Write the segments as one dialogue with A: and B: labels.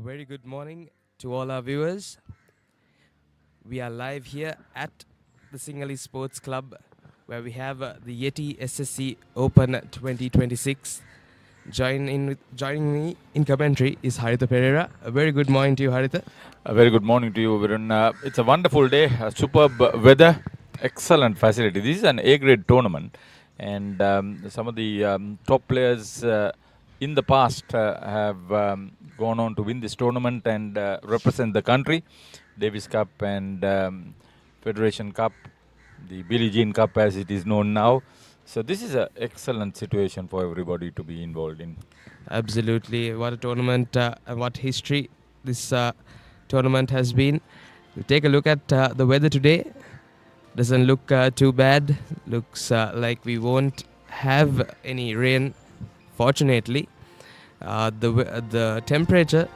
A: very good morning to all our viewers. We are live here at the Sinhalese Sports Club where we have the Yeti SSC Open 2026. Joining me in commentary is Haritha Pereira. A very good morning to you, Haritha.
B: A very good morning to you, Virun. It's a wonderful day, superb weather, excellent facility. This is an A-grade tournament, and some of the top players in the past have gone on to win this tournament and represent the country. Davis Cup and Federation Cup, the Billie Jean Cup as it is known now. So this is an excellent situation for everybody to be involved in.
A: Absolutely. What a tournament and what history this tournament has been. We'll take a look at the weather today. Doesn't look too bad. Looks like we won't have any rain, fortunately. The temperature,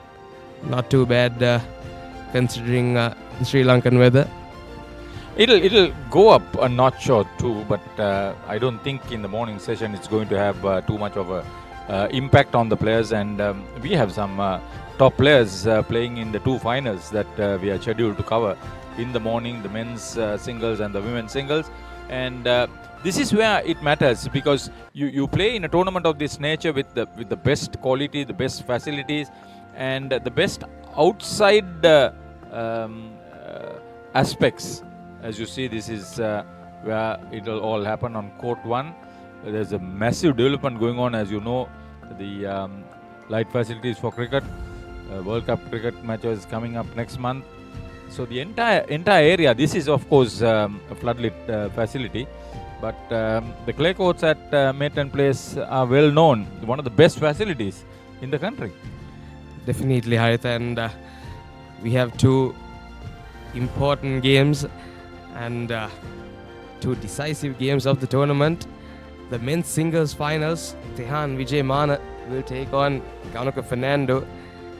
A: not too bad considering the Sri Lankan weather.
B: It'll go up a notch or two, but I don't think in the morning session it's going to have too much of a impact on the players. And we have some top players playing in the two finals that we are scheduled to cover in the morning, the men's singles and the women's singles. And this is where it matters, because you play in a tournament of this nature with the best quality, the best facilities, and the best outside aspects. As you see, this is where it will all happen on court 1. There's a massive development going on, as you know. The light facilities for cricket, World Cup cricket matches coming up next month. So the entire area, this is of course a floodlit facility, but the clay courts at Mayton Place are well known, one of the best facilities in the country.
A: Definitely, Haritha, and we have two important games and two decisive games of the tournament. The men's singles finals, Tehan Vijay will take on Ganuka Fernando,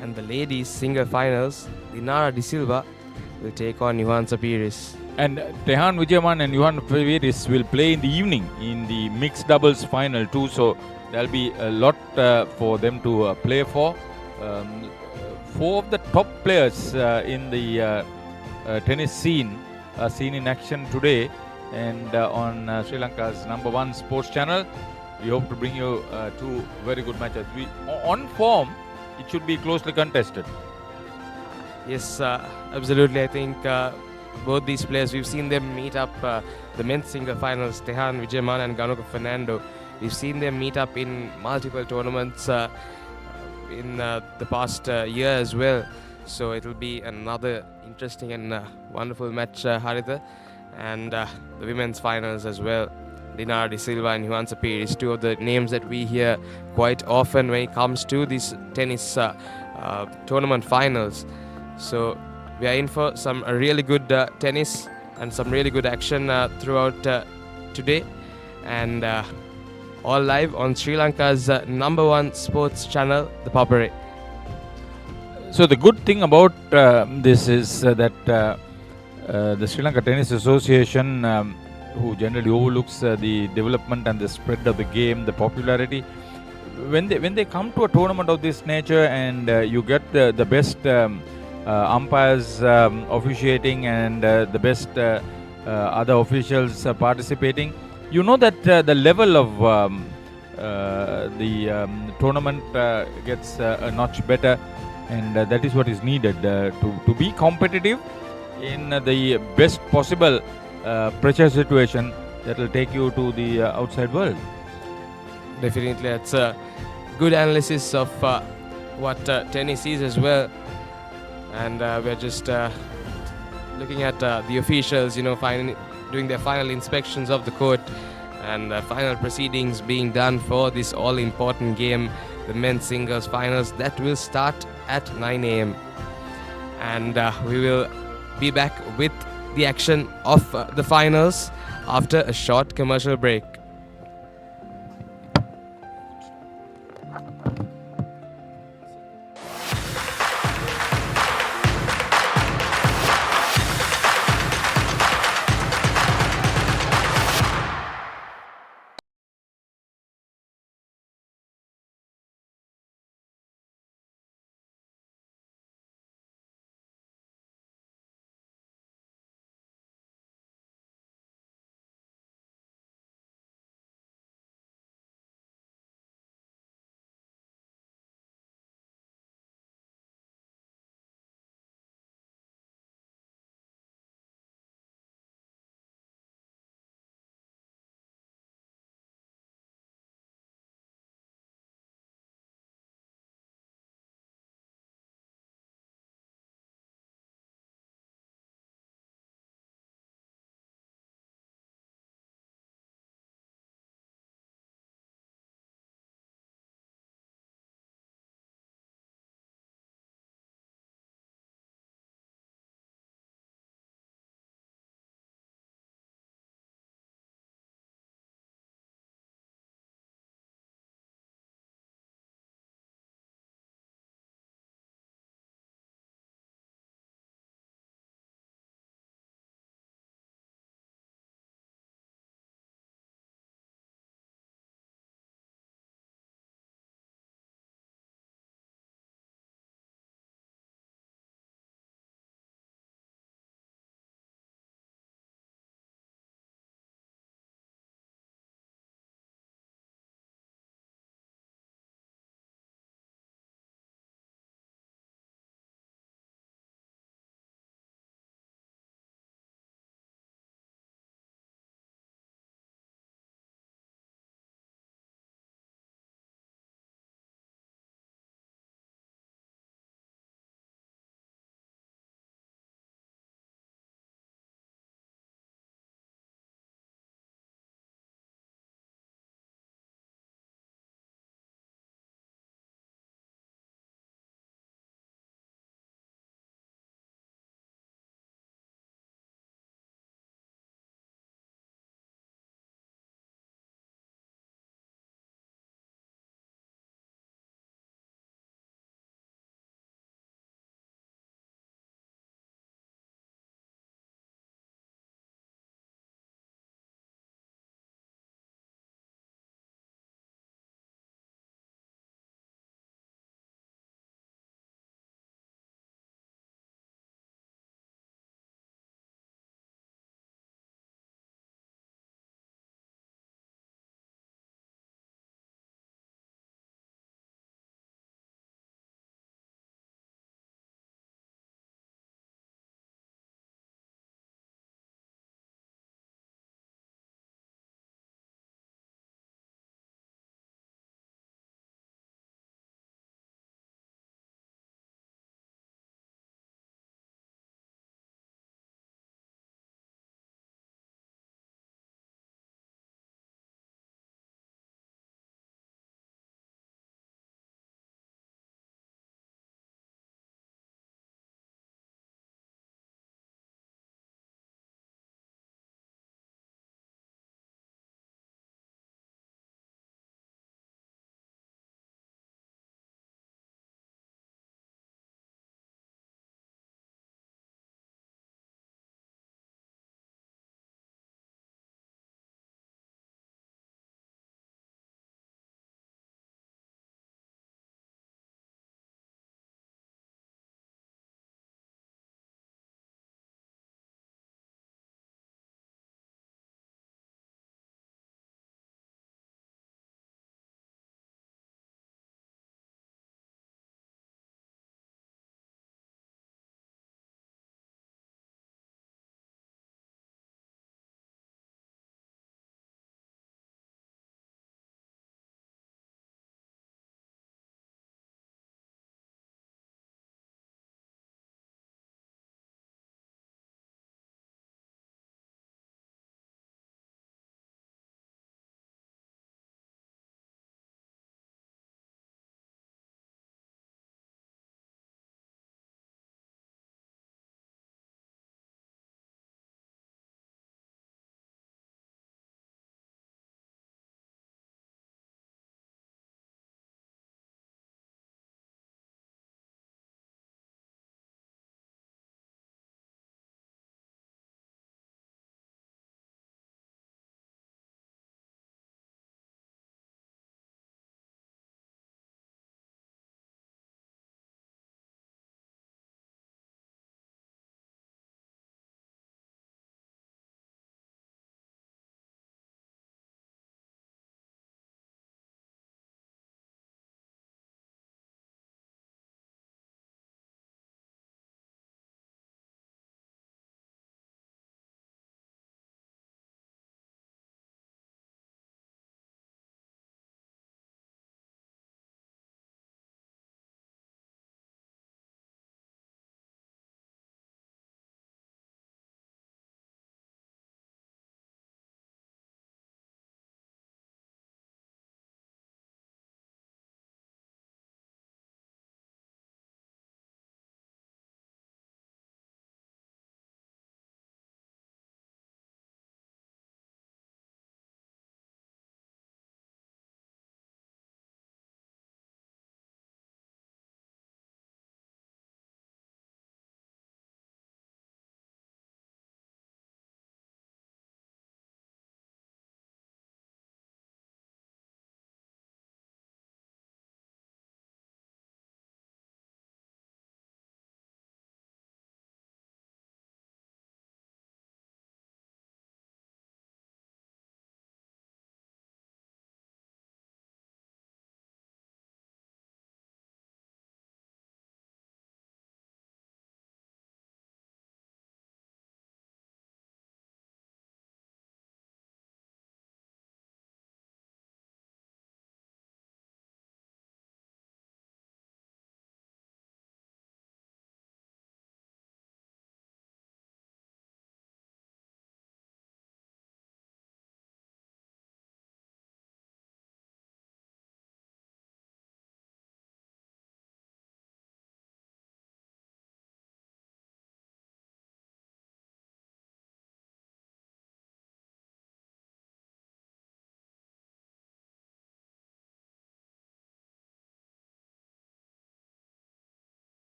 A: and the ladies single finals, Dinara De Silva will take on Johan Sapiris.
B: And Tehan Vijayman and Johan Sapiris will play in the evening in the mixed doubles final too, so there'll be a lot for them to play for. 4 of the top players in the tennis scene are seen in action today, and on Sri Lanka's #1 sports channel. We hope to bring you 2 very good matches. On form, it should be closely contested.
A: Yes, absolutely. I think both these players, we've seen them meet up the men's single finals, Tehan Vijayman and Ganuka Fernando. We've seen them meet up in multiple tournaments in the past year as well. So it will be another interesting and wonderful match, Haritha. And the women's finals as well. Dinara De Silva and Johan Sapiris, 2 of the names that we hear quite often when it comes to these tennis tournament finals. So we are in for some really good tennis and some really good action throughout today. And all live on Sri Lanka's #1 sports channel, ThePapare.
B: So the good thing about this is that the Sri Lanka Tennis Association, who generally overlooks the development and the spread of the game, the popularity, when they come to a tournament of this nature and you get the best umpires officiating and the best other officials participating, you know that the level of the tournament gets a notch better, and that is what is needed to be competitive in the best possible pressure situation that will take you to the outside world.
A: Definitely, it's a good analysis of what tennis is as well. And we're just looking at the officials, doing their final inspections of the court and final proceedings being done for this all-important game, the men's singles finals that will start at 9 a.m. And we will be back with the action of the finals after a short commercial break.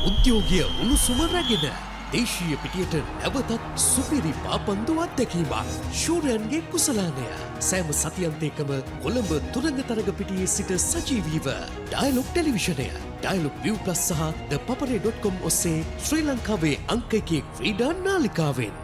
C: උද්‍යෝගය උණුසුම රැගෙන දේශීය පිටියට නැවතත් සුපිරි පාපන්දු අත්දැකීමක් ශූරයන්ගේ කුසලානය සෑම සතියන්තයකම කොළඹ තුරංග තරග පිටියේ සිට සජීවීව dialogue ටෙලිවිෂනය dialogue ViU+ සහ ThePapare.com ඔස්සේ ශ්‍රී ලංකාවේ අංක 1 ක්‍රීඩා නාලිකාවෙන්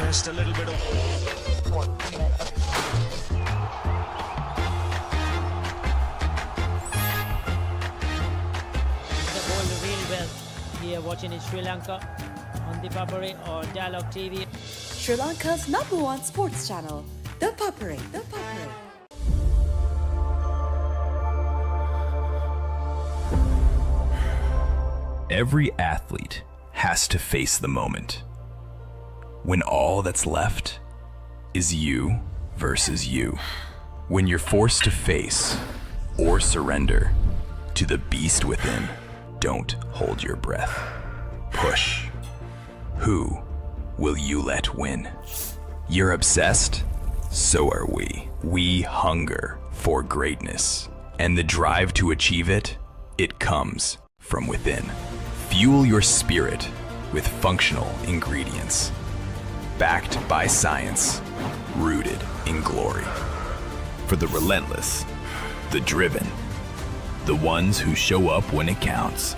D: Just a little bit of
E: the ball really well here watching in Sri Lanka on ThePapare or Dialog TV.
F: Sri Lanka's #1 sports channel, ThePapare. ThePapare.
G: Every athlete has to face the moment when all that's left is you versus you. When you're forced to face or surrender to the beast within, don't hold your breath. Push. Who will you let win? You're obsessed? So are we. We hunger for greatness, and the drive to achieve it, it comes from within. Fuel your spirit with functional ingredients. Backed by science, rooted in glory. For the relentless, the driven, the ones who show up when it counts.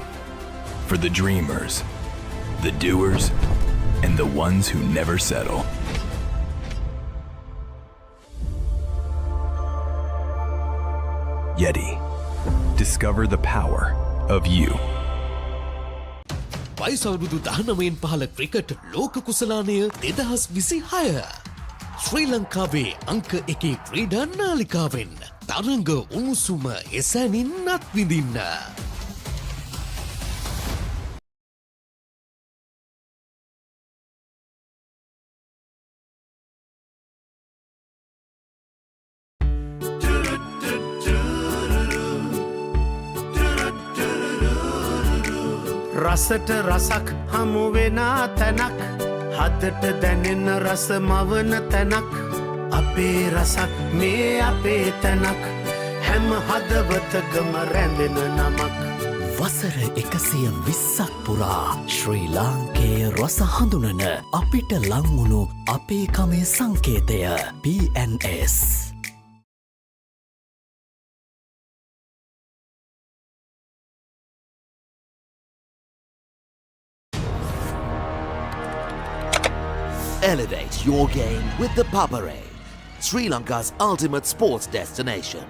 G: For the dreamers, the doers, and the ones who never settle. Yeti. Discover the power of you.
C: වයසවුරුදු 19න් පහළ cricket ලෝක කුසලානය 2026 ශ්‍රී ලංකාවේ අංක 1 ක්‍රීඩා නාලිකාවෙන් තරඟ උණුසුම එසැනින් අත්විඳින්න.
H: රසට රසක් හමුවෙන තැනක් හදට දැනෙන රස මවන තැනක් අපේ රසක් මේ අපේ තැනක් හැම හදවතකම රැඳෙන නමක්
I: වසර 120ක් පුරා ශ්‍රී ලාංකේය රස හඳුනන අපිට ලංවුණු අපේ කමේ සංකේතය PNS.
J: Elevate your game with the Papare, Sri Lanka's ultimate sports destination.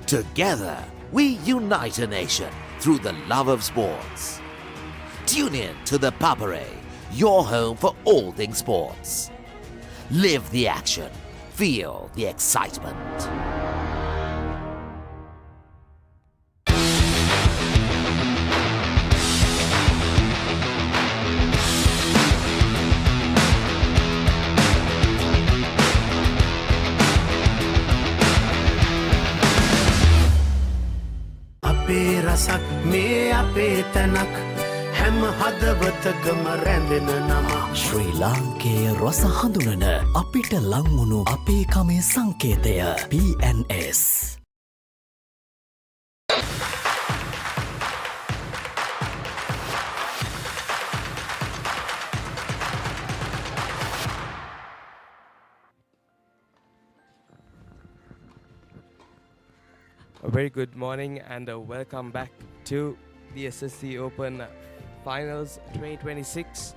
J: Together, we unite a nation through the love of sports. Tune in to the Papare, your home for all things sports. Live the action, feel the excitement.
H: අපේ රසක් මේ අපේ තැනක් හැම හදවතකම රැඳෙන නමක්
I: ශ්‍රී ලාංකේය රස හඳුනන අපිට ලංවුණු අපේ කමේ සංකේතය PNS.
A: A very good morning and welcome back to the SSC Open Finals 2026.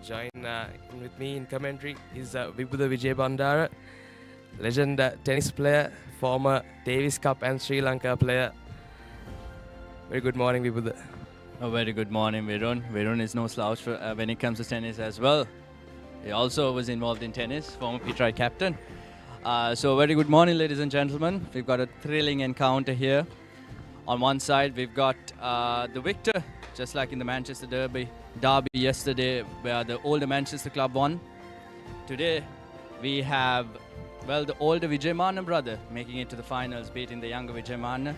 A: Join in with me in commentary is Vibhuda Vijay Bandara, legend tennis player, former Davis Cup and Sri Lanka player. Very good morning, Vibhuda.
K: A very good morning, Virun. Virun is no slouch when it comes to tennis as well. He also was involved in tennis, former Papare captain. So very good morning, ladies and gentlemen. We've got a thrilling encounter here. On one side, we've got the victor, just like in the Manchester derby yesterday, where the older Manchester club won. today we have, well, the older Vijay brother making it to the finals, beating the younger Vijay.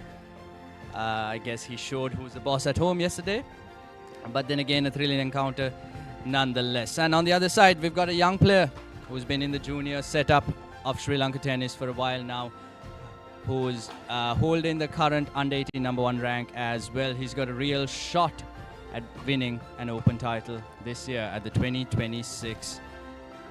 K: I guess he showed who's the boss at home yesterday. But then again, a thrilling encounter nonetheless. And on the other side, we've got a young player who's been in the junior setup of Sri Lanka tennis for a while now, who's holding the current under-18 #1 rank as well. He's got a real shot at winning an Open title this year at the 2026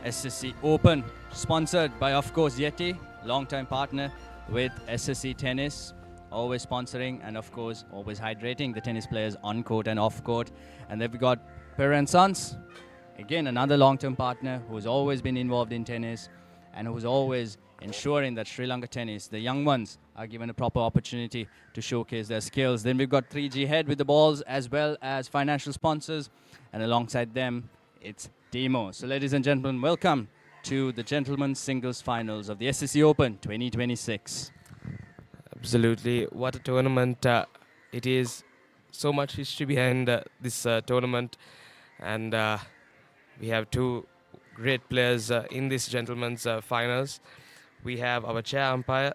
K: SSC Open, sponsored by, of course, Yeti, long-time partner with SSC Tennis, always sponsoring and, of course, always hydrating the tennis players on court and off court. And then we've got Papare & Sons, again, another long-term partner who's always been involved in tennis and who's always ensuring that Sri Lanka tennis, the young ones, are given a proper opportunity to showcase their skills. Then we've got 3G Head with the balls, as well as financial sponsors, and alongside them, it's Demo. So ladies and gentlemen, welcome to the gentlemen's singles finals of the SSC Open 2026.
A: Absolutely. What a tournament it is. So much history behind this tournament. And we have two great players in this gentlemen's finals. We have our chair umpire,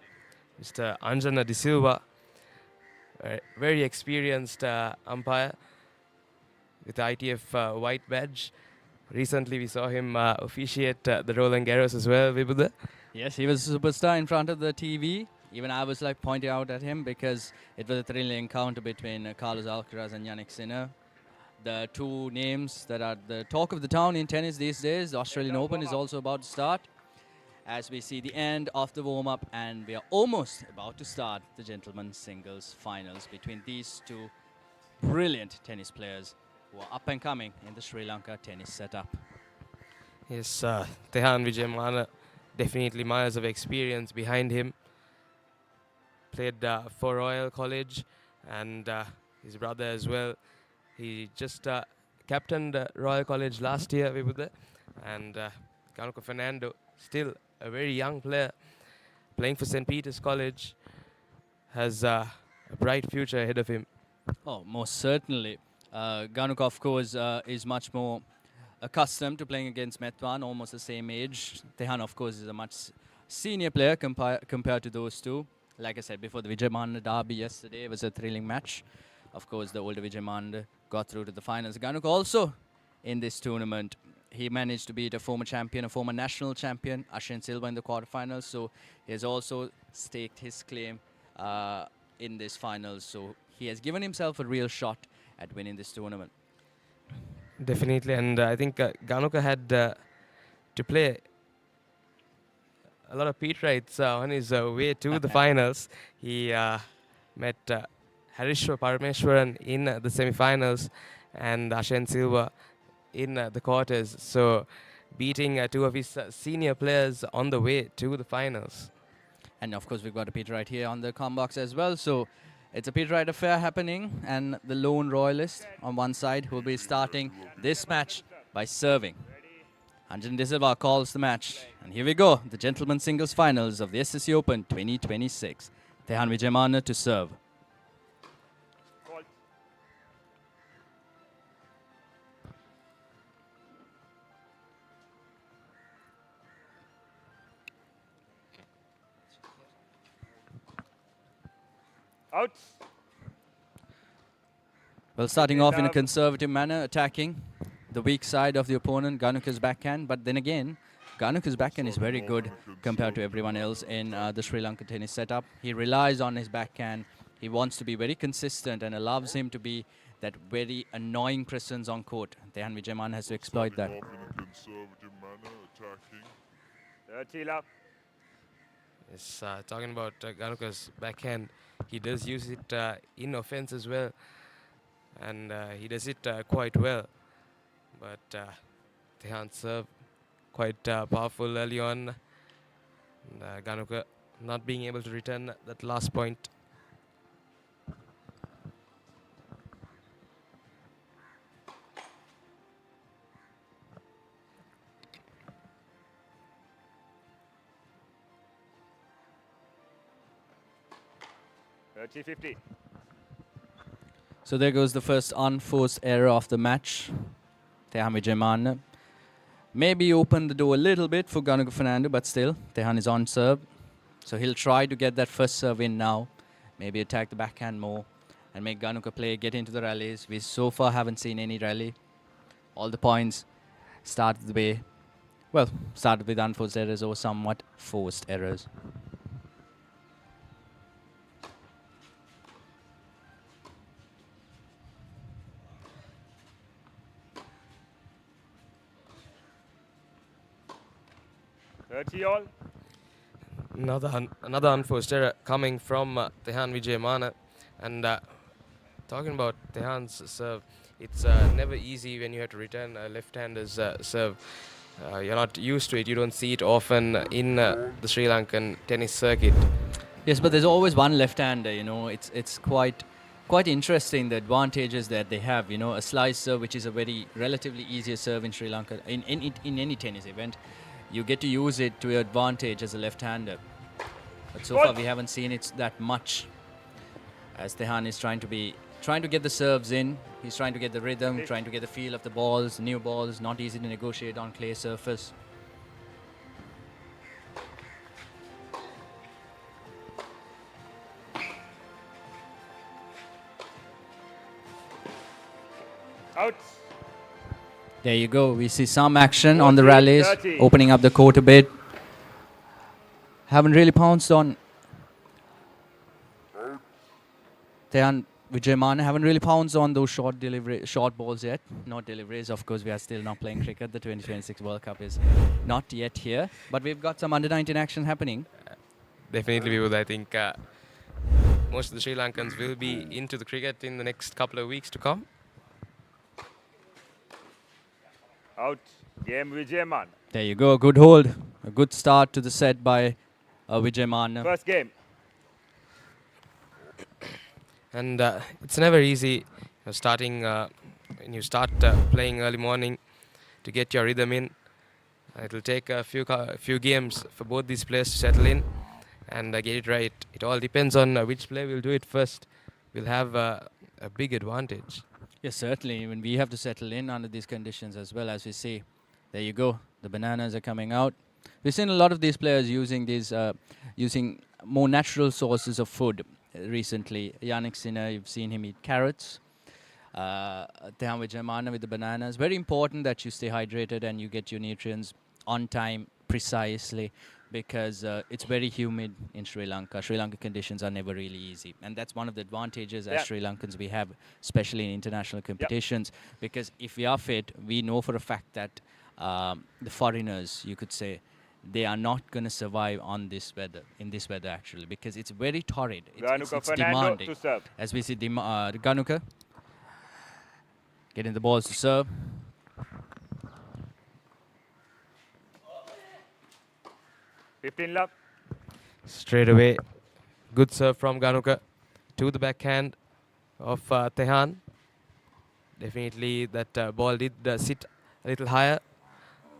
A: Mr. Anjana De Silva, a very experienced umpire with ITF white badge. Recently, we saw him officiate the Roland Garros as well, Vibhuda.
K: Yes, he was a superstar in front of the TV. Even I was like pointing out at him because it was a thrilling encounter between Carlos Alcaraz and Yannick Sinner. The two names that are the talk of the town in tennis these days. The Australian Open is also about to start as we see the end of the warm-up, and we are almost about to start the gentlemen's singles finals between these two brilliant tennis players who are up and coming in the Sri Lanka tennis setup.
A: Yes, Tehan Vijay, definitely miles of experience behind him. Played for Royal College and his brother as well. He just captained Royal College last year, Vibhuda. And Ganuka Fernando, still a very young player, playing for St. Peter's College, has a bright future ahead of him.
K: Oh, most certainly. Ganuka, of course, is much more accustomed to playing against Metwan, almost the same age. Tehan, of course, is a much senior player compared to those two. Like I said before, the Vijay Manda derby yesterday was a thrilling match. Of course, the older Vijay Manda got through to the finals. Ganuka also in this tournament, he managed to beat a former champion, a former national champion, Ashen Silva, in the quarterfinals. So he has also staked his claim in this finals. So he has given himself a real shot at winning this tournament.
A: Definitely, and I think Ganuka had to play a lot of Peterites on his way to the finals. He met Harishwa Parameshwaran in the semi-finals and Ashen Silva in the quarters. So beating two of his senior players on the way to the finals.
K: And of course, we've got a Peterite here on the comm box as well. So it's a Peterite affair happening, and the lone royalist on one side will be starting this match by serving. Anjan De Silva calls the match. And here we go, the gentlemen's singles finals of the SSC Open 2026. Tehan Vijay to serve.
D: Out.
K: Well, starting off in a conservative manner, attacking the weak side of the opponent, Ganuka's backhand. But then again, Ganuka's backhand is very good compared to everyone else in the Sri Lanka tennis setup. He relies on his backhand. He wants to be very consistent and allows him to be that very annoying presence on court. Tehan Vijay has to exploit that.
A: Yes, talking about Ganuka's backhand, he does use it in offense as well. And he does it quite well. But Tehan's serve quite powerful early on. And, Ganuka not being able to return that last point.
D: T50.
K: So there goes the first unforced error of the match. Tehan Vijay. maybe open the door a little bit for Ganuka Fernando, but still, Tehan is on serve. So he'll try to get that first serve in now, maybe attack the backhand more and make Ganuka play, get into the rallies. We so far haven't seen any rally. All the points started with unforced errors or somewhat forced errors.
A: Another unforced error coming from Tehan Vijayamana. And talking about Tehan's serve, it's never easy when you have to return a left-hander's serve. You're not used to it. You don't see it often in the Sri Lankan tennis circuit.
K: Yes, but there's always one left-hander. It's quite interesting the advantages that they have. A slice serve, which is a very relatively easier serve in Sri Lanka in any tennis event. You get to use it to your advantage as a left-hander. But so far we haven't seen it that much. As Tehan is trying to get the serves in. He's trying to get the rhythm, trying to get the feel of the balls, new balls, not easy to negotiate on clay surface.
D: Out.
K: There you go. We see some action on the rallies, opening up the court a bit. Haven't really pounced on Tehan Vijayamana. Haven't really pounced on those short balls yet. Not deliveries. Of course, we are still not playing cricket. The 2026 World Cup is not yet here. But we've got some under-19 action happening.
A: Definitely, we would. I think most of the Sri Lankans will be into the cricket in the next couple of weeks to come.
D: Out. Game Vijayamana.
K: There you go. Good hold. A good start to the set by Vijayamana.
D: First game.
A: And it's never easy starting when you start playing early morning to get your rhythm in. It'll take a few games for both these players to settle in and get it right. It all depends on which player will do it first. We'll have a big advantage.
K: Yes, certainly. When we have to settle in under these conditions as well, as we see. There you go. The bananas are coming out. We've seen a lot of these players using using more natural sources of food recently. Yannick Sinner, you've seen him eat carrots. Tehan Vijayamana with the bananas. Very important that you stay hydrated and you get your nutrients on time, precisely, because it's very humid in Sri Lanka. Sri Lanka conditions are never really easy. And that's one of the advantages as Sri Lankans we have, especially in international competitions. Because if we are fit, we know for a fact that the foreigners, you could say, they are not going to survive on this weather, in this weather actually, because it's very torrid. It's demanding. As we see Ganuka getting the balls to serve.
A: Straight away, good serve from Ganuka to the backhand of Tehan. Definitely that ball did sit a little higher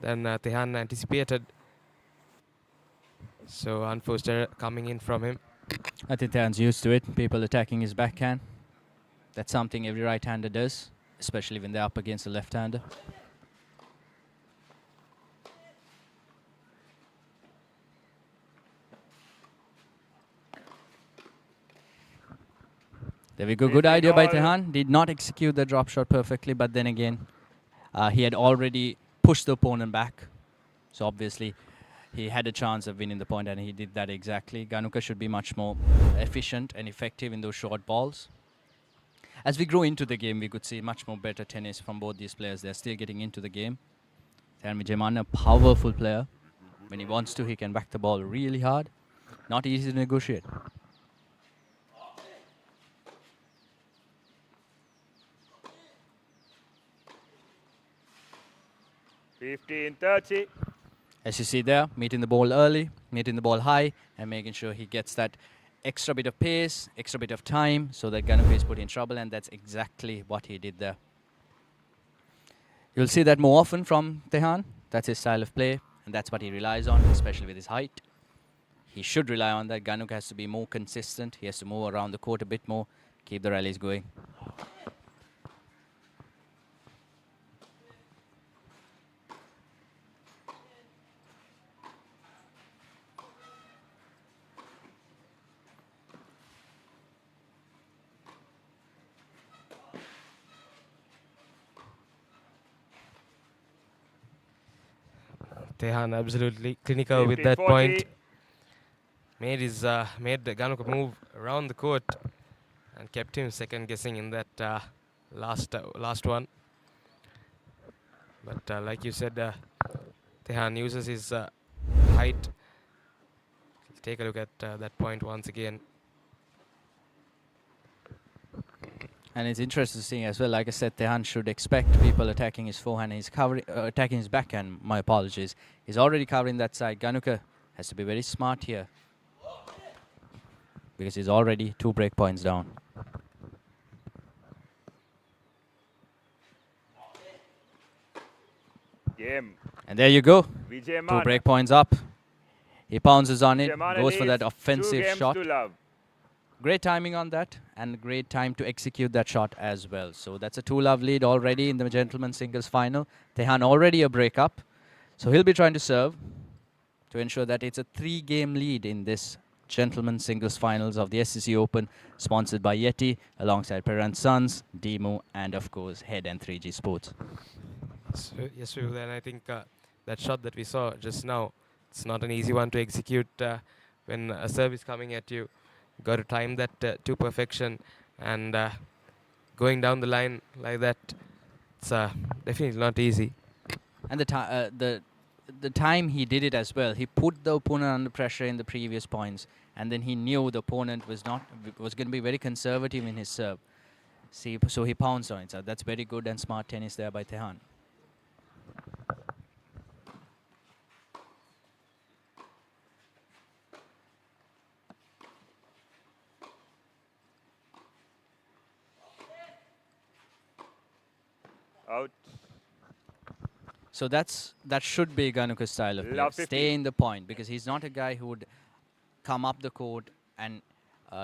A: than Tehan anticipated. So unforced error coming in from him.
K: I think Tehan's used to it, people attacking his backhand. That's something every right-hander does, especially when they're up against a left-hander. There we go. Good idea by Tehan. Did not execute the drop shot perfectly, but then again, he had already pushed the opponent back. So obviously, he had a chance of winning the point, and he did that exactly. Ganuka should be much more efficient and effective in those short balls. As we grow into the game, we could see much more better tennis from both these players. They're still getting into the game. Tehan Vijayamana, a powerful player. When he wants to, he can whack the ball really hard. Not easy to negotiate.
D: (15-30).
K: As you see there, meeting the ball early, meeting the ball high, and making sure he gets that extra bit of pace, extra bit of time, so that Ganuka is put in trouble, and that's exactly what he did there. You'll see that more often from Tehan. That's his style of play, and that's what he relies on, especially with his height. He should rely on that. Ganuka has to be more consistent. He has to move around the court a bit more, keep the rallies going.
A: Tehan absolutely clinical with
D: 15-40.
A: that point. Made Ganuka move around the court and kept him second guessing in that last one. But like you said, Tehan uses his height. Take a look at that point once again.
K: And it's interesting to see as well, like I said, Tehan should expect people attacking his forehand. He's covering, attacking his backhand, my apologies. He's already covering that side. Ganuka has to be very smart here, because he's already 2 break points down.
D: Game.
K: And there you go. 2
D: Vijay
K: break points up. He pounces on it,
D: Vijay
K: goes for that
D: leads
K: offensive
D: 2 games
K: shot.
D: to love.
K: Great timing on that, and great time to execute that shot as well. So that's a 2-love lead already in the gentlemen's singles final. Tehan already a break up. So he'll be trying to serve to ensure that it's a 3-game lead in this gentlemen's singles finals of the SSC Open, sponsored by Yeti, alongside Parent Sons, Demo, and of course Head and 3G Sports.
A: Yes, Vivek, and I think that shot that we saw just now, it's not an easy one to execute when a serve is coming at you. Got to time that to perfection, and going down the line like that, it's definitely not easy.
K: And the time he did it as well, he put the opponent under pressure in the previous points, and then he knew the opponent was going to be very conservative in his serve. See, so he pounced on it. So that's very good and smart tennis there by Tehan.
D: Out.
K: So that should be Ganuka's style of play.
D: Love
K: Stay
D: 50.
K: in the point, because he's not a guy who would come up the court and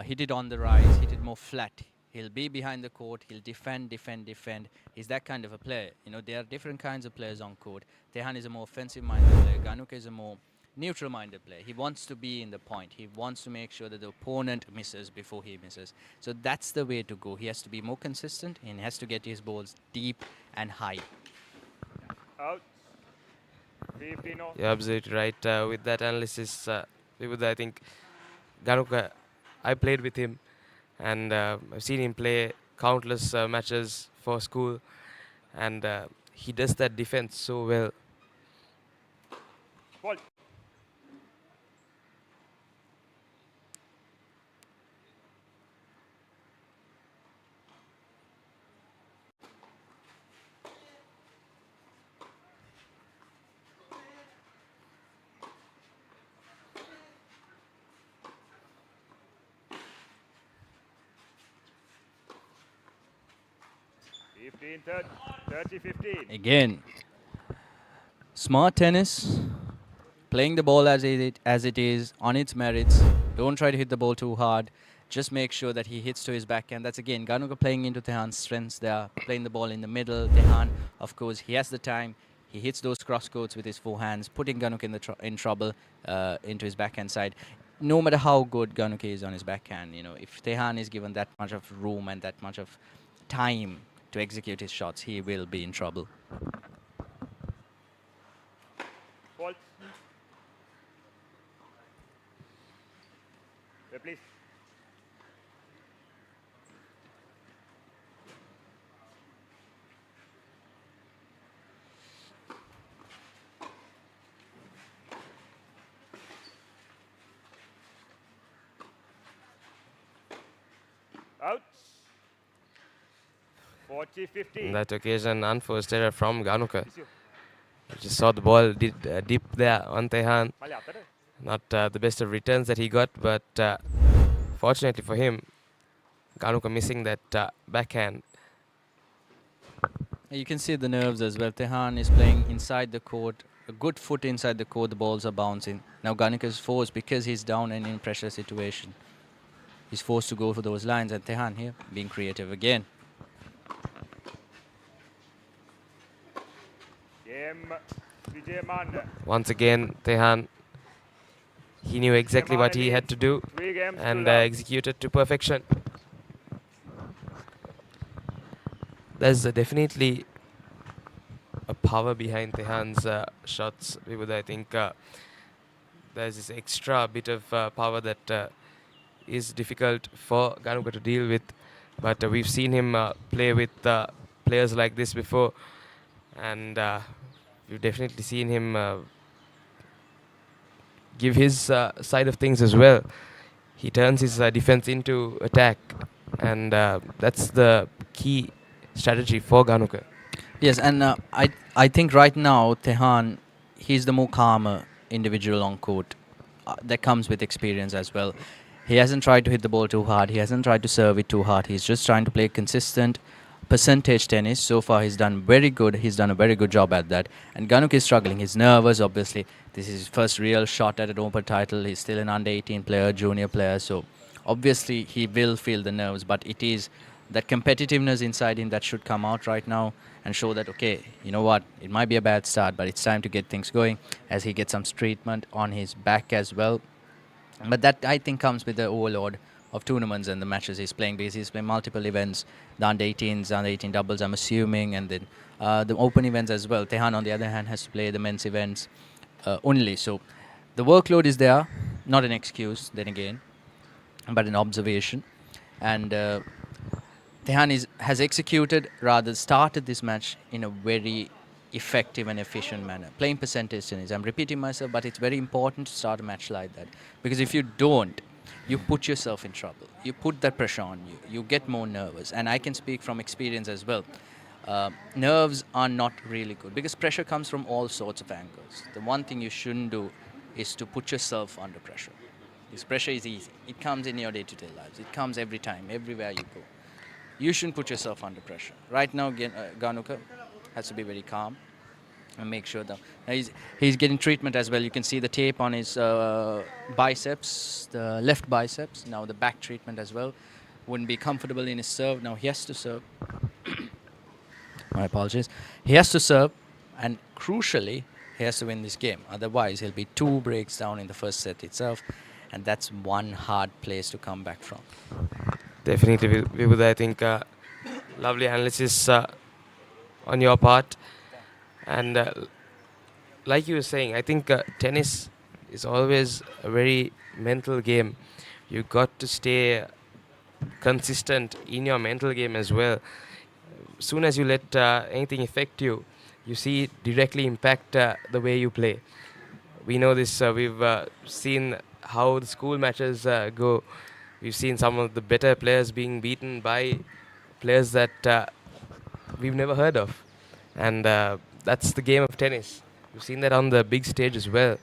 K: hit it on the rise, hit it more flat. He'll be behind the court. He'll defend, defend, defend. He's that kind of a player. You know, there are different kinds of players on court. Tehan is a more offensive-minded player. Ganuka is a more neutral-minded player. He wants to be in the point. He wants to make sure that the opponent misses before he misses. So that's the way to go. He has to be more consistent, and he has to get his balls deep and high.
D: Out. 15 off.
A: You're absolutely right with that analysis. I think Ganuka, I played with him, and I've seen him play countless matches for school, and he does that defense so well.
D: Ball. 30-15.
K: Again, smart tennis, playing the ball as it is, on its merits. Don't try to hit the ball too hard. Just make sure that he hits to his backhand. That's again Ganuka playing into Tehan's strengths there, playing the ball in the middle. Tehan, of course, he has the time. He hits those cross courts with his forehands, putting Ganuka in trouble into his backhand side. No matter how good Ganuka is on his backhand, you know, if Tehan is given that much of room and that much of time to execute his shots, he will be in trouble.
D: Ball. Please. Out. 40-15.
A: In that occasion, unforced error from Ganuka. Just saw the ball deep there on Tehan. Not the best of returns that he got, but fortunately for him, Ganuka missing that backhand.
K: You can see the nerves as well. Tehan is playing inside the court, a good foot inside the court, the balls are bouncing. Now Ganuka is forced, because he's down and in pressure situation, he's forced to go for those lines, and Tehan here being creative again.
D: Game. Vijay
A: Once again, Tehan, he knew exactly what he had to do and executed to perfection. There's definitely a power behind Tehan's shots. I think there's this extra bit of power that is difficult for Ganuka to deal with. But we've seen him play with players like this before, and we've definitely seen him give his side of things as well. He turns his defense into attack, and that's the key strategy for Ganuka.
K: Yes, and I think right now Tehan, he's the more calmer individual on court. That comes with experience as well. He hasn't tried to hit the ball too hard. He hasn't tried to serve it too hard. He's just trying to play consistent percentage tennis. So far, he's done very good. He's done a very good job at that. And Ganuka is struggling. He's nervous, obviously. This is his first real shot at an open title. He's still an under-18 player, junior player. So obviously, he will feel the nerves. But it is that competitiveness inside him that should come out right now and show that, okay, you know what, it might be a bad start, but it's time to get things going as he gets some treatment on his back as well. But that, I think, comes with the overload of tournaments and the matches he's playing, because he's playing multiple events, the under-18s, under-18 doubles, I'm assuming, and then the open events as well. Tehan, on the other hand, has to play the men's events only. So the workload is there, not an excuse, then again, but an observation. And Tehan has executed, rather started this match in a very effective and efficient manner. Playing percentage tennis. I'm repeating myself, but it's very important to start a match like that. Because if you don't, you put yourself in trouble. You put that pressure on you. You get more nervous. And I can speak from experience as well. Nerves are not really good because pressure comes from all sorts of angles. The one thing you shouldn't do is to put yourself under pressure. This pressure is easy. It comes in your day-to-day lives. It comes every time, everywhere you go. You shouldn't put yourself under pressure. Right now, Ganuka has to be very calm and make sure that he's getting treatment as well. You can see the tape on his biceps, the left biceps. Now the back treatment as well. Wouldn't be comfortable in his serve. Now he has to serve. My apologies. He has to serve, and crucially, he has to win this game. Otherwise, he'll be 2 breaks down in the first set itself, and that's one hard place to come back from.
A: Definitely, Vibhuda, I think lovely analysis on your part. And like you were saying, I think tennis is always a very mental game. You got to stay consistent in your mental game as well. As soon as you let anything affect you, you see it directly impact the way you play. We know this. We've seen how the school matches go. We've seen some of the better players being beaten by players that we've never heard of. And that's the game of tennis. We've seen that on the big stage as well,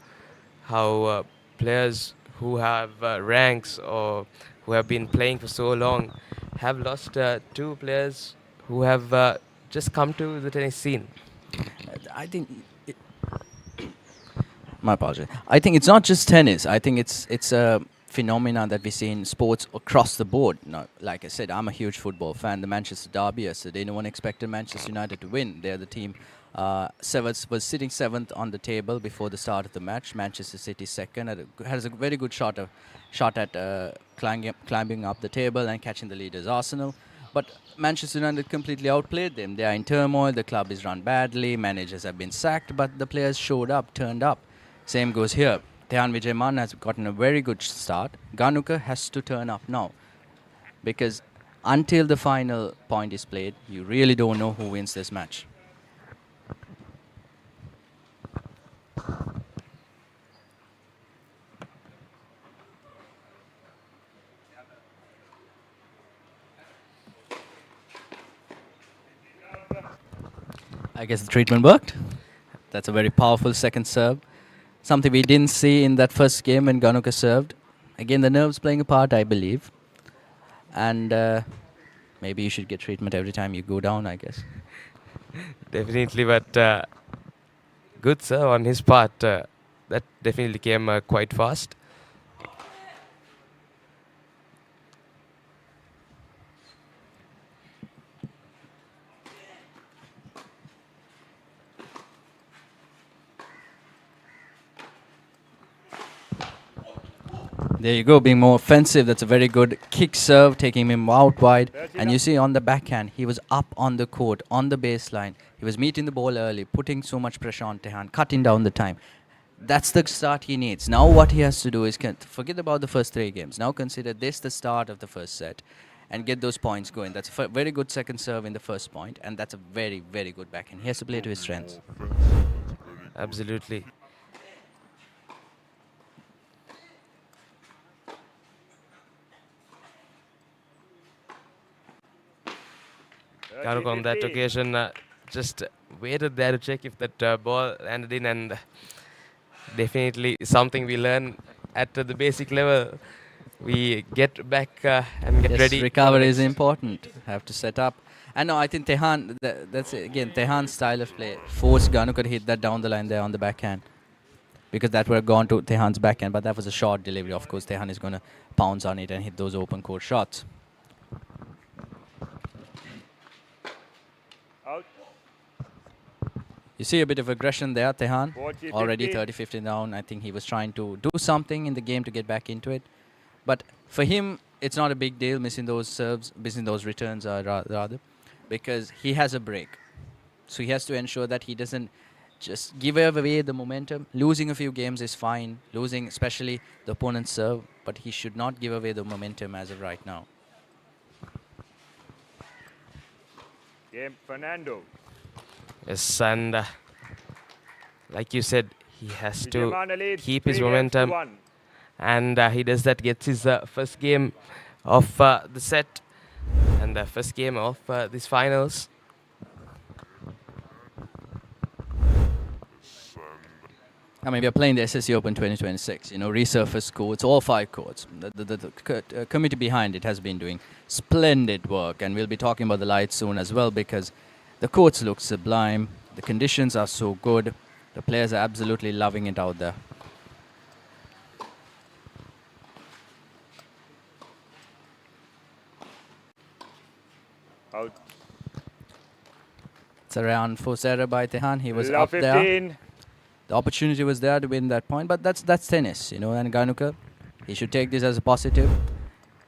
A: how players who have ranks or who have been playing for so long have lost 2 players who have just come to the tennis scene.
K: I think... My apologies. I think it's not just tennis. I think it's a phenomena that we see in sports across the board. Now, like I said, I'm a huge football fan. The Manchester Derby yesterday, no one expected Manchester United to win. They're the team was sitting 7th on the table before the start of the match. Manchester City second, has a very good shot at climbing up the table and catching the leaders, Arsenal. But Manchester United completely outplayed them. They are in turmoil. The club is run badly. Managers have been sacked, but the players showed up, turned up. Same goes here. Tehan Vijayman has gotten a very good start. Ganuka has to turn up now, because until the final point is played, you really don't know who wins this match. I guess the treatment worked. That's a very powerful second serve. Something we didn't see in that first game when Ganuka served. Again, the nerves playing a part, I believe. And maybe you should get treatment every time you go down, I guess.
A: Definitely, but good serve on his part. That definitely came quite fast.
K: There you go, being more offensive. That's a very good kick serve, taking him out wide. And you see on the backhand, he was up on the court, on the baseline. He was meeting the ball early, putting so much pressure on Tehan, cutting down the time. That's the start he needs. Now what he has to do is forget about the first 3 games. Now consider this the start of the first set and get those points going. That's a very good second serve in the first point, and that's a very, very good backhand. He has to play to his strengths.
A: Absolutely. Karuk on that occasion just waited there to check if that ball landed in, and definitely something we learn at the basic level. We get back and get ready.
K: Recovery is important. Have to set up. And no, I think Tehan, that's it. Again, Tehan's style of play forced Ganukar to hit that down the line there on the backhand, because that would have gone to Tehan's backhand, but that was a short delivery. Of course, Tehan is going to pounce on it and hit those open court shots.
D: Out.
K: You see a bit of aggression there, Tehan.
D: 40,
K: Already
D: 50.
K: 30-50 down. I think he was trying to do something in the game to get back into it. But for him, it's not a big deal missing those serves, missing those returns rather, because he has a break. So he has to ensure that he doesn't just give away the momentum. Losing a few games is fine, losing especially the opponent's serve, but he should not give away the momentum as of right now.
D: Game Fernando.
A: Yes, and like you said, he has to
D: Vijayamana leads
A: keep his
D: 3
A: momentum.
D: games to 1.
A: And he does that, gets his first game of the set and the first game of these finals.
K: I mean, we are playing the SSC Open 2026, you know, resurfaced courts, all 5 courts. The committee behind it has been doing splendid work, and we'll be talking about the lights soon as well, because the courts look sublime, the conditions are so good, the players are absolutely loving it out there.
D: Out.
K: It's around 4-0 by Tehan. He was
D: Love
K: up there.
D: 15.
K: The opportunity was there to win that point, but that's tennis, you know, and Ganukar, he should take this as a positive.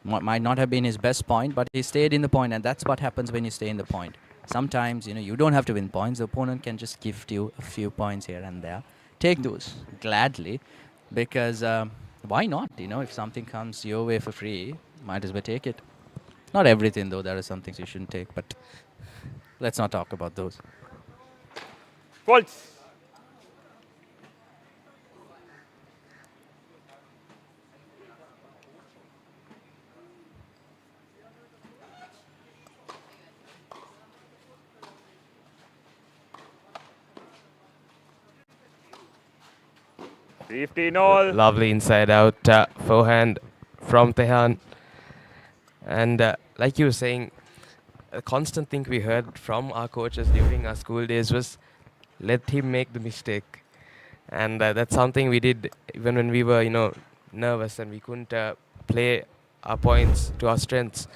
K: Might not have been his best point, but he stayed in the point, and that's what happens when you stay in the point. Sometimes, you know, you don't have to win points. The opponent can just gift you a few points here and there. Take those gladly, because why not? You know, if something comes your way for free, might as well take it. Not everything, though. There are some things you shouldn't take, but let's not talk about those.
D: False. all.
A: Lovely inside out forehand from Tehan. And like you were saying, a constant thing we heard from our coaches during our school days was, let him make the mistake. And that's something we did even when we were, you know, nervous and we couldn't play our points to our strengths.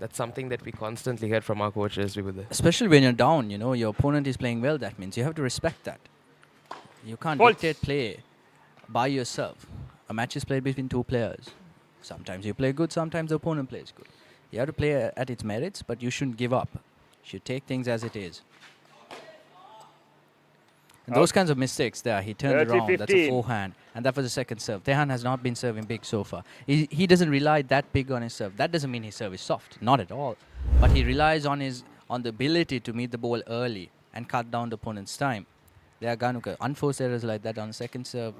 A: That's something that we constantly heard from our coaches.
K: Especially when you're down, you know, your opponent is playing well. That means you have to respect that. You can't dictate play by yourself. A match is played between 2 players. Sometimes you play good, sometimes the opponent plays good. You have to play at its merits, but you shouldn't give up. You should take things as it is. And those kinds of mistakes there, he turned around,
D: 15.
K: that's a forehand, and that was the second serve. Tehan has not been serving big so far. He doesn't rely that big on his serve. That doesn't mean his serve is soft, not at all. But he relies on the ability to meet the ball early and cut down the opponent's time. There, Ganukar, unforced errors like that on the second serve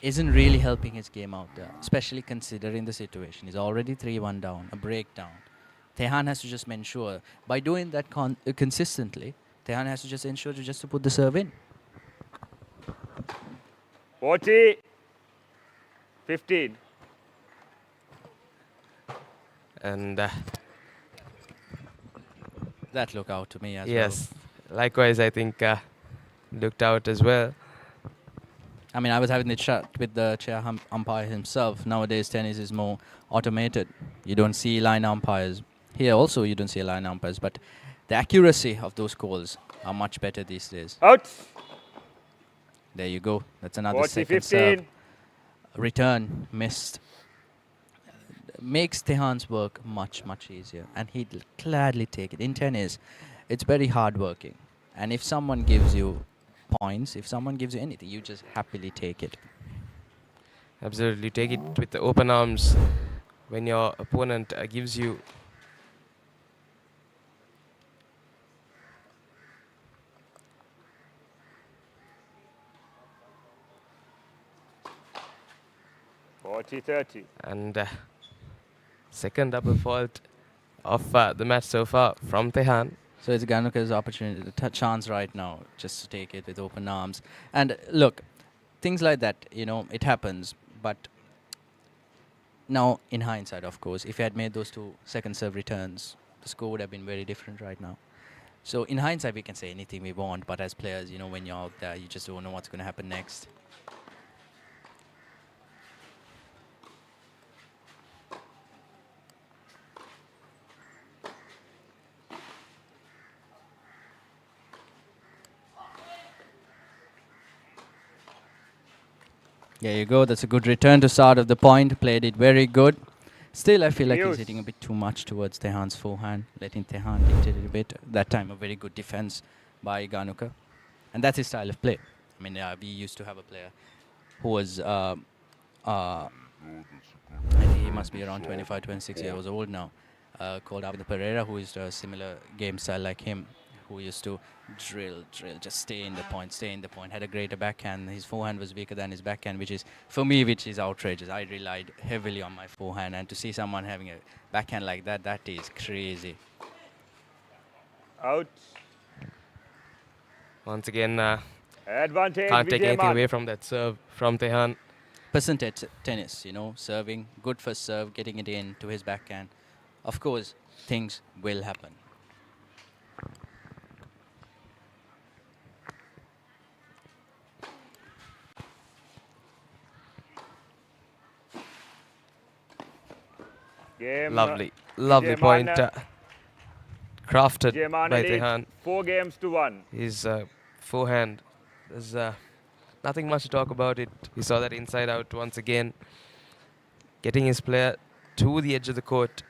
K: isn't really helping his game out there, especially considering the situation. He's already 3-1 down, a breakdown. Tehan has to just ensure, by doing that consistently, Tehan has to just ensure to put the serve in.
D: 40, 15.
A: And
K: that looked out to me as well.
A: Yes, likewise, I think looked out as well.
K: I mean, I was having the chat with the chair umpire himself. Nowadays, tennis is more automated. You don't see line umpires. Here also, you don't see line umpires, but the accuracy of those calls are much better these days.
D: Out.
K: There you go. That's another
D: 40,
K: second
D: 15.
K: serve. Return missed. makes Tehan's work much, much easier. And he'd gladly take it. In tennis, it's very hard working. And if someone gives you points, if someone gives you anything, you just happily take it.
A: Absolutely, take it with the open arms when your opponent gives you. And second double fault of the match so far from Tehan.
K: So it's Ganuka's opportunity, the chance right now, just to take it with open arms. And look, things like that, you know, it happens. But now, in hindsight, of course, if he had made those 2 second serve returns, the score would have been very different right now. So in hindsight, we can say anything we want. But as players, you know, when you're out there, you just don't know what's going to happen next. There you go. That's a good return to start of the point. Played it very good. Still, I feel like he's hitting a bit too much towards Tehan's forehand, letting Tehan dictate it a bit. That time, a very good defense by Ganuka. And that's his style of play. I mean, we used to have a player who was, I think he must be around 25, 26 years old now, called ThePapare, who is a similar game style like him, who used to drill, just stay in the point, had a greater backhand. His forehand was weaker than his backhand, which is, for me, which is outrageous. I relied heavily on my forehand, and to see someone having a backhand like that, that is crazy.
D: Out.
A: Once again,
D: Advantage.
A: can't take anything away from that serve from Tehan.
K: Percentage tennis, you know, serving, good first serve, getting it in to his backhand. Of course, things will happen.
D: Game,
A: lovely point crafted
D: Vijayaman
A: by
D: lead
A: Tehan.
D: 4-1.
A: His forehand, there's nothing much to talk about it. We saw that inside out once again, getting his player to the edge of the court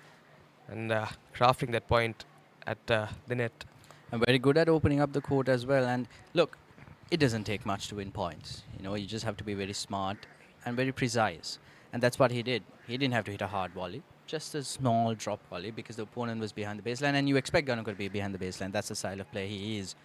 A: and crafting that point at the net.
K: And very good at opening up the court as well. And look, it doesn't take much to win points. You know, you just have to be very smart and very precise. And that's what he did. He didn't have to hit a hard volley, just a small drop volley, because the opponent was behind the baseline, and you expect Ganuka to be behind the baseline. That's the style of play he is.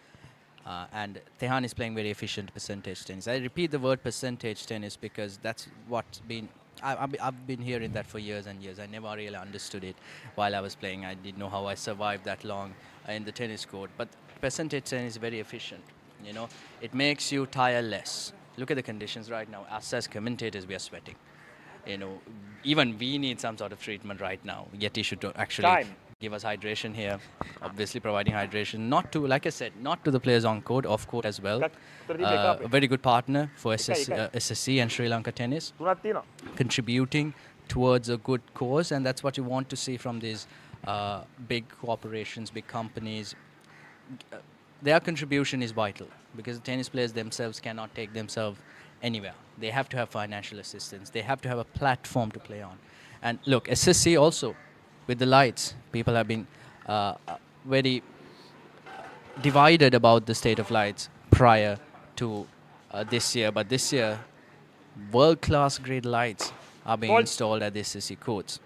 K: And Tehan is playing very efficient percentage tennis. I repeat the word percentage tennis because that's what's been... I've been hearing that for years and years. I never really understood it while I was playing. I didn't know how I survived that long in the tennis court. But percentage tennis is very efficient. You know, it makes you tire less. Look at the conditions right now. Us as commentators, we are sweating. You know, even we need some sort of treatment right now. Yeti should actually give us hydration here. Obviously providing hydration, not to, like I said, not to the players on court, off court as well. A very good partner for SSC and Sri Lanka tennis, contributing towards a good cause, and that's what you want to see from these big corporations, big companies. Their contribution is vital because the tennis players themselves cannot take themselves anywhere. They have to have financial assistance. They have to have a platform to play on. And look, SSC also, with the lights, people have been very divided about the state of lights prior to this year. But this year, world-class grade lights are being installed at the SSC courts.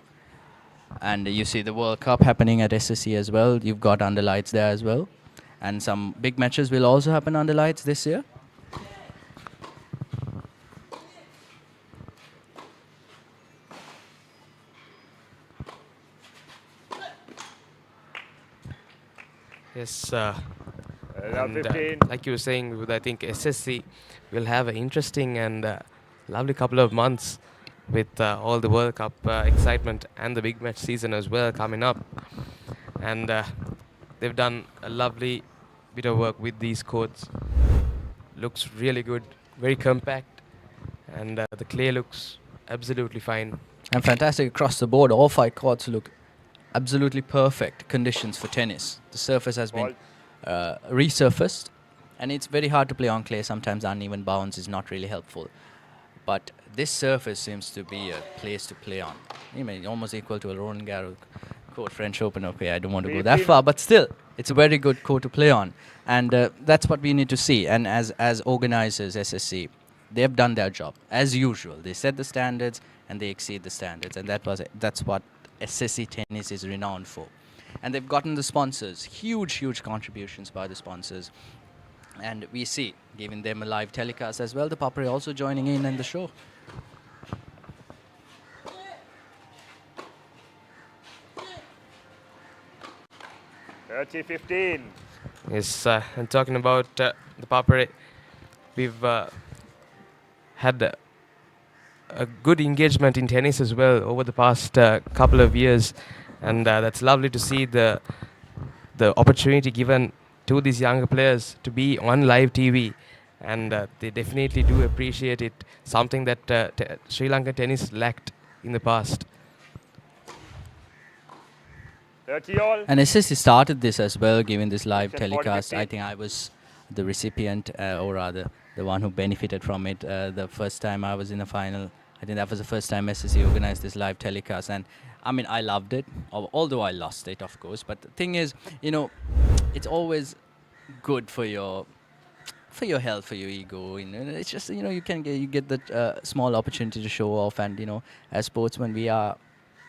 K: And you see the World Cup happening at SSC as well. You've got under lights there as well. And some big matches will also happen under lights this year.
A: Yes, and like you were saying, I think SSC will have an interesting and lovely couple of months with all the World Cup excitement and the big match season as well coming up. And they've done a lovely bit of work with these courts. Looks really good, very compact, and the clay looks absolutely fine.
K: And fantastic across the board. All 5 courts look absolutely perfect conditions for tennis. The surface has been resurfaced, and it's very hard to play on clay. Sometimes uneven bounce is not really helpful. But this surface seems to be a place to play on. I mean, almost equal to a Roland Garros court, French Open. Okay, I don't want to go that far, but still, it's a very good court to play on. And that's what we need to see. And as organizers, SSC, they've done their job, as usual. They set the standards, and they exceed the standards. And that's what SSC Tennis is renowned for. And they've gotten the sponsors, huge contributions by the sponsors. And we see, giving them a live telecast as well, ThePapare also joining in the show.
D: (30-15).
A: Yes, and talking about ThePapare, we've had a good engagement in tennis as well over the past couple of years, and that's lovely to see the opportunity given to these younger players to be on live TV, and they definitely do appreciate it, something that Sri Lankan tennis lacked in the past.
D: 30 all.
K: And SSC started this as well, giving this live
D: Set
K: telecast.
D: 40-15.
K: I think I was the recipient, or rather the one who benefited from it. The first time I was in the final, I think that was the first time SSC organized this live telecast. And I mean, I loved it, although I lost it, of course. But the thing is, you know, it's always good for your health, for your ego. You know, it's just, you know, you get that small opportunity to show off. And you know, as sportsmen, we are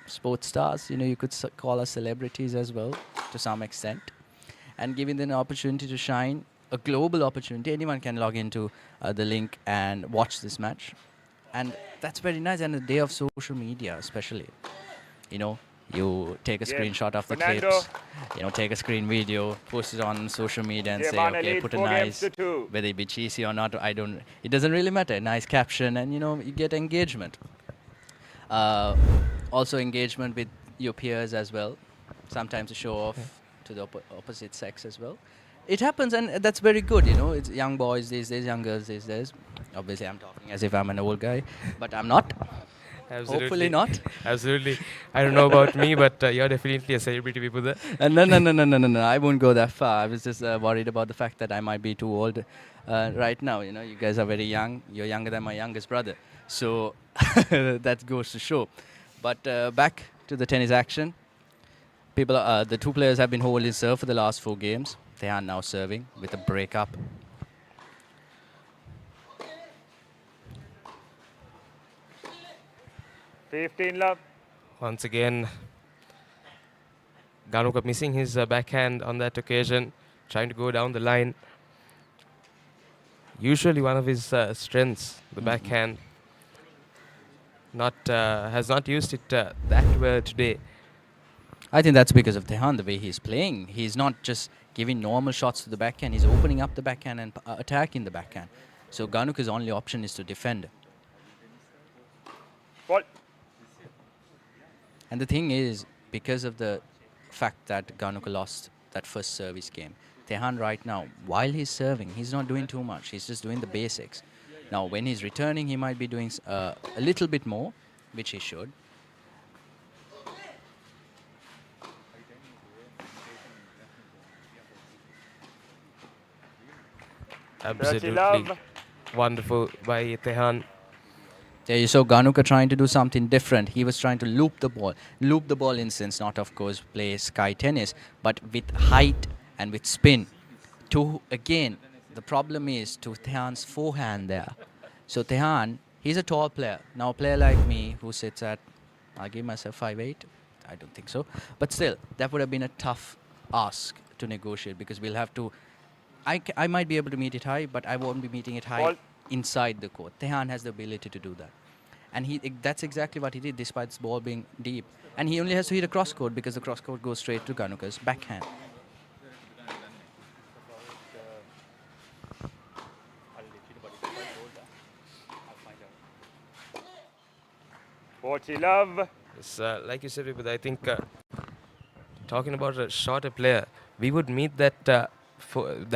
K: sports stars. You know, you could call us celebrities as well to some extent. And giving them an opportunity to shine, a global opportunity, anyone can log into the link and watch this match. And that's very nice. And the day of social media, especially, you know, you take a screenshot of the
D: Fernando.
K: clips, you know, take a screen video, post it on social media and say,
D: Giovanni
K: okay,
D: lead
K: put a
D: 4-2.
K: whether it be cheesy or not, it doesn't really matter, a nice caption, and you know, you get engagement. Also engagement with your peers as well, sometimes to show off to the opposite sex as well. It happens, and that's very good, you know. It's young boys these days, young girls these days. Obviously, I'm talking as if I'm an old guy, but I'm not.
A: Absolutely.
K: Hopefully not.
A: Absolutely. I don't know about me, but you're definitely a celebrity, people there.
K: No. I won't go that far. I was just worried about the fact that I might be too old right now. You know, you guys are very young. You're younger than my youngest brother. So that goes to show. But back to the tennis action. The two players have been holding serve for the last 4 games. They are now serving with a breakup.
D: Love.
A: Once again, Ganuka missing his backhand on that occasion, trying to go down the line. Usually one of his strengths, the backhand. Has not used it that well today.
K: I think that's because of Tehan, the way he's playing. He's not just giving normal shots to the backhand. He's opening up the backhand and attacking the backhand. So Ganuka's only option is to defend.
D: What?
K: And the thing is, because of the fact that Ganuka lost that first service game, Tehan right now, while he's serving, he's not doing too much. He's just doing the basics. Now, when he's returning, he might be doing a little bit more, which he should.
A: Absolutely wonderful by Tehan.
K: There you saw Ganuka trying to do something different. He was trying to loop the ball in sense, not of course play sky tennis, but with height and with spin. Again, the problem is to Tehan's forehand there. So Tehan, he's a tall player. Now a player like me who sits at, I'll give myself 5'8". I don't think so. But still, that would have been a tough ask to negotiate, because we'll have to, I might be able to meet it high, but I won't be meeting it high inside the court. Tehan has the ability to do that. And that's exactly what he did, despite this ball being deep. And he only has to hit a cross court, because the cross court goes straight to Ganuka's backhand.
D: Love.
A: It's, like you said, Vibhuda, I think talking about a shorter player, we would meet that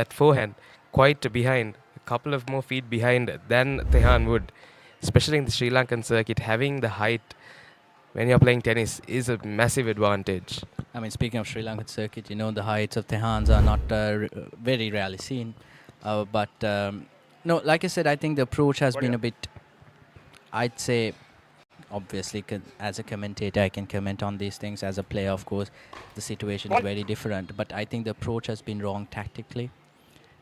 A: forehand quite behind, a couple of more feet behind than Tehan would, especially in the Sri Lankan circuit. Having the height when you're playing tennis is a massive advantage.
K: I mean, speaking of Sri Lankan circuit, you know, the heights of Tehans are not very rarely seen. No, like I said, I think the approach has been a bit I'd say, obviously, as a commentator, I can comment on these things. As a player, of course, the situation is very different. But I think the approach has been wrong tactically.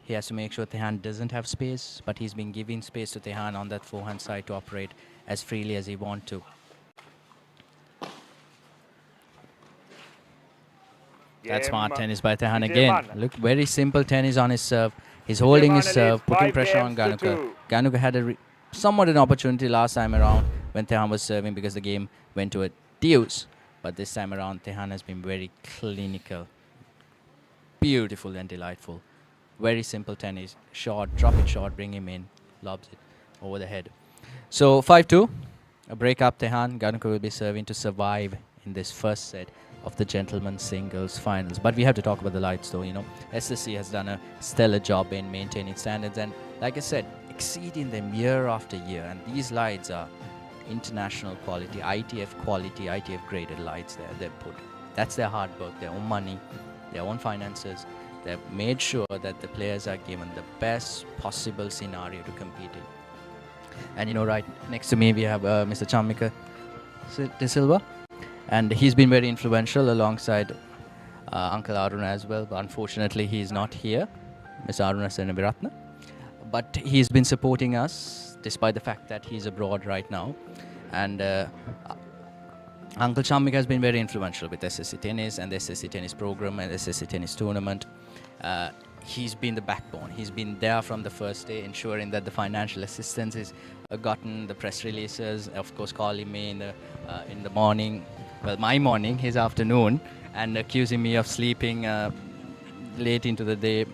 K: He has to make sure Tehan doesn't have space, but he's been giving space to Tehan on that forehand side to operate as freely as he wants to. That's smart tennis by Tehan again. Look, very simple tennis on his serve. He's holding his serve, putting pressure on Ganuka. Ganuka had somewhat an opportunity last time around when Tehan was serving because the game went to a deuce. But this time around, Tehan has been very clinical. Beautiful and delightful. Very simple tennis. Short, drop it short, bring him in, lobs it over the head. So 5-2, a break up Tehan. Ganuka will be serving to survive in this first set of the gentlemen's singles finals. But we have to talk about the lights though, you know. SSC has done a stellar job in maintaining standards and, like I said, exceeding them year after year. And these lights are international quality, ITF graded lights there they've put. That's their hard work, their own money, their own finances. They've made sure that the players are given the best possible scenario to compete in. And you know, right next to me we have Mr. Chammika De Silva. And he's been very influential alongside Uncle Aruna as well. But unfortunately, he's not here, Mr. Aruna Senaviratna. But he's been supporting us despite the fact that he's abroad right now. And Uncle Chammika has been very influential with SSC Tennis and the SSC Tennis program and SSC Tennis tournament. He's been the backbone. He's been there from the first day, ensuring that the financial assistance is gotten, the press releases, of course, calling me in the morning. Well, my morning, his afternoon, and accusing me of sleeping late into the day,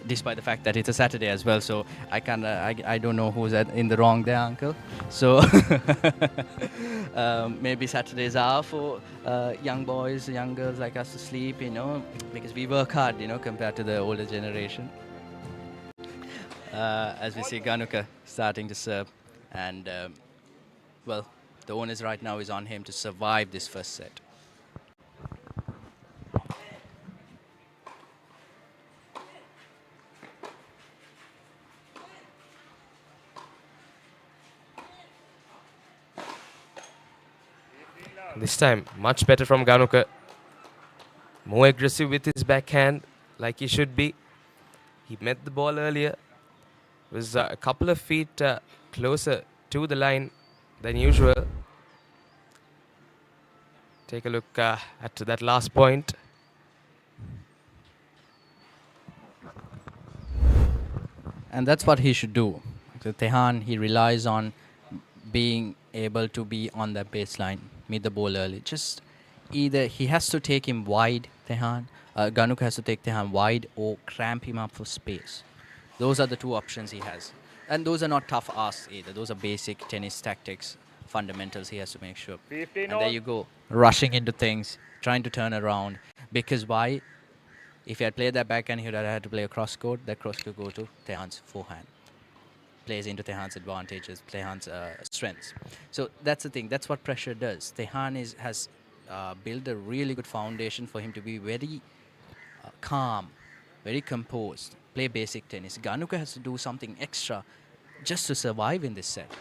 K: despite the fact that it's a Saturday as well. So I don't know who's in the wrong there, Uncle. So maybe Saturdays are for young boys, young girls like us to sleep, you know, because we work hard, you know, compared to the older generation. As we see Ganuka starting to serve, and well, the onus right now is on him to survive this first set.
A: This time, much better from Ganuka. More aggressive with his backhand, like he should be. He met the ball earlier. Was a couple of feet closer to the line than usual. Take a look at that last point.
K: And that's what he should do. So Tehan, he relies on being able to be on that baseline, meet the ball early. Just either he has to take him wide, Tehan. Ganuka has to take Tehan wide or cramp him up for space. Those are the two options he has. And those are not tough asks either. Those are basic tennis tactics, fundamentals he has to make sure. And there you go, rushing into things, trying to turn around. Because why? If he had played that backhand, he would have had to play a cross court. That cross could go to Tehan's forehand. Plays into Tehan's advantages, Tehan's strengths. So that's the thing. That's what pressure does. Tehan has built a really good foundation for him to be very calm, very composed, play basic tennis. Ganuka has to do something extra just to survive in this set.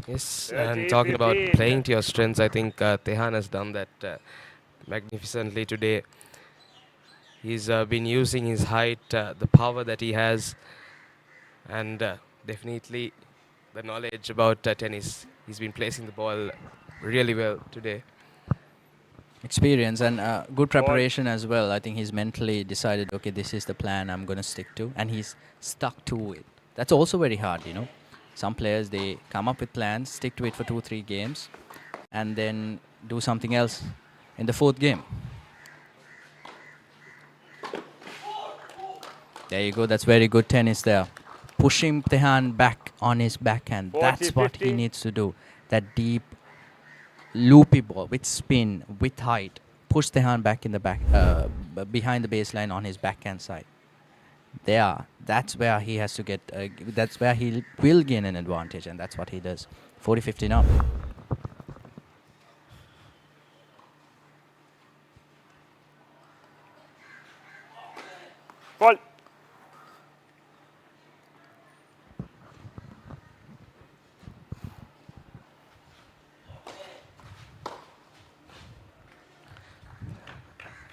A: Yes, and talking about playing to your strengths, I think Tehan has done that magnificently today. He's been using his height, the power that he has, and definitely the knowledge about tennis. He's been placing the ball really well today.
K: Experience and good preparation as well. I think he's mentally decided, okay, this is the plan I'm going to stick to, and he's stuck to it. That's also very hard, you know. Some players, they come up with plans, stick to it for 2-3 games, and then do something else in the 4th game. There you go. That's very good tennis there. Pushing Tehan back on his backhand. That's what he needs to do. That deep, loopy ball with spin, with height. Push Tehan back in the back, behind the baseline on his backhand side. There. That's where he has to get. That's where he will gain an advantage, and that's what he does. 40-50 now.
D: Fault.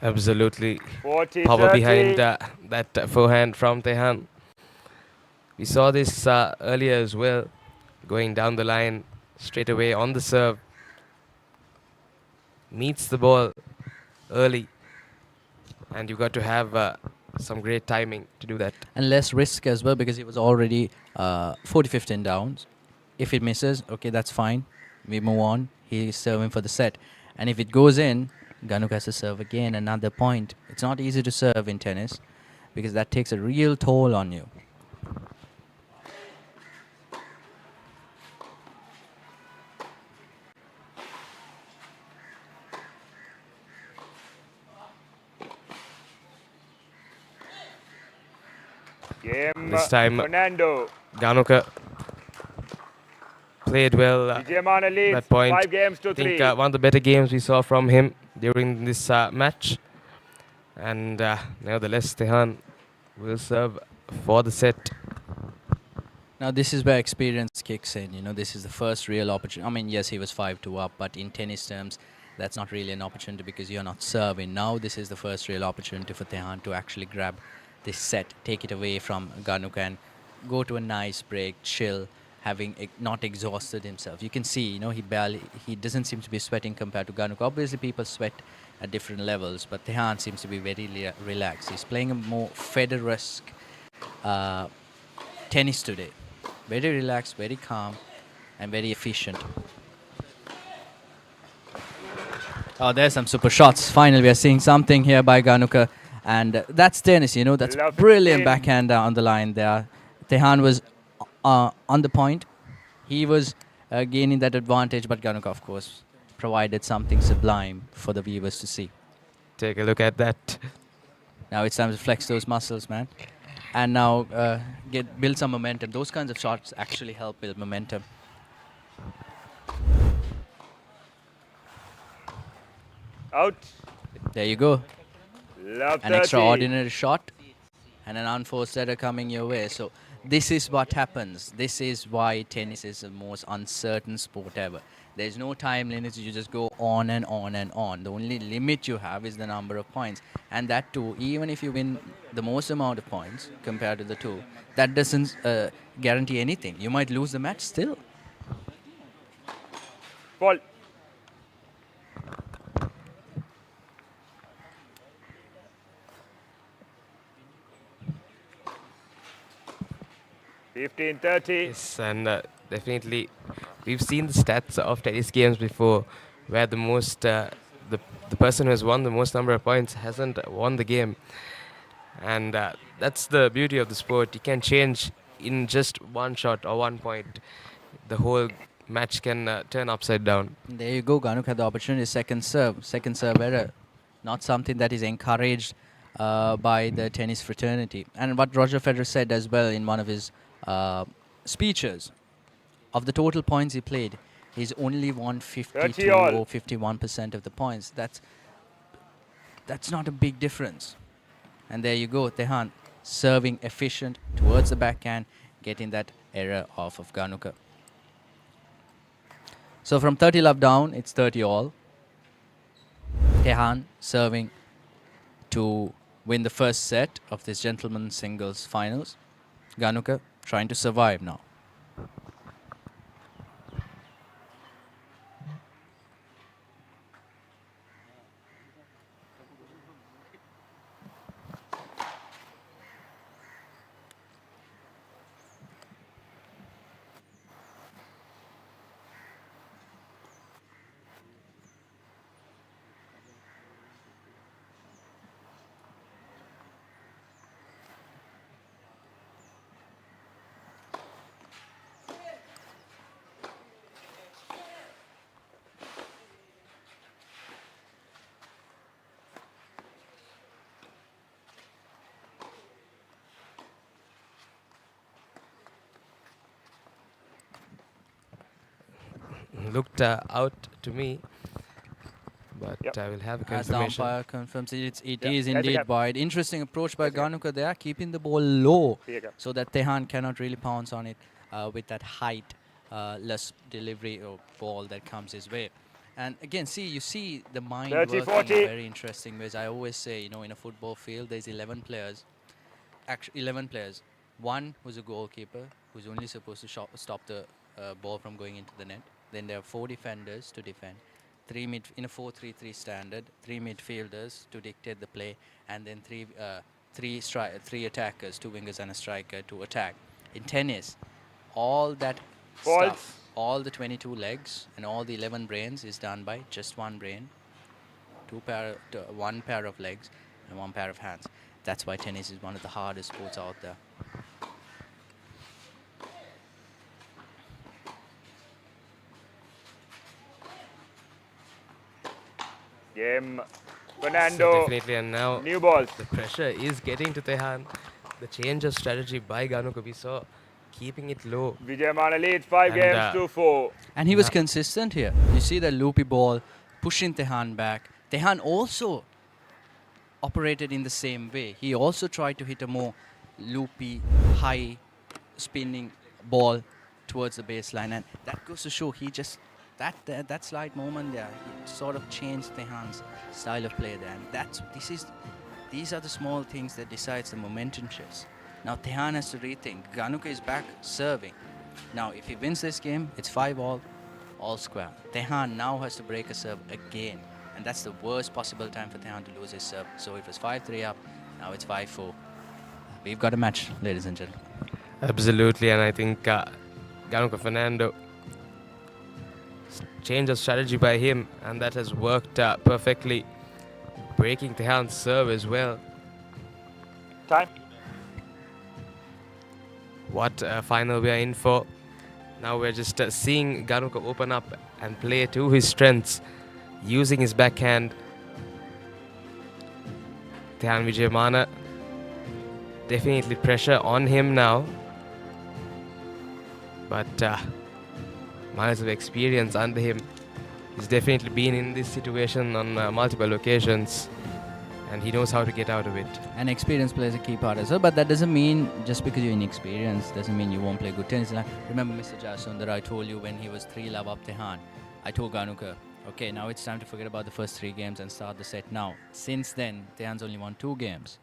A: Absolutely
D: 40,
A: power
D: 30.
A: behind that forehand from Tehan. We saw this earlier as well, going down the line straight away on the serve. Meets the ball early, and you've got to have some great timing to do that.
K: And less risk as well because he was already 40-15 downs. If it misses, okay, that's fine. We move on. He's serving for the set. And if it goes in, Ganuk has to serve again, another point. It's not easy to serve in tennis because that takes a real toll on you.
D: Game.
A: This time,
D: Fernando.
A: Ganuka played well
D: Vijayamana leads
A: that point.
D: 5 games to
A: I think
D: 3.
A: one of the better games we saw from him during this match. And nevertheless, Tehan will serve for the set.
K: Now this is where experience kicks in. You know, this is the first real opportunity. I mean, yes, he was 5-2 up, but in tennis terms, that's not really an opportunity because you're not serving. Now this is the first real opportunity for Tehan to actually grab this set, take it away from Ganuk and go to a nice break, chill, having not exhausted himself. You can see, you know, he doesn't seem to be sweating compared to Ganuk. Obviously, people sweat at different levels, but Tehan seems to be very relaxed. He's playing a more Federer-esque tennis today. Very relaxed, very calm, and very efficient. Oh, there's some super shots. Finally, we are seeing something here by Ganuka. And that's tennis, you know, that's brilliant backhand on the line there. Tehan was on the point. He was gaining that advantage, but Ganuka, of course, provided something sublime for the viewers to see.
A: Take a look at that.
K: Now it's time to flex those muscles, man. And now build some momentum. Those kinds of shots actually help build momentum.
D: Out.
K: There you go.
D: Love
K: An
D: 30.
K: extraordinary shot and an unforced error coming your way. So this is what happens. This is why tennis is the most uncertain sport ever. There's no time limit. You just go on and on and on. The only limit you have is the number of points. And that too, even if you win the most amount of points compared to the two, that doesn't guarantee anything. You might lose the match still.
D: Ball.
A: Yes, and definitely we've seen the stats of tennis games before where the most the person who has won the most number of points hasn't won the game. And that's the beauty of the sport. You can change in just one shot or 1 point. The whole match can turn upside down.
K: There you go. Ganuk had the opportunity. Second serve error. Not something that is encouraged by the tennis fraternity. And what Roger Federer said as well in one of his speeches, of the total points he played, he's only won 52 or 51% of the points. That's not a big difference. And there you go, Tehan serving efficient towards the backhand, getting that error off of Ganuka. So from 30 love down, it's 30 all. Tehan serving to win the first set of this gentlemen's singles finals. Ganuka trying to survive now.
A: Looked out to me, but we'll have a
K: As the
A: confirmation.
K: umpire confirms it, it
D: Yeah,
K: is
D: that's a
K: indeed
D: gap.
K: wide. Interesting approach by
D: That's a gap.
K: Ganuka there, keeping the ball low
D: Here you go.
K: so that Tehan cannot really pounce on it with that height, less delivery or ball that comes his way. And again, you see the mind
D: 30,
K: working in
D: 40.
K: very interesting ways. I always say, in a football field, there's 11 players. Actually, 11 players. One who's a goalkeeper, who's only supposed to stop the ball from going into the net. Then there are 4 defenders to defend. In a 4-3-3 standard, 3 midfielders to dictate the play, and then 3 attackers, 2 wingers and a striker to attack. In tennis, all that stuff, all the 22 legs and all the 11 brains is done by just one brain, 1 pair of legs and 1 pair of hands. That's why tennis is one of the hardest sports out there.
D: Game.
A: So
D: Fernando.
A: definitely, and now
D: New balls.
A: the pressure is getting to Tehan. The change of strategy by Ganuka, we saw keeping it low.
D: Vijayamana leads 5
A: And,
D: games to 4.
K: And he was consistent here. You see the loopy ball, pushing Tehan back. Tehan also operated in the same way. He also tried to hit a more loopy, high spinning ball towards the baseline. And that goes to show he just, that slight moment there, he sort of changed Tehan's style of play there. And these are the small things that decides the momentum shifts. Now Tehan has to rethink. Ganuka is back serving. Now if he wins this game, it's 5-all, all square. Tehan now has to break a serve again. And that's the worst possible time for Tehan to lose his serve. So it was 5-3 up, now it's 5-4. We've got a match, ladies and gentlemen.
A: Absolutely, and I think Ganuka Fernando, change of strategy by him, and that has worked perfectly. Breaking Tehan's serve as well.
D: Time.
A: What final we are in for. Now we're just seeing Ganuka open up and play to his strengths, using his backhand. Tehan Vijayamana, definitely pressure on him now. But miles of experience under him. He's definitely been in this situation on multiple occasions, and he knows how to get out of it.
K: And experience plays a key part as well, but that doesn't mean just because you're inexperienced doesn't mean you won't play good tennis. Like, remember Mr. Jasundar, I told you when he was 3-love up Tehan, I told Ganuka, okay, now it's time to forget about the first 3 games and start the set now. Since then, Tehan's only won 2 games.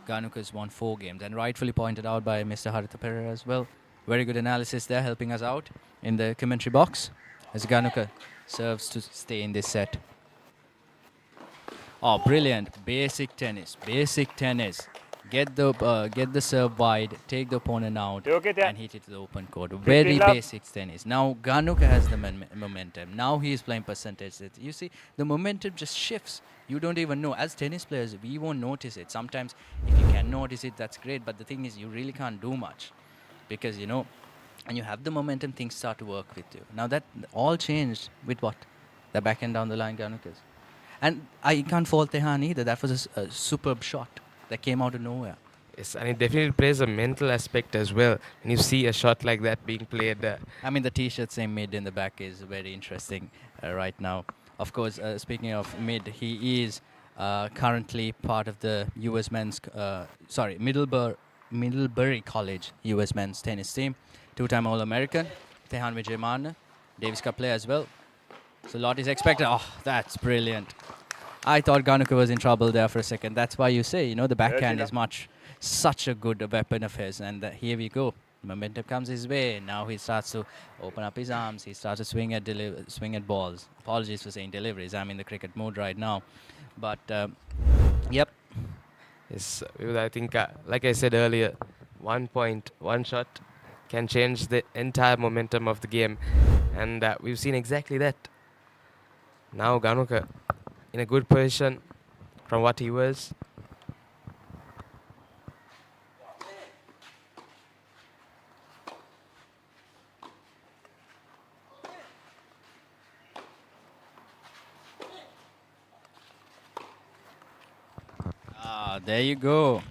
K: Ganuka's won 4 games, and rightfully pointed out by Mr. ThePapare as well. Very good analysis there, helping us out in the commentary box as Ganuka serves to stay in this set. Oh, brilliant. Basic tennis. Basic tennis. Get the serve wide, take the opponent out, and hit it to the open court. Very basic tennis. Now Ganuka has the momentum. Now he is playing percentage. You see, the momentum just shifts. You don't even know. As tennis players, we won't notice it. Sometimes, if you can notice it, that's great. But the thing is, you really can't do much. Because, when you have the momentum, things start to work with you. Now that all changed with what? The backhand down the line, Ganuka's. And I can't fault Tehan either. That was a superb shot that came out of nowhere.
A: Yes, and it definitely plays a mental aspect as well. When you see a shot like that being played.
K: I mean, the T-shirt saying mid in the back is very interesting right now. Of course, speaking of mid, he is currently part of the U.S. men's, Middlebury College U.S. men's tennis team. 2-time All-American, Tehan Vijayamana, Davis Cup player as well. So a lot is expected. Oh, that's brilliant. I thought Ganuka was in trouble there for a second. That's why you say, the backhand is such a good weapon of his. And here we go. Momentum comes his way. Now he starts to open up his arms. He starts to swing at balls. Apologies for saying deliveries. I'm in the cricket mode right now. But, yep.
A: Yes, I think, like I said earlier, 1 point, 1 shot can change the entire momentum of the game. And we've seen exactly that. Now Ganuka in a good position from what he was.
K: There you go.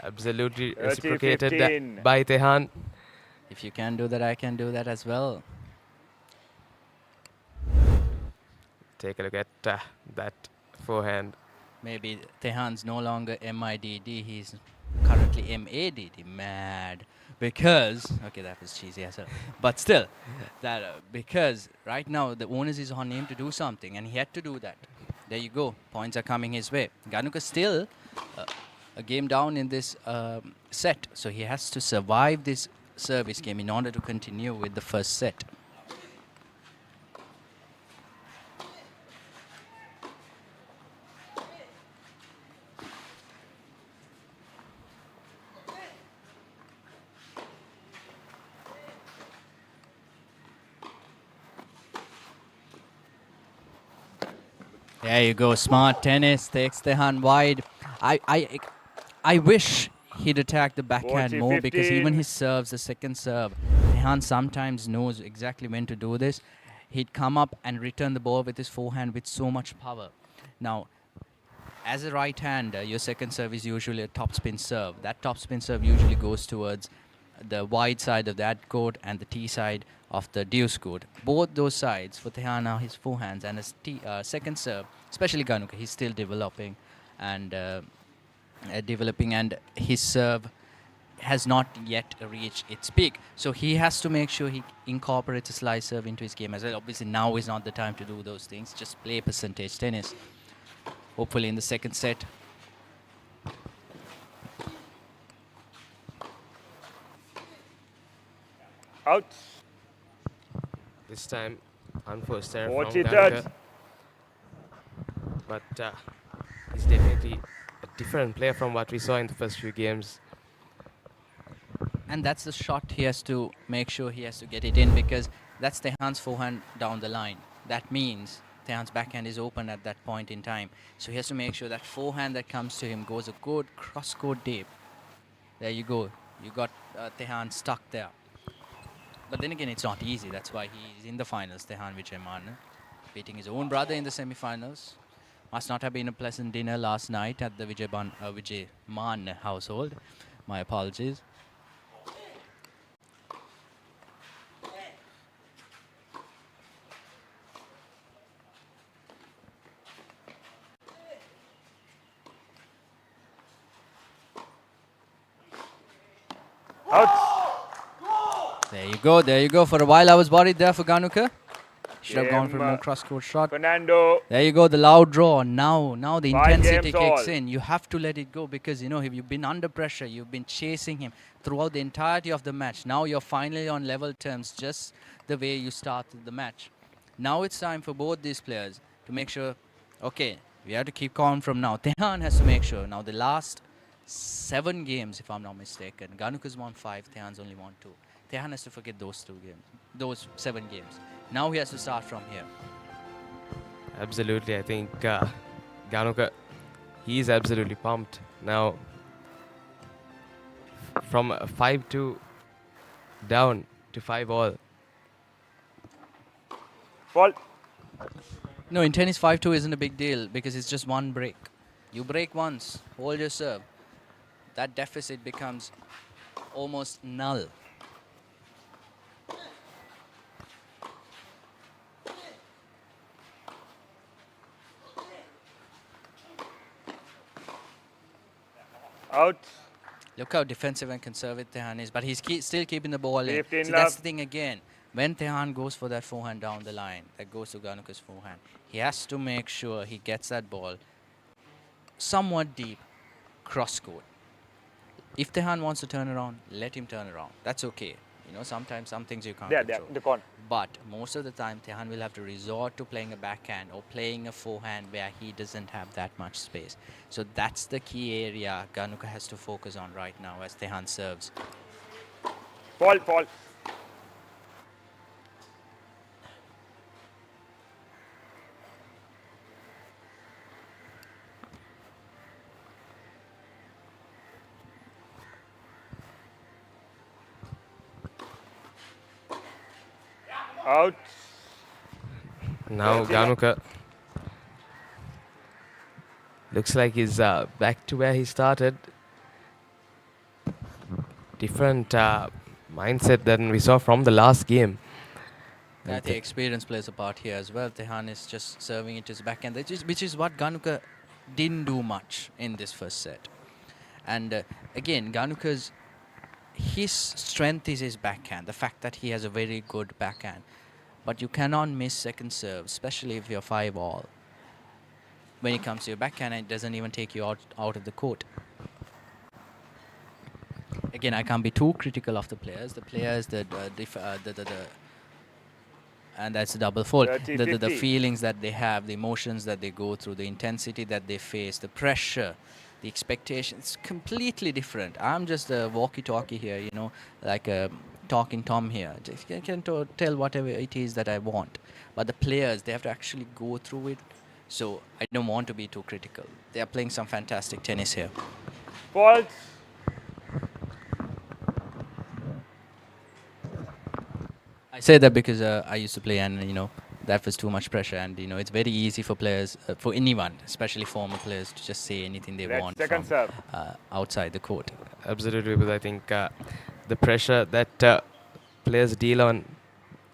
A: Absolutely
D: 30,
A: reciprocated
D: 15.
A: by Tehan.
K: If you can do that, I can do that as well.
A: Take a look at that forehand.
K: Maybe Tehan's no longer MIDD, he's currently MADD, mad. Because, okay, that was cheesy as well. But still, that because right now the onus is on him to do something, and he had to do that. There you go, points are coming his way. Ganuka still a game down in this set, so he has to survive this service game in order to continue with the first set. There you go, smart tennis, takes Tehan wide. I wish he'd attack the backhand more, because even his serves, the second serve, Tehan sometimes knows exactly when to do this. He'd come up and return the ball with his forehand with so much power. Now, as a right-hander, your second serve is usually a topspin serve. That topspin serve usually goes towards the wide side of that court and the T side of the deuce court. Both those sides for Tehan are his forehands, and his second serve, especially Ganuka, he's still developing, and his serve has not yet reached its peak. So he has to make sure he incorporates a slice serve into his game as well. Obviously now is not the time to do those things. Just play percentage tennis. Hopefully in the second set.
D: Out.
A: This time, unforced error
D: Watch
A: from
D: it,
A: Ganuka. But he's definitely a different player from what we saw in the first few games.
K: And that's the shot he has to make sure he has to get it in, because that's Tehan's forehand down the line. That means Tehan's backhand is open at that point in time. So he has to make sure that forehand that comes to him goes a good cross-court deep. There you go. You got Tehan stuck there. But then again, it's not easy. That's why he's in the finals, Tehan Vijayman, beating his own brother in the semi-finals. Must not have been a pleasant dinner last night at the Vijayman household. My apologies.
D: Out.
K: There you go. For a while I was worried there for Ganuka. Should have gone for a more cross-court shot.
D: Fernando.
K: There you go, the loud draw. Now the
D: 5
K: intensity
D: games
K: kicks
D: all.
K: in. You have to let it go, because, you know, if you've been under pressure, you've been chasing him throughout the entirety of the match. Now you're finally on level terms, just the way you started the match. Now it's time for both these players to make sure, okay, we have to keep calm from now. Tehan has to make sure. Now the last 7 games, if I'm not mistaken, Ganuka's won 5, Tehan's only won 2. Tehan has to forget those 2 games, those 7 games. Now he has to start from here.
A: Absolutely, I think Ganuka, he's absolutely pumped now. From 5-2 down to 5-all.
D: Fault.
K: No, in tennis 5-2 isn't a big deal, because it's just one break. You break once, hold your serve. That deficit becomes almost null.
D: Out.
K: Look how defensive and conservative Tehan is, but he's still keeping the ball in.
D: Left in
K: See, that's
D: love.
K: the thing again. When Tehan goes for that forehand down the line, that goes to Ganuka's forehand, he has to make sure he gets that ball somewhat deep, cross-court. If Tehan wants to turn around, let him turn around. That's okay. You know, sometimes some things you can't control.
D: The con.
K: But most of the time, Tehan will have to resort to playing a backhand or playing a forehand where he doesn't have that much space. So that's the key area Ganuka has to focus on right now as Tehan serves.
D: Fault. Out.
A: Now Ganuka looks like he's back to where he started. Different mindset than we saw from the last game.
K: I think experience plays a part here as well. Tehan is just serving it to his backhand, which is what Ganuka didn't do much in this first set. And again, Ganuka's his strength is his backhand, the fact that he has a very good backhand. But you cannot miss second serve, especially if you're 5-all. When it comes to your backhand, it doesn't even take you out of the court. Again, I can't be too critical of the players. And that's a double fault. The feelings that they have, the emotions that they go through, the intensity that they face, the pressure, the expectations, completely different. I'm just a walkie-talkie here, you know, like a talking Tom here. I can tell whatever it is that I want. But the players, they have to actually go through it. So I don't want to be too critical. They are playing some fantastic tennis here.
D: Fault.
K: I say that because I used to play, and you know that was too much pressure, and you know it's very easy for players, for anyone, especially former players, to just say anything they want from outside the court.
A: Absolutely, but I think the pressure that players deal with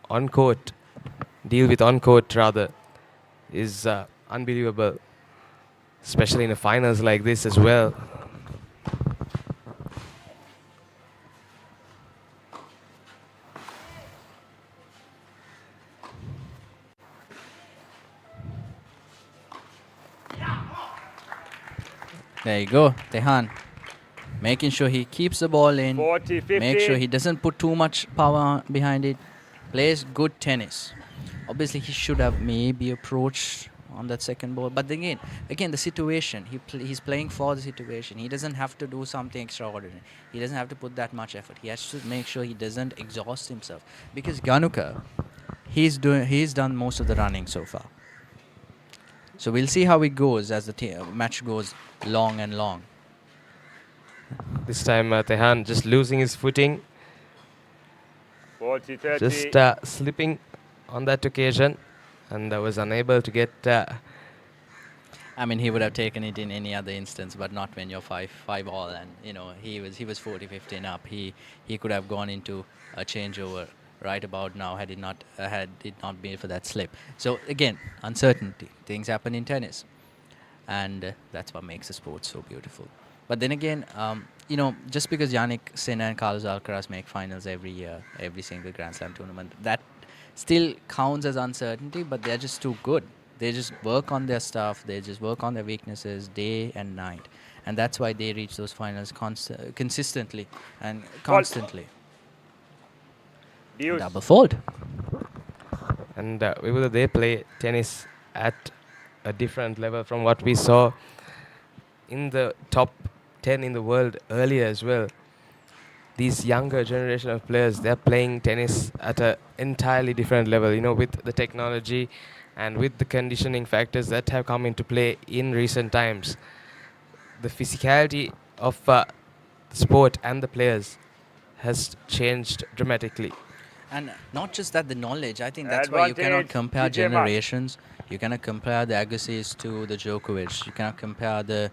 A: on court rather, is unbelievable, especially in the finals like this as well.
K: There you go, Tehan. Making sure he keeps the ball in.
D: 40-50.
K: Make sure he doesn't put too much power behind it. Plays good tennis. Obviously, he should have maybe approached on that second ball. But again, the situation. He's playing for the situation. He doesn't have to do something extraordinary. He doesn't have to put that much effort. He has to make sure he doesn't exhaust himself. Because Ganuka, he's done most of the running so far. So we'll see how it goes as the match goes long and long.
A: This time Tehan just losing his footing.
D: 40-30.
A: Just slipping on that occasion, and was unable to get...
K: I mean, he would have taken it in any other instance, but not when you're 5-all, and you know he was 40-15 up. He could have gone into a changeover right about now had it not been for that slip. So again, uncertainty. Things happen in tennis, and that's what makes the sport so beautiful. But then again, you know, just because Jannik Sinner and Carlos Alcaraz make finals every year, every single Grand Slam tournament, that still counts as uncertainty, but they're just too good. They just work on their stuff. They just work on their weaknesses day and night. And that's why they reach those finals consistently and constantly. Double fault.
A: And they play tennis at a different level from what we saw in the top 10 in the world earlier as well. These younger generation of players, they're playing tennis at an entirely different level, you know, with the technology and with the conditioning factors that have come into play in recent times. The physicality of the sport and the players has changed dramatically.
K: And not just that, the knowledge. I think that's why you cannot compare generations. You cannot compare the Agassiz to the Djokovic. You cannot compare the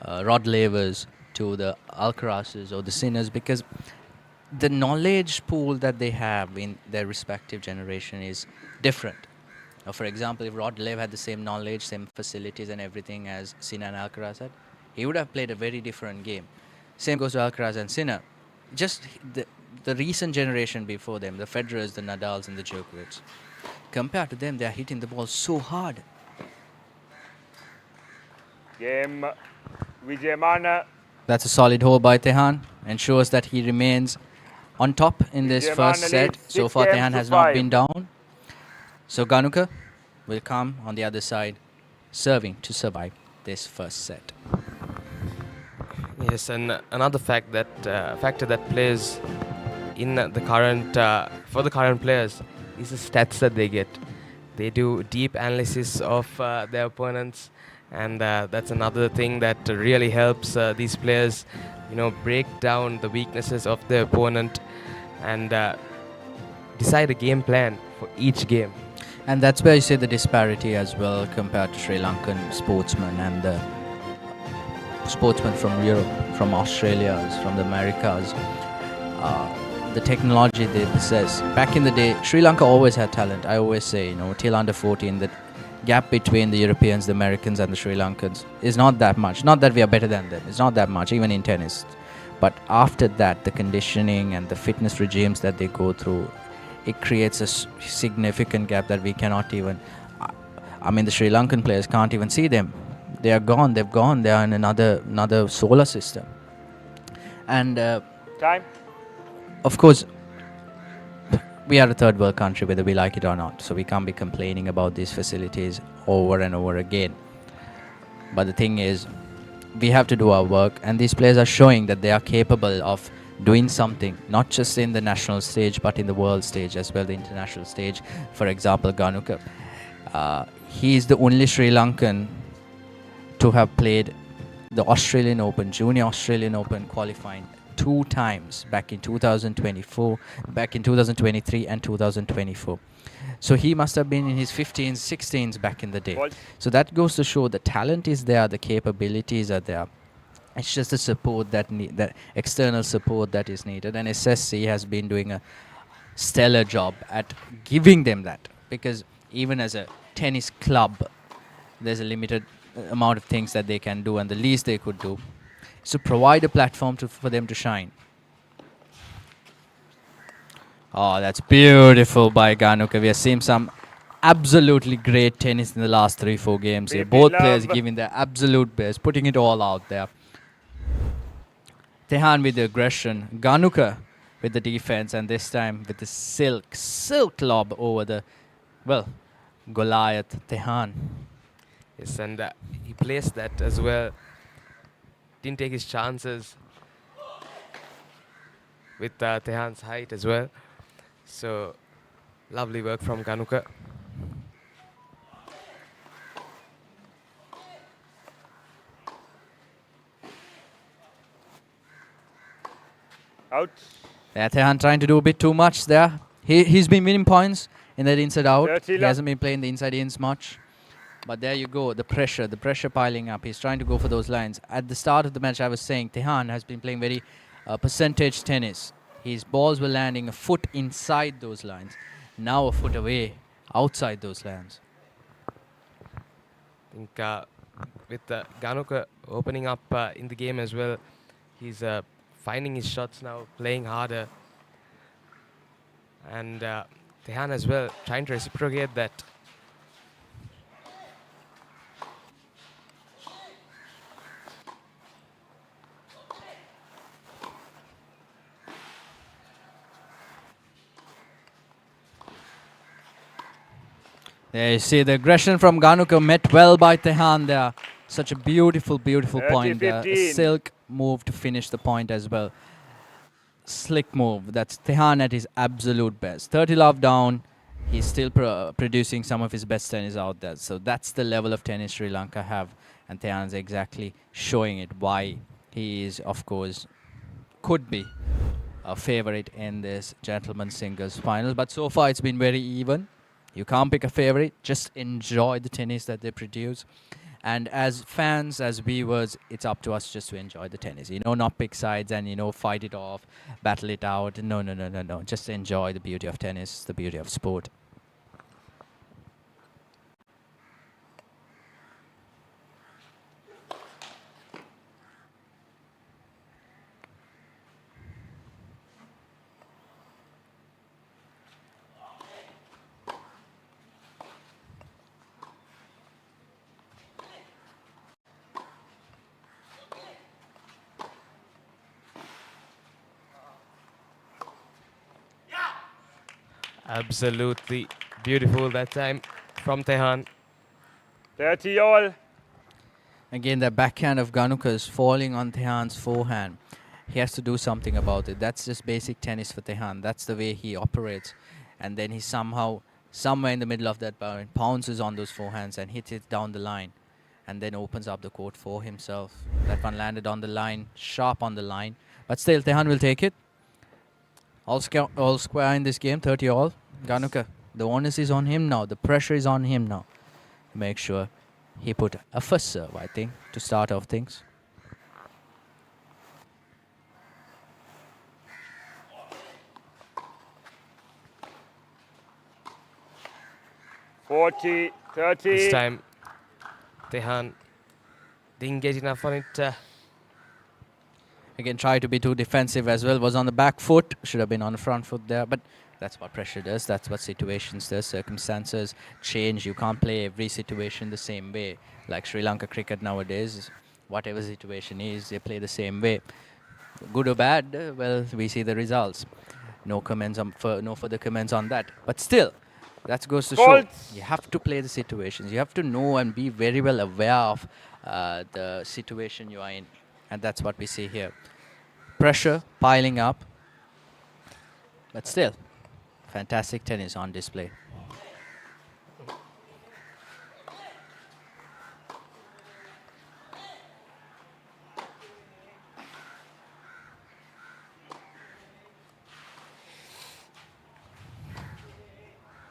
K: Rod Lavers to the Alcarazes or the Sinners, because the knowledge pool that they have in their respective generation is different. For example, if Rod Laver had the same knowledge, same facilities and everything as Sinner and Alcaraz had, he would have played a very different game. Same goes to Alcaraz and Sinner. Just the recent generation before them, the Federers, the Nadals and the Djokovic, compared to them, they are hitting the ball so hard.
D: Game Vijayamana.
K: That's a solid hole by Tehan. Ensures that he remains on top in this first set. So far, Tehan has not been down. So Ganuka will come on the other side, serving to survive this first set.
A: Yes, and another factor that plays in the current for the current players is the stats that they get. They do deep analysis of their opponents, and that's another thing that really helps these players, you know, break down the weaknesses of their opponent and decide a game plan for each game.
K: And that's where you see the disparity as well compared to Sri Lankan sportsmen and the sportsmen from Europe, from Australia, from the Americas. the technology they possess. Back in the day, Sri Lanka always had talent. I always say, till under 14, the gap between the Europeans, the Americans, and the Sri Lankans is not that much. Not that we are better than them. It's not that much, even in tennis. But after that, the conditioning and the fitness regimes that they go through, it creates a significant gap that we cannot even... the Sri Lankan players can't even see them. They are gone. They've gone. They are in another solar system. And...
D: Time.
K: Of course, we are a third world country, whether we like it or not. So we can't be complaining about these facilities over and over again. But the thing is, we have to do our work, and these players are showing that they are capable of doing something, not just in the national stage, but in the world stage as well, the international stage. For example, Ganuka. He is the only Sri Lankan to have played the Australian Open, Junior Australian Open qualifying 2 times, back in 2024, back in 2023 and 2024. So he must have been in his 15s, 16s back in the day. So that goes to show the talent is there, the capabilities are there. It's just the support that external support that is needed. And SSC has been doing a stellar job at giving them that, because even as a tennis club, there's a limited amount of things that they can do, and the least they could do is to provide a platform for them to shine. Oh, that's beautiful by Ganuka. We have seen some absolutely great tennis in the last 3-4 games here. Both players giving their absolute best, putting it all out there. Tehan with the aggression, Ganuka with the defense, and this time with the silk lob over the, Goliath, Tehan.
A: Yes, and he placed that as well. Didn't take his chances with Tehan's height as well. So, lovely work from Ganuka.
D: Out.
K: Yeah, Tehan trying to do a bit too much there. He's been winning points in that inside out. He hasn't been playing the inside ins much. But there you go, the pressure piling up. He's trying to go for those lines. At the start of the match, I was saying Tehan has been playing very percentage tennis. His balls were landing a foot inside those lines. Now a foot away, outside those lines.
A: I think with Ganuka opening up in the game as well, he's finding his shots now, playing harder. And Tehan as well, trying to reciprocate that.
K: There you see the aggression from Ganuka met well by Tehan there. Such a beautiful point there. A silk move to finish the point as well. Slick move. That's Tehan at his absolute best. 30 love down. He's still producing some of his best tennis out there. So that's the level of tennis Sri Lanka have. And Tehan's exactly showing it why he is, of course, could be a favorite in this gentlemen's singles final. But so far it's been very even. You can't pick a favorite. Just enjoy the tennis that they produce. And as fans, as viewers, it's up to us just to enjoy the tennis. Not pick sides and, fight it off, battle it out. No. Just enjoy the beauty of tennis, the beauty of sport.
A: Absolutely beautiful that time from Tehan.
D: 30 all.
K: Again, the backhand of Ganuka is falling on Tehan's forehand. He has to do something about it. That's just basic tennis for Tehan. That's the way he operates. And then he somehow, somewhere in the middle of that bound, pounces on those forehands and hits it down the line. And then opens up the court for himself. That one landed on the line, sharp on the line. But still, Tehan will take it. All square in this game, 30 all. Ganuka, the onus is on him now. The pressure is on him now. Make sure he put a first serve, I think, to start off things.
D: 40, 30.
A: This time, Tehan didn't get enough on it.
K: Again, try to be too defensive as well. Was on the back foot. Should have been on the front foot there. But that's what pressure does. That's what situations does. Circumstances change. You can't play every situation the same way. Like Sri Lanka cricket nowadays, whatever situation is, they play the same way. Good or bad, well, we see the results. No comments on no further comments on that. But still, that goes to show you have to play the situations. You have to know and be very well aware of the situation you are in. And that's what we see here. Pressure piling up. But still, fantastic tennis on display.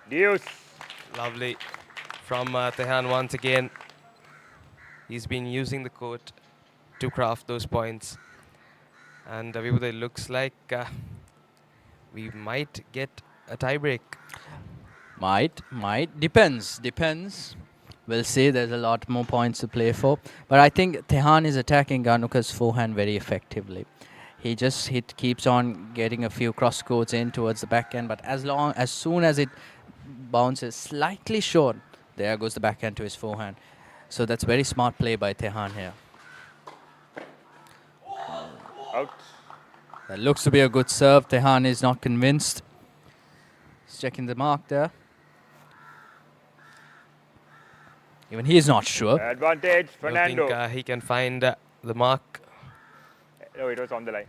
D: Deuce.
A: Lovely from Tehan once again. He's been using the court to craft those points. And it looks like we might get a tiebreak.
K: Might. Depends. We'll see. There's a lot more points to play for. But I think Tehan is attacking Ganuka's forehand very effectively. He keeps on getting a few cross courts in towards the backhand. But as soon as it bounces slightly short, there goes the backhand to his forehand. So that's very smart play by Tehan here.
D: Out.
K: That looks to be a good serve. Tehan is not convinced. He's checking the mark there. Even he is not sure.
D: Advantage, Fernando.
A: I think he can find the mark.
D: No, it was on the line.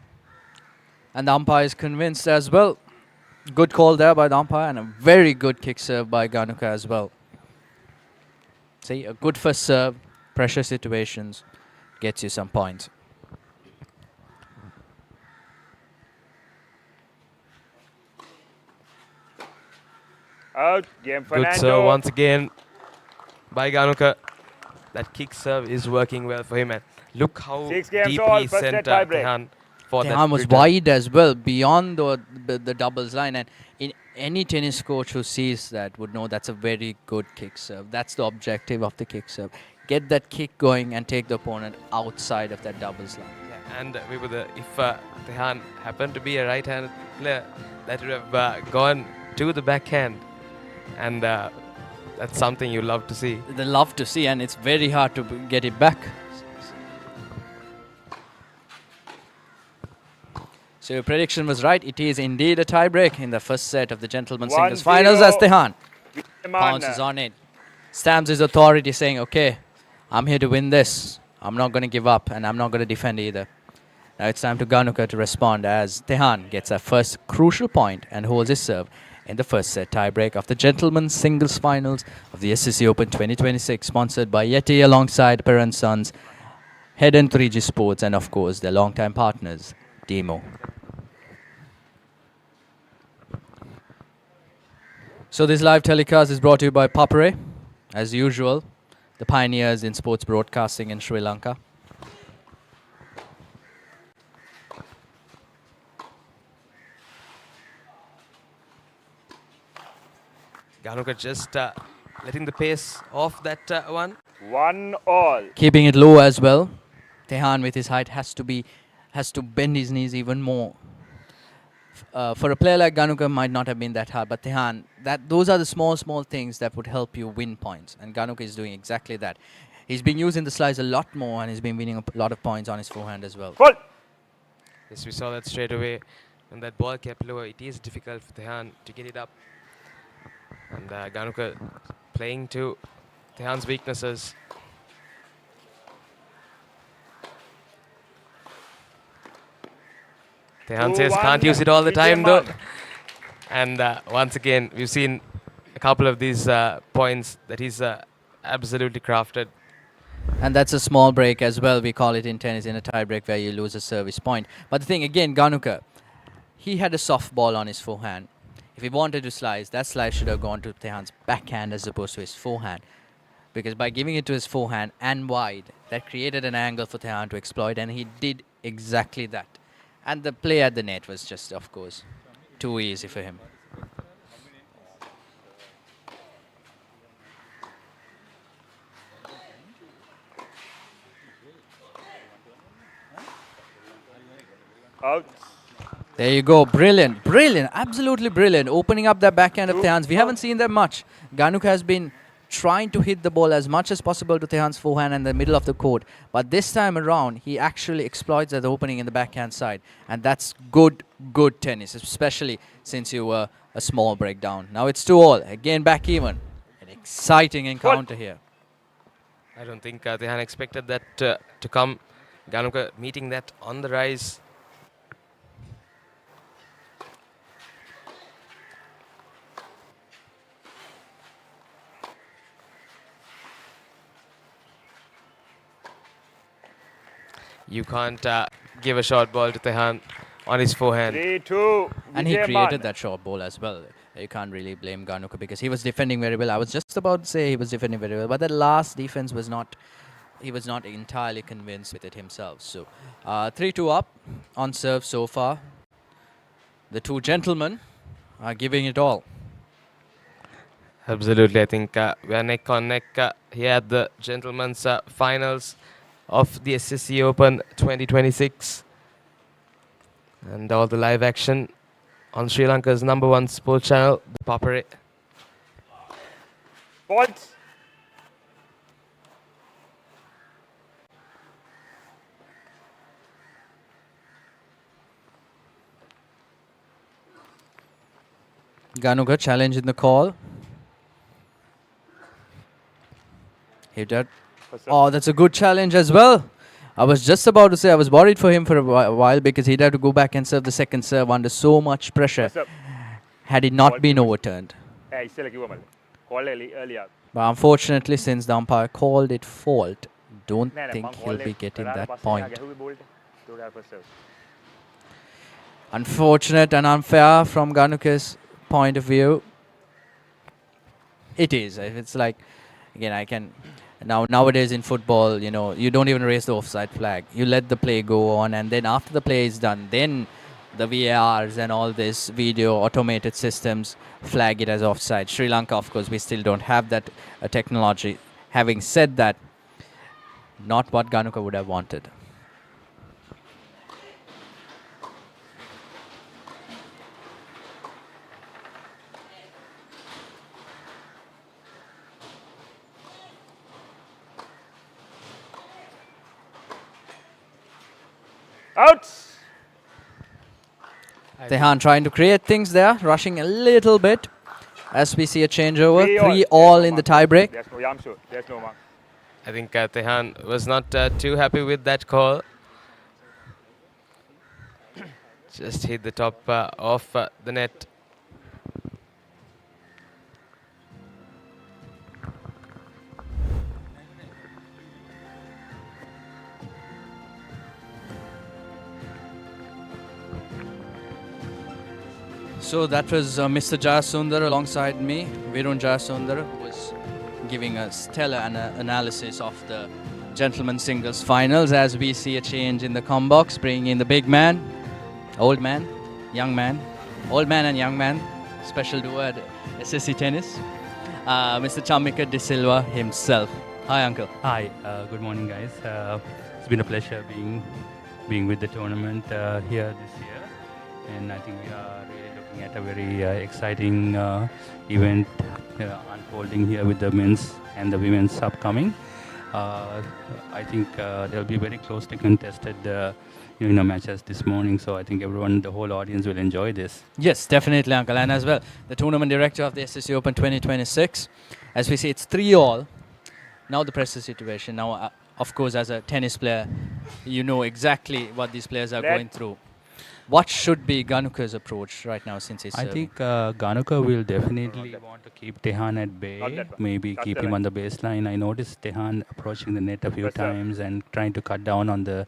K: And the umpire is convinced as well. Good call there by the umpire and a very good kick serve by Ganuka as well. See, a good first serve, pressure situations, gets you some points.
D: Out, game Fernando.
A: Good serve once again by Ganuka. That kick serve is working well for him. And look how deep he sent Tehan for that.
K: Tehan was wide as well, beyond the doubles line. And in any tennis coach who sees that would know that's a very good kick serve. That's the objective of the kick serve. Get that kick going and take the opponent outside of that doubles line.
A: Yeah, and if Tehan happened to be a right-handed player, that would have gone to the backhand. And that's something you love to see.
K: They love to see, and it's very hard to get it back. So your prediction was right. It is indeed a tiebreak in the first set of the gentlemen's singles finals as Tehan pounces on it. Stamps his authority saying, okay, I'm here to win this. I'm not going to give up, and I'm not going to defend either. Now it's time to Ganuka to respond as Tehan gets a first crucial point and holds his serve in the first set tiebreak of the gentlemen's singles finals of the SSC Open 2026, sponsored by Yeti alongside Parent Sons, Head and 3G Sports, and of course their longtime partners, Demo. So this live telecast is brought to you by Papare, as usual, the pioneers in sports broadcasting in Sri Lanka.
A: Ganuka just letting the pace off that one.
D: 1-all.
K: Keeping it low as well. Tehan with his height has to bend his knees even more. For a player like Ganuka, might not have been that hard, but Tehan, those are the small things that would help you win points, and Ganuka is doing exactly that. He's been using the slice a lot more, and he's been winning a lot of points on his forehand as well.
D: Full.
A: Yes, we saw that straight away. When that ball kept lower, it is difficult for Tehan to get it up. And Ganuka playing to Tehan's weaknesses. Tehan says can't use it all the time though. And once again, we've seen a couple of these points that he's absolutely crafted.
K: And that's a small break as well. We call it in tennis in a tie break where you lose a service point. But the thing again, Ganuka, he had a soft ball on his forehand. If he wanted to slice, that slice should have gone to Tehan's backhand as opposed to his forehand. Because by giving it to his forehand and wide, that created an angle for Tehan to exploit, and he did exactly that. And the play at the net was just, of course, too easy for him.
D: Out.
K: There you go. Brilliant. Brilliant. Absolutely brilliant. Opening up that backhand of Tehan's. We haven't seen that much. Ganuka has been trying to hit the ball as much as possible to Tehan's forehand in the middle of the court. But this time around, he actually exploits that opening in the backhand side. And that's good tennis, especially since you were a small breakdown. Now it's 2-all. Again, back even. An exciting encounter here.
A: I don't think Tehan expected that to come. Ganuka meeting that on the rise. You can't give a short ball to Tehan on his forehand.
D: 3-2.
K: And he created that short ball as well. You can't really blame Ganuka because he was defending very well. I was just about to say he was defending very well, but that last defense was not, he was not entirely convinced with it himself. So 3-2 up on serve so far. The two gentlemen are giving it all.
A: Absolutely, I think we are neck on neck here at the gentlemen's finals of the SSC Open 2026. And all the live action on Sri Lanka's #1 sports channel, ThePapare.
D: Faults.
K: Ganuka challenge in the call. Hit that. Oh, that's a good challenge as well. I was just about to say I was worried for him for a while because he'd have to go back and serve the second serve under so much pressure had it not been overturned. But unfortunately, since the umpire called it fault, don't think he'll be getting that point. Unfortunate and unfair from Ganuka's point of view. It is. It's like, again, I can... Nowadays in football, you know, you don't even raise the offside flag. You let the play go on, and then after the play is done, then the VARs and all this video automated systems flag it as offside. Sri Lanka, of course, we still don't have that technology. Having said that, not what Ganuka would have wanted.
D: Out.
K: Tehan trying to create things there, rushing a little bit as we see a changeover. 3-all in the tiebreak.
D: There's no mark.
A: I think Tehan was not too happy with that call. Just hit the top of the net.
K: So that was Mr. Jayasundar alongside me, Virun Jayasundar, who was giving a stellar analysis of the gentlemen's singles finals as we see a change in the combox, bringing in the big man, old man, young man, old man and young man, special duo at SSC Tennis, Mr. Chamika De Silva himself. Hi, Uncle.
L: Hi, good morning, guys. It's been a pleasure being with the tournament here this year, and I think we are at a very exciting event unfolding here with the men's and the women's upcoming. I think they'll be very closely contested matches this morning, so I think everyone, the whole audience will enjoy this.
K: Yes, definitely, Uncle. And as well, the tournament director of the SSC Open 2026, as we see, it's 3-all. Now the pressure situation. Now, of course, as a tennis player, you know exactly what these players are going through. What should be Ganuka's approach right now since he's serving?
L: I think Ganuka will definitely want to keep Tehan at bay, maybe keep him on the baseline. I noticed Tehan approaching the net a few times and trying to cut down on the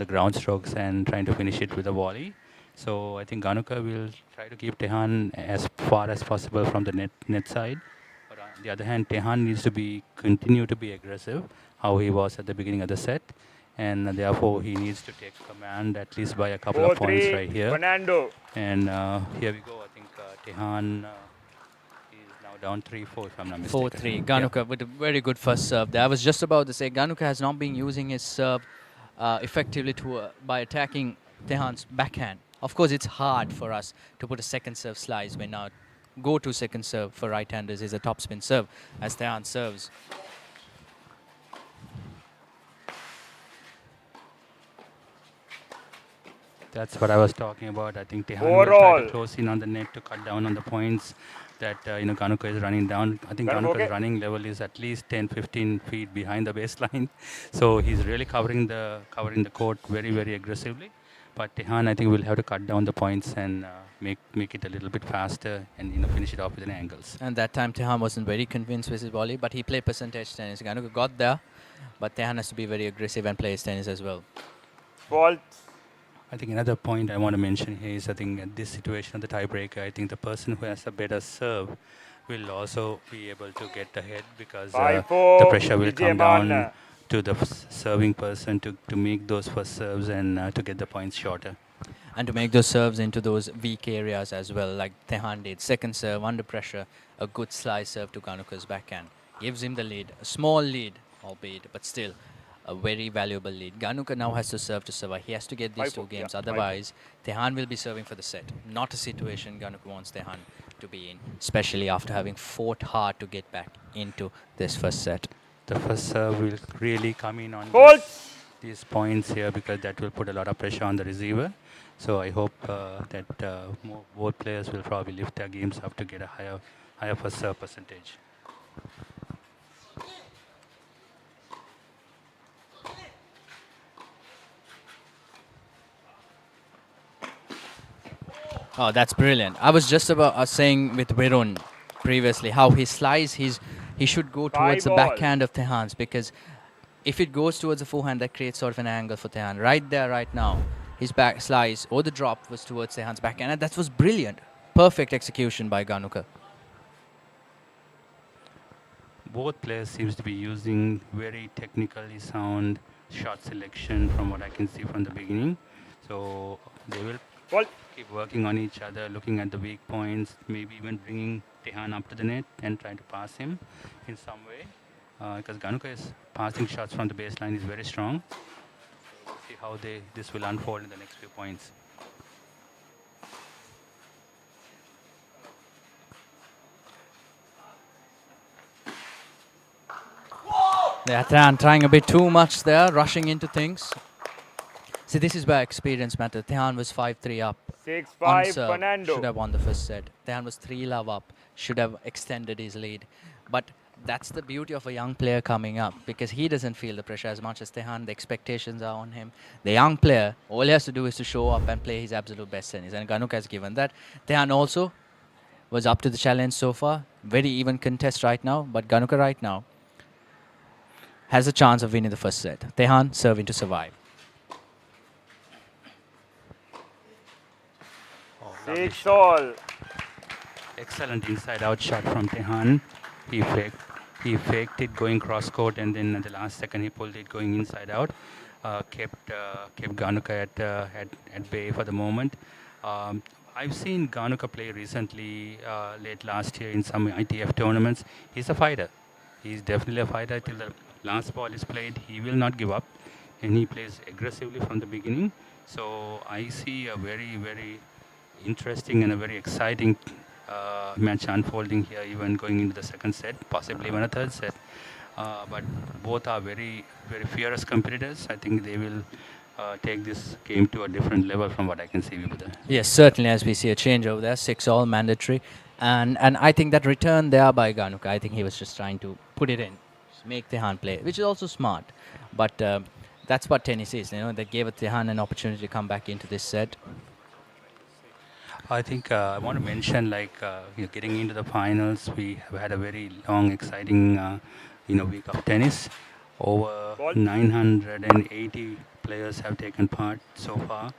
L: ground strokes and trying to finish it with a volley. So I think Ganuka will try to keep Tehan as far as possible from the net side. But on the other hand, Tehan needs to continue to be aggressive, how he was at the beginning of the set. And therefore, he needs to take command at least by a couple of points right here.
D: Fernando.
L: And here we go. I think Tehan is now down 3-4, if I'm not mistaken.
K: 4-3. Ganuka with a very good first serve there. I was just about to say, Ganuka has not been using his serve effectively by attacking Tehan's backhand. Of course, it's hard for us to put a second serve slice when our go-to second serve for right-handers is a topspin serve as Tehan serves.
L: That's what I was talking about. I think Tehan will try to close in on the net to cut down on the points that Ganuka is running down. I think Ganuka's running level is at least 10-15 feet behind the baseline, so he's really covering the court very, very aggressively. But Tehan, I think, will have to cut down the points and make it a little bit faster and finish it off with an angles.
K: And that time Tehan wasn't very convinced with his volley, but he played percentage tennis. Ganuka got there, but Tehan has to be very aggressive and play his tennis as well.
D: Fault.
L: I think another point I want to mention here is I think in this situation of the tiebreaker, I think the person who has a better serve will also be able to get ahead because the pressure will come down to the serving person to make those first serves and to get the points shorter.
K: And to make those serves into those weak areas as well, like Tehan did. Second serve, under pressure, a good slice serve to Ganuka's backhand. Gives him the lead, a small lead, albeit, but still a very valuable lead. Ganuka now has to serve to survive. He has to get these two games. Otherwise, Tehan will be serving for the set. Not a situation Ganuka wants Tehan to be in, especially after having fought hard to get back into this first set.
L: The first serve will really come in on these points here because that will put a lot of pressure on the receiver. So I hope that both players will probably lift their games up to get a higher first serve percentage.
K: Oh, that's brilliant. I was just about saying with Virun previously how his slice, he should go towards the backhand of Tehan's, because if it goes towards the forehand, that creates sort of an angle for Tehan. Right there, right now, his back slice or the drop was towards Tehan's backhand, and that was brilliant. Perfect execution by Ganuka.
L: Both players seems to be using very technically sound shot selection from what I can see from the beginning. So they will keep working on each other, looking at the weak points, maybe even bringing Tehan up to the net and trying to pass him in some way. Because Ganuka's passing shots from the baseline is very strong. See how this will unfold in the next few points.
K: Yeah, Tehan trying a bit too much there, rushing into things. See, this is where experience matters. Tehan was 5-3 up.
D: 6-5 Fernando.
K: Should have won the first set. Tehan was 3-love up. Should have extended his lead. But that's the beauty of a young player coming up, because he doesn't feel the pressure as much as Tehan. The expectations are on him. The young player, all he has to do is to show up and play his absolute best tennis. And Ganuka has given that. Tehan also was up to the challenge so far. Very even contest right now. But Ganuka right now has a chance of winning the first set. Tehan serving to survive.
D: 6-all.
L: Excellent inside-out shot from Tehan. He faked it going cross-court, and then at the last second he pulled it going inside-out. Kept Ganuka at bay for the moment. I've seen Ganuka play recently, late last year in some ITF tournaments. He's a fighter. He's definitely a fighter. Till the last ball is played, he will not give up, and he plays aggressively from the beginning. So I see a very, very interesting and a very exciting match unfolding here, even going into the second set, possibly even a third set. But both are very, very fierce competitors. I think they will take this game to a different level from what I can see.
K: Yes, certainly, as we see a change over there, 6-all mandatory. And I think that return there by Ganuka, I think he was just trying to put it in, make Tehan play, which is also smart. But that's what tennis is, that gave Tehan an opportunity to come back into this set.
L: I think I want to mention, getting into the finals, we have had a very long, exciting, week of tennis. Over 980 players have taken part so far,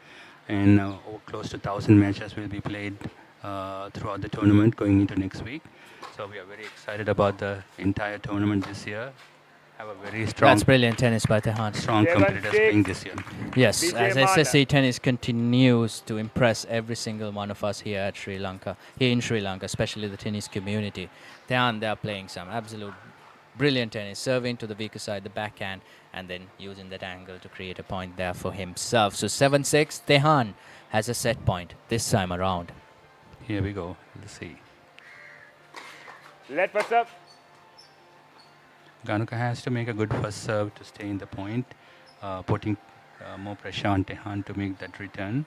L: and close to 1,000 matches will be played throughout the tournament going into next week. So we are very excited about the entire tournament this year. Have a very strong.
K: That's brilliant tennis by Tehan.
L: Strong competitors playing this year.
K: Yes, as SSC Tennis continues to impress every single one of us here in Sri Lanka, especially the tennis community. Tehan, they are playing some absolute Brilliant tennis, serving to the weaker side, the backhand, and then using that angle to create a point there for himself. So 7-6, Tehan has a set point this time around.
L: Here we go. Let's see.
D: Let what's up?
L: Ganuka has to make a good first serve to stay in the point, putting more pressure on Tehan to make that return.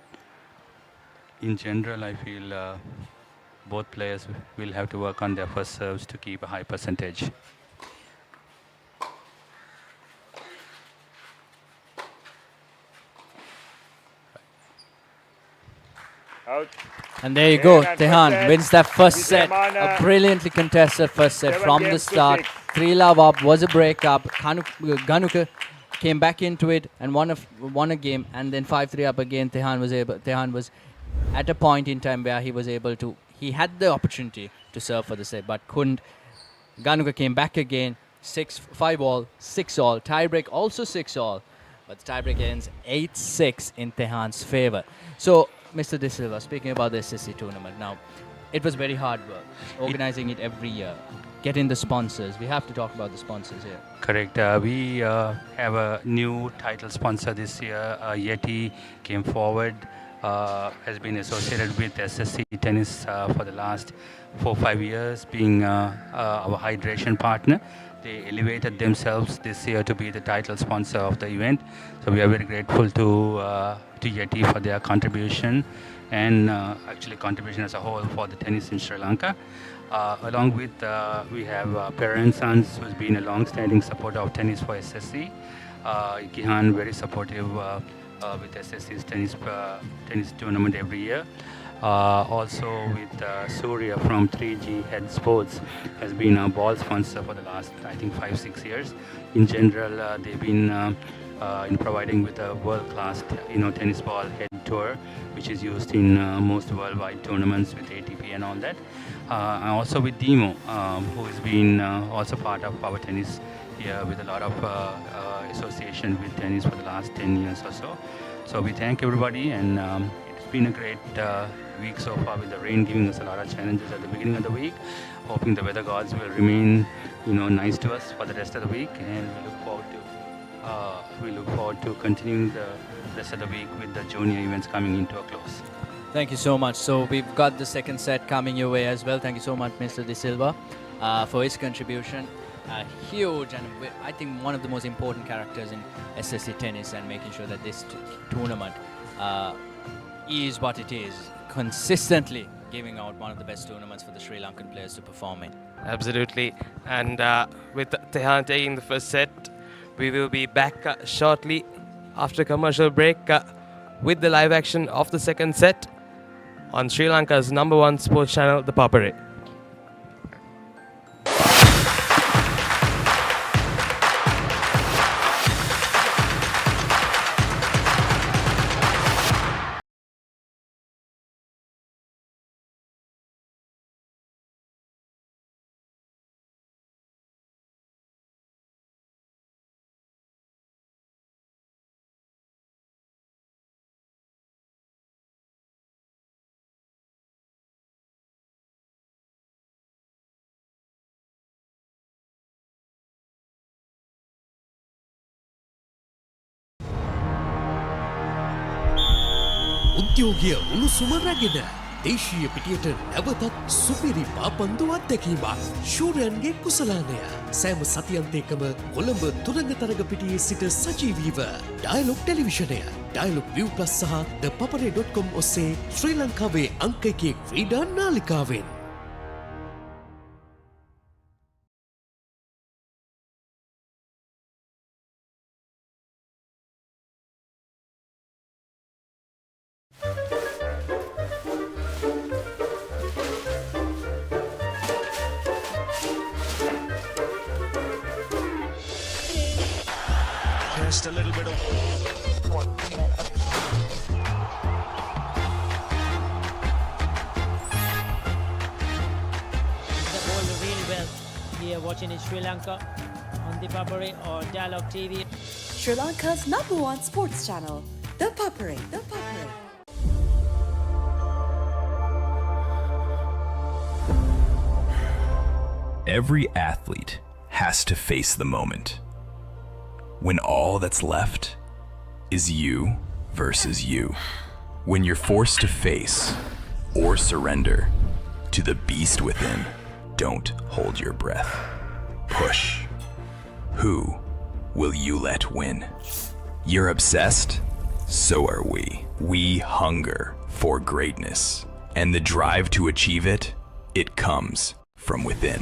L: In general, I feel both players will have to work on their first serves to keep a high percentage.
D: Out.
K: And there you go,
D: Tehan
K: Tehan wins that first set. A brilliantly contested first set from the start. 3-love up, was a breakup. Ganuka came back into it and won a game, and then 5-3 up again. Tehan was at a point in time where he had the opportunity to serve for the set, but couldn't. Ganuka came back again, 5-all, 6-all, tiebreak also 6-all, but the tiebreak ends 8-6 in Tehan's favor. So, Mr. De Silva, speaking about the SSC tournament now, it was very hard work, organizing it every year, getting the sponsors. We have to talk about the sponsors here.
L: Correct. We have a new title sponsor this year. Yeti came forward, has been associated with SSC Tennis for the last 4-5 years, being our hydration partner. They elevated themselves this year to be the title sponsor of the event. So we are very grateful to Yeti for their contribution and actually contribution as a whole for the tennis in Sri Lanka. Along with, we have Parent Sons, who has been a long-standing supporter of tennis for SSC. Gihan, very supportive with SSC's tennis tournament every year. Also with Surya from 3G Head Sports has been a ball sponsor for the last, I think, 5-6 years. In general, they've been in providing with a world-class, tennis ball head tour, which is used in most worldwide tournaments with ATP and all that. And also with Demo, who has been also part of our tennis here with a lot of association with tennis for the last 10 years or so. So we thank everybody, and it's been a great week so far, with the rain giving us a lot of challenges at the beginning of the week. Hoping the weather gods will remain, nice to us for the rest of the week, and we look forward to continuing the rest of the week with the junior events coming into a close.
K: Thank you so much. So we've got the second set coming your way as well. Thank you so much, Mr. De Silva, for his contribution. Huge, and I think one of the most important characters in SSC tennis, and making sure that this tournament is what it is, consistently giving out one of the best tournaments for the Sri Lankan players to perform in.
A: Absolutely. And with Tehan taking the first set, we will be back shortly after commercial break with the live action of the second set on Sri Lanka's #1 sports channel, ThePapare.
C: උද්‍යෝගය උණුසුම රැගෙන දේශීය පිටියට නැවතත් සුපිරි පාපන්දු අත්දැකීමක් ශූරයන්ගේ කුසලානය සෑම සතියන්තයකම කොළඹ තුරංගතරග පිටියේ සිට සජීවීව dialogue ටෙලිවිෂනය dialogue ViU+ සහ ThePapare.com ඔස්සේ ශ්‍රී ලංකාවේ අංක 1 ක්‍රීඩා නාලිකාවෙන්.
M: Just a little bit of
E: The ball really well here, watching in Sri Lanka on ThePapare or Dialog TV.
F: Sri Lanka's #1 sports channel, ThePapare. ThePapare.
G: Every athlete has to face the moment. When all that's left is you versus you. When you're forced to face or surrender to the beast within, don't hold your breath. Push. Who will you let win? You're obsessed? So are we. We hunger for greatness. And the drive to achieve it, it comes from within.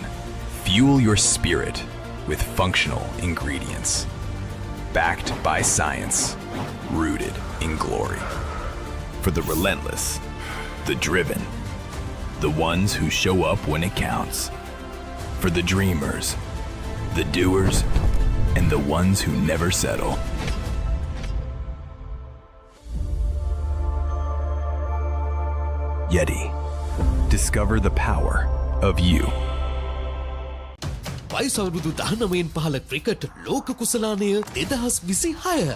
G: Fuel your spirit with functional ingredients. Backed by science, rooted in glory. For the relentless, the driven, the ones who show up when it counts. For the dreamers, the doers, and the ones who never settle. Yeti. Discover the power of you.
C: වයිසවරුදු 19න් පහළ cricket ලෝක කුසලානය 2026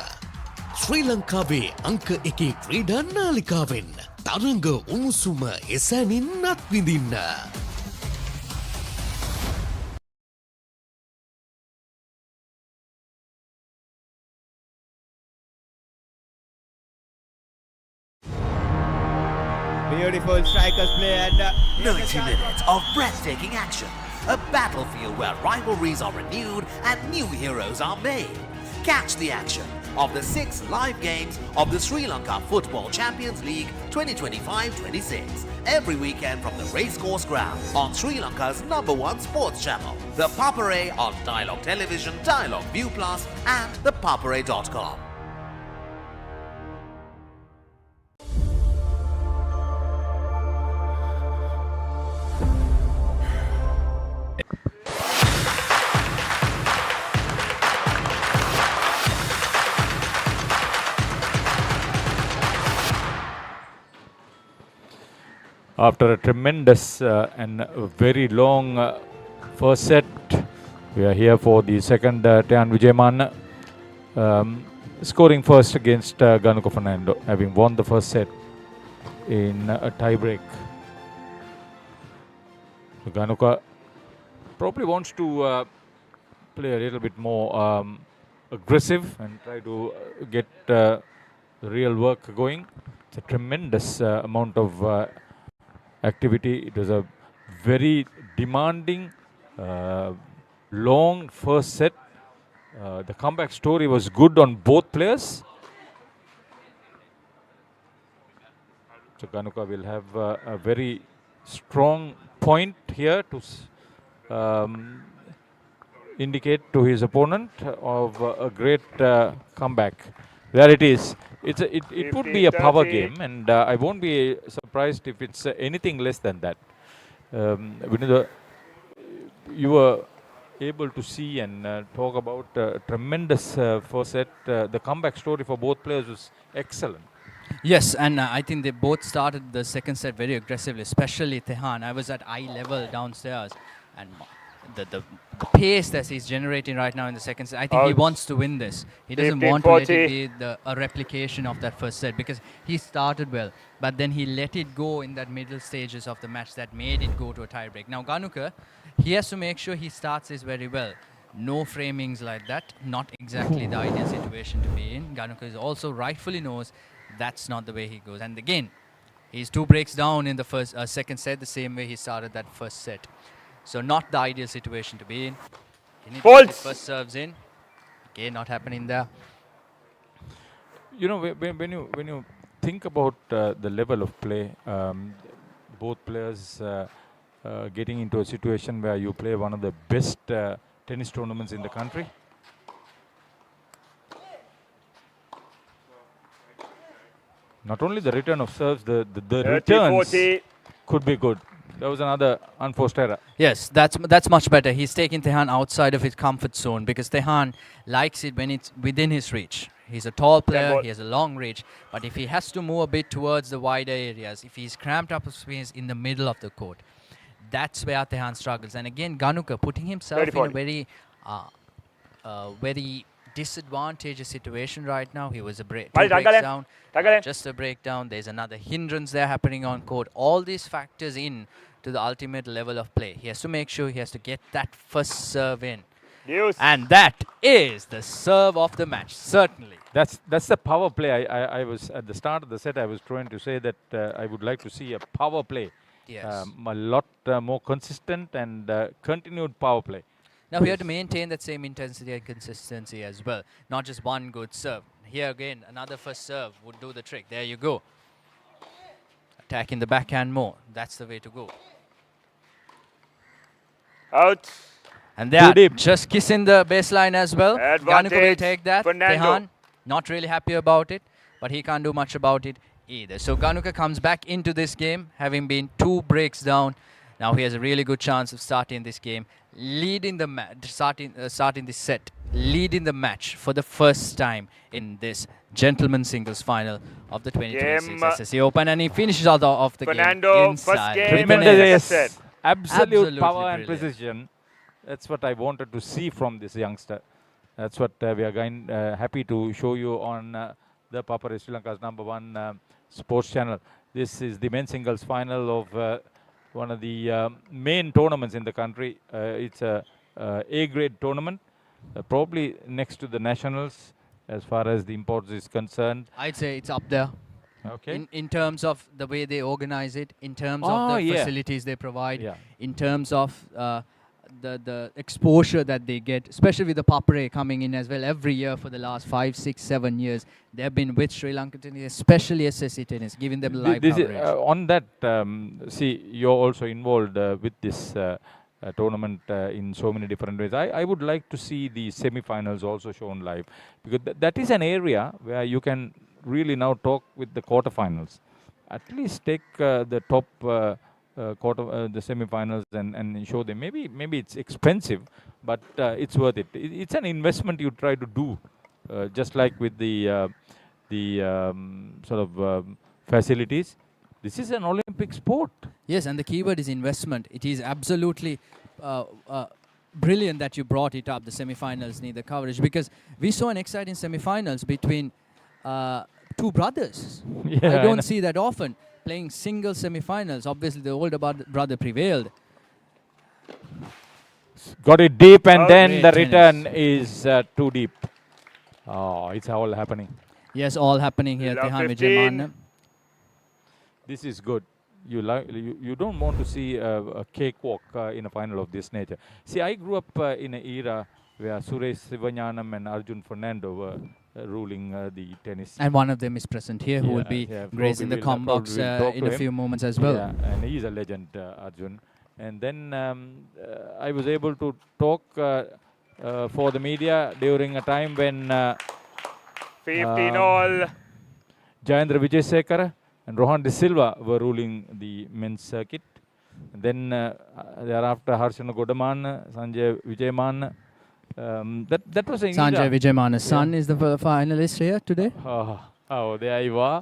C: ශ්‍රී ලංකාවේ අංක 1 ක්‍රීඩා නාලිකාවෙන් තරඟ උණුසුම එසැනින් අත්විඳින්න.
M: Beautiful strikers play and
J: 90 minutes of breathtaking action. A battlefield where rivalries are renewed and new heroes are made. Catch the action of the 6 live games of the Sri Lanka Football Champions League 2025-26 every weekend from the racecourse ground on Sri Lanka's #1 sports channel, The Papare on Dialog Television, Dialog ViU Plus and ThePapare.com.
B: After a tremendous and very long first set, we are here for the second. Tehan Wijayaman scoring first against Ganuka Fernando, having won the first set in a tie-break. Ganuka probably wants to play a little bit more aggressive and try to get the real work going. It's a tremendous amount of activity. It was a very demanding, long first set. The comeback story was good on both players. So Ganuka will have a very strong point here to indicate to his opponent of a great comeback. There it is. It would be a power game, and I won't be surprised if it's anything less than that. You were able to see and talk about tremendous first set. The comeback story for both players was excellent.
K: Yes, and I think they both started the second set very aggressively, especially Tehan. I was at eye level downstairs, and the pace that he's generating right now in the second set, I think he wants to win this. He doesn't want to let it be a replication of that first set, because he started well, but then he let it go in that middle stages of the match that made it go to a tie-break. Now Ganuka, he has to make sure he starts this very well. No framings like that, not exactly the ideal situation to be in. Ganuka is also rightfully knows that's not the way he goes. And again, he's 2 breaks down in the second set, the same way he started that first set. So not the ideal situation to be in. He needs to get his first serves in. Okay, not happening there.
B: You know, when you think about the level of play, both players getting into a situation where you play one of the best tennis tournaments in the country. Not only the return of serves, the returns could be good. That was another unforced error.
K: Yes, that's much better. He's taking Tehan outside of his comfort zone, because Tehan likes it when it's within his reach. He's a tall player, he has a long reach, but if he has to move a bit towards the wider areas, if he's cramped up his space in the middle of the court, that's where Tehan struggles. And again, Ganuka putting himself in a very disadvantageous situation right now. He was 2 breaks down, just a breakdown. There's another hindrance there happening on court. All these factors in to the ultimate level of play. He has to make sure he has to get that first serve in.
D: Deuce.
K: And that is the serve of the match, certainly.
B: That's the power play. I was at the start of the set. I was trying to say that I would like to see a power play,
K: Yes.
B: a lot more consistent and continued power play.
K: Now we have to maintain that same intensity and consistency as well, not just one good serve. Here again, another first serve would do the trick. There you go. Attacking the backhand more. That's the way to go.
D: Out.
K: And they are just kissing the baseline as well.
D: Advantage.
K: Ganuka will take that.
D: Fernando.
K: Tehan, not really happy about it, but he can't do much about it either. So Ganuka comes back into this game, having been 2 breaks down. Now he has a really good chance of starting this game, leading the match, starting this set, leading the match for the first time in this gentlemen's singles final of the 2026 SSC Open, and he finishes out of the
D: Fernando,
K: game inside.
D: first game,
B: Tremendous, absolute
K: Absolutely
B: power and
K: brilliant.
B: precision. That's what I wanted to see from this youngster. That's what we are going happy to show you on the Papare, Sri Lanka's #1 sports channel. This is the men's singles final of one of the main tournaments in the country. It's a A-grade tournament, probably next to the nationals as far as the imports is concerned.
K: I'd say it's up there.
B: Okay.
K: In terms of the way they organize it, in terms of the facilities they provide, in terms of the exposure that they get, especially with the Papare coming in as well every year for the last 5, 6, 7 years. They have been with Sri Lanka tennis, especially SSC tennis, giving them live coverage.
B: On that, see, you're also involved with this tournament in so many different ways. I would like to see the semi-finals also shown live, because that is an area where you can really now talk with the quarterfinals. At least take the top the semi-finals and show them. Maybe it's expensive, but it's worth it. It's an investment you try to do, just like with the sort of facilities. This is an Olympic sport.
K: Yes, and the keyword is investment. It is absolutely brilliant that you brought it up, the semi-finals need the coverage, because we saw an exciting semi-finals between 2 brothers.
B: Yeah,
K: I don't see that often. Playing single semi-finals. Obviously, the older brother prevailed.
B: Got it deep, and then
K: Great
B: the
K: tennis.
B: return is too deep. Oh, it's all happening.
K: Yes, all happening here.
D: Love
K: Tehan
D: 15.
K: Vijayamana.
B: This is good. You don't want to see a cakewalk in a final of this nature. See, I grew up in an era where Suresh Sivanyanam and Arjun Fernando were ruling the tennis.
K: And one of them is present here, who will be gracing the com box in a few moments as well.
B: Yeah, and he's a legend, Arjun. And then I was able to talk for the media during a time when
D: 15 all.
B: Jayendra Vijayasekara and Rohan De Silva were ruling the men's circuit. And then thereafter Harshana Godaman, Sanjay Vijayman. That was an
K: Sanjay
B: era.
K: Vijayamana's son is the finalist here today.
B: Oh, there you are.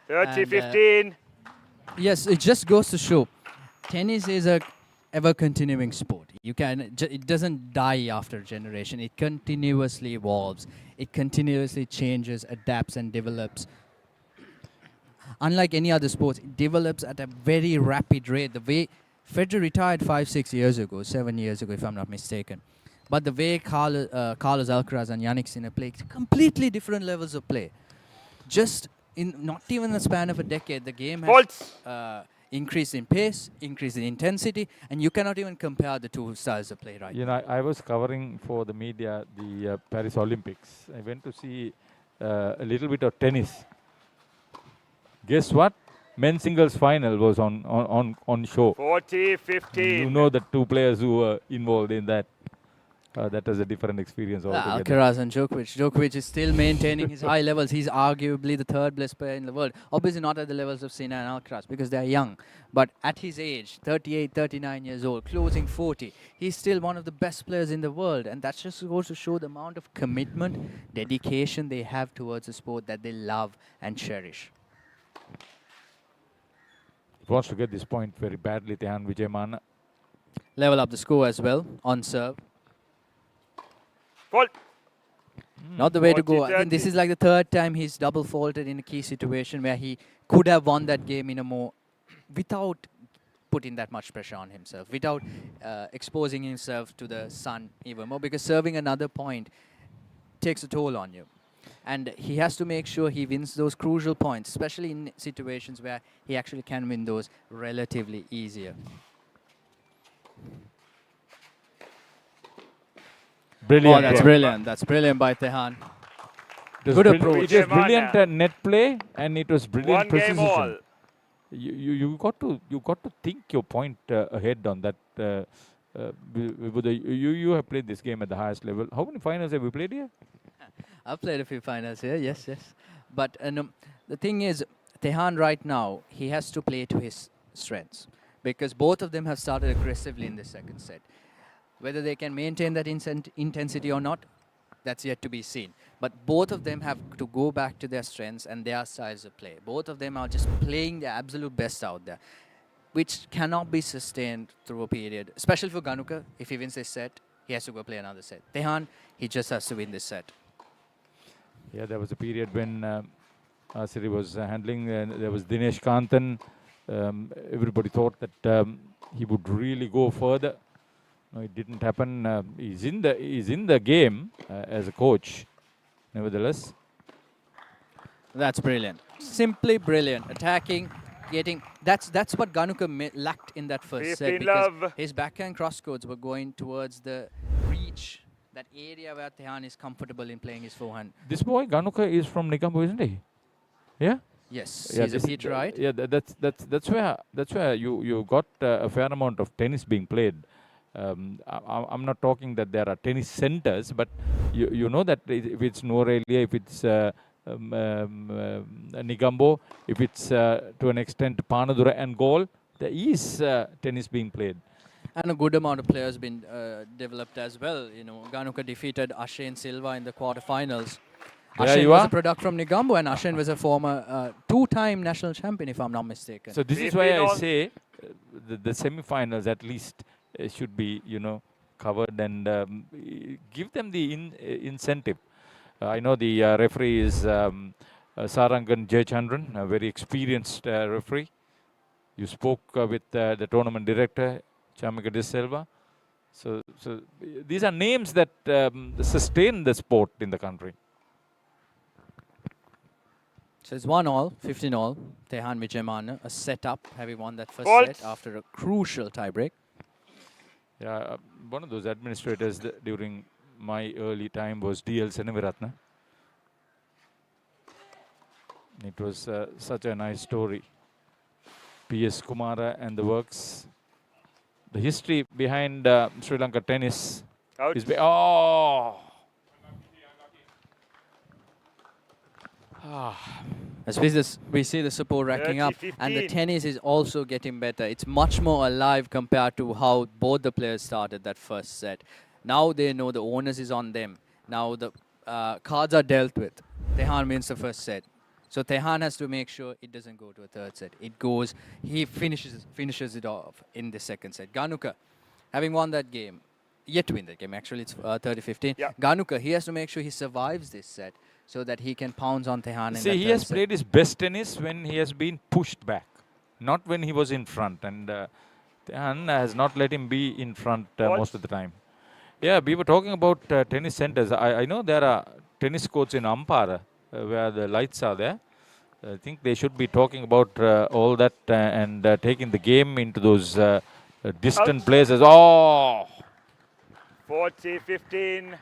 D: 30-15.
K: Yes, it just goes to show, tennis is a ever-continuing sport. It doesn't die after a generation. It continuously evolves. It continuously changes, adapts, and develops. Unlike any other sports, it develops at a very rapid rate. The way Federer retired 5-6 years ago, 7 years ago, if I'm not mistaken. But the way Carlos Alcaraz and Yannick Sinner play, completely different levels of play. Just in not even the span of a decade, the game has increased in pace, increased in intensity, and you cannot even compare the 2 styles of play right now.
B: You know, I was covering for the media the Paris Olympics. I went to see a little bit of tennis. Guess what? Men's singles final was on show.
D: 40-15.
B: You know the 2 players who were involved in that. That was a different experience altogether.
K: Alcaraz and Djokovic. Djokovic is still maintaining his high levels. He's arguably the 3rd best player in the world. Obviously not at the levels of Sinner and Alcaraz because they're young. But at his age, 38, 39 years old, closing 40, he's still one of the best players in the world. And that just goes to show the amount of commitment, dedication they have towards a sport that they love and cherish.
B: He wants to get this point very badly, Tehan Vijayamana.
K: Level up the score as well on serve.
D: Fault.
K: Not the way to go. I think this is like the 3rd time he's double faulted in a key situation where he could have won that game in a more, without putting that much pressure on himself, without exposing himself to the sun even more, because serving another point takes a toll on you. And he has to make sure he wins those crucial points, especially in situations where he actually can win those relatively easier.
B: Brilliant.
K: Oh, that's brilliant. That's brilliant by Tehan. Good approach.
B: It was brilliant net play, and it was brilliant
D: One game
B: precision.
D: all.
B: You got to think your point ahead on that. You have played this game at the highest level. How many finals have you played here?
K: I've played a few finals here, yes. But the thing is, Tehan right now, he has to play to his strengths, because both of them have started aggressively in the second set. Whether they can maintain that intensity or not, that's yet to be seen. But both of them have to go back to their strengths and their styles of play. Both of them are just playing their absolute best out there, which cannot be sustained through a period. Especially for Ganuka, if he wins this set, he has to go play another set. Tehan, he just has to win this set.
B: Yeah, there was a period when Asiri was handling, there was Dinesh Kantan. Everybody thought that he would really go further. No, it didn't happen. He's in the game as a coach, nevertheless.
K: That's brilliant. Simply brilliant. Attacking, getting. That's what Ganuka lacked in that first set, because his backhand cross courts were going towards the reach, that area where Tehan is comfortable in playing his forehand.
B: This boy Ganuka is from Nigambo, isn't he? Yeah.
K: Yes,
B: yeah,
K: he's a Peter, right?
B: Yeah, that's where you got a fair amount of tennis being played. I'm not talking that there are tennis centers, but you know that if it's Norelia, if it's Nigambo, if it's to an extent Panadura and Gaul, there is tennis being played.
K: And a good amount of players been developed as well. You know, Ganuka defeated Ashen Silva in the quarterfinals. Ashen was a product from Nigambo, and Ashen was a former two-time national champion, if I'm not mistaken.
B: So this is why I say the semi-finals at least should be, covered, and give them the incentive. I know the referee is Sarangan Jayachandran, a very experienced referee. You spoke with the tournament director, Chamika De Silva. So these are names that sustain the sport in the country.
K: So it's 1-all, 15-all. Tehan Vijayamana, a set-up, having won that first set after a crucial tie-break.
B: Yeah, one of those administrators during my early time was D.L. Senaviratna. It was such a nice story. P.S. Kumara and the works. The history behind Sri Lanka tennis is...
K: As we see the support racking up, and the tennis is also getting better. It's much more alive compared to how both the players started that first set. Now they know the onus is on them. Now the cards are dealt with. Tehan wins the first set. So Tehan has to make sure it doesn't go to a third set. It goes, he finishes it off in the second set. Ganuka, having won that game, yet to win that game, actually it's 30-15.
D: Yeah.
K: Ganuka, he has to make sure he survives this set, so that he can pounce on Tehan in that
B: See, he has played his best tennis when he has been pushed back, not when he was in front. And Tehan has not let him be in front most of the time. Yeah, we were talking about tennis centers. I know there are tennis courts in Ampara where the lights are there. I think they should be talking about all that and taking the game into those distant places. Oh!
D: 40-15.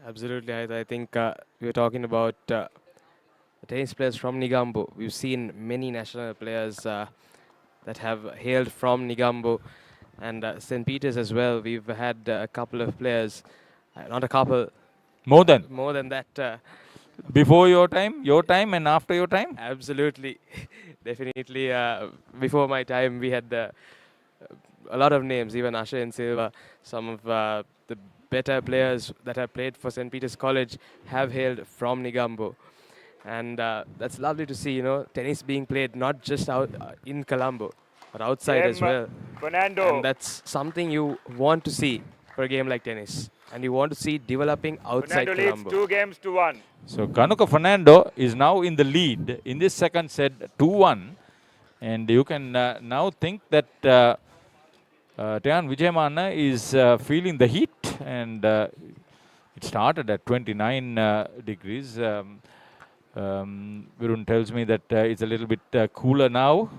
A: Absolutely, I think we're talking about tennis players from Nigambo. We've seen many national players that have hailed from Nigambo, and St. Peter's as well. We've had a couple of players, not a couple.
B: More than
A: that.
B: Before your time and after your time?
A: Absolutely. Definitely. Before my time, we had a lot of names, even Asha and Silva. Some of the better players that have played for St. Peter's College have hailed from Nigambo. And that's lovely to see, tennis being played not just out in Colombo, but outside as well.
D: Fernando.
A: And that's something you want to see for a game like tennis. And you want to see developing outside
D: Fernando
A: Colombo.
D: leads 2-1.
B: So Ganuka Fernando is now in the lead in this second set, 2-1. And you can now think that Tehan Vijayamana is feeling the heat, and it started at 29 degrees. Virun tells me that it's a little bit cooler now.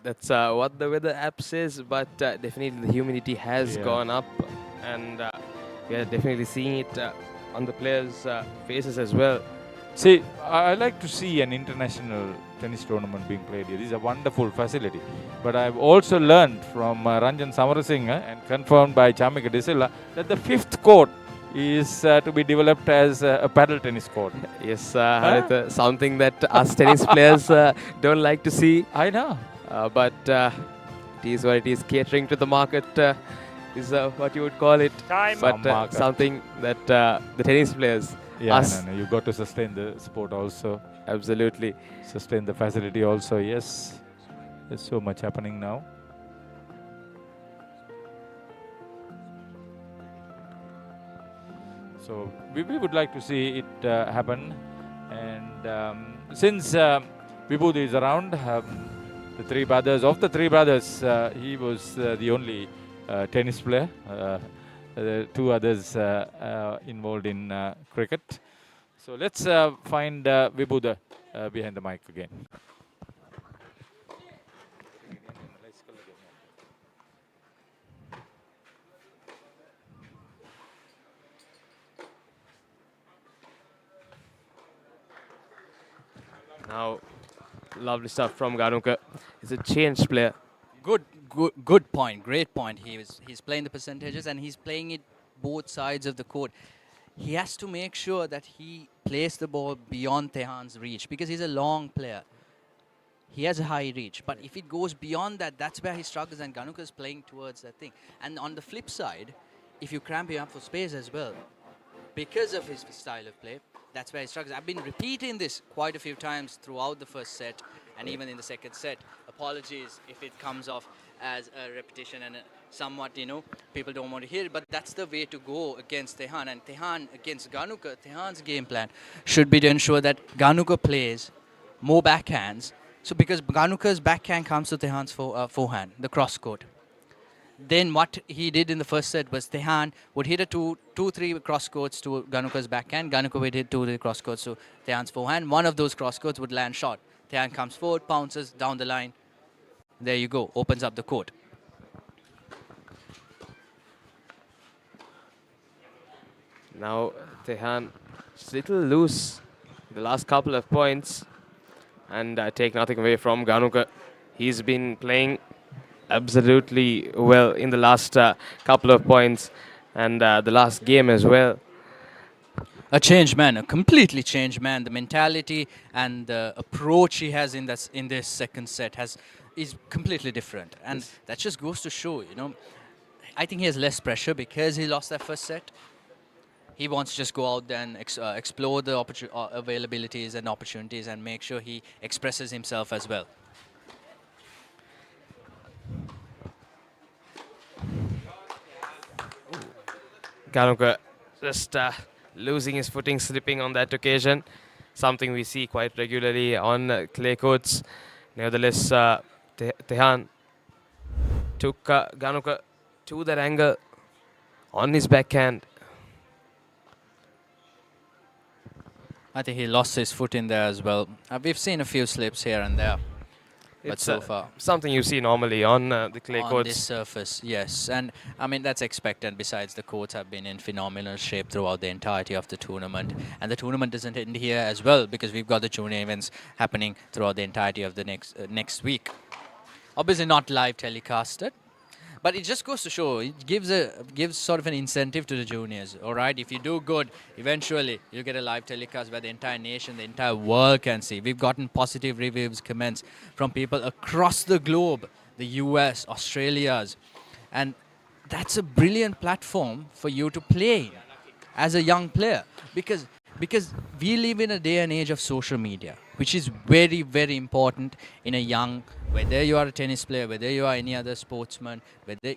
A: That's what the weather app says, but definitely the humidity has gone up, and we are definitely seeing it on the players' faces as well.
B: See, I like to see an international tennis tournament being played here. This is a wonderful facility. But I've also learned from Ranjan Samarasinghe and confirmed by Chamika Disilla that the 5th court is to be developed as a paddle tennis court.
A: Yes, Harit, something that us tennis players don't like to see.
B: I know.
A: But it is what it is. Catering to the market is what you would call it.
D: Time.
A: But something that the tennis players, us,
B: you got to sustain the sport also.
A: Absolutely.
B: Sustain the facility also, yes. There's so much happening now. So we would like to see it happen. And since Vibhuti is around, the three brothers, he was the only tennis player. The 2 others involved in cricket. So let's find Vibhuti behind the mic again.
A: Now, lovely stuff from Ganuka. He's a changed player.
K: Good point. Great point. He's playing the percentages and he's playing it both sides of the court. He has to make sure that he plays the ball beyond Tehan's reach because he's a long player. He has a high reach, but if it goes beyond that, that's where he struggles, and Ganuka is playing towards that thing. And on the flip side, if you cramp him up for space as well, because of his style of play, that's where he struggles. I've been repeating this quite a few times throughout the first set and even in the second set. Apologies if it comes off as a repetition and somewhat, people don't want to hear it, but that's the way to go against Tehan. And Tehan against Ganuka, Tehan's game plan should be to ensure that Ganuka plays more backhands. So because Ganuka's backhand comes to Tehan's forehand, the cross court. Then what he did in the first set was Tehan would hit a 2-3 cross courts to Ganuka's backhand. Ganuka would hit 2-3 cross courts to Tehan's forehand. One of those cross courts would land short. Tehan comes forward, pounces down the line. There you go, opens up the court.
A: Now Tehan is a little loose the last couple of points, and take nothing away from Ganuka. He's been playing absolutely well in the last couple of points and the last game as well.
K: A changed man, a completely changed man. The mentality and the approach he has in this second set is completely different, and that just goes to show, I think he has less pressure because he lost that first set. He wants to just go out there and explore the availabilities and opportunities and make sure he expresses himself as well.
A: Ganuka just losing his footing, slipping on that occasion. Something we see quite regularly on clay courts. Nevertheless, Tehan took Ganuka to that angle on his backhand.
K: I think he lost his foot in there as well. We've seen a few slips here and there. But
A: It's
K: so far,
A: something you see normally on the clay
K: on
A: courts.
K: this surface, yes. And I mean, that's expected. Besides, the courts have been in phenomenal shape throughout the entirety of the tournament. And the tournament doesn't end here as well, because we've got the junior events happening throughout the entirety of the next week. Obviously not live telecasted, but it just goes to show, it gives sort of an incentive to the juniors. All right, if you do good, eventually you get a live telecast where the entire nation, the entire world can see. We've gotten positive reviews, comments from people across the globe, the US, Australia's, and that's a brilliant platform for you to play in as a young player, because we live in a day and age of social media, which is very, very important in a young, whether you are a tennis player, whether you are any other sportsman, whether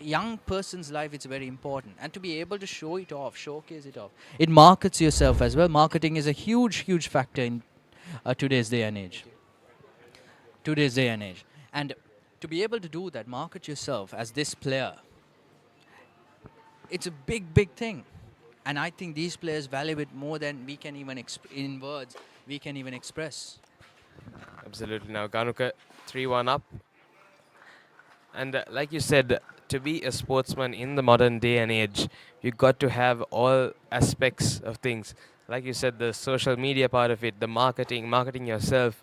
K: young person's life, it's very important. And to be able to show it off, showcase it off, it markets yourself as well. Marketing is a huge, huge factor in today's day and age. today's day and age. And to be able to do that, market yourself as this player, it's a big, big thing. And I think these players value it more than we can even, in words, we can even express.
A: Absolutely. Now Ganuka 3-1 up. And like you said, to be a sportsman in the modern day and age, you've got to have all aspects of things. Like you said, the social media part of it, the marketing yourself,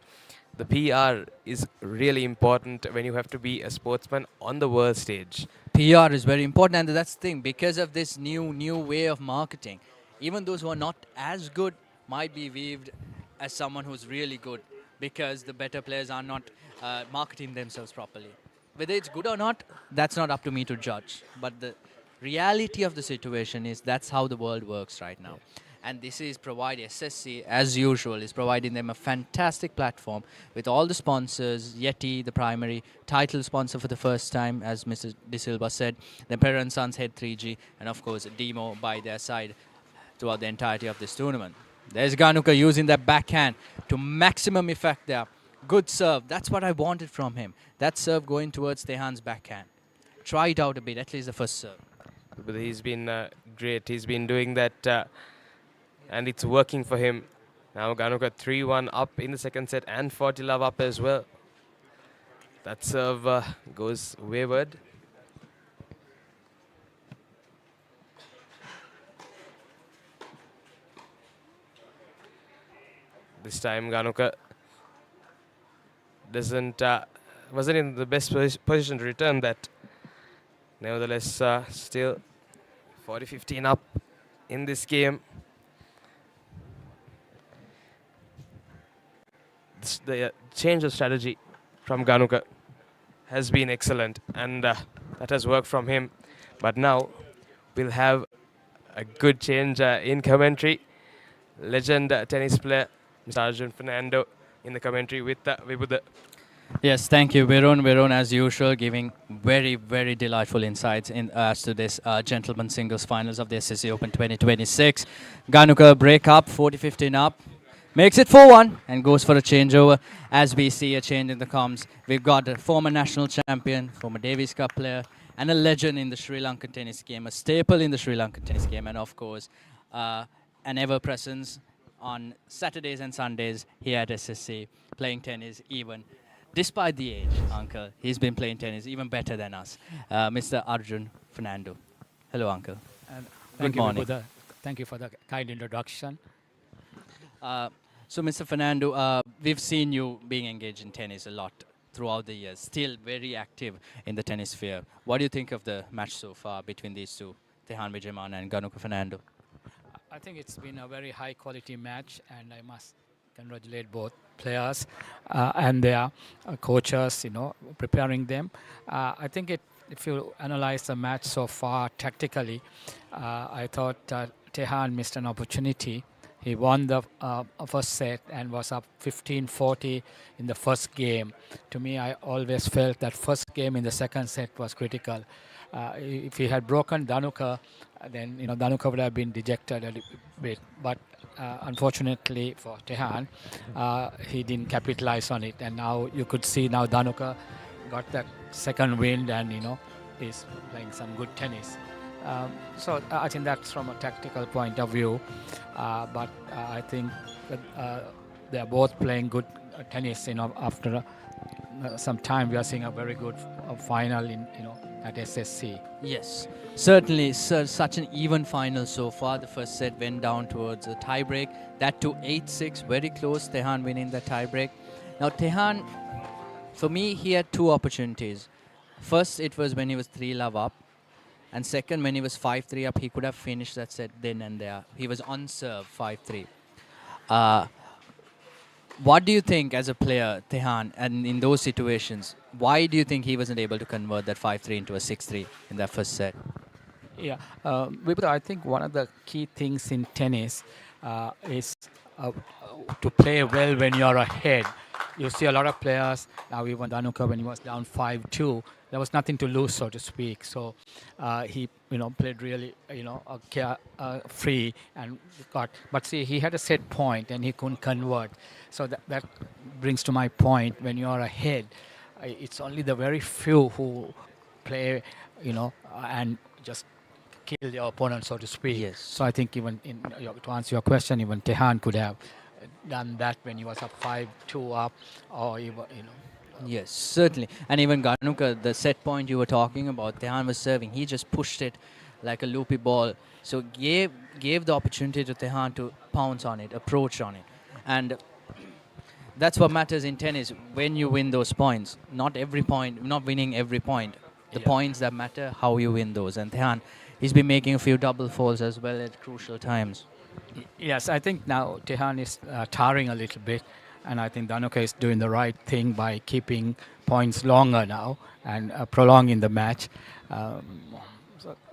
A: the PR is really important when you have to be a sportsman on the world stage.
K: PR is very important, and that's the thing. Because of this new way of marketing, even those who are not as good might be viewed as someone who's really good, because the better players are not marketing themselves properly. Whether it's good or not, that's not up to me to judge. But the reality of the situation is that's how the world works right now. And this is providing SSC, as usual, is providing them a fantastic platform with all the sponsors. Yeti, the primary title sponsor for the first time, as Mr. De Silva said. Then Perrin Sons Head 3G, and of course Demo by their side throughout the entirety of this tournament. There's Ganuka using that backhand to maximum effect there. Good serve. That's what I wanted from him. That serve going towards Tehan's backhand. Try it out a bit, at least the first serve.
A: But he's been great. He's been doing that, and it's working for him. Now Ganuka 3-1 up in the second set and 40 love up as well. That serve goes wayward. This time Ganuka wasn't in the best position to return that. Nevertheless, still 40-15 up in this game. The change of strategy from Ganuka has been excellent, and that has worked from him. But now we'll have a good change in commentary. Legend tennis player Mr. Arjun Fernando in the commentary with Vibhuda.
K: Yes, thank you, Virun. Virun, as usual, giving very, very delightful insights as to this gentleman singles finals of the SSC Open 2026. Ganuka break up, 40-15 up. Makes it 4-1 and goes for a changeover. As we see a change in the comms, we've got a former national champion, former Davis Cup player, and a legend in the Sri Lankan tennis game, a staple in the Sri Lankan tennis game, and of course, an ever-presence on Saturdays and Sundays here at SSC, playing tennis even. Despite the age, Uncle, he's been playing tennis even better than us. Mr. Arjun Fernando. Hello, Uncle. Good morning.
N: Thank you for the kind introduction.
K: So, Mr. Fernando, we've seen you being engaged in tennis a lot throughout the years, still very active in the tennis sphere. What do you think of the match so far between these two, Tehan Wijayaman and Ganuka Fernando?
N: I think it's been a very high quality match, and I must congratulate both players and their coaches, preparing them. I think if you analyze the match so far tactically, I thought Tehan missed an opportunity. He won the first set and was up 15-40 in the first game. To me, I always felt that first game in the second set was critical. If he had broken Danuka, then Danuka would have been dejected a little bit. But unfortunately for Tehan, he didn't capitalize on it. And now you could see now Danuka got that second wind and is playing some good tennis. So I think that's from a tactical point of view, but I think that, they are both playing good tennis. After some time, we are seeing a very good final at SSC.
K: Yes, certainly, sir. Such an even final so far. The first set went down towards a tiebreak. That to 8-6, very close. Tehan winning the tiebreak. Now Tehan, for me, he had two opportunities. First, it was when he was 3-love up. And second, when he was 5-3 up, he could have finished that set then and there. He was on serve, 5-3. What do you think as a player, Tehan, and in those situations, why do you think he wasn't able to convert that 5-3 into a 6-3 in that first set?
N: Yeah, I think one of the key things in tennis is to play well when you're ahead. you see a lot of players, now even Dhanuka when he was down 5-2, there was nothing to lose, so to speak. So he, played really, free and but see, he had a set point and he couldn't convert. So that brings to my point, when you are ahead, it's only the very few who play, and just kill their opponent, so to speak.
K: Yes.
N: So I think even to answer your question, even Tehan could have done that when he was up 5-2 up, or even,
K: Yes, certainly. And even Ganuka, the set point you were talking about, Tehan was serving. He just pushed it like a loopy ball. So gave the opportunity to Tehan to pounce on it, approach on it. And that's what matters in tennis when you win those points. Not winning every point. The points that matter, how you win those. And Tehan, he's been making a few double faults as well at crucial times.
N: Yes, I think now Tehan is tarring a little bit, and I think Dhanuka is doing the right thing by keeping points longer now and prolonging the match.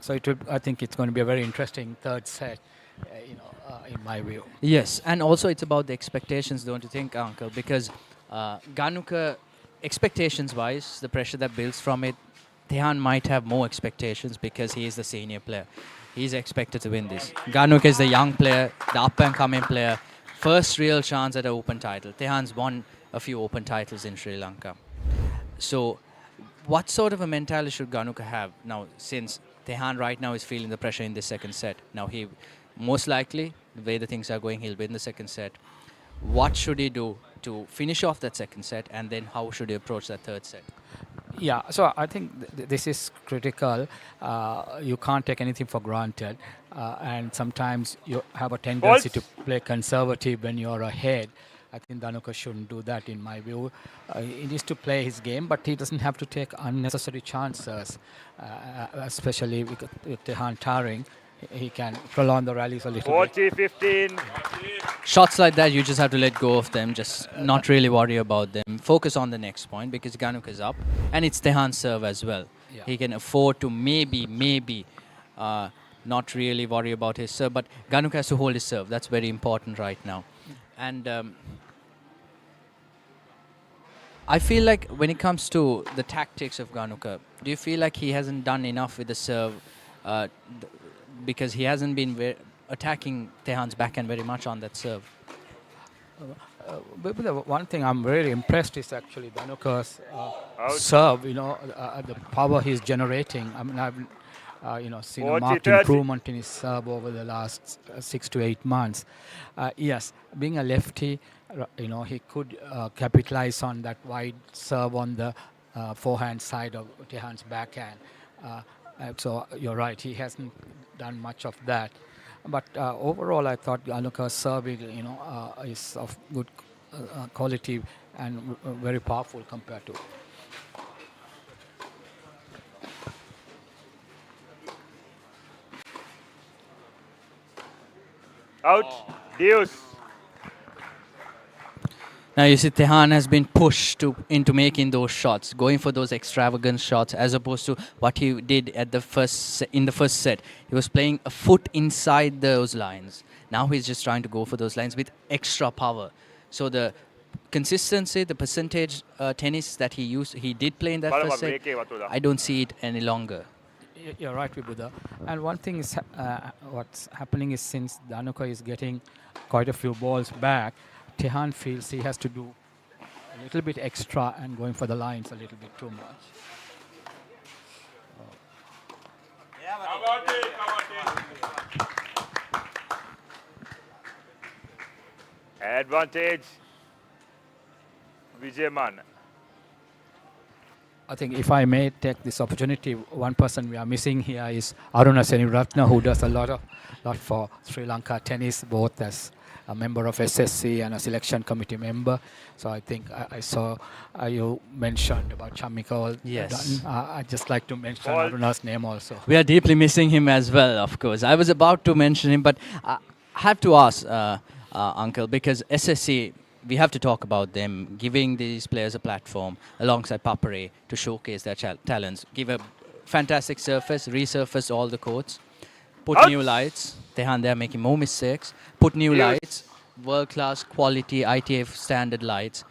N: So I think it's going to be a very interesting third set, in my view.
K: Yes, and also it's about the expectations, don't you think, Uncle? Because Ganuka, expectations-wise, the pressure that builds from it, Tehan might have more expectations because he is the senior player. He's expected to win this. Ganuka is the young player, the up-and-coming player. First real chance at an open title. Tehan's won a few open titles in Sri Lanka. So what sort of a mentality should Ganuka have now, since Tehan right now is feeling the pressure in the second set? Now he, most likely, the way the things are going, he'll win the second set. What should he do to finish off that second set, and then how should he approach that third set?
N: Yeah, so I think this is critical. You can't take anything for granted, and sometimes you have a tendency to play conservative when you're ahead. I think Dhanuka shouldn't do that, in my view. He needs to play his game, but he doesn't have to take unnecessary chances, especially with Tehan tarring. He can prolong the rallies a little bit.
D: 40-15.
K: Shots like that, you just have to let go of them, just not really worry about them. Focus on the next point because Ganuka is up, and it's Tehan's serve as well.
N: Yeah.
K: He can afford to maybe not really worry about his serve, but Ganuka has to hold his serve. That's very important right now. And I feel like when it comes to the tactics of Ganuka, do you feel like he hasn't done enough with the serve because he hasn't been attacking Tehan's backhand very much on that serve?
N: But the one thing I'm very impressed is actually Dhanuka's serve, the power he's generating. I mean, I've seen a marked improvement in his serve over the last 6 to 8 months. Yes, being a lefty, he could capitalize on that wide serve on the forehand side of Tehan's backhand. So you're right, he hasn't done much of that. But overall, I thought Dhanuka's serving, is of good quality and very powerful compared to.
D: Out. Deuce.
K: Now you see Tehan has been pushed into making those shots, going for those extravagant shots, as opposed to what he did at in the first set. He was playing a foot inside those lines. Now he's just trying to go for those lines with extra power. So the consistency, the percentage tennis that he did play in that first set, I don't see it any longer.
N: You're right, Vibhuda. And one thing is, what's happening is, since Dhanuka is getting quite a few balls back, Tehan feels he has to do a little bit extra and going for the lines a little bit too much.
D: Advantage. Vijayaman.
N: I think if I may take this opportunity, one person we are missing here is Aruna Seniratna, who does a lot for Sri Lanka tennis, both as a member of SSC and a selection committee member. So I think I saw you mentioned about Chamika.
K: Yes.
N: I'd just like to mention Aruna's name also.
K: We are deeply missing him as well, of course. I was about to mention him, but I have to ask, Uncle, because SSC, we have to talk about them, giving these players a platform alongside Papare to showcase their talents, give a fantastic surface, resurface all the courts, put new lights. Tehan, they're making more mistakes. Put new lights, world-class quality ITF standard lights.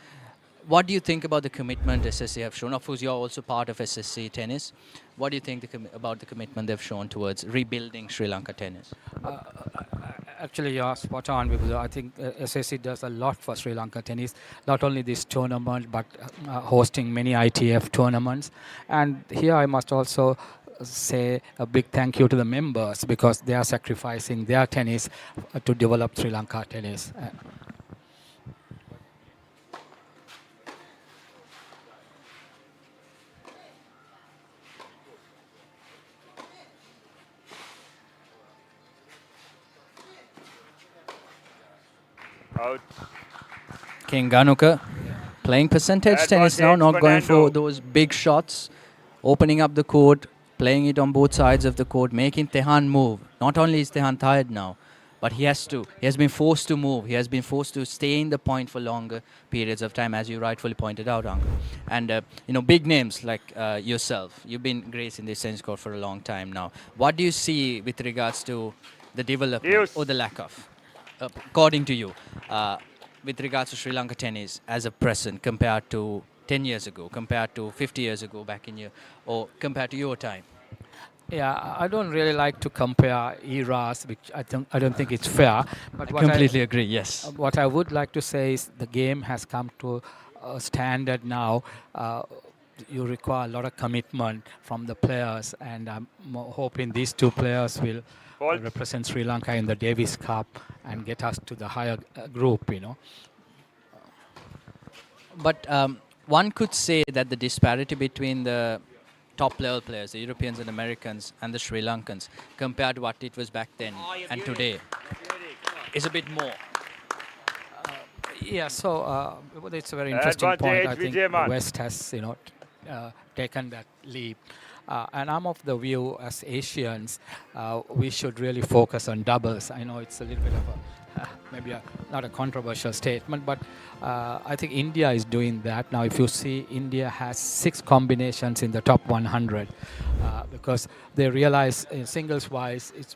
K: What do you think about the commitment SSC have shown? Of course, you're also part of SSC Tennis. What do you think about the commitment they've shown towards rebuilding Sri Lanka tennis?
N: Actually, you're spot on, because I think SSC does a lot for Sri Lanka tennis. Not only this tournament, but hosting many ITF tournaments. And here I must also say a big thank you to the members, because they are sacrificing their tennis to develop Sri Lanka tennis.
D: Out.
K: King Ganuka playing percentage tennis now, not going for
D: Fernando.
K: those big shots, opening up the court, playing it on both sides of the court, making Tehan move. Not only is Tehan tired now, but he has been forced to move. He has been forced to stay in the point for longer periods of time, as you rightfully pointed out, Uncle. And, big names like yourself, you've been gracing this tennis court for a long time now. What do you see with regards to the development or the lack of, according to you, with regards to Sri Lanka tennis as a present compared to 10 years ago, compared to 50 years ago back in or compared to your time?
N: Yeah, I don't really like to compare eras, which I don't think it's fair. But
K: I completely agree, yes.
N: What I would like to say is the game has come to a standard now. You require a lot of commitment from the players, and I'm hoping these two players will represent Sri Lanka in the Davis Cup and get us to the higher group,
K: But one could say that the disparity between the top level players, the Europeans and Americans, and the Sri Lankans, compared to what it was back then and today, is a bit more.
N: Yeah, so it's a very interesting point. I think the
D: Vijayman.
N: West has, taken that leap. And I'm of the view, as Asians, we should really focus on doubles. I know it's a little bit of not a controversial statement, but I think India is doing that. Now, if you see, India has 6 combinations in the top 100 because they realize singles-wise it's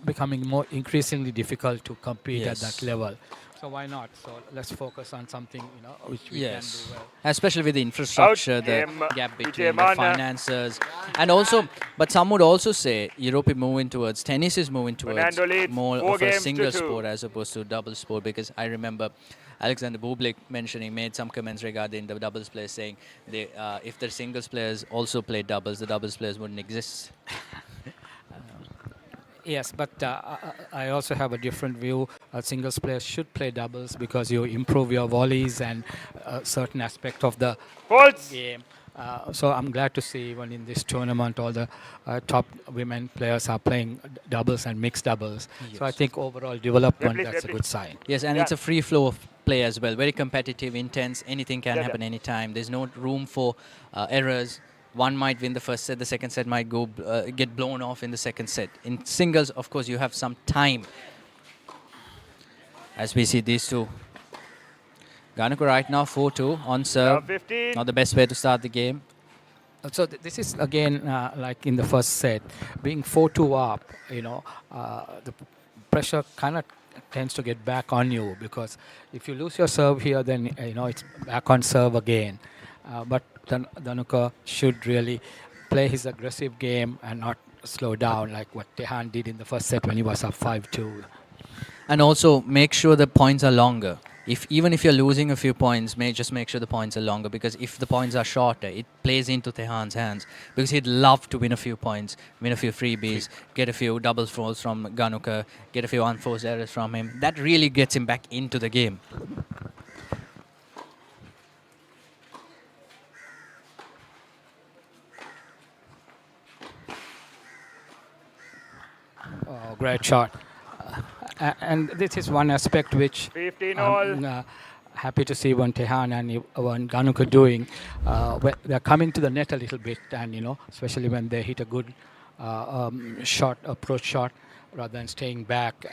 N: becoming increasingly difficult to compete at that level. So why not? So let's focus on something which we can do well.
K: Especially with the infrastructure, the gap between the finances, and also, but some would also say Europe is moving towards, tennis is moving towards more of a single sport as opposed to double sport, because I remember Alexander Bublik made some comments regarding the doubles players, saying if the singles players also played doubles, the doubles players wouldn't exist.
N: Yes, but I also have a different view. Singles players should play doubles because you improve your volleys and a certain aspect of the game. So I'm glad to see even in this tournament all the top women players are playing doubles and mixed doubles.
K: Yes.
N: So I think overall development, that's a good sign.
K: Yes, and it's a free flow of play as well. Very competitive, intense. Anything can happen anytime. There's no room for errors. One might win the first set, the second set might get blown off in the second set. In singles, of course, you have some time. As we see these two. Ganuka right now 4-2 on serve. Not the best way to start the game.
N: So this is again like in the first set, being 4-2 up. The pressure kind of tends to get back on you, because if you lose your serve here, then it's back on serve again. But Ganuka should really play his aggressive game and not slow down like what Tehan did in the first set when he was up 5-2.
K: And also make sure the points are longer. Even if you're losing a few points, just make sure the points are longer, because if the points are shorter, it plays into Tehan's hands, because he'd love to win a few points, win a few freebies, get a few doubles falls from Ganuka, get a few unforced errors from him. That really gets him back into the game.
N: Oh, great shot. And this is one aspect which
D: 15
N: I'm happy to see when Tehan and when Ganuka doing. They're coming to the net a little bit, and especially when they hit a good approach shot, rather than staying back,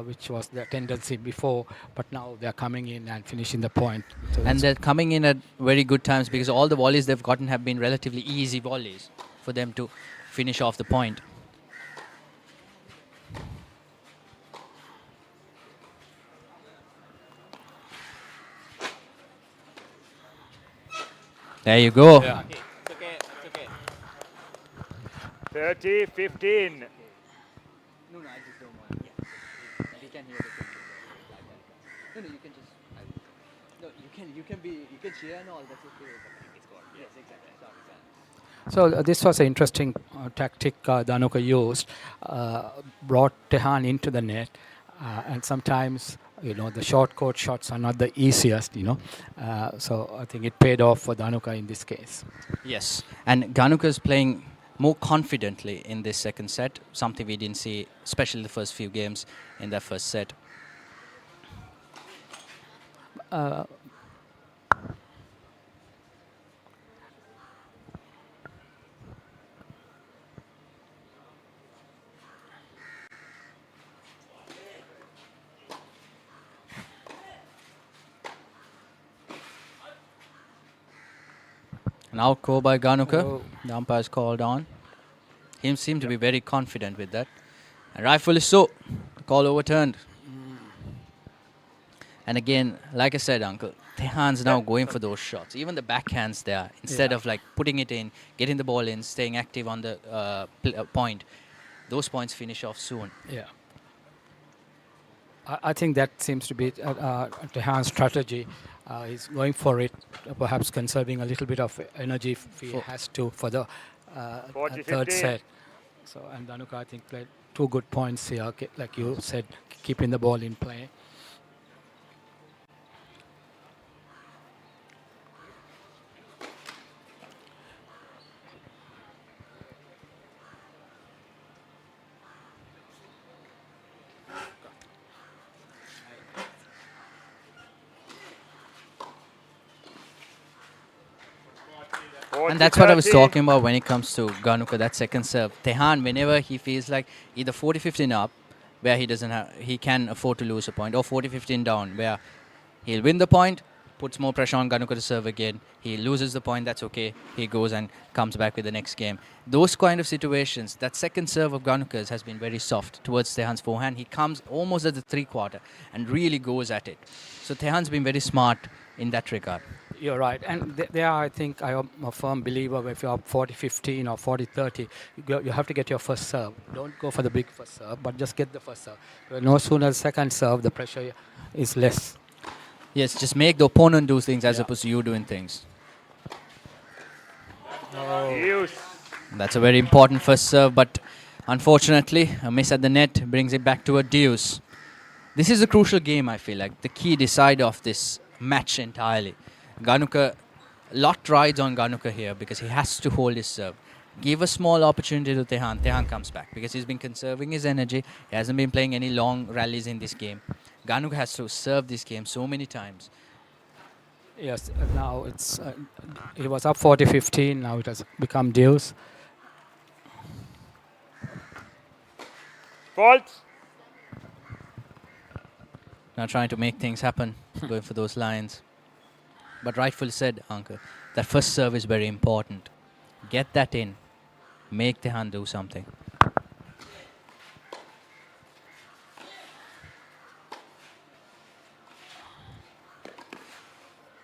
N: which was their tendency before. But now they're coming in and finishing the point. So
K: and they're coming in at very good times, because all the volleys they've gotten have been relatively easy volleys for them to finish off the point. There you go.
N: Yeah.
D: 30-15.
K: No, I just don't want. Yeah. He can hear the thing. No, you can just. No, you can cheer and all. That's okay. It's gone. Yes, exactly.
N: So this was an interesting tactic Dhanuka used. Brought Tehan into the net, and sometimes the short court shots are not the easiest. So I think it paid off for Dhanuka in this case.
K: Yes, and Dhanuka is playing more confidently in this second set, something we didn't see, especially the first few games in that first set. An out call by Dhanuka. The umpire's called on. He seemed to be very confident with that. And rightfully so. The call overturned. And again, like I said, Uncle, Tehan's now going for those shots. Even the backhands there, instead of like putting it in, getting the ball in, staying active on the point, those points finish off soon.
N: Yeah. I think that seems to be Tehan's strategy. He's going for it, perhaps conserving a little bit of energy if he has to for the third set. So, and Dhanuka, I think, played 2 good points here, like you said, keeping the ball in play.
K: And that's what I was talking about when it comes to Dhanuka, that second serve. Tehan, whenever he feels like either 40-15 up, where he can afford to lose a point, or 40-15 down, where he'll win the point, puts more pressure on Dhanuka to serve again. He loses the point, that's okay. He goes and comes back with the next game. Those kind of situations, that second serve of Dhanuka's has been very soft towards Tehan's forehand. He comes almost at the 3/4 and really goes at it. So Tehan's been very smart in that regard.
N: You're right. And there, I think, I am a firm believer if you're up 40-15 or 40-30, you have to get your first serve. Don't go for the big first serve, but just get the first serve. No sooner the second serve, the pressure is less.
K: Yes, just make the opponent do things as opposed to you doing things. That's a very important first serve, but unfortunately, a miss at the net brings it back to a deuce. This is a crucial game, I feel like, the key decider of this match entirely. Dhanuka, a lot rides on Dhanuka here because he has to hold his serve. Give a small opportunity to Tehan. Tehan comes back because he's been conserving his energy. He hasn't been playing any long rallies in this game. Dhanuka has to serve this game so many times.
N: Yes, now it's he was up 40-15. Now it has become deuce.
D: Fault.
K: Now trying to make things happen, going for those lines. But rightfully said, Anka, that first serve is very important. Get that in. Make Tehan do something.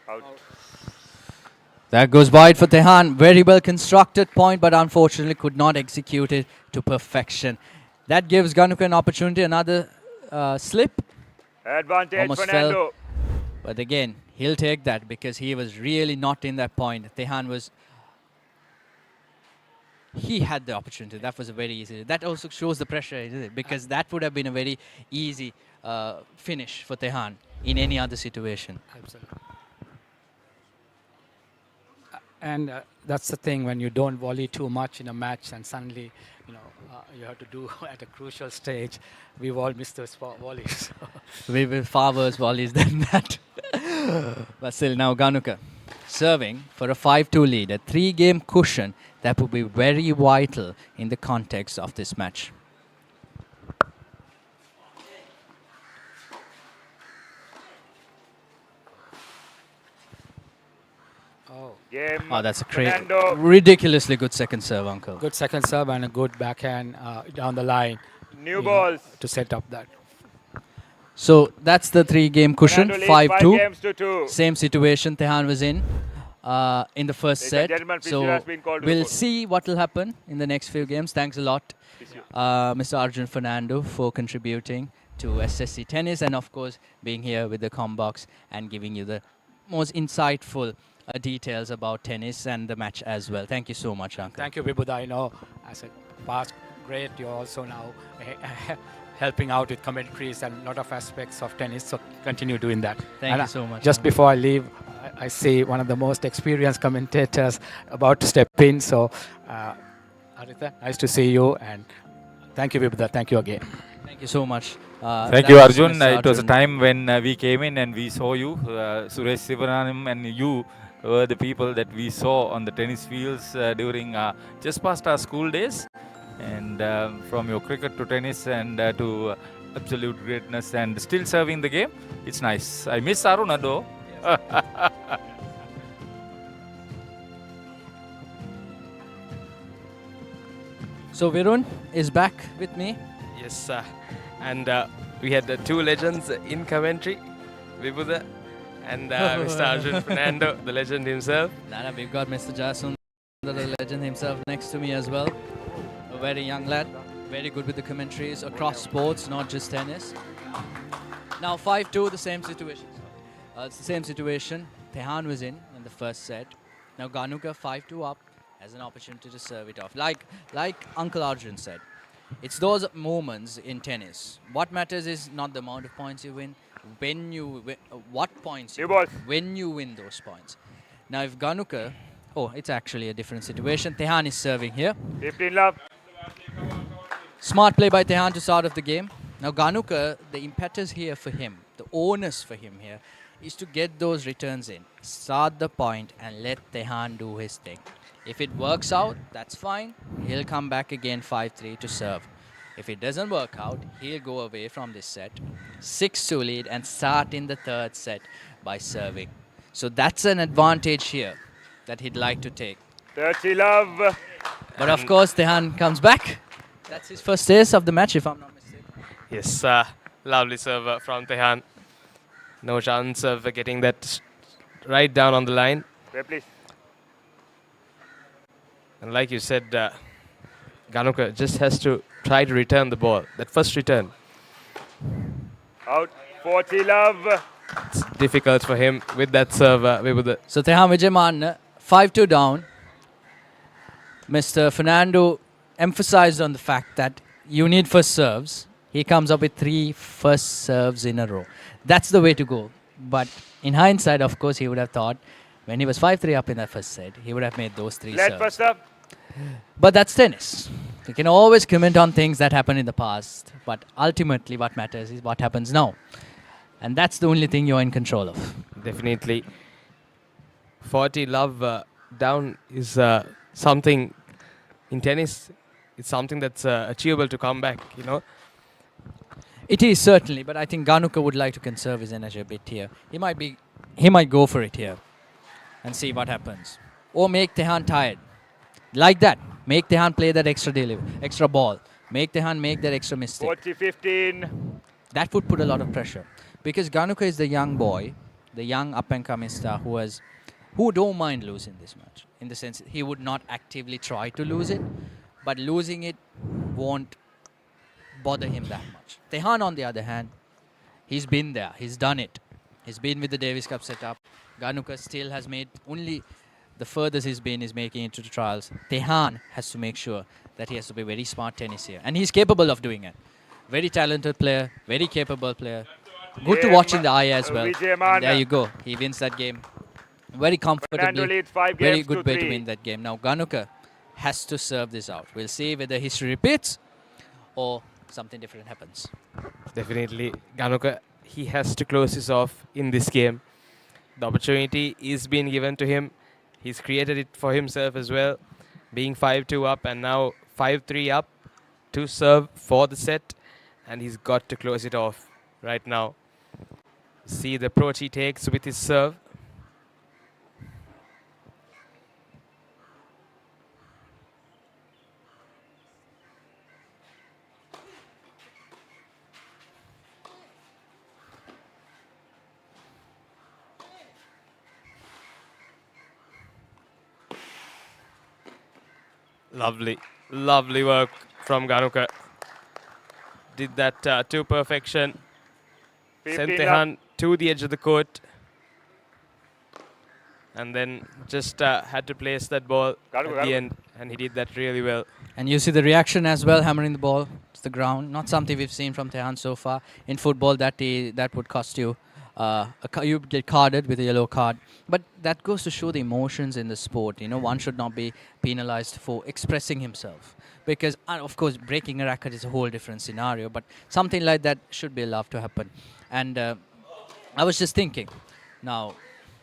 D: Out.
K: That goes wide for Tehan. Very well constructed point, but unfortunately could not execute it to perfection. That gives Dhanuka an opportunity. Another slip.
D: Advantage,
K: Almost
D: Fernando.
K: fell. But again, he'll take that because he was really not in that point. Tehan was... He had the opportunity. That was a very easy... That also shows the pressure, isn't it? Because that would have been a very easy finish for Tehan in any other situation.
N: Absolutely. And that's the thing, when you don't volley too much in a match and suddenly, you have to do at a crucial stage. We've all missed those volleys.
K: We will far worse volleys than that. But still, now Dhanuka serving for a 5-2 lead, a 3-game cushion that would be very vital in the context of this match. Oh, that's a ridiculously good second serve, Uncle.
N: Good second serve and a good backhand down the line.
D: New balls.
N: To set up that.
K: So that's the 3-game cushion, 5-2.
D: games to 2.
K: Same situation Tehan was in. in the first
D: Ladies and
K: set.
D: gentlemen, Fisher
K: So
D: has been called to the
K: we'll
D: court.
K: see what will happen in the next few games. Thanks a lot, Mr. Arjun Fernando, for contributing to SSC Tennis and, of course, being here with the Combox and giving you the most insightful details about tennis and the match as well. Thank you so much, Uncle.
N: Thank you, Vibhuda. I know as a past great, you're also now helping out with commentaries and a lot of aspects of tennis, so continue doing that.
K: Thank you so much.
N: Just before I leave, I see one of the most experienced commentators about to step in, so Aritha, nice to see you, and thank you, Vibhuda. Thank you again.
K: Thank you so much.
B: Thank you, Arjun. It was a time when we came in and we saw you, Suresh Sivaranam, and you were the people that we saw on the tennis fields during just past our school days. And from your cricket to tennis and to absolute greatness and still serving the game, it's nice. I miss Aruna though.
K: So Virun is back with me.
A: Yes, and we had two legends in commentary, Vibhuda and Mr. Arjun Fernando, the legend himself.
K: Nana, we've got Mr. Jasun, the legend himself, next to me as well. A very young lad, very good with the commentaries across sports, not just tennis. Now 5-2, the same situation. It's the same situation. Tehan was in the first set. Now Ganuka 5-2 up has an opportunity to serve it off. Like Uncle Arjun said, it's those moments in tennis. What matters is not the amount of points you win, when you win, what points you win, when you win those points. Now if Ganuka, it's actually a different situation. Tehan is serving here.
D: 15 love.
K: Smart play by Tehan to start off the game. Now Ganuka, the impetus here for him, the onus for him here, is to get those returns in, start the point and let Tehan do his thing. If it works out, that's fine. He'll come back again 5-3 to serve. If it doesn't work out, he'll go away from this set, 6-2 lead, and start in the third set by serving. So that's an advantage here that he'd like to take.
D: 30 love.
K: But of course, Tehan comes back. That's his first ace of the match, if I'm not mistaken.
A: Yes, lovely serve from Tehan. No chance of getting that right down on the line.
D: Play, please.
A: And like you said, Ganuka just has to try to return the ball. That first return.
D: Out. 40 love.
A: It's difficult for him with that serve.
K: So Tehan Vijayaman, 5-2 down. Mr. Fernando emphasized on the fact that you need first serves. He comes up with 3 first serves in a row. That's the way to go. But in hindsight, of course, he would have thought when he was 5-3 up in that first set, he would have made those 3 serves.
D: First serve.
K: But that's tennis. You can always comment on things that happened in the past. But ultimately, what matters is what happens now. And that's the only thing you're in control of.
A: Definitely. 40 love down is something in tennis. It's something that's achievable to come back, you know.
K: It is certainly, but I think Ganuka would like to conserve his energy a bit here. He might go for it here and see what happens. Or make Tehan tired. Like that. Make Tehan play that extra ball. Make Tehan make that extra mistake.
D: 40-15.
K: That would put a lot of pressure. Because Ganuka is the young boy, the young up-and-coming star who don't mind losing this match. In the sense, he would not actively try to lose it, but losing it won't bother him that much. Tehan, on the other hand, he's been there. He's done it. He's been with the Davis Cup setup. Ganuka still has made only the furthest he's been is making it to the trials. Tehan has to make sure that he has to be very smart tennis here. And he's capable of doing it. Very talented player, very capable player. Good to watch in the eye as well. And there you go. He wins that game very comfortably. Very good way to win that game. Now Ganuka has to serve this out. We'll see whether history repeats or something different happens.
A: Definitely. Ganuka, he has to close this off in this game. The opportunity is being given to him. He's created it for himself as well. Being 5-2 up and now 5-3 up to serve for the set. And he's got to close it off right now. See the approach he takes with his serve. Lovely, lovely work from Ganuka. Did that to perfection. Sent
D: 15
A: Tehan to the edge of the court. And then just had to place that ball at the end. And he did that really well.
K: And you see the reaction as well, hammering the ball to the ground. Not something we've seen from Tehan so far. In football, that would cost you. You get carded with a yellow card. But that goes to show the emotions in the sport. You know, one should not be penalized for expressing himself. Because, of course, breaking a racket is a whole different scenario. But something like that should be allowed to happen. And I was just thinking, now,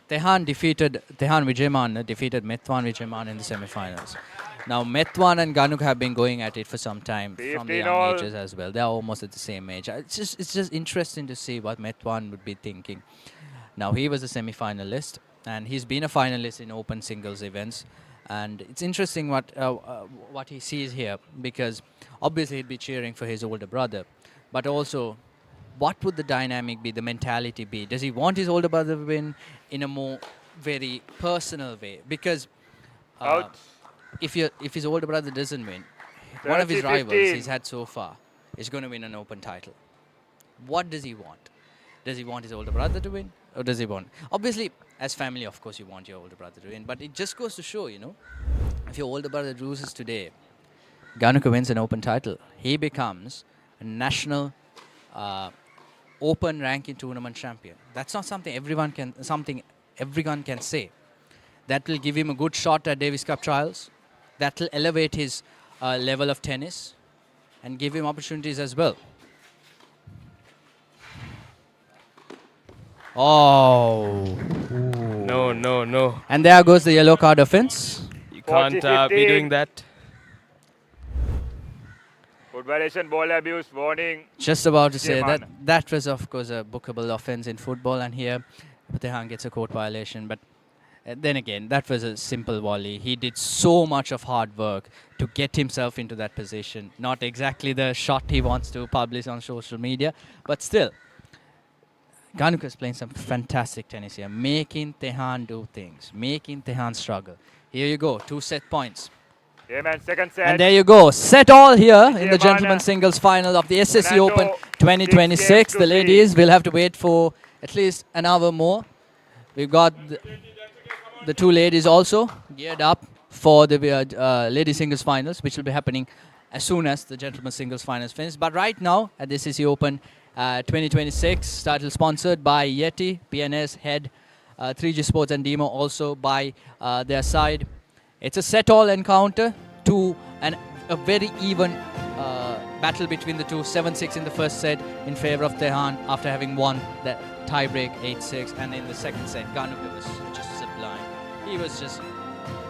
K: Tehan Vijayaman defeated Methwan Vijayaman in the semi-finals. Now, Methwan and Ganuk have been going at it for some time from the young ages as well. They are almost at the same age. It's just interesting to see what Methwan would be thinking. Now, he was a semi-finalist, and he's been a finalist in open singles events. And it's interesting what he sees here, because obviously he'd be cheering for his older brother. But also, what would the dynamic be, the mentality be? Does he want his older brother to win in a more very personal way? Because if his older brother doesn't win, one of his rivals he's had so far is going to win an open title. What does he want? Does he want his older brother to win? Or does he want... Obviously, as family, of course, you want your older brother to win. But it just goes to show, you know, if your older brother loses today, Ganuka wins an open title, he becomes a national open ranking tournament champion. That's not something everyone can say. That will give him a good shot at Davis Cup trials. That will elevate his level of tennis and give him opportunities as well. Oh.
A: No.
K: And there goes the yellow card offense.
A: You can't be doing that.
D: Good violation, ball abuse, warning.
K: Just about to say that was, of course, a bookable offense in football, and here Tehan gets a court violation. But then again, that was a simple volley. He did so much of hard work to get himself into that position. Not exactly the shot he wants to publish on social media, but still. Ganuka is playing some fantastic tennis here, making Tehan do things, making Tehan struggle. Here you go, 2 set points.
D: Yeah, man, second set.
K: And there you go, set all here in the gentlemen's singles final of the SSC Open 2026. The ladies will have to wait for at least an hour more. We've got the 2 ladies also geared up for the ladies singles finals, which will be happening as soon as the gentlemen's singles finals finish. But right now at the SSC Open 2026, title sponsored by Yeti, PNS, Head, 3G Sports and Demo also by their side. It's a set-all encounter to a very even battle between the two. 7-6 in the first set in favor of Tehan after having won that tie-break 8-6. And in the second set, Ganuka was just sublime. He was just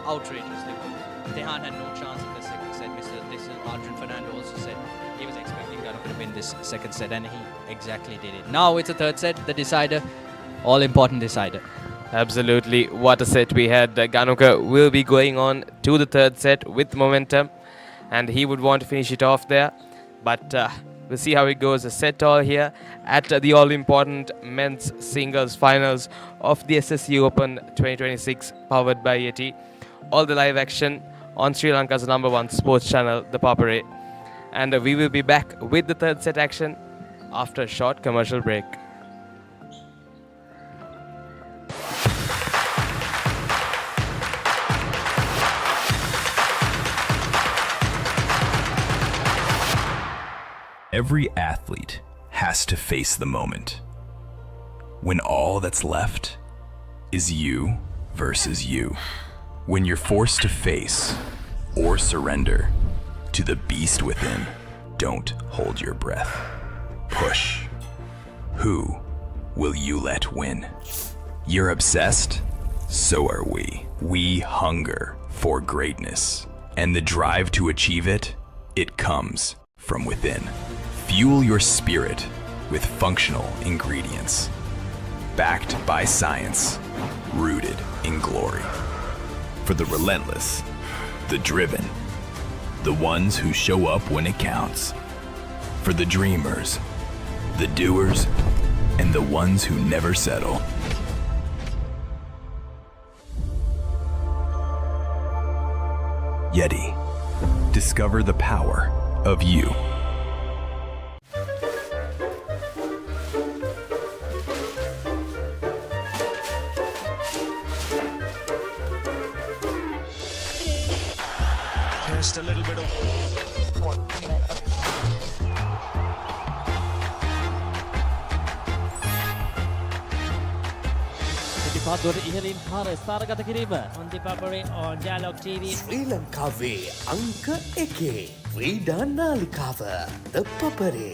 K: outrageously good. Tehan had no chance in the second set. Mr. Arjun Fernando also said he was expecting Ganuka to win this second set, and he exactly did it. Now it's a third set, the decider, all-important decider.
A: Absolutely, what a set we had. Ganuka will be going on to the third set with momentum, and he would want to finish it off there. But we'll see how it goes. A set all here at the all-important men's singles finals of the SSC Open 2026, powered by Yeti. All the live action on Sri Lanka's #1 sports channel, ThePapare. And we will be back with the third set action after a short commercial break.
G: Every athlete has to face the moment when all that's left is you versus you. When you're forced to face or surrender to the beast within, don't hold your breath. Push. Who will you let win? You're obsessed? So are we. We hunger for greatness, and the drive to achieve it, it comes from within. Fuel your spirit with functional ingredients, backed by science, rooted in glory. For the relentless, the driven, the ones who show up when it counts. For the dreamers, the doers, and the ones who never settle. Yeti Discover the power of you.
O: Just a little bit of
E: on ThePapare on Dialog TV.
C: ශ්‍රී ලංකාවේ අංක එකේ ක්‍රීඩා නාලිකාව The Papare.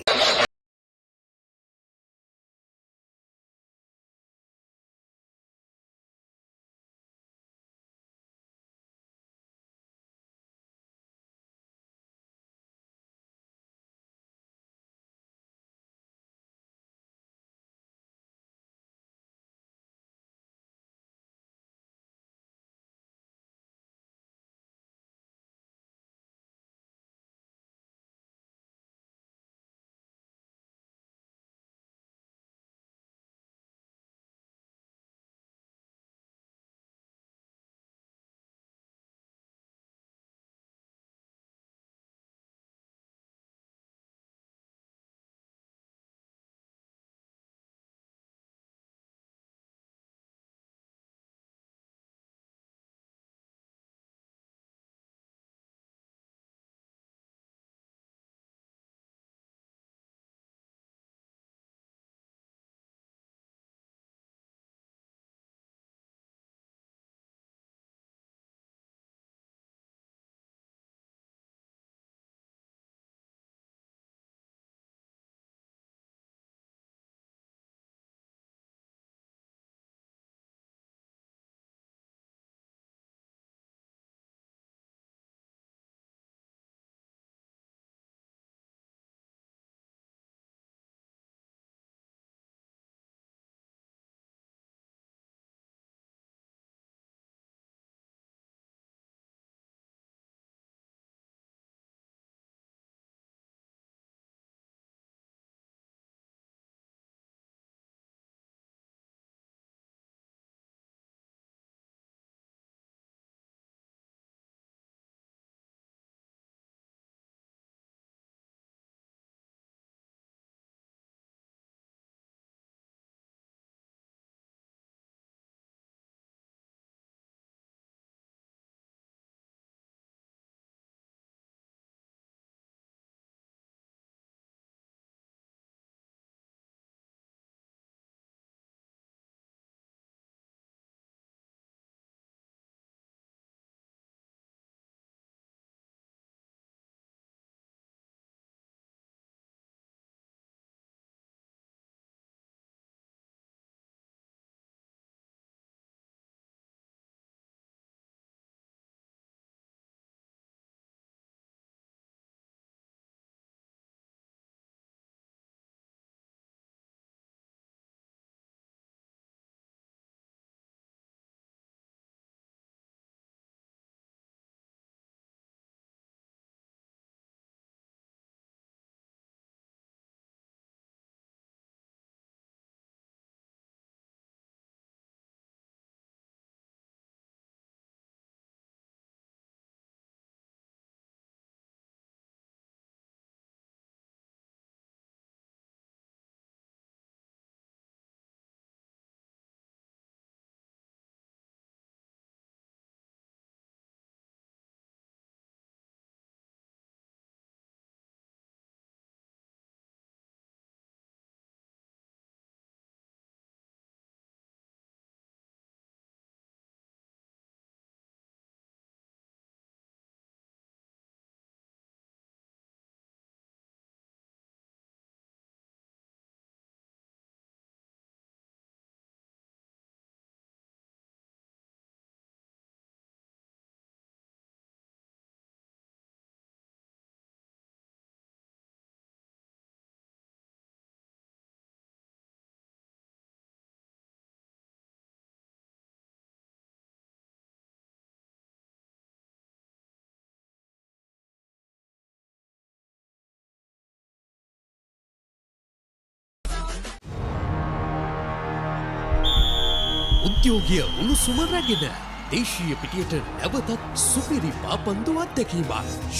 C: උද්‍යෝගය උණුසුම රැගෙන දේශීය පිටියට නැවතත් සුපිරි පාපන්දු අත්දැකීමක්.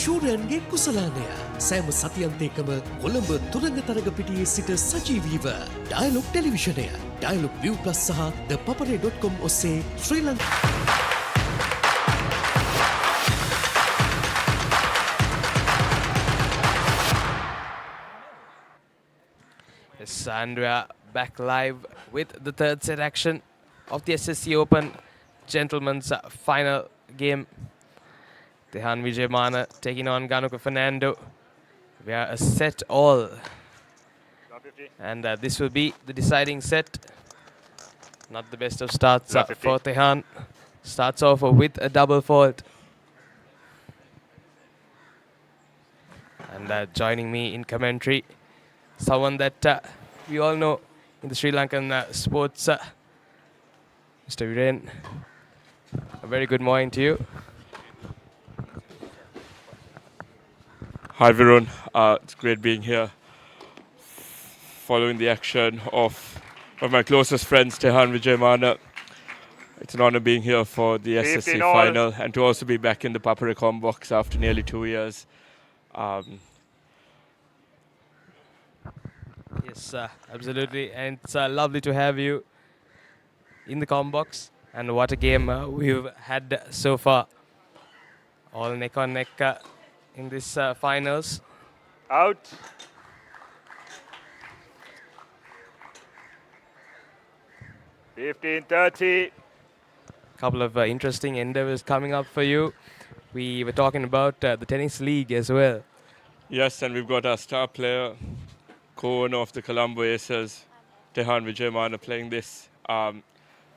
C: ශූරයන්ගේ කුසලානය. සෑම සතියන්තයකම කොළඹ තුරංග තරග පිටියේ සිට සජීවීව. ඩයලොග් ටෙලිවිෂනය, ඩයලොග් ViU+ සහ ThePapare.com ඔස්සේ ශ්‍රී Lanka
A: Yes, and we are back live with the third set action of the SSC Open Gentlemen's final game. Tehan Vijayamana taking on Ganuka Fernando. We are a set all. And this will be the deciding set. Not the best of starts for Tehan. Starts off with a double fault. And joining me in commentary, someone that we all know in the Sri Lankan sports, Mr. Viren. A very good morning to you.
O: Hi Varun, it's great being here, following the action of one of my closest friends, Tehan Vijayamana. It's an honor being here for the SSC final and to also be back in the Papare box after nearly 2 years.
A: Yes, absolutely, and it's lovely to have you in the box. And what a game we've had so far. All neck on neck in this finals.
D: Out. (15:30).
A: Couple of interesting endeavors coming up for you. We were talking about the tennis league as well.
O: Yes, and we've got our star player, co-owner of the Colombo Aces, Tehan Vijayamana, playing this.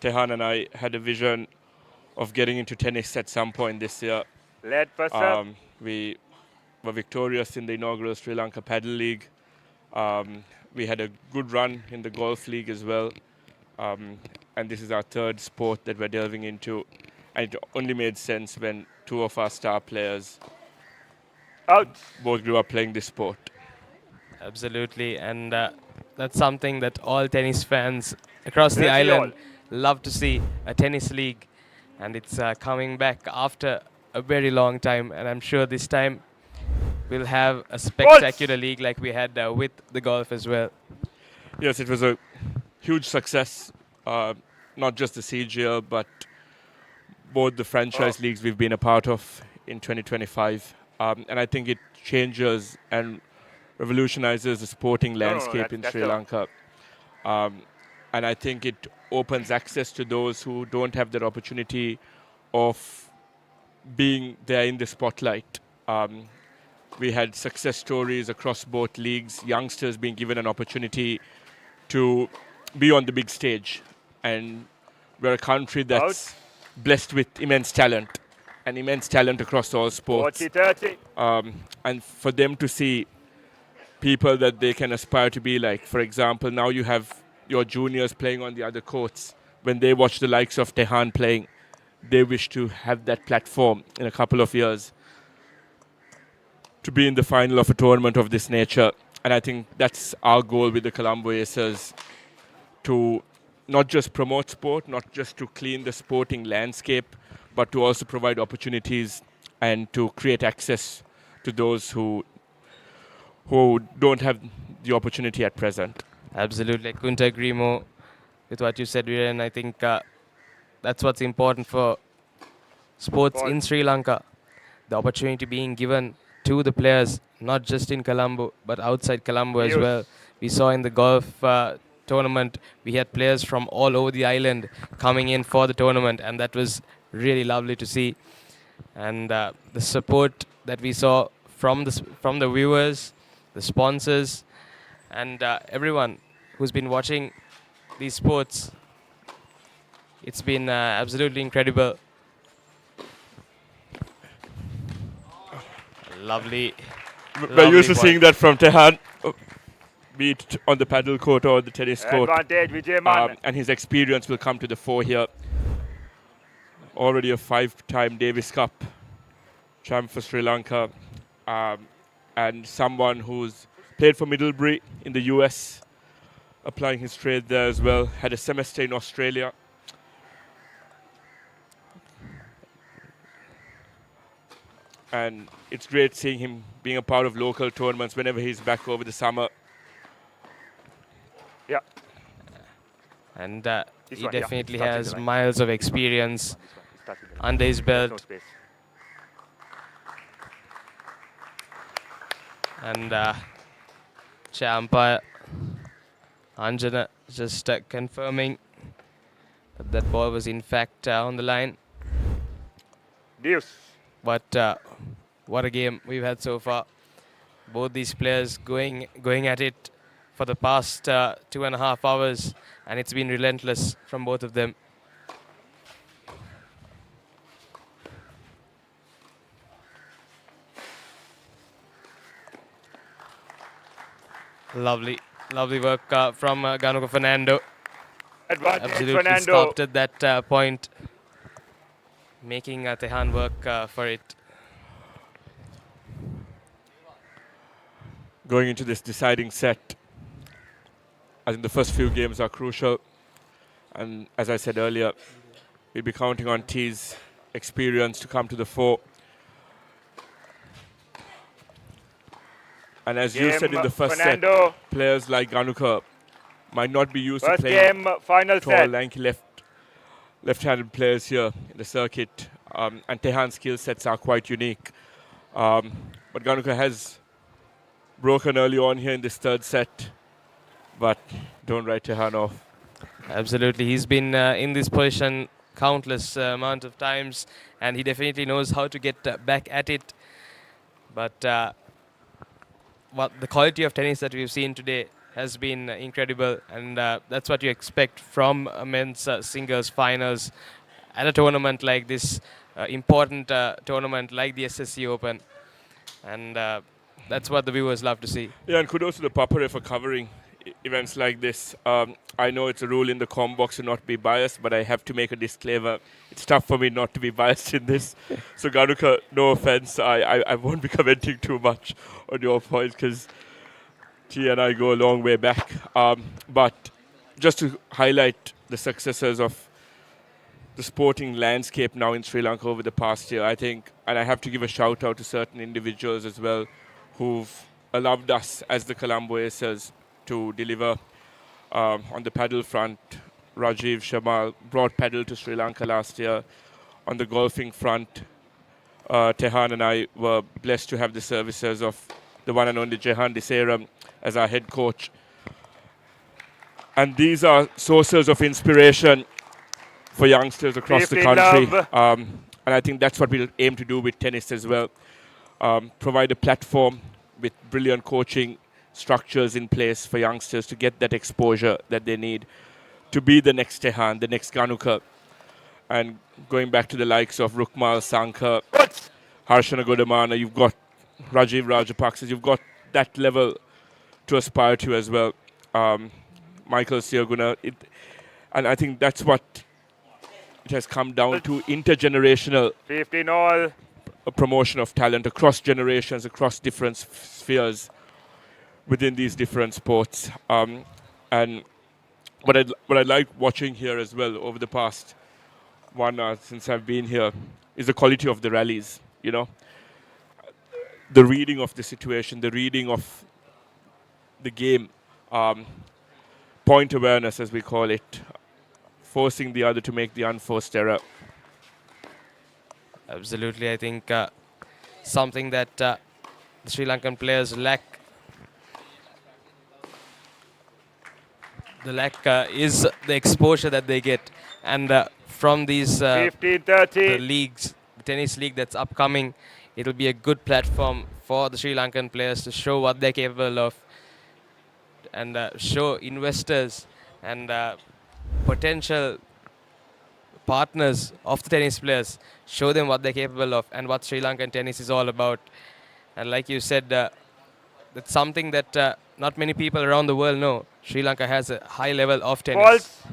O: Tehan and I had a vision of getting into tennis at some point this year. We were victorious in the inaugural Sri Lanka Paddle League. We had a good run in the Golf League as well. And this is our third sport that we're delving into. And it only made sense when two of our star players both grew up playing this sport.
A: Absolutely, and that's something that all tennis fans across the island love to see, a tennis league. And it's coming back after a very long time, and I'm sure this time we'll have a spectacular league like we had with the golf as well.
O: Yes, it was a huge success, not just the CGL, but both the franchise leagues we've been a part of in 2025. And I think it changes and revolutionizes the sporting landscape in Sri Lanka. And I think it opens access to those who don't have that opportunity of being there in the spotlight. We had success stories across both leagues, youngsters being given an opportunity to be on the big stage. And we're a country that's blessed with immense talent, and immense talent across all sports.
D: 40-30.
O: And for them to see people that they can aspire to be like, for example, now you have your juniors playing on the other courts. When they watch the likes of Tehan playing, they wish to have that platform in a couple of years to be in the final of a tournament of this nature. And I think that's our goal with the Colombo Aces, to not just promote sport, not just to clean the sporting landscape, but to also provide opportunities and to create access to those who don't have the opportunity at present.
A: Absolutely, I couldn't agree more with what you said, Viren. I think that's what's important for sports in Sri Lanka. The opportunity being given to the players, not just in Colombo, but outside Colombo as well. We saw in the golf tournament, we had players from all over the island coming in for the tournament, and that was really lovely to see. And the support that we saw from the viewers, the sponsors, and everyone who's been watching these sports, it's been absolutely incredible. Lovely.
O: We're used to seeing that from Tehan, be it on the paddle court or the tennis court.
D: Advantage, Vijayamana.
O: And his experience will come to the fore here. Already a 5-time Davis Cup champ for Sri Lanka, and someone who's played for Middlebury in the US, applying his trade there as well. Had a semester in Australia. and it's great seeing him being a part of local tournaments whenever he's back over the summer.
D: Yeah.
A: And
D: This
A: he
D: one, yeah,
A: definitely
D: starts in
A: has
D: the line.
A: miles of experience
D: Starts in the line.
A: under his
D: There's no
A: belt.
D: space.
A: And umpire Anjana just confirming that that ball was in fact on the line.
D: Deuce.
A: But what a game we've had so far. Both these players going at it for the past 2.5 hours, and it's been relentless from both of them. Lovely work from Ganuko Fernando.
D: Advantage
A: Absolutely
D: Fernando.
A: stopped at that point, making Tehan work for it.
O: Going into this deciding set, I think the first few games are crucial. And as I said earlier, we'll be counting on T's experience to come to the fore. And as you said in the first
D: Fernando.
O: set, players like Ganuka might not be used
D: First
O: to playing
D: game, final
O: tall,
D: set.
O: lanky left-handed players here in the circuit. And Tehan's skill sets are quite unique. But Ganuka has broken early on here in this third set, but don't write Tehan off.
A: Absolutely, he's been in this position countless amount of times, and he definitely knows how to get back at it. But what the quality of tennis that we've seen today has been incredible, and that's what you expect from a men's singles finals at a tournament like this, important tournament like the SSC Open, and that's what the viewers love to see.
O: Yeah, and kudos to the Papare for covering events like this. I know it's a rule in the comm box to not be biased, but I have to make a disclaimer. It's tough for me not to be biased in this. So Ganuka, no offense, I won't be commenting too much on your points because T and I go a long way back. But just to highlight the successes of the sporting landscape now in Sri Lanka over the past year, I think, and I have to give a shout out to certain individuals as well who've allowed us as the Colombo Acers to deliver on the paddle front. Rajiv Shamal brought paddle to Sri Lanka last year. On the golfing front, Tehan and I were blessed to have the services of the one and only Jehan Diseram as our head coach. And these are sources of inspiration for youngsters across the country. And I think that's what we'll aim to do with tennis as well. Provide a platform with brilliant coaching structures in place for youngsters to get that exposure that they need to be the next Tehan, the next Ganuka. And going back to the likes of Rukmal Sankar, Harshana Godamana, you've got Rajiv Rajapaksa, you've got that level to aspire to as well. Michael Siaguna, and I think that's what it has come down to, intergenerational
D: 15-all.
O: A promotion of talent across generations, across different spheres within these different sports. And what I like watching here as well over the past 1 hour since I've been here is the quality of the rallies, you know. The reading of the situation, the reading of the game, point awareness as we call it, forcing the other to make the unforced error.
A: Absolutely, I think something that the Sri Lankan players lack. The lack is the exposure that they get, and from these the leagues, the tennis league that's upcoming, it'll be a good platform for the Sri Lankan players to show what they're capable of, and show investors and potential partners of the tennis players, show them what they're capable of and what Sri Lankan tennis is all about. And like you said, that's something that not many people around the world know. Sri Lanka has a high level of tennis.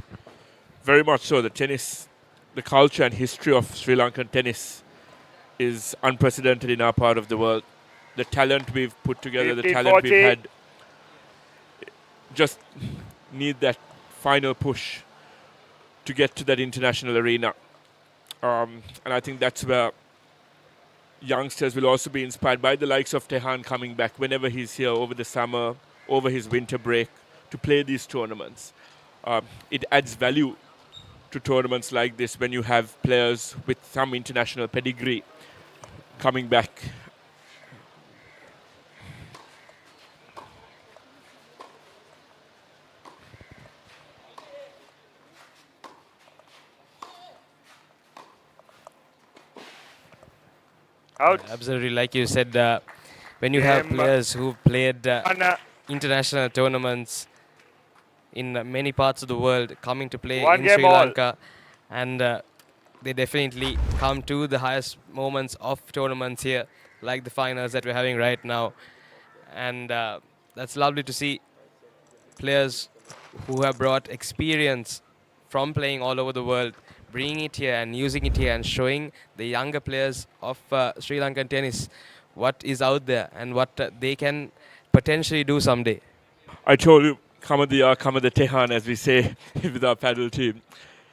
O: Very much so. The tennis, the culture and history of Sri Lankan tennis is unprecedented in our part of the world. The talent we've put together, the talent we've had, just need that final push to get to that international arena. And I think that's where youngsters will also be inspired by the likes of Tehan coming back whenever he's here over the summer, over his winter break, to play these tournaments. It adds value to tournaments like this when you have players with some international pedigree coming back.
D: Out.
A: Absolutely, like you said, when you have players who've played international tournaments in many parts of the world coming to play in Sri Lanka, and they definitely come to the highest moments of tournaments here, like the finals that we're having right now. And that's lovely to see players who have brought experience from playing all over the world, bringing it here and using it here and showing the younger players of Sri Lankan tennis what is out there and what they can potentially do someday.
O: I told you, Kamadiya, Kamada Tehan, as we say with our paddle team.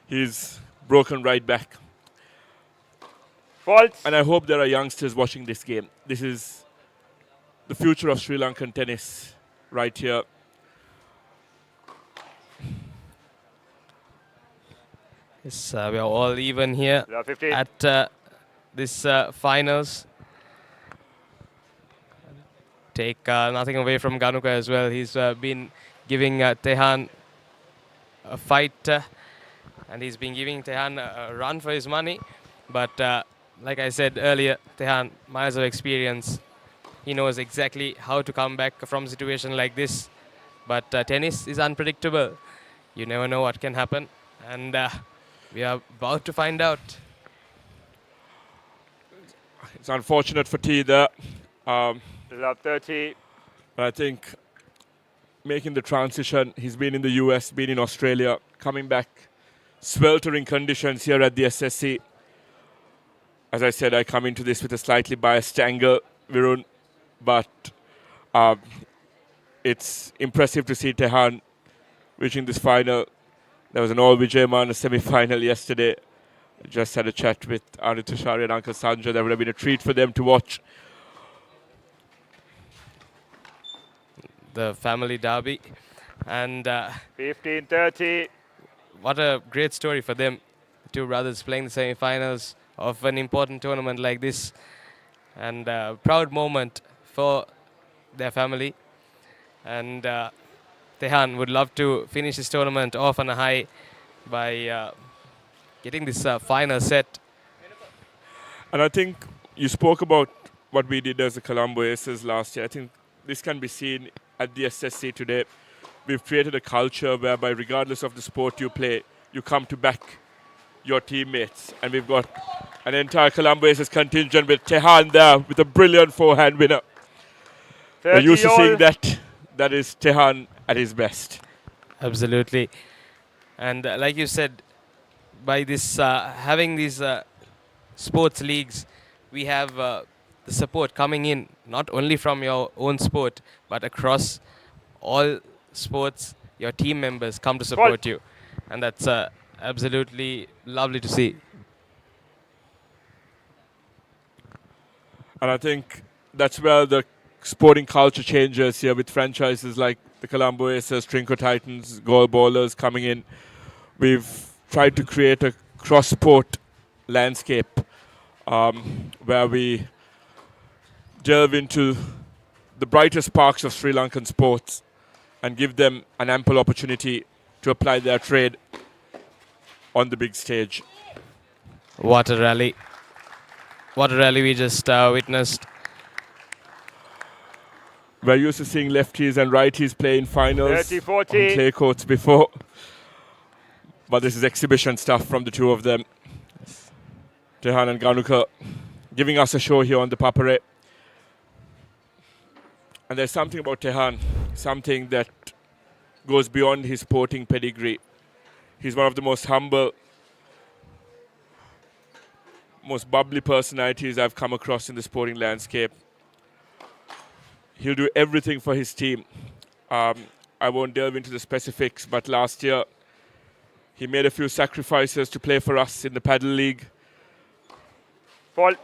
O: He's broken right back.
D: Fault.
O: And I hope there are youngsters watching this game. This is the future of Sri Lankan tennis right here.
A: Yes, we are all even here at this finals. Take nothing away from Ganuka as well. He's been giving Tehan a fight and he's been giving Tehan a run for his money. But like I said earlier, Tehan, miles of experience. He knows exactly how to come back from a situation like this. But tennis is unpredictable. You never know what can happen. And we are about to find out.
O: It's unfortunate for T there.
D: Love 30.
O: But I think making the transition, he's been in the US, been in Australia, coming back, sweltering conditions here at the SSC. As I said, I come into this with a slightly biased angle, Virun, but it's impressive to see Tehan reaching this final. There was an all Vijayman semi-final yesterday. I just had a chat with Anu Tushari and Uncle Sanjay. That would have been a treat for them to watch.
A: The family derby. And
D: 15-30.
A: What a great story for them. The two brothers playing the semi-finals of an important tournament like this. And a proud moment for their family. And Tehan would love to finish this tournament off on a high by getting this final set.
O: And I think you spoke about what we did as the Colombo Aces last year. I think this can be seen at the SSC today. We've created a culture whereby regardless of the sport you play, you come to back your teammates. And we've got an entire Colombo Aces contingent with Tehan there with a brilliant forehand winner. We're used to seeing that. That is Tehan at his best.
A: Absolutely. And like you said, by this having these sports leagues, we have the support coming in, not only from your own sport, but across all sports, your team members come to support you. And that's absolutely lovely to see.
O: And I think that's where the sporting culture changes here with franchises like the Colombo Aces, Trinco Titans, Goal Bowlers coming in. We've tried to create a cross-sport landscape where we delve into the brightest sparks of Sri Lankan sports and give them an ample opportunity to apply their trade on the big stage.
A: What a rally. What a rally we just witnessed.
O: We're used to seeing lefties and righties play in finals
D: 30-40.
O: on clay courts before. But this is exhibition stuff from the two of them. Tehan and Ganuka giving us a show here on the Papare. And there's something about Tehan, something that goes beyond his sporting pedigree. He's one of the most humble, most bubbly personalities I've come across in the sporting landscape. He'll do everything for his team. I won't delve into the specifics, but last year he made a few sacrifices to play for us in the Paddle League.
D: Fault.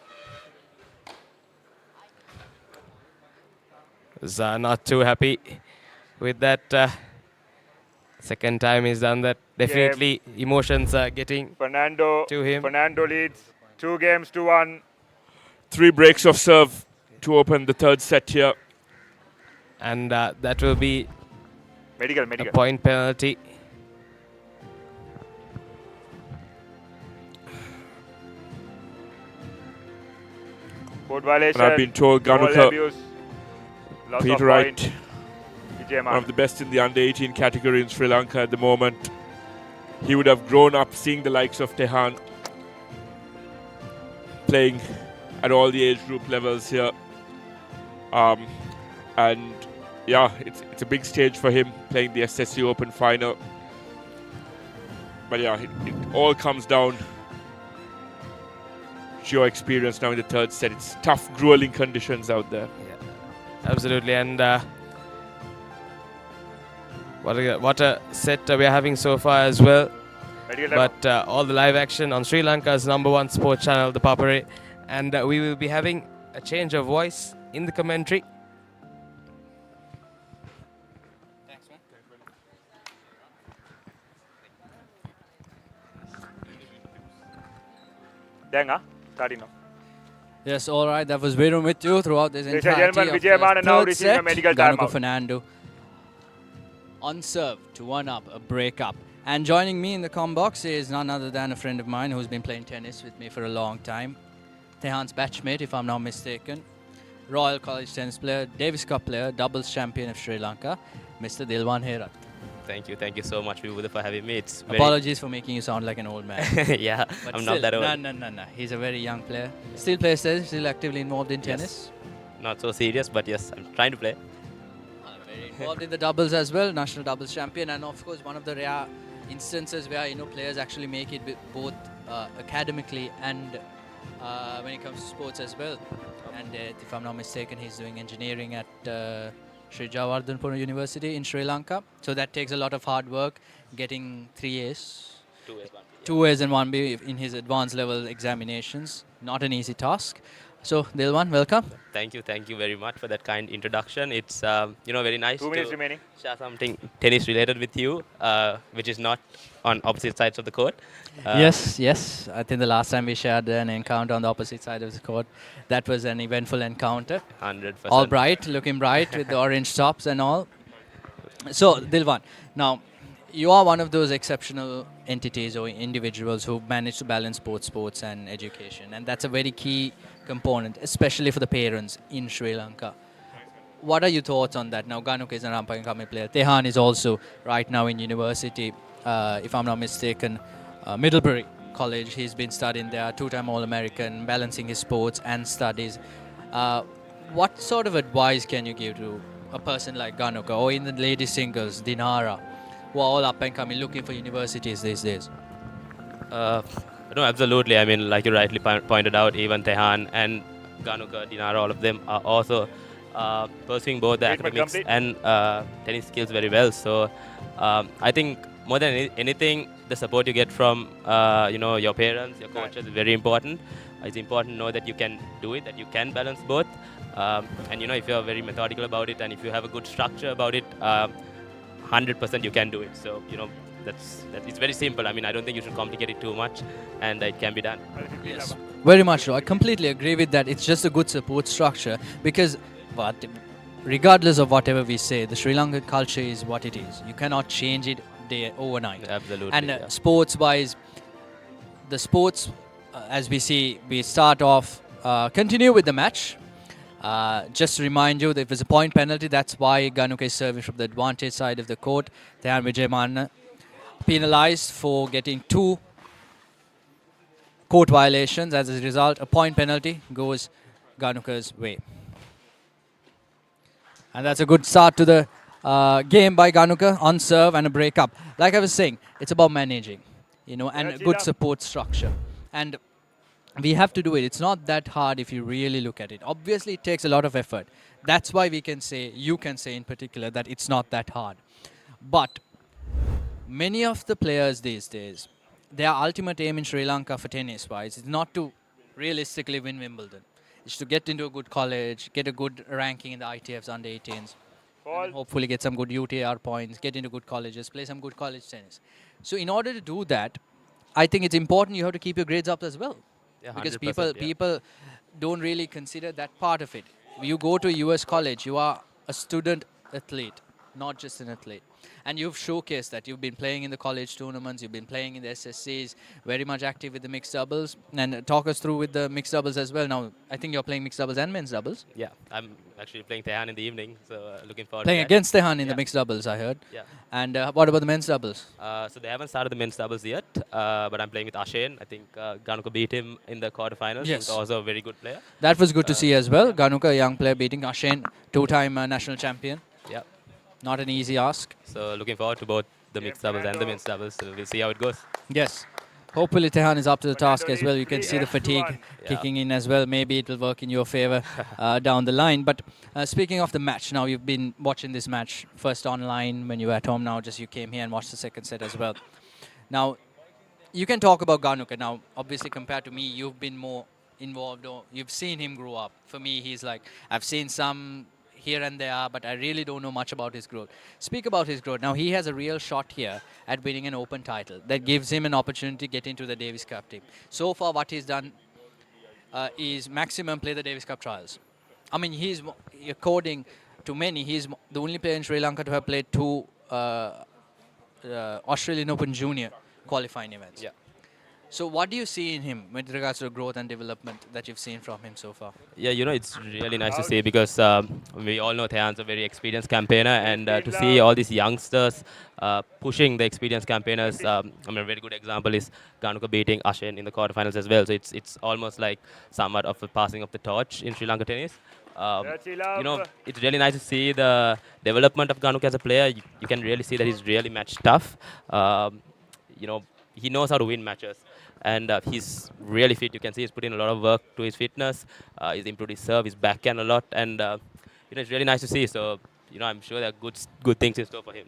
A: was not too happy with that. Second time he's done that. Definitely emotions are getting to him.
D: Fernando leads 2-1.
O: 3 breaks of serve to open the third set here.
A: And that will be
D: medical.
A: a point penalty.
D: Court violation.
O: And I've been told
D: ball
O: Ganuka,
D: abuse, loss
O: Peter
D: of
O: Wright,
D: point. Vijay
O: one of the best in the under-18 category in Sri Lanka at the moment. He would have grown up seeing the likes of Tehan playing at all the age group levels here. And yeah, it's a big stage for him, playing the SSC Open final. But yeah, it all comes down to your experience now in the third set. It's tough, grueling conditions out there.
A: Yeah, absolutely. And what a set we are having so far as well. But all the live action on Sri Lanka's #1 sports channel, ThePapare. And we will be having a change of voice in the commentary.
K: Thanks, man.
D: Denga, starting now.
K: Yes, all right. That was Varun with you throughout this
D: Ladies and
K: entirety
D: gentlemen,
K: of
D: Vijay
K: the
D: Mana now
K: third
D: receiving a
K: set.
D: medical
K: Ganuka
D: timeout.
K: Fernando on serve to 1-up, a break-up. And joining me in the comm box is none other than a friend of mine who's been playing tennis with me for a long time. Tehan's batchmate, if I'm not mistaken. Royal College tennis player, Davis Cup player, doubles champion of Sri Lanka, Mr. Dilwan Herat.
P: Thank you so much, Vibhuda, for having me. It's
K: Apologies for making you sound like an old man.
P: Yeah,
K: but
P: I'm
K: still,
P: not that old.
K: No. He's a very young player. Still plays tennis, still actively involved in tennis.
P: Not so serious, but yes, I'm trying to play.
K: Very involved in the doubles as well, national doubles champion, and of course one of the rare instances where players actually make it both academically and when it comes to sports as well. And if I'm not mistaken, he's doing engineering at Sri Javardhanpura University in Sri Lanka. So that takes a lot of hard work, getting 3 A's, 2 A's and 1 B in his advanced level examinations. Not an easy task. So Dilwan, welcome.
P: Thank you very much for that kind introduction. It's very nice
D: 2 minutes
P: to
D: remaining.
P: share something tennis related with you, which is not on opposite sides of the court.
K: Yes. I think the last time we shared an encounter on the opposite side of the court, that was an eventful encounter.
P: 100%.
K: All bright, looking bright with the orange tops and all. So Dilwan, now you are one of those exceptional entities or individuals who manage to balance both sports and education, and that's a very key component, especially for the parents in Sri Lanka. What are your thoughts on that? Now, Ganuka is an up-and-coming player. Tehan is also right now in university, if I'm not mistaken, Middlebury College. He's been studying there, 2-time All-American, balancing his sports and studies. What sort of advice can you give to a person like Ganuka, or in the ladies singles, Dinara, who are all up-and-coming, looking for universities these days?
P: No, absolutely. I mean, like you rightly pointed out, even Tehan and Ganuka, Dinara, all of them are also pursuing both the academics and tennis skills very well. So I think more than anything, the support you get from your parents, your coaches is very important. It's important to know that you can do it, that you can balance both. And if you're very methodical about it and if you have a good structure about it, 100% you can do it. So it's very simple. I mean, I don't think you should complicate it too much, and it can be done.
K: Yes, very much so. I completely agree with that. It's just a good support structure because, but regardless of whatever we say, the Sri Lankan culture is what it is. You cannot change it overnight.
P: Absolutely.
K: And sports-wise, the sports, as we see, we start off, continue with the match. Just to remind you that if it's a point penalty, that's why Ganuka is serving from the advantage side of the court. Tehan Vijay penalized for getting 2 court violations. As a result, a point penalty goes Ganuka's way. And that's a good start to the game by Ganuka on serve and a break-up. Like I was saying, it's about managing, and a good support structure. And we have to do it. It's not that hard if you really look at it. Obviously, it takes a lot of effort. That's why you can say in particular, that it's not that hard. But many of the players these days, their ultimate aim in Sri Lanka for tennis-wise is not to realistically win Wimbledon. is to get into a good college, get a good ranking in the ITFs under 18s, and then hopefully get some good UTR points, get into good colleges, play some good college tennis. So in order to do that, I think it's important you have to keep your grades up as well.
P: Yeah,
K: because
P: 100%,
K: people don't really consider that part of it. You go to a US college, you are a student athlete, not just an athlete. And you've showcased that. You've been playing in the college tournaments, you've been playing in the SSCs, very much active with the mixed doubles. And talk us through with the mixed doubles as well. Now, I think you're playing mixed doubles and men's doubles.
P: Yeah, I'm actually playing Tehan in the evening, so looking forward
K: Playing
P: to that.
K: against Tehan in the mixed doubles, I heard.
P: Yeah.
K: And what about the men's doubles?
P: So they haven't started the men's doubles yet, but I'm playing with Ashane. I think Ganuka beat him in the quarterfinals.
K: Yes.
P: He's also a very good player.
K: That was good to see as well. Ganuka, a young player, beating Ashane, two-time national champion.
P: Yeah.
K: Not an easy ask.
P: So looking forward to both the mixed doubles and the men's doubles. So we'll see how it goes.
K: Yes. Hopefully Tehan is up to the task as well. You can see the fatigue kicking in as well. Maybe it will work in your favor down the line. But speaking of the match, now you've been watching this match first online when you were at home. Now just you came here and watched the second set as well. Now, you can talk about Ganuka. Now, obviously compared to me, you've been more involved or you've seen him grow up. For me, he's like, I've seen some here and there, but I really don't know much about his growth. Speak about his growth. Now, he has a real shot here at winning an open title. That gives him an opportunity to get into the Davis Cup team. So far, what he's done is maximum play the Davis Cup trials. I mean, he's, according to many, he's the only player in Sri Lanka to have played two Australian Open Junior qualifying events.
P: Yeah.
K: So what do you see in him with regards to growth and development that you've seen from him so far?
P: Yeah, you know, it's really nice to see because we all know Thehan's a very experienced campaigner, and to see all these youngsters pushing the experienced campaigners, I mean, a very good example is Ganuka beating Ashane in the quarterfinals as well. So it's almost like somewhat of a passing of the torch in Sri Lanka tennis. You know, it's really nice to see the development of Ganuka as a player. You can really see that he's really match tough. You know, he knows how to win matches. And he's really fit. You can see he's put in a lot of work to his fitness. He's improved his serve, his backhand a lot. And, you know, it's really nice to see. So, you know, I'm sure there are good things in store for him.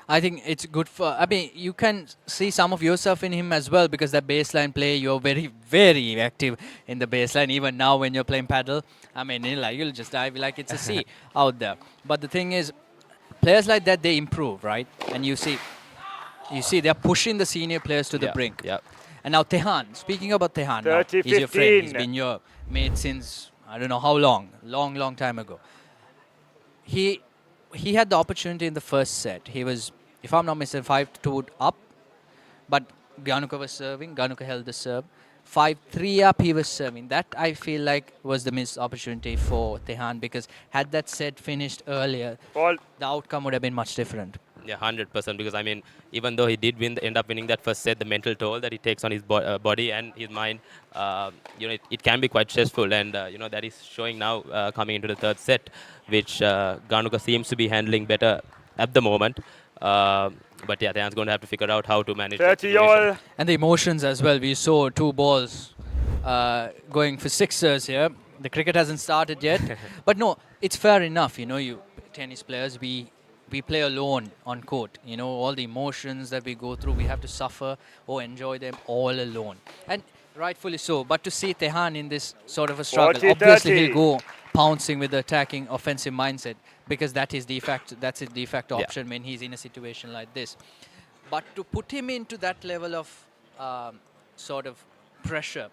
K: I think it's good for, I mean, you can see some of yourself in him as well because that baseline play, you're very, very active in the baseline. Even now when you're playing paddle, I mean, you'll just dive like it's a sea out there. But the thing is, players like that, they improve, right? And you see they're pushing the senior players to the brink.
P: Yeah.
K: And now Tehan, speaking about Tehan, now, he's your friend. He's been your mate since, I don't know how long, long time ago. He had the opportunity in the first set. He was, if I'm not mistaken, 5-2 up, but Ganuka was serving. Ganuka held the serve. 5-3 up, he was serving. That, I feel like, was the missed opportunity for Tehan because had that set finished earlier, the outcome would have been much different.
P: Yeah, 100%. Because, I mean, even though he did end up winning that first set, the mental toll that he takes on his body and his mind, you know, it can be quite stressful. And, you know, that is showing now coming into the third set, which Ganuka seems to be handling better at the moment. But yeah, Tehan's going to have to figure out how to manage the situation.
K: And the emotions as well. We saw two balls going for sixers here. The cricket hasn't started yet. But no, it's fair enough. You know, you tennis players, we play alone on court. You know, all the emotions that we go through, we have to suffer or enjoy them all alone. And rightfully so. But to see Tehan in this sort of a struggle, obviously he'll go pouncing with the attacking offensive mindset because that's his de facto option when he's in a situation like this. But to put him into that level of sort of pressure,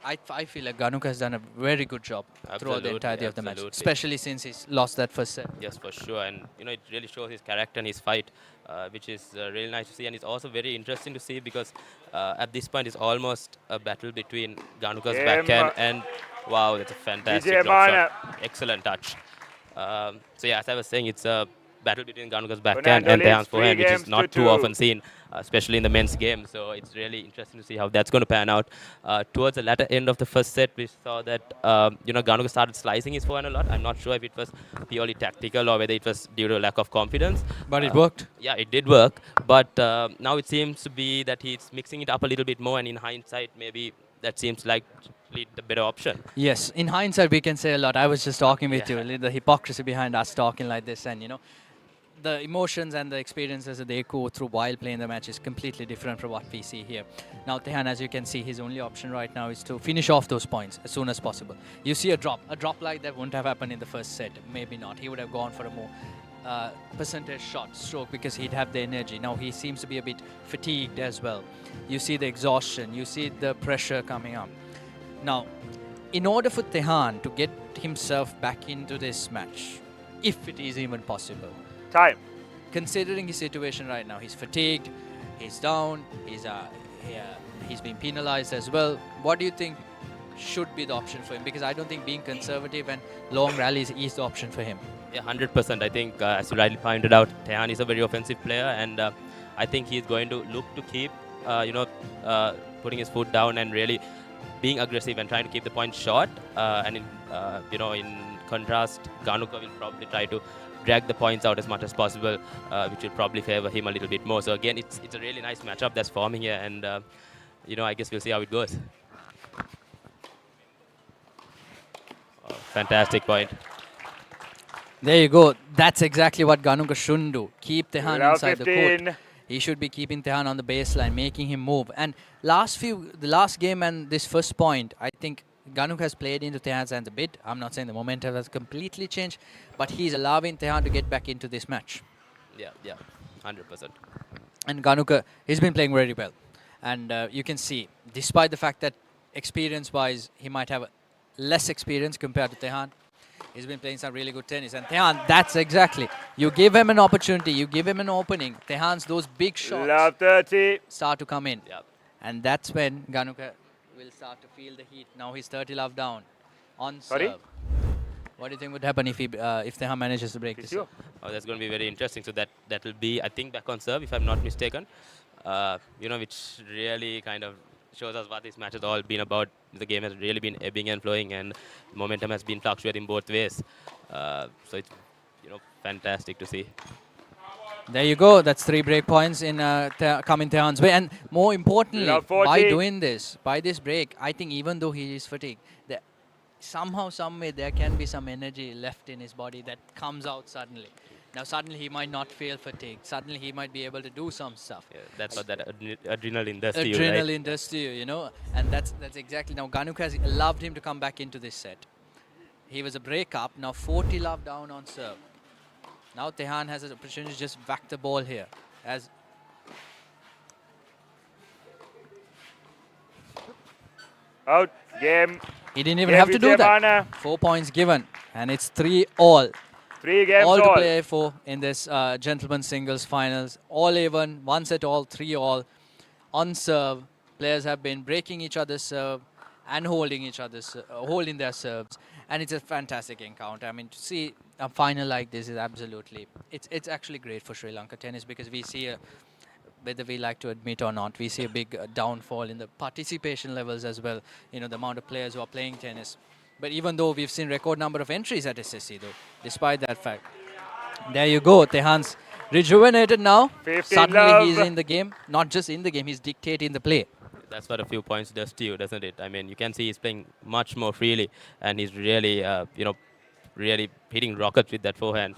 K: I feel like Ganuka has done a very good job throughout the entirety of the match, especially since he's lost that first set.
P: Yes, for sure. And, you know, it really shows his character and his fight, which is really nice to see. And it's also very interesting to see because at this point, it's almost a battle between Ganuka's backhand and, wow, that's a fantastic drop shot. Excellent touch. So, yeah, as I was saying, it's a battle between Ganuka's backhand and Tehan's forehand, which is not too often seen, especially in the men's game. So it's really interesting to see how that's going to pan out. Towards the latter end of the first set, we saw that you know, Ganuka started slicing his forehand a lot. I'm not sure if it was purely tactical or whether it was due to lack of confidence.
K: But it worked.
P: Yeah, it did work. But now it seems to be that he's mixing it up a little bit more, and in hindsight, maybe that seems like the better option.
K: Yes, in hindsight, we can say a lot. I was just talking with you, the hypocrisy behind us talking like this, and you know, the emotions and the experiences that they go through while playing the match is completely different from what we see here. Now Tehan, as you can see, his only option right now is to finish off those points as soon as possible. You see a drop like that wouldn't have happened in the first set, maybe not. He would have gone for a more percentage shot stroke because he'd have the energy. Now he seems to be a bit fatigued as well. You see the exhaustion, you see the pressure coming up. Now, in order for Tehan to get himself back into this match, if it is even possible,
D: time.
K: Considering his situation right now, he's fatigued, he's down, he's been penalized as well. What do you think should be the option for him? Because I don't think being conservative and long rallies is the option for him.
P: Yeah, 100%. I think, as you rightly pointed out, Tehan is a very offensive player, and I think he's going to look to keep, putting his foot down and really being aggressive and trying to keep the point short. And in contrast, Ganuka will probably try to drag the points out as much as possible, which will probably favor him a little bit more. So again, it's a really nice matchup that's forming here, and I guess we'll see how it goes. Oh, fantastic point.
K: There you go. That's exactly what Ganuka shouldn't do. Keep Tehan inside
D: 15.
K: the court. He should be keeping Tehan on the baseline, making him move. And the last game and this first point, I think Ganuka has played into Tehan's hands a bit. I'm not saying the momentum has completely changed, but he's allowing Tehan to get back into this match.
P: Yeah, 100%.
K: And Ganuka, he's been playing very well. And you can see, despite the fact that experience-wise, he might have less experience compared to Tehan, he's been playing some really good tennis. And Tehan, that's exactly. You give him an opportunity, you give him an opening. Tehan's those big shots
D: Love 30.
K: start to come in.
P: Yep.
K: And that's when Ganuka will start to feel the heat. Now he's 30 love down on
D: Sorry?
K: serve. What do you think would happen if Tehan manages to break this?
P: Oh, that's going to be very interesting. So that will be, I think, back on serve, if I'm not mistaken. Which really kind of shows us what this match has all been about. The game has really been ebbing and flowing, and momentum has been fluctuating both ways. So it's fantastic to see.
K: There you go. That's 3 break points in coming Tehan's way. And more importantly, by doing this, by this break, I think even though he is fatigued, somehow, some way, there can be some energy left in his body that comes out suddenly. Now, suddenly he might not feel fatigued. Suddenly he might be able to do some stuff.
P: Yeah, that's what that adrenaline does to you,
K: Adrenaline does to you, And that's exactly. Now, Ganuka has allowed him to come back into this set. He was a break up. Now, 40 love down on serve. Now Tehan has an opportunity to just whack the ball here.
D: Out. Game.
K: He didn't even have to do that. 4 points given. And it's 3-all.
D: 3 games
K: all to play for in this gentlemen's singles finals. All even, 1 set all, 3-all. On serve, players have been breaking each other's serve and holding their serves. And it's a fantastic encounter. I mean, to see a final like this is absolutely, it's actually great for Sri Lanka tennis, because we see, whether we like to admit or not, we see a big downfall in the participation levels as well. The amount of players who are playing tennis. But even though we've seen record number of entries at SSC though, despite that fact. There you go, Tehan's rejuvenated now. Suddenly he's in the game. Not just in the game, he's dictating the play.
P: That's what a few points does to you, doesn't it? I mean, you can see he's playing much more freely, and he's really, really hitting rockets with that forehand,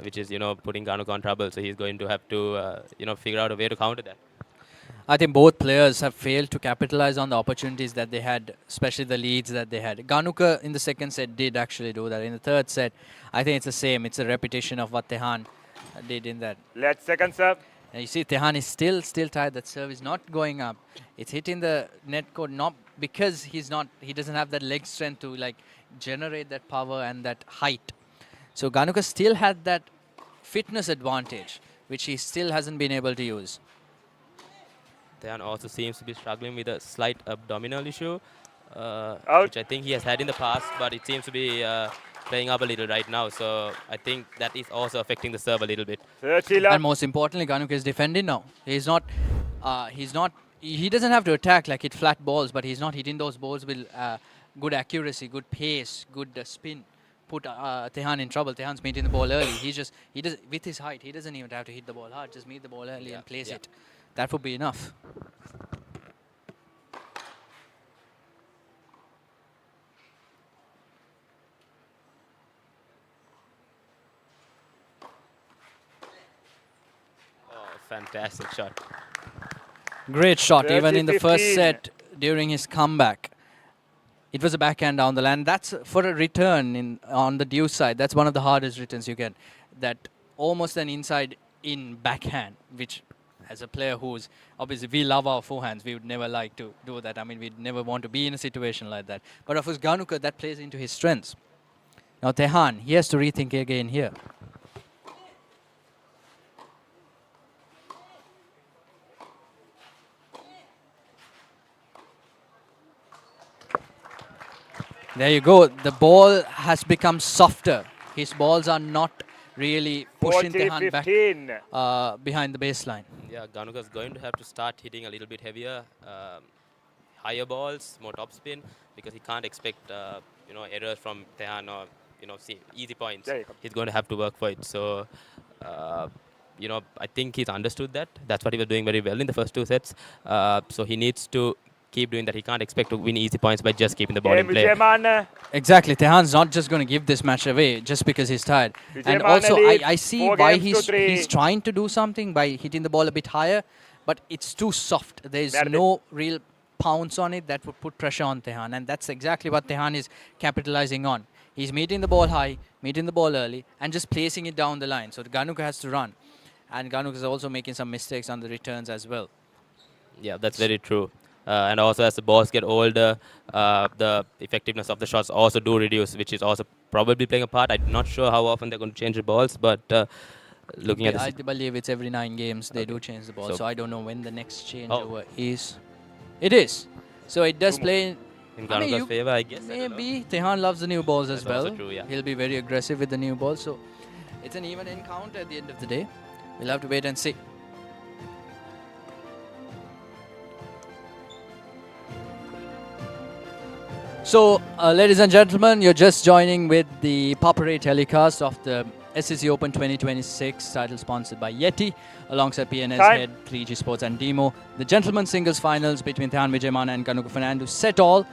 P: which is, putting Ganuka on trouble. So he's going to have to, figure out a way to counter that.
K: I think both players have failed to capitalize on the opportunities that they had, especially the leads that they had. Ganuka in the second set did actually do that. In the third set, I think it's the same. It's a repetition of what Tehan did in that.
D: Let's second serve.
K: And you see Tehan is still tired. That serve is not going up. It's hitting the net cord, not because he doesn't have that leg strength to generate that power and that height. So Ganuka still had that fitness advantage, which he still hasn't been able to use.
P: Tehan also seems to be struggling with a slight abdominal issue, which I think he has had in the past, but it seems to be playing up a little right now. So I think that is also affecting the serve a little bit.
K: And most importantly, Ganuka is defending now. He doesn't have to attack, hit flat balls, but he's not hitting those balls with good accuracy, good pace, good spin. Put Tehan in trouble. Tehan's meeting the ball early. With his height, he doesn't even have to hit the ball hard. Just meet the ball early and place it. That would be enough.
P: Fantastic shot.
K: Great shot, even in the first
D: 30-15.
K: set during his comeback. It was a backhand down the line. That's for a return on the due side. That's one of the hardest returns you get. That almost an inside-in backhand, which as a player who's obviously we love our forehands, we would never like to do that. I mean, we'd never want to be in a situation like that. But of course, Ganuka, that plays into his strengths. Now Tehan, he has to rethink again here. There you go. The ball has become softer. His balls are not really pushing Tehan back behind the baseline.
P: Yeah, Ganuka is going to have to start hitting a little bit heavier, higher balls, more topspin, because he can't expect errors from Tehan or easy points. He's going to have to work for it. So I think he's understood that. That's what he was doing very well in the first two sets. So he needs to keep doing that. He can't expect to win easy points by just keeping the ball in play.
K: Exactly. Tehan's not just going to give this match away just because he's tired. And also, I see why he's trying to do something by hitting the ball a bit higher, but it's too soft. There's no real pounce on it that would put pressure on Tehan, and that's exactly what Tehan is capitalizing on. He's meeting the ball high, meeting the ball early, and just placing it down the line. So Ganuka has to run. And Ganuka is also making some mistakes on the returns as well.
P: Yeah, that's very true. And also as the balls get older, the effectiveness of the shots also do reduce, which is also probably playing a part. I'm not sure how often they're going to change the balls, but looking at this,
K: I believe it's every 9 games they do change the ball. So I don't know when the next changeover is. It is. So it does play
P: in Ganuka's favor, I guess.
K: Maybe Tehan loves the new balls as well.
P: Also true, yeah.
K: He'll be very aggressive with the new balls. So it's an even encounter at the end of the day. We'll have to wait and see. So, ladies and gentlemen, you're just joining with the Papare telecast of the SSC Open 2026, title sponsored by Yeti, alongside PNS Head, 3G Sports and Demo. The gentlemen's singles finals between Tehan Vijayamana and Ganuka Fernando set all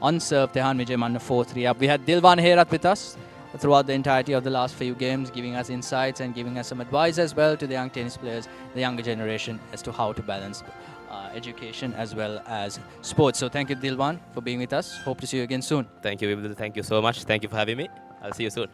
K: on serve. Tehan Vijayamana 4-3 up. We had Dilwan Herat with us throughout the entirety of the last few games, giving us insights and giving us some advice as well to the young tennis players, the younger generation, as to how to balance education as well as sports. So thank you, Dilwan, for being with us. Hope to see you again soon.
P: Thank you, Vibhuti. Thank you so much. Thank you for having me. I'll see you soon.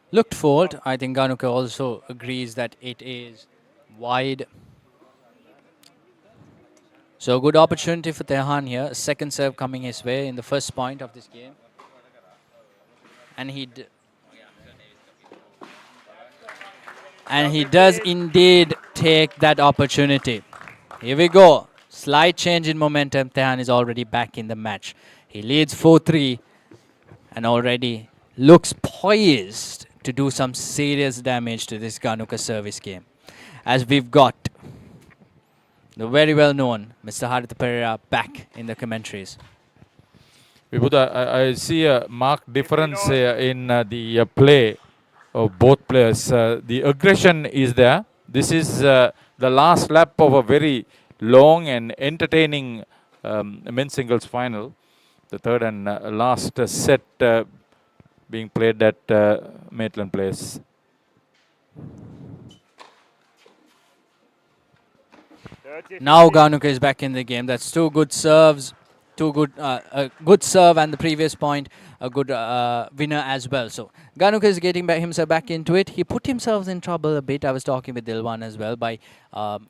K: Looked forward. I think Ganuka also agrees that it is wide. So good opportunity for Tehan here. Second serve coming his way in the first point of this game. And he does indeed take that opportunity. Here we go. Slight change in momentum. Tehan is already back in the match. He leads 4-3 and already looks poised to do some serious damage to this Ganuka service game. As we've got the very well-known Mr. ThePapare back in the commentaries.
B: Vibhuti, I see a marked difference in the play of both players. The aggression is there. This is the last lap of a very long and entertaining men's singles final. The third and last set being played at Maitland Place.
K: Now Ganuka is back in the game. That's two good serves, a good serve, and the previous point, a good winner as well. So Ganuka is getting himself back into it. He put himself in trouble a bit. I was talking with Dilwan as well by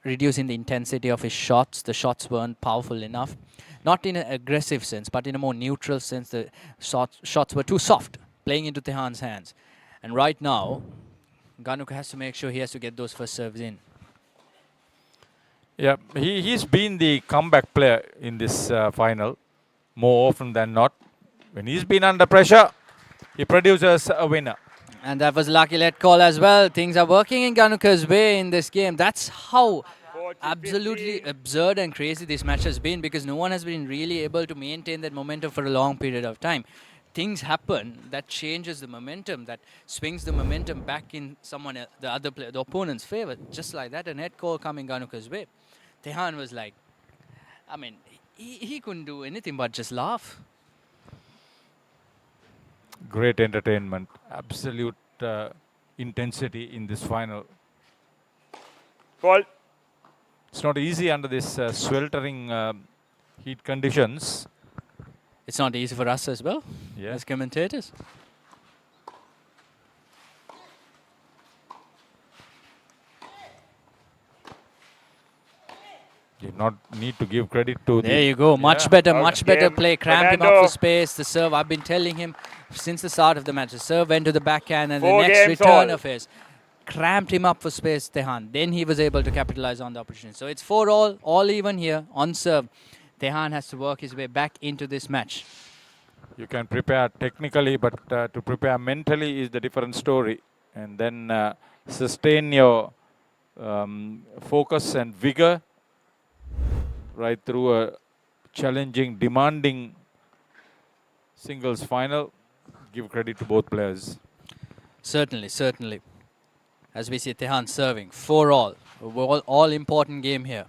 K: reducing the intensity of his shots. The shots weren't powerful enough. Not in an aggressive sense, but in a more neutral sense. The shots were too soft, playing into Tehan's hands. And right now, Ganuka has to make sure he has to get those first serves in.
B: Yeah, he's been the comeback player in this final more often than not. When he's been under pressure, he produces a winner.
K: And that was lucky let call as well. Things are working in Ganuka's way in this game. That's how absolutely absurd and crazy this match has been, because no one has been really able to maintain that momentum for a long period of time. Things happen that changes the momentum, that swings the momentum back in the other player, the opponent's favor. Just like that, a net call coming Ganuka's way. Tehan was like, I mean, he couldn't do anything but just laugh.
B: Great entertainment, absolute intensity in this final.
D: Fault.
B: It's not easy under this sweltering heat conditions.
K: It's not easy for us as well, as commentators.
B: You not need to give credit to
K: There you go. Much better play. Cramped him up for space. The serve, I've been telling him since the start of the match. The serve went to the backhand, and the next return of his cramped him up for space, Tehan. Then he was able to capitalize on the opportunity. So it's 4-all, all even here on serve. Tehan has to work his way back into this match.
B: You can prepare technically, but to prepare mentally is the different story. And then sustain your focus and vigor right through a challenging, demanding singles final. Give credit to both players.
K: Certainly, certainly. As we see Tehan serving, 4-all. All important game here.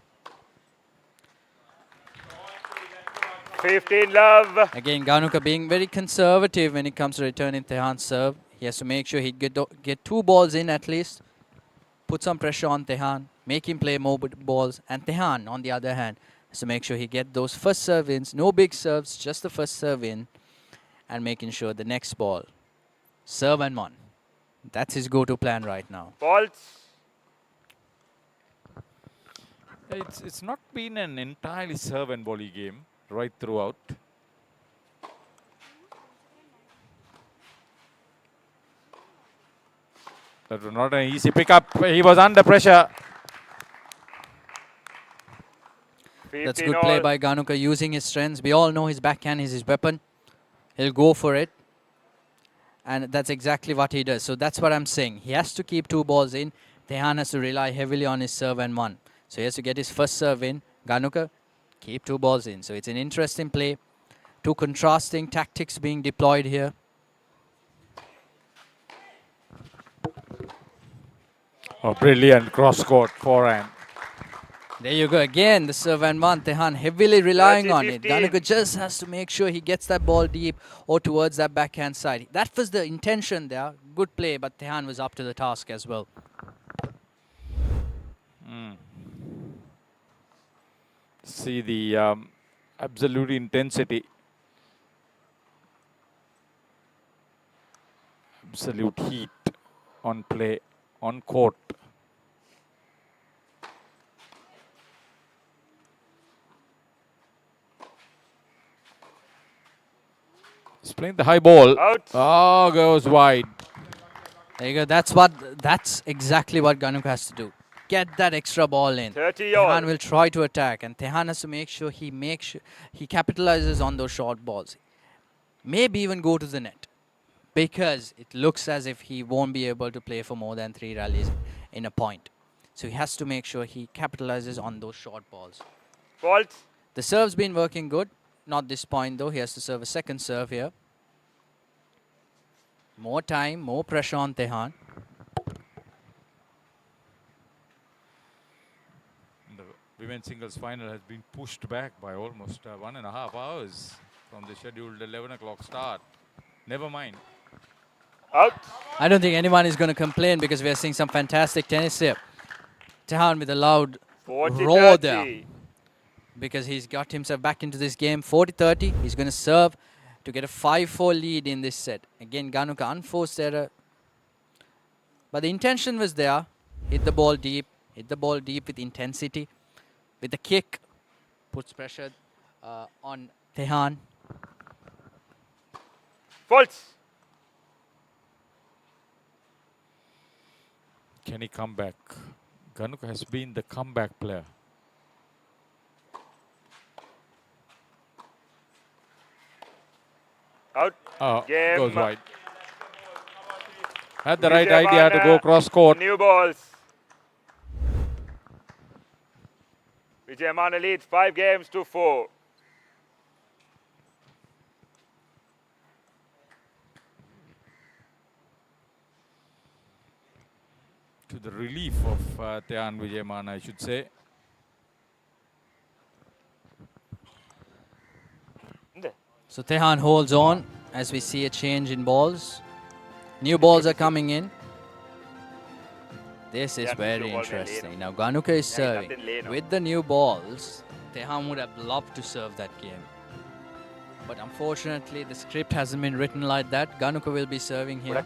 D: 15 love.
K: Again, Ganuka being very conservative when it comes to returning Tehan's serve. He has to make sure he get 2 balls in at least. Put some pressure on Tehan. Make him play more balls. And Tehan, on the other hand, has to make sure he get those first serve ins. No big serves, just the first serve in. And making sure the next ball, serve and one. That's his go-to plan right now.
D: Faults.
B: It's not been an entirely serve and volley game right throughout. That was not an easy pickup. He was under pressure.
K: That's good play by Ganuka, using his strengths. We all know his backhand is his weapon. He'll go for it. And that's exactly what he does. So that's what I'm saying. He has to keep 2 balls in. Tehan has to rely heavily on his serve and one. So he has to get his first serve in. Ganuka, keep 2 balls in. So it's an interesting play. 2 contrasting tactics being deployed here.
B: Oh, brilliant cross-court forehand.
K: There you go. Again, the serve and one. Tehan heavily relying on it. Ganuka just has to make sure he gets that ball deep or towards that backhand side. That was the intention there. Good play, but Tehan was up to the task as well.
B: See the absolute intensity. Absolute heat on play, on court. He's playing the high ball.
D: Out.
B: Oh, goes wide.
K: There you go. That's exactly what Ganuka has to do. Get that extra ball in.
D: 30
K: Tehan will try to attack, and Tehan has to make sure he capitalizes on those short balls. Maybe even go to the net, because it looks as if he won't be able to play for more than 3 rallies in a point. So he has to make sure he capitalizes on those short balls.
D: Fault.
K: The serve's been working good. Not this point though. He has to serve a second serve here. More time, more pressure on Tehan.
B: The women's singles final has been pushed back by almost 1.5 hours from the scheduled 11 o'clock start. Never mind.
D: Out.
K: I don't think anyone is going to complain, because we are seeing some fantastic tennis here. Tehan with a loud roar there, because he's got himself back into this game. 40-30. He's going to serve to get a 5-4 lead in this set. Again, Ganuka, unforced error. But the intention was there. Hit the ball deep. Hit the ball deep with intensity. With the kick, puts pressure on Tehan.
D: Faults.
B: Can he come back? Ganuka has been the comeback player.
D: Out.
B: Oh,
D: Game.
B: goes wide. Had the right idea to go cross court.
D: New balls. Vijayamana leads 5 games to 4.
B: To the relief of Tehan Vijayamana, I should say.
K: So Tehan holds on as we see a change in balls. New balls are coming in. This is very interesting. Now Ganuka is serving. With the new balls, Tehan would have loved to serve that game. But unfortunately, the script hasn't been written like that. Ganuka will be serving here.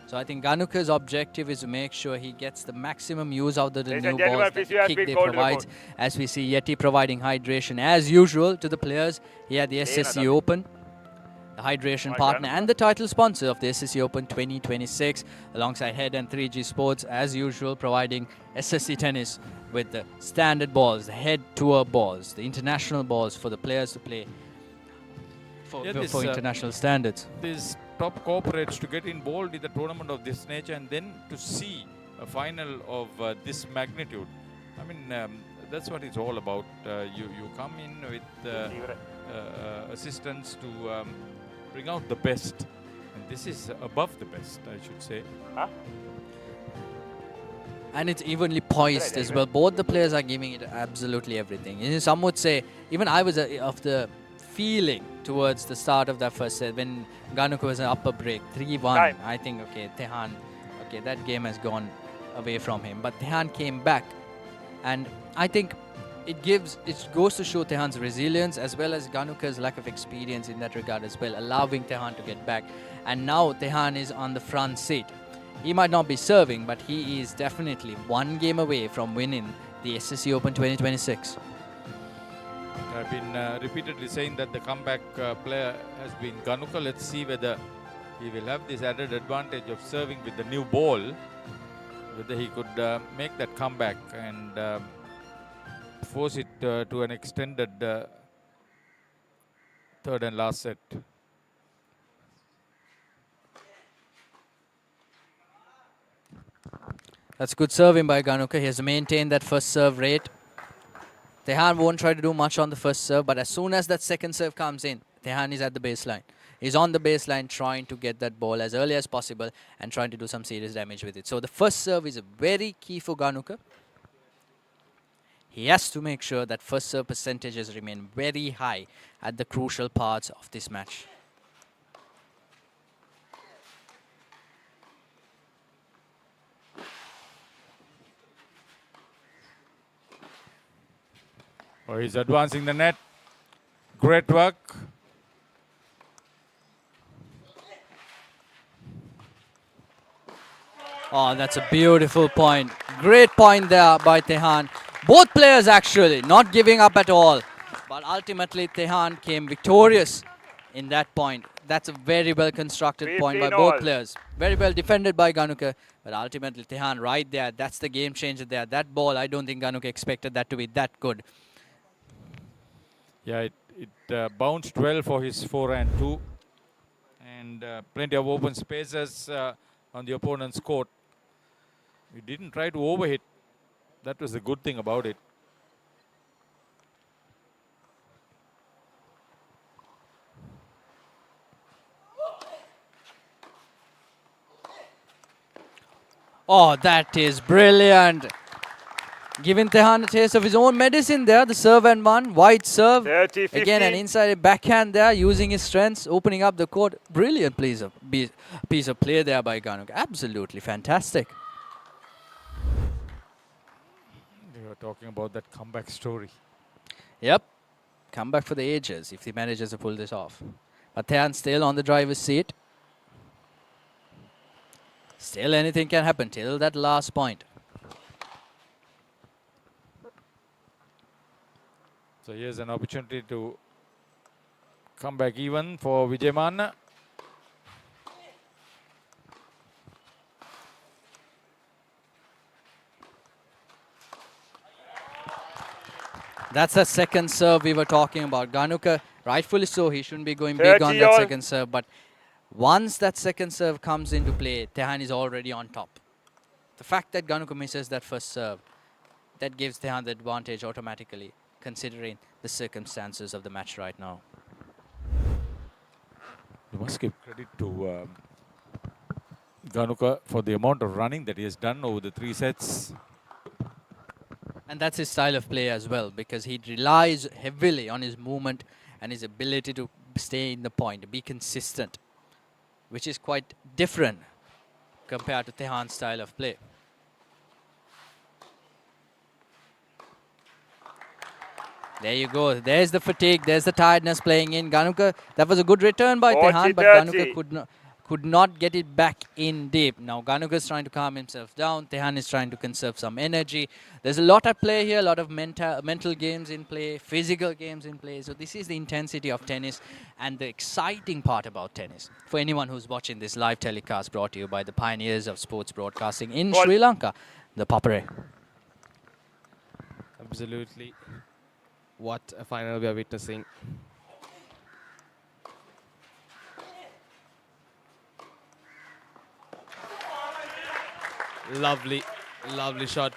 K: So I think Ganuka's objective is to make sure he gets the maximum use out of the new balls, that the kick they provide. As we see Yeti providing hydration as usual to the players here at the SSC Open. The hydration partner and the title sponsor of the SSC Open 2026, alongside Head and 3G Sports, as usual, providing SSC Tennis with the standard balls, the Head Tour balls, the international balls for the players to play for international standards.
B: These top corporates to get involved in the tournament of this nature and then to see a final of this magnitude. I mean, that's what it's all about. You come in with assistance to bring out the best. And this is above the best, I should say.
K: And it's evenly poised as well. Both the players are giving it absolutely everything. Some would say, even I was of the feeling towards the start of that first set when Ganuka was an upper break, 3-1. I think, okay, Tehan, okay, that game has gone away from him. But Tehan came back, and I think it goes to show Tehan's resilience as well as Ganuka's lack of experience in that regard as well, allowing Tehan to get back. And now Tehan is on the front seat. He might not be serving, but he is definitely one game away from winning the SSC Open 2026.
B: I've been repeatedly saying that the comeback player has been Ganuka. Let's see whether he will have this added advantage of serving with the new ball, whether he could make that comeback and force it to an extended third and last set.
K: That's good serving by Ganuka. He has maintained that first serve rate. Tehan won't try to do much on the first serve, but as soon as that second serve comes in, Tehan is at the baseline. He's on the baseline trying to get that ball as early as possible and trying to do some serious damage with it. So the first serve is very key for Ganuka. He has to make sure that first serve percentages remain very high at the crucial parts of this match.
B: Oh, he's advancing the net. Great work.
K: Oh, that's a beautiful point. Great point there by Tehan. Both players actually not giving up at all. But ultimately, Tehan came victorious in that point. That's a very well constructed point by both players. Very well defended by Ganuka. But ultimately, Tehan right there. That's the game changer there. That ball, I don't think Ganuka expected that to be that good.
B: Yeah, it bounced well for his forehand too. And plenty of open spaces on the opponent's court. He didn't try to overhit. That was the good thing about it.
K: Oh, that is brilliant. Giving Tehan a taste of his own medicine there. The serve and one. Wide serve.
D: 30-50.
K: Again, an inside backhand there, using his strengths, opening up the court. Brilliant piece of play there by Ganuka. Absolutely fantastic.
B: We were talking about that comeback story.
K: Yep. Comeback for the ages if he manages to pull this off. But Tehan still on the driver's seat. Still anything can happen till that last point.
B: So here's an opportunity to come back even for Vijayamana.
K: That's the second serve we were talking about. Ganuka, rightfully so, he shouldn't be going big on that second serve. But once that second serve comes into play, Tehan is already on top. The fact that Ganuka misses that first serve, that gives Tehan the advantage automatically, considering the circumstances of the match right now.
B: You must give credit to Ganuka for the amount of running that he has done over the 3 sets.
K: And that's his style of play as well, because he relies heavily on his movement and his ability to stay in the point, be consistent, which is quite different compared to Tehan's style of play. There you go. There's the fatigue. There's the tiredness playing in. Ganuka, that was a good return by Tehan, but Ganuka could not get it back in deep. Now Ganuka is trying to calm himself down. Tehan is trying to conserve some energy. There's a lot at play here, a lot of mental games in play, physical games in play. So this is the intensity of tennis and the exciting part about tennis. For anyone who's watching this live telecast brought to you by the pioneers of sports broadcasting in Sri Lanka, ThePapare.
A: Absolutely. What a final we are witnessing. Lovely, lovely shot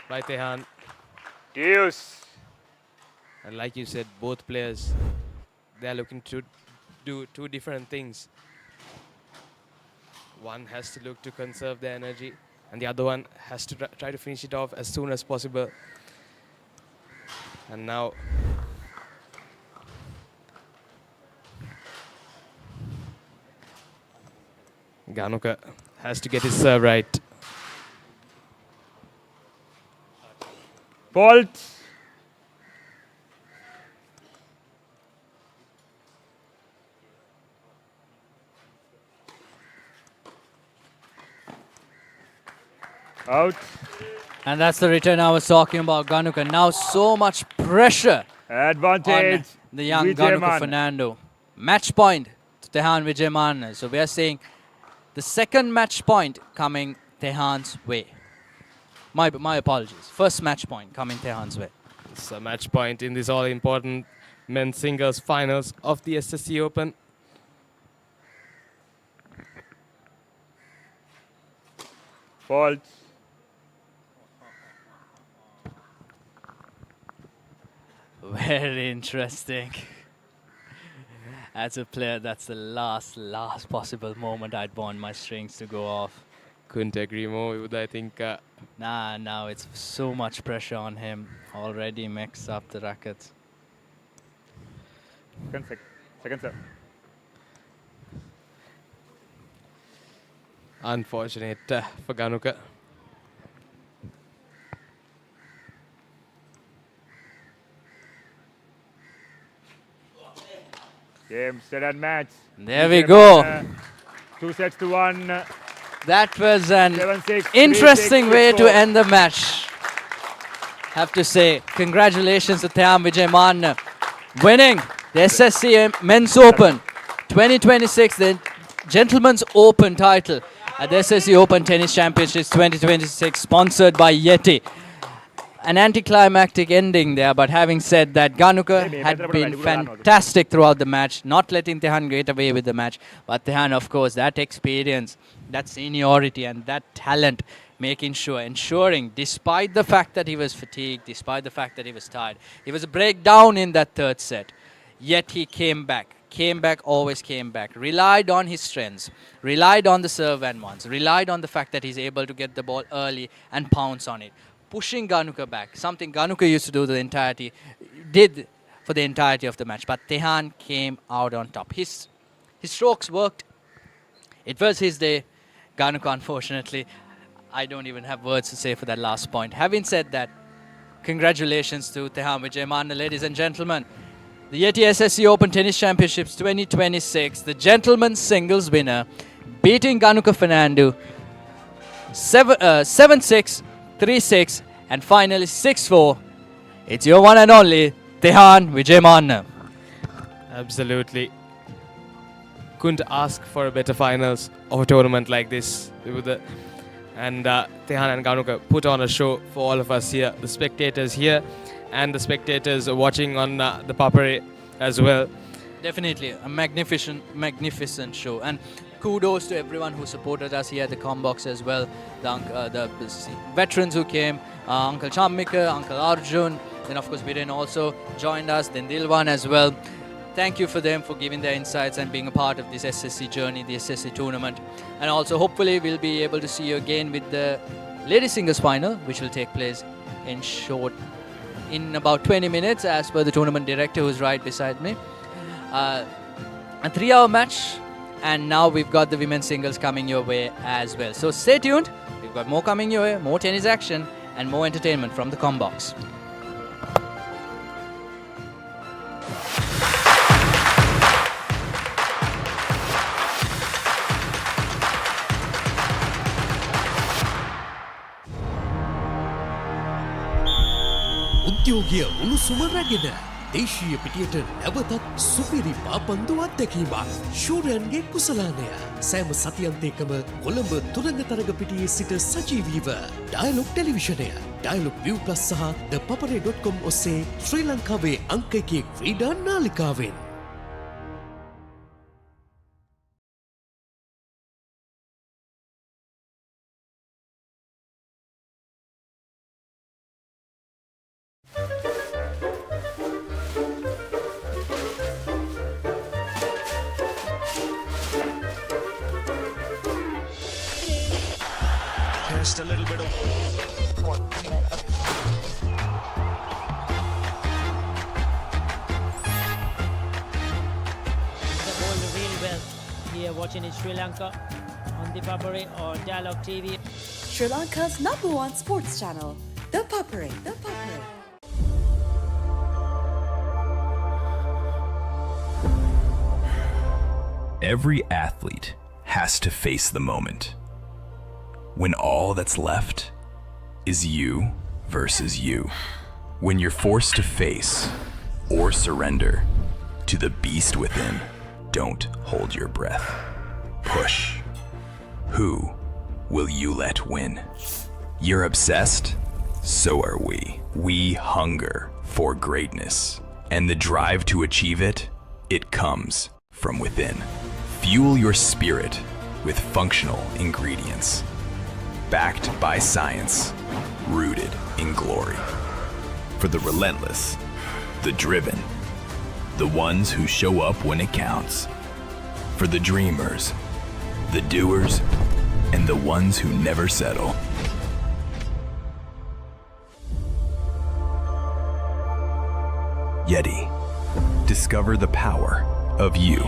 A: by Tehan.
D: Deuce.
A: And like you said, both players, they are looking to do 2 different things. One has to look to conserve their energy, and the other one has to try to finish it off as soon as possible. And now Ganuka has to get his serve right.
D: Fault. Out.
K: And that's the return I was talking about, Ganuka. Now so much pressure
D: Advantage.
K: on the young
D: Vijay
K: Ganuka
D: Manna.
K: Fernando. Match point to Tehan Vijay Manna. So we are saying the second match point coming Tehan's way. My apologies. First match point coming Tehan's way.
A: It's a match point in this all-important men's singles finals of the SSC Open.
D: Fault.
K: Very interesting. As a player, that's the last possible moment I'd want my strings to go off.
A: Couldn't agree more with, I think.
K: Now it's so much pressure on him. Already mixed up the rackets.
D: Second serve.
A: Unfortunate for Ganuka.
D: Game, set and match.
K: There we go.
D: 2-1.
K: That was an
D: 7-6,
K: interesting
D: 3-6,
K: way to
D: 6-4.
K: end the match. Have to say, congratulations to Tehan Vijay Manna, winning the SSC Men's Open 2026, the Gentlemen's Open title at the SSC Open Tennis Championships 2026, sponsored by Yeti. An anticlimactic ending there, but having said that, Ganuka had been fantastic throughout the match, not letting Tehan get away with the match. But Tehan, of course, that experience, that seniority and that talent, ensuring, despite the fact that he was fatigued, despite the fact that he was tired, he was a breakdown in that third set. Yet he came back, always came back, relied on his strengths, relied on the serve and ones, relied on the fact that he's able to get the ball early and pounce on it, pushing Ganuka back, something Ganuka used to do did for the entirety of the match. But Tehan came out on top. His strokes worked. It was his day. Ganuka, unfortunately, I don't even have words to say for that last point. Having said that, congratulations to Tehan Vijay Manna, ladies and gentlemen. The Yeti SSC Open Tennis Championships 2026, the gentlemen's singles winner, beating Ganuka Fernando 7-6, 3-6, and finally 6-4. It's your one and only Tehan Vijay Manna.
A: Absolutely. Couldn't ask for a better finals of a tournament like this. And Tehan and Ganuka put on a show for all of us here, the spectators here and the spectators watching on the Papare as well.
K: Definitely a magnificent show, and kudos to everyone who supported us here at the Combox as well. The veterans who came, Uncle Chammika, Uncle Arjun, then of course Viren also joined us, then Dilwan as well. Thank you for them for giving their insights and being a part of this SSC journey, the SSC tournament. And also hopefully we'll be able to see you again with the ladies singles final, which will take place in about 20 minutes as per the tournament director who's right beside me. A 3-hour match, and now we've got the women's singles coming your way as well. So stay tuned, we've got more coming your way, more tennis action and more entertainment from the Combox.
C: උද්‍යෝගය උණුසුම රැගෙන දේශීය පිටියට නැවතත් සුපිරි පාපන්දු අත්දැකීමක් ශූරයන්ගේ කුසලානය සෑම සතියන්තයකම කොළඹ තුරංගතරග පිටියේ සිට සජීවීව dialogue ටෙලිවිෂනය dialogue ViU Plus සහ ThePapare.com ඔස්සේ ශ්‍රී ලංකාවේ අංක 1 ක්‍රීඩා නාලිකාවෙන්
Q: Just a little bit of
E: The ball really well here watching in Sri Lanka on ThePapare or Dialog TV.
F: Sri Lanka's #1 sports channel, ThePapare.
G: Every athlete has to face the moment when all that's left is you versus you. When you're forced to face or surrender to the beast within, don't hold your breath. Push. Who will you let win? You're obsessed? So are we. We hunger for greatness, and the drive to achieve it, it comes from within. Fuel your spirit with functional ingredients, backed by science, rooted in glory. For the relentless, the driven, the ones who show up when it counts. For the dreamers, the doers, and the ones who never settle. Yeti. Discover the power of you.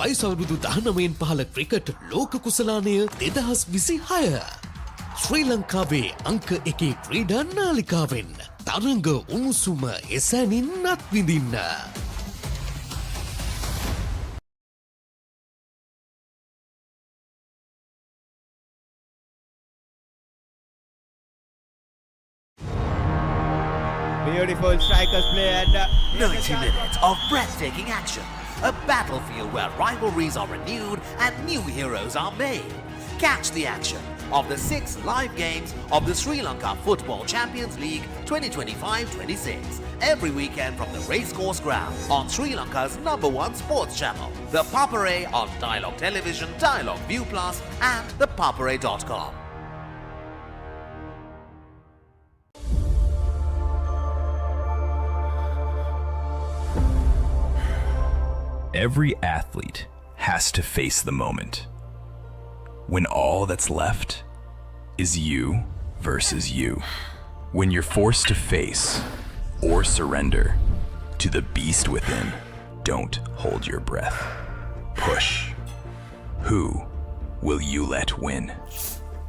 C: වයසවුරුදු 19න් පහළ cricket ලෝක කුසලානය 2026 ශ්‍රී ලංකාවේ අංක 1 ක්‍රීඩා නාලිකාවෙන් තරඟ උණුසුම එසැනින් අත්විඳින්න.
M: Beautiful strikers play and
J: 90 minutes of breathtaking action. A battlefield where rivalries are renewed and new heroes are made. Catch the action of the 6 live games of the Sri Lanka Football Champions League 2025-26 every weekend from the Racecourse Ground on Sri Lanka's #1 sports channel, The Papare on Dialog Television, Dialog ViU Plus and ThePapare.com.
G: Every athlete has to face the moment when all that's left is you versus you. When you're forced to face or surrender to the beast within, don't hold your breath. Push. Who will you let win?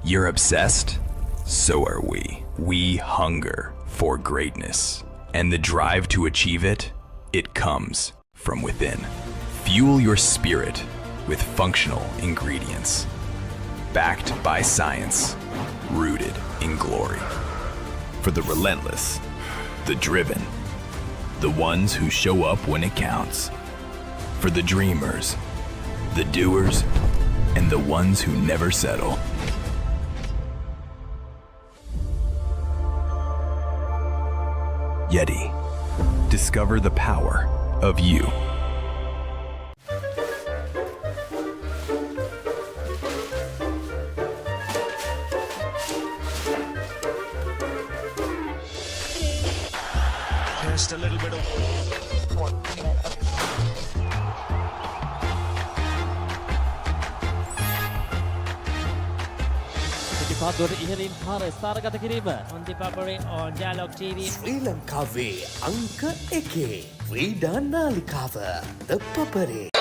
G: You're obsessed? So are we. We hunger for greatness, and the drive to achieve it, it comes from within. Fuel your spirit with functional ingredients, backed by science, rooted in glory. For the relentless, the driven, the ones who show up when it counts. For the dreamers, the doers, and the ones who never settle. Yeti. Discover the power of you.
H: Just a little bit of
E: පිටිපත්වල ඉහළින් පාර ස්ථානගත කිරීම on the Papare on Dialog TV.
C: ශ්‍රී ලංකාවේ අංක 1 ක්‍රීඩා නාලිකාව The Papare.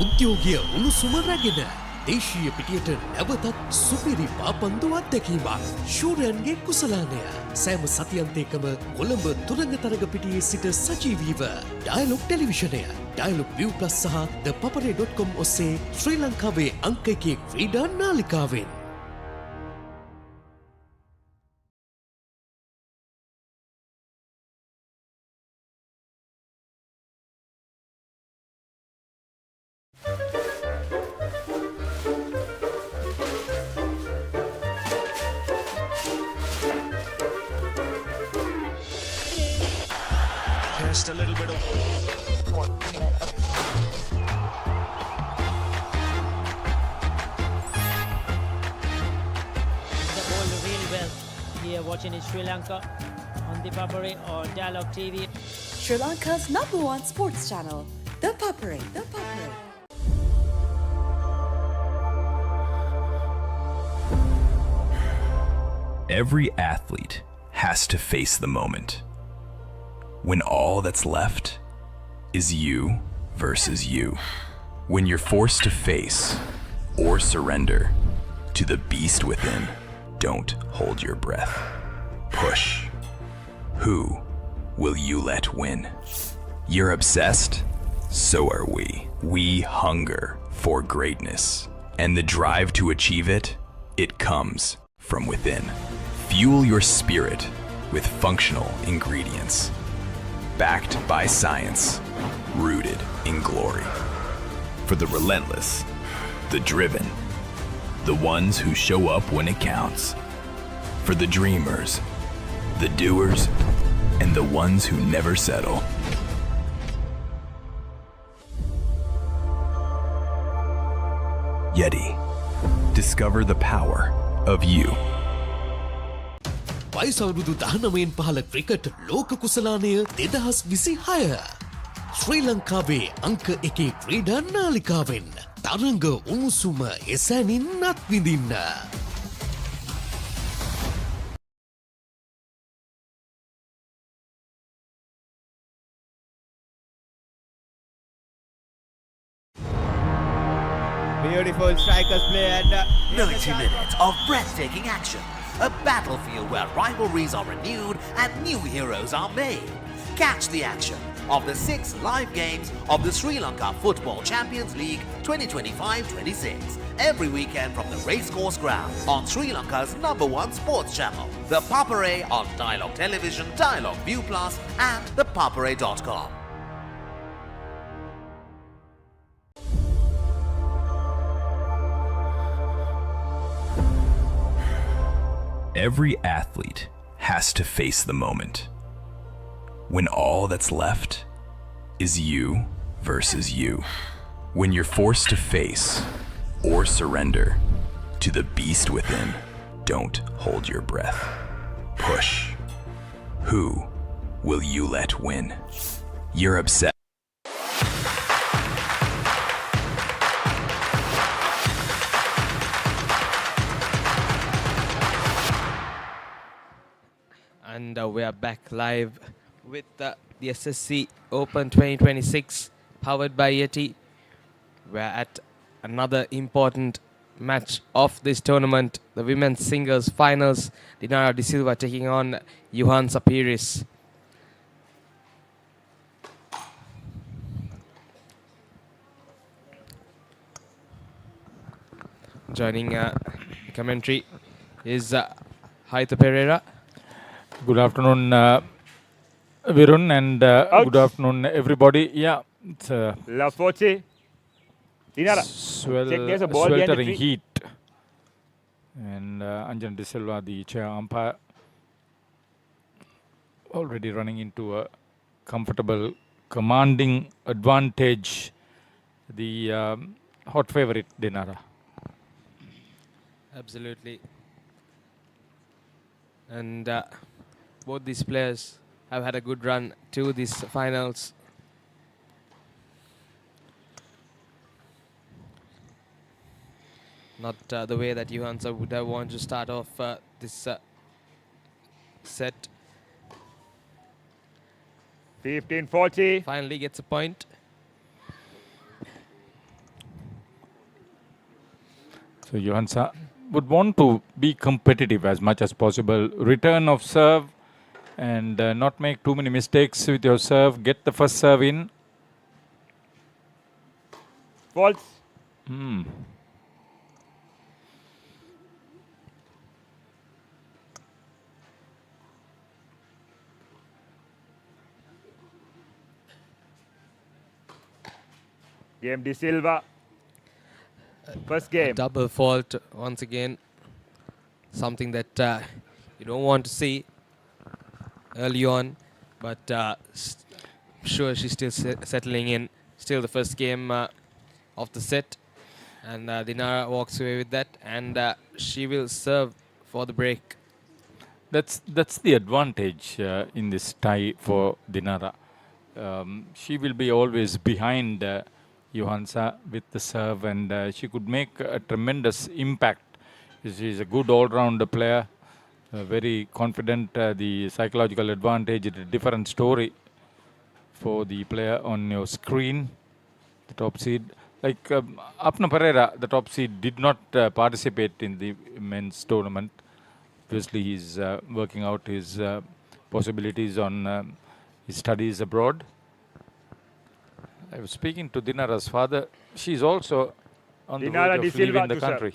C: උද්‍යෝගය උණුසුම රැගෙන දේශීය පිටියට නැවතත් සුපිරි පාපන්දු අත්දැකීමක් ශූරයන්ගේ කුසලානය සෑම සතියන්තයකම කොළඹ තුරංගතරග පිටියේ සිට සජීවීව ඩයලොග් ටෙලිවිෂනය ඩයලොග් ViU+ සහ ThePapare.com ඔස්සේ ශ්‍රී ලංකාවේ අංක 1 ක්‍රීඩා නාලිකාවෙන්
Q: Just a little bit of
E: The ball really well here watching in Sri Lanka on ThePapare or Dialog TV.
F: Sri Lanka's #1 sports channel, ThePapare. ThePapare.
G: Every athlete has to face the moment when all that's left is you versus you. When you're forced to face or surrender to the beast within, don't hold your breath. Push. Who will you let win? You're obsessed? So are we. We hunger for greatness, and the drive to achieve it, it comes from within. Fuel your spirit with functional ingredients, backed by science, rooted in glory. For the relentless, the driven, the ones who show up when it counts. For the dreamers, the doers, and the ones who never settle. Yeti. Discover the power of you.
C: වයසවුරුදු 19න් පහළ cricket ලෝක කුසලානය 2026 ශ්‍රී ලංකාවේ අංක 1 ක්‍රීඩා නාලිකාවෙන් තරඟ උණුසුම එසැනින් අත්විඳින්න.
M: Beautiful strikers play and
J: 90 minutes of breathtaking action. A battlefield where rivalries are renewed and new heroes are made. Catch the action of the 6 live games of the Sri Lanka Football Champions League 2025-26 every weekend from the Racecourse Ground on Sri Lanka's #1 sports channel, ThePapare on Dialog Television, Dialog ViU+, and ThePapare.com.
G: Every athlete has to face the moment when all that's left is you versus you. When you're forced to face or surrender to the beast within, don't hold your breath. Push. Who will you let win? You're upset.
A: And we are back live with the SSC Open 2026 powered by Yeti. We're at another important match of this tournament, the women's singles finals. Dinara De Silva taking on Johan Sapiris. Joining commentary is Haitha Pereira.
B: Good afternoon, Virun, and good afternoon, everybody. Yeah, it's
D: Love Forte. Dinara. Check there's a ball behind the
B: sweltering
D: tree.
B: heat. And Anjan De Silva, the chair umpire, already running into a comfortable, commanding advantage. The hot favorite, Dinara.
A: Absolutely. And both these players have had a good run to these finals. Not the way that Johansson would have wanted to start off this set.
D: 15-40.
A: Finally gets a point.
B: So Johansa would want to be competitive as much as possible. Return of serve and not make too many mistakes with your serve. Get the first serve in.
D: False. Game De Silva. First game.
A: Double fault once again. Something that you don't want to see early on, but sure, she's still settling in. Still the first game of the set, and Dinara walks away with that, and she will serve for the break.
B: That's the advantage in this tie for Dinara. She will be always behind Johansa with the serve, and she could make a tremendous impact. She is a good all-round player, very confident. The psychological advantage is a different story for the player on your screen. The top seed, like Apna Pereira, the top seed, did not participate in the men's tournament. Obviously, he's working out his possibilities on his studies abroad. I was speaking to Dinara's father. She's also on the verge of leaving the country.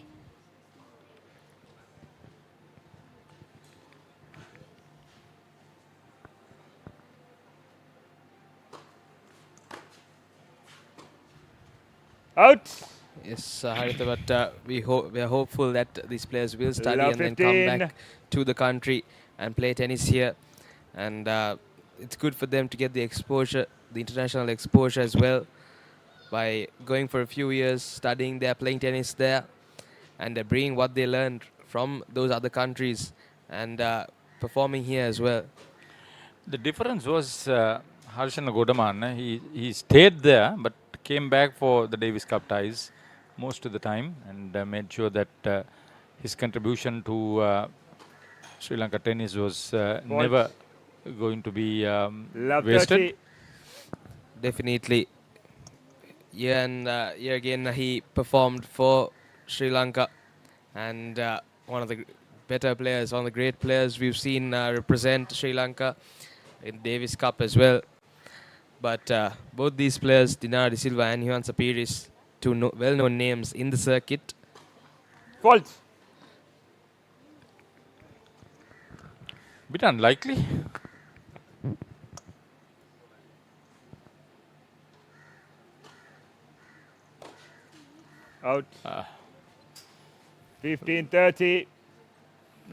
D: Out.
A: Yes, Haritha, but we are hopeful that these players will study and then come back to the country and play tennis here. And it's good for them to get the exposure, the international exposure as well, by going for a few years, studying there, playing tennis there, and bringing what they learned from those other countries and performing here as well.
B: The difference was Harshana Godaman. He stayed there, but came back for the Davis Cup ties most of the time, and made sure that his contribution to Sri Lanka tennis was never going to be wasted.
A: Definitely. Yeah, and here again he performed for Sri Lanka, and one of the better players, one of the great players we've seen represent Sri Lanka in Davis Cup as well. But both these players, Dinara De Silva and Johansa Pires, two well-known names in the circuit.
D: False.
B: Bit unlikely.
D: Out. 15-30.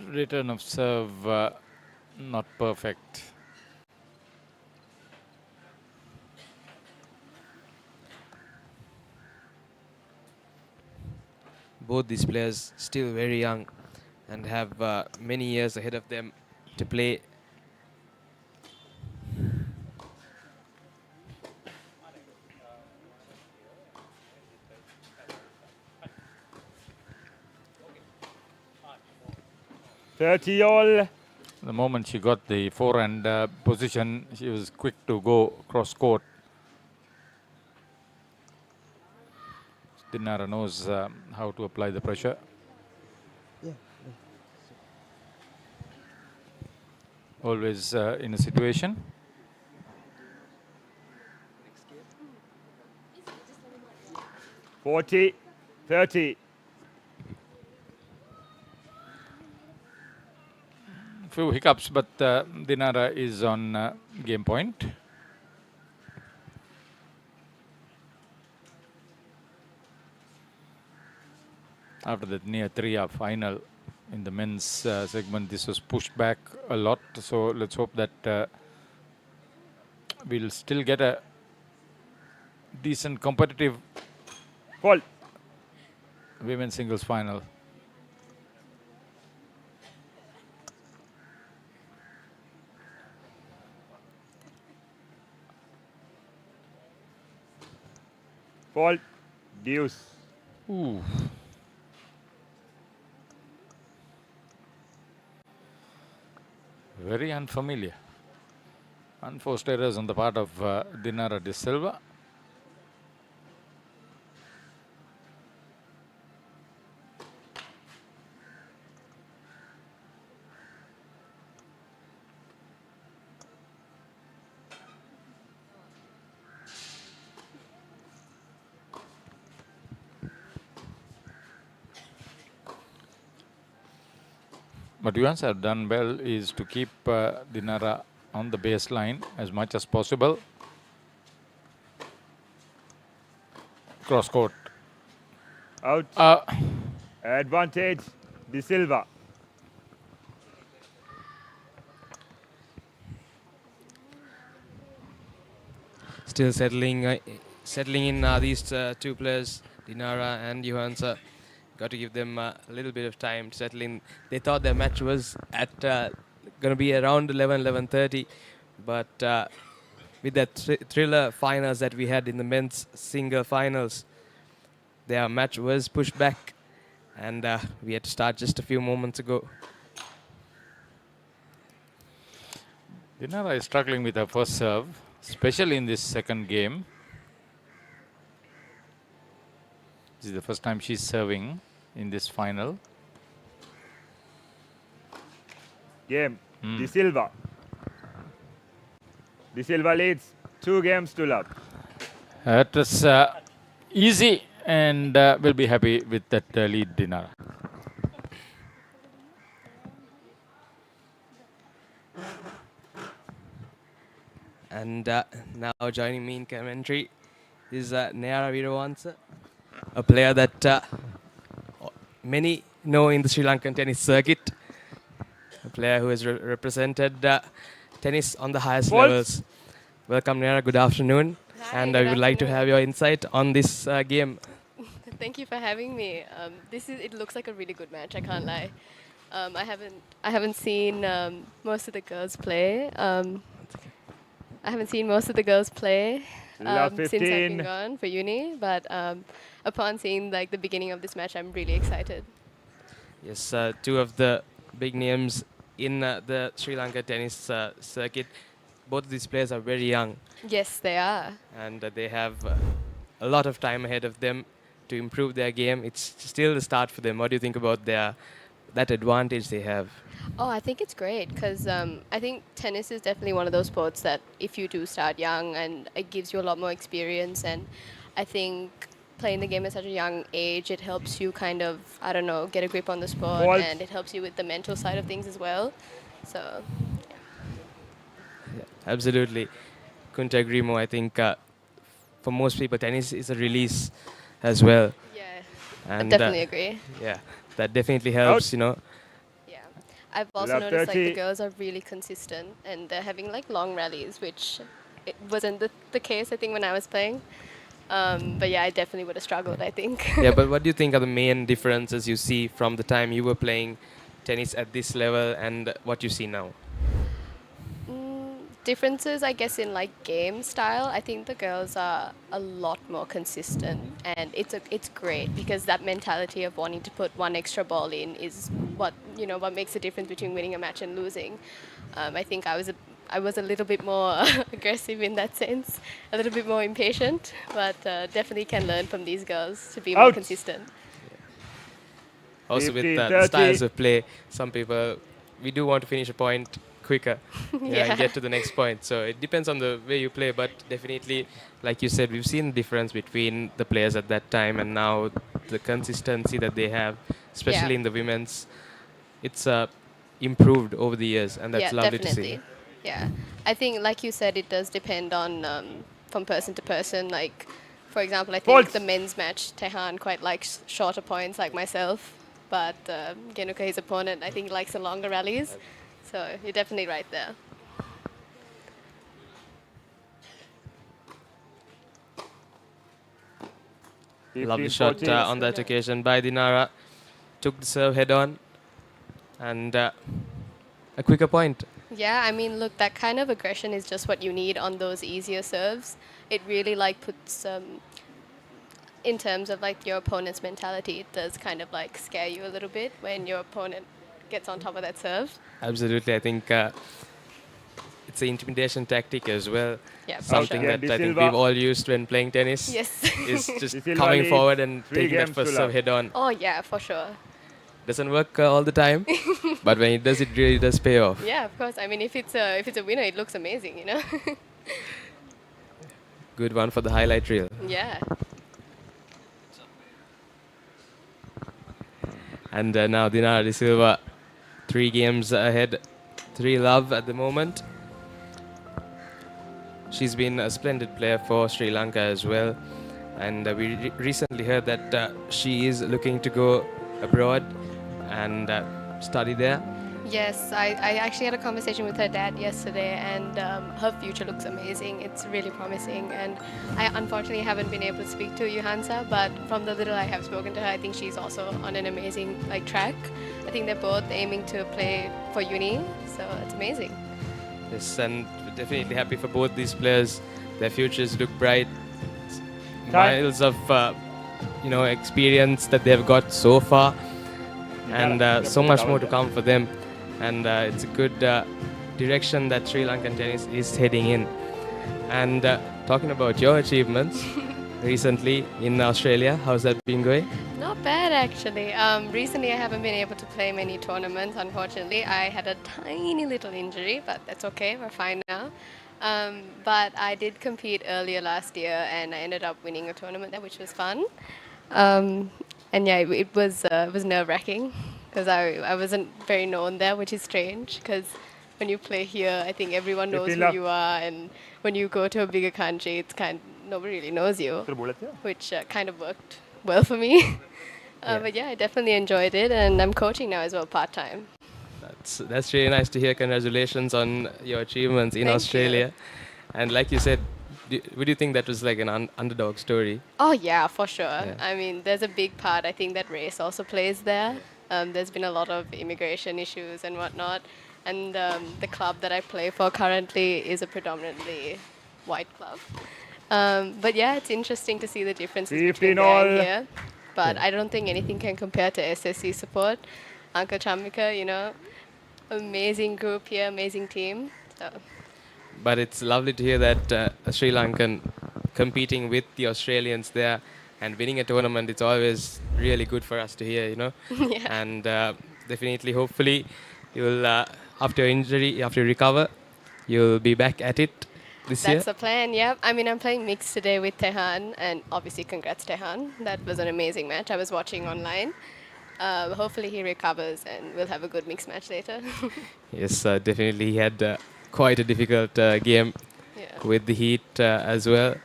B: Return of serve not perfect.
A: Both these players still very young and have many years ahead of them to play.
D: All.
B: The moment she got the forehand position, she was quick to go cross court. Dinara knows how to apply the pressure.
M: Yeah.
B: Always in a situation.
D: (40-30).
B: Few hiccups, but Dinara is on game point. After that near 3-hour final in the men's segment, this was pushed back a lot. So let's hope that we'll still get a decent competitive women's singles final.
D: Fault. Deuce.
B: Ooh. Very unfamiliar. Unforced errors on the part of Dinara De Silva. What Yuans have done well is to keep Dinara on the baseline as much as possible. Cross court.
D: Out. Advantage, De Silva.
A: Still settling in these two players, Dinara and Johansson. Got to give them a little bit of time to settle in. They thought their match was at going to be around 11:30, but with that thriller finals that we had in the men's single finals, their match was pushed back, and we had to start just a few moments ago.
B: Dinara is struggling with her first serve, especially in this second game. This is the first time she's serving in this final.
D: Game, De Silva. De Silva leads 2 games to love.
B: It was easy, and we'll be happy with that lead, Dinara.
A: And now joining me in commentary is Nayara Veerawansa, a player that many know in the Sri Lankan tennis circuit, a player who has represented tennis on the highest levels. Welcome, Nayara. Good afternoon.
Q: Hi,
A: and
Q: good
A: I would like to have your insight on this game.
Q: Thank you for having me. It looks like a really good match. I can't lie. I haven't seen most of the girls play. I haven't seen most of the girls play since I've been gone for uni. But upon seeing like the beginning of this match, I'm really excited.
A: Yes, two of the big names in the Sri Lanka tennis circuit. Both of these players are very young.
Q: Yes, they are.
A: And they have a lot of time ahead of them to improve their game. It's still the start for them. What do you think about that advantage they have?
Q: Oh, I think it's great because I think tennis is definitely one of those sports that if you do start young, and it gives you a lot more experience, and I think playing the game at such a young age, it helps you kind of, I don't know, get a grip on the sport, and it helps you with the mental side of things as well. So,
A: yeah, absolutely. Couldn't agree more. I think for most people, tennis is a release as well.
Q: Yeah,
A: and
Q: I definitely agree.
A: Yeah, that definitely helps, you know.
Q: I've also noticed like the girls are really consistent and they're having like long rallies, which it wasn't the case I think when I was playing. But yeah, I definitely would have struggled, I think.
A: Yeah, but what do you think are the main differences you see from the time you were playing tennis at this level and what you see now?
Q: Differences, I guess, in like game style. I think the girls are a lot more consistent, and it's great because that mentality of wanting to put one extra ball in is what makes the difference between winning a match and losing. I think I was a little bit more aggressive in that sense, a little bit more impatient, but definitely can learn from these girls to be more consistent.
A: Yeah. Also with the styles of play, some people, we do want to finish a point quicker and get to the next point. So it depends on the way you play, but definitely, like you said, we've seen the difference between the players at that time and now, the consistency that they have, especially in the women's. It's improved over the years, and that's lovely to see.
Q: Yeah, I think, like you said, it does depend on from person to person. Like, for example, I think the men's match, Tehan quite likes shorter points like myself, but Genuka, his opponent, I think likes the longer rallies. So you're definitely right there.
A: Lovely shot on that occasion by Dinara. Took the serve head on, and a quicker point.
Q: Yeah, I mean, look, that kind of aggression is just what you need on those easier serves. It really like puts, in terms of like your opponent's mentality, it does kind of like scare you a little bit when your opponent gets on top of that serve.
A: Absolutely, I think it's an intimidation tactic as well.
Q: Yeah,
A: something that I think we've all used when playing tennis.
Q: Yes.
A: Is just coming forward and taking that first serve head on.
Q: Oh yeah, for sure.
A: Doesn't work all the time, but when it does, it really does pay off.
Q: Yeah, of course. I mean, if it's a winner, it looks amazing, you know.
A: Good one for the highlight reel.
Q: Yeah.
A: And now Dinara De Silva 3 games ahead, 3-love at the moment. She's been a splendid player for Sri Lanka as well. And we recently heard that she is looking to go abroad and study there.
Q: Yes, I actually had a conversation with her dad yesterday, and her future looks amazing. It's really promising, and I unfortunately haven't been able to speak to Johansa, but from the little I have spoken to her, I think she's also on an amazing track. I think they're both aiming to play for uni, so it's amazing.
A: Yes, and we're definitely happy for both these players. Their futures look bright. Miles of experience that they've got so far, and so much more to come for them. And it's a good direction that Sri Lankan tennis is heading in. And talking about your achievements recently in Australia, how's that been going?
Q: Not bad, actually. Recently, I haven't been able to play many tournaments, unfortunately. I had a tiny little injury, but that's okay. We're fine now. But I did compete earlier last year, and I ended up winning a tournament there, which was fun. And yeah, it was nerve-wracking because I wasn't very known there, which is strange because when you play here, I think everyone knows who you are, and when you go to a bigger country, it's nobody really knows you, which kind of worked well for me. But yeah, I definitely enjoyed it, and I'm coaching now as well part-time.
A: That's really nice to hear. Congratulations on your achievements in
Q: Thank
A: Australia.
Q: you.
A: And like you said, would you think that was like an underdog story?
Q: Oh yeah, for sure.
A: Yeah.
Q: I mean, there's a big part. I think that race also plays there. There's been a lot of immigration issues and whatnot. And the club that I play for currently is a predominantly white club. But yeah, it's interesting to see the differences between there and here. But I don't think anything can compare to SSC support. Uncle Chamika, amazing group here, amazing team. So.
A: But it's lovely to hear that a Sri Lankan competing with the Australians there and winning a tournament. It's always really good for us to hear,
Q: Yeah.
A: And definitely, hopefully, you'll after injury, after you recover, you'll be back at it this year.
Q: That's the plan, yep. I mean, I'm playing mixed today with Tehan, and obviously congrats Tehan. That was an amazing match. I was watching online. Hopefully he recovers and we'll have a good mixed match later.
A: Yes, definitely. He had quite a difficult game with the heat as well.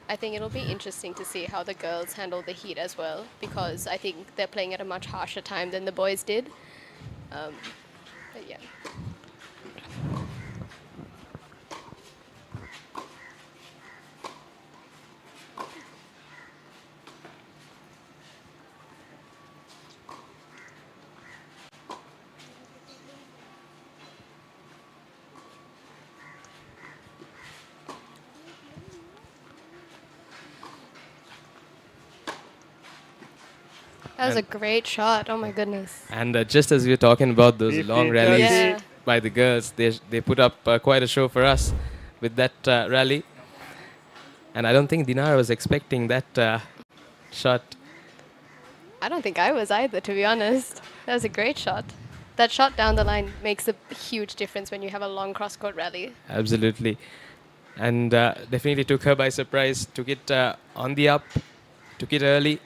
Q: I think it'll be interesting to see how the girls handle the heat as well, because I think they're playing at a much harsher time than the boys did. But yeah. That was a great shot. Oh my goodness.
A: And just as we were talking about those long rallies
Q: Yeah.
A: by the girls, they put up quite a show for us with that rally. And I don't think Dinara was expecting that shot.
Q: I don't think I was either, to be honest. That was a great shot. That shot down the line makes a huge difference when you have a long cross-court rally.
A: Absolutely. And definitely took her by surprise, took it on the up, took it early,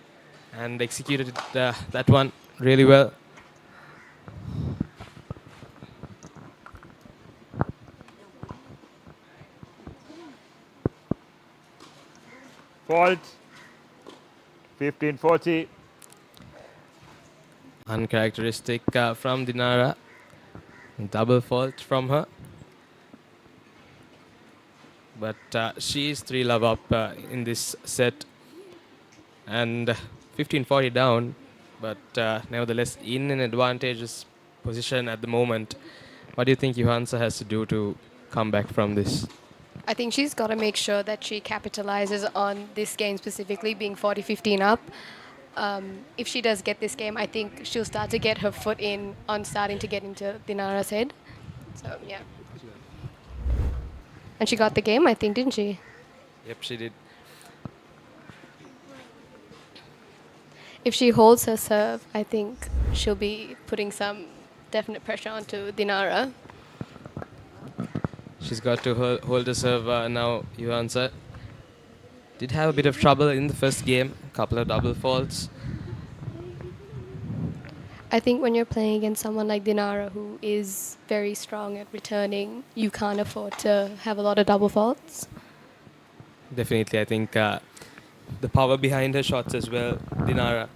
A: and executed that one really well.
D: Fault. 15-40.
A: Uncharacteristic from Dinara. Double fault from her. But she is 3-love up in this set. And 15-40 down, but nevertheless in an advantageous position at the moment. What do you think Johansa has to do to come back from this?
Q: I think she's got to make sure that she capitalizes on this game specifically, being 40-15 up. If she does get this game, I think she'll start to get her foot in on starting to get into Dinara's head. So, yeah. And she got the game, I think, didn't she?
A: Yep, she did.
Q: If she holds her serve, I think she'll be putting some definite pressure onto Dinara.
A: She's got to hold her serve now, Johansa. Did have a bit of trouble in the first game, a couple of double faults.
Q: I think when you're playing against someone like Dinara, who is very strong at returning, you can't afford to have a lot of double faults.
A: Definitely, I think the power behind her shots as well, Dinara.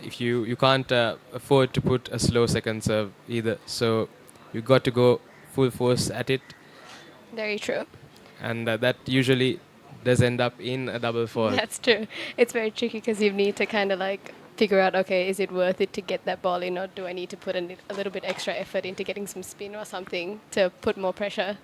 A: If you can't afford to put a slow second serve either, so you got to go full force at it,
Q: Very true.
A: and that usually does end up in a double fault.
Q: That's true. It's very tricky because you need to kind of like figure out, okay, is it worth it to get that ball in, or do I need to put a little bit extra effort into getting some spin or something to put more pressure?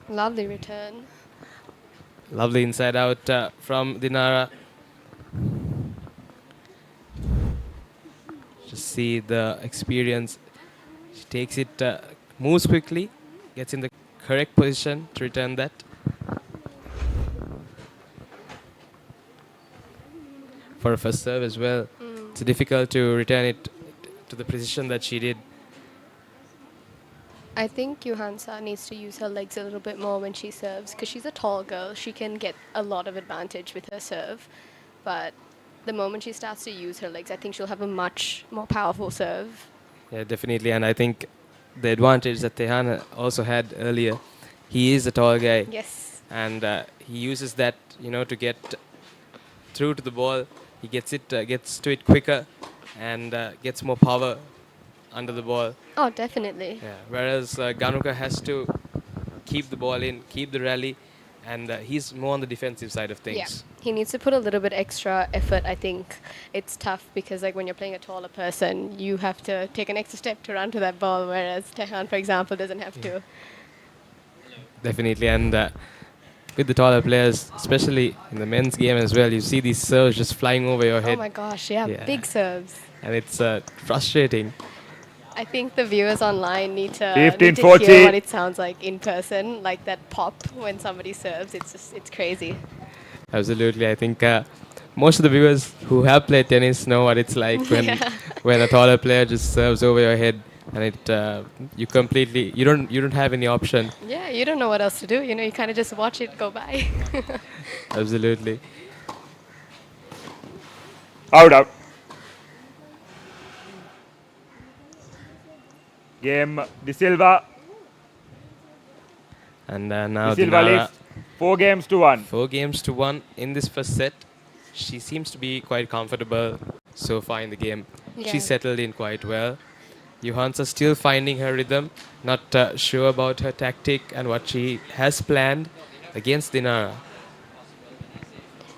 Q: Lovely return.
A: Lovely inside out from Dinara. Just see the experience. She takes it, moves quickly, gets in the correct position to return that. For a first serve as well, it's difficult to return it to the precision that she did.
Q: I think Johansa needs to use her legs a little bit more when she serves, because she's a tall girl. She can get a lot of advantage with her serve, but the moment she starts to use her legs, I think she'll have a much more powerful serve.
A: Yeah, definitely, and I think the advantage that Tehan also had earlier, he is a tall guy.
Q: Yes.
A: And he uses that, to get through to the ball. He gets to it quicker, and gets more power under the ball.
Q: Oh, definitely.
A: Yeah. Whereas Ganuka has to keep the ball in, keep the rally, and he's more on the defensive side of things.
Q: Yeah, he needs to put a little bit extra effort. I think it's tough because, like, when you're playing a taller person, you have to take an extra step to run to that ball, whereas Tehan, for example, doesn't have to.
A: Definitely, and with the taller players, especially in the men's game as well, you see these serves just flying over your head.
Q: Oh my gosh, yeah, big serves.
A: And it's frustrating.
Q: I think the viewers online need to
D: 15,
Q: hear
D: 40.
Q: what it sounds like in person, like that pop when somebody serves. It's crazy.
A: Absolutely, I think most of the viewers who have played tennis know what it's like when a taller player just serves over your head, and you don't have any option.
Q: Yeah, you don't know what else to do. You kind of just watch it go by.
A: Absolutely.
D: Out. Game De Silva.
A: And now
D: De Silva
A: Dinara,
D: leads 4 games to 1.
A: 4 games to 1 in this first set. She seems to be quite comfortable so far in the game.
Q: Yeah.
A: She's settled in quite well. Johansa still finding her rhythm, not sure about her tactic and what she has planned against Dinara.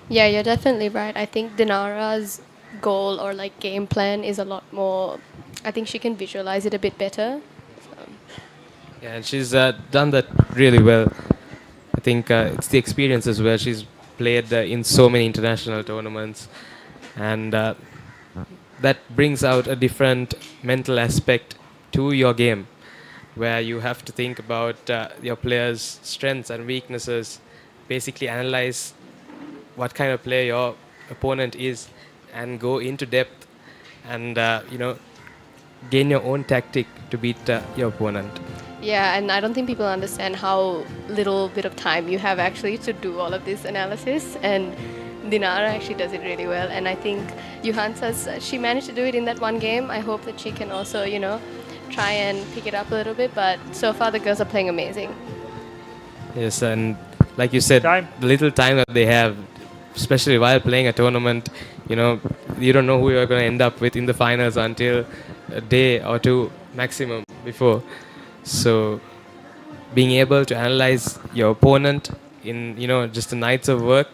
Q: Yeah, you're definitely right. I think Dinara's goal or like game plan is a lot more. I think she can visualize it a bit better.
A: Yeah, and she's done that really well. I think it's the experience as well. She's played in so many international tournaments, and that brings out a different mental aspect to your game, where you have to think about your players' strengths and weaknesses, basically analyze what kind of player your opponent is, and go into depth and gain your own tactic to beat your opponent.
Q: Yeah, and I don't think people understand how little bit of time you have actually to do all of this analysis, and Dinara actually does it really well, and I think Johansa, she managed to do it in that one game. I hope that she can also, try and pick it up a little bit, but so far the girls are playing amazing.
A: Yes, and like you said, the little time that they have, especially while playing a tournament, you don't know who you're going to end up with in the finals until a day or two maximum before. So being able to analyze your opponent in, just the nights of work,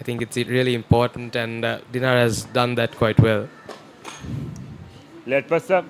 A: I think it's really important, and Dinara has done that quite well.
D: Let pass up.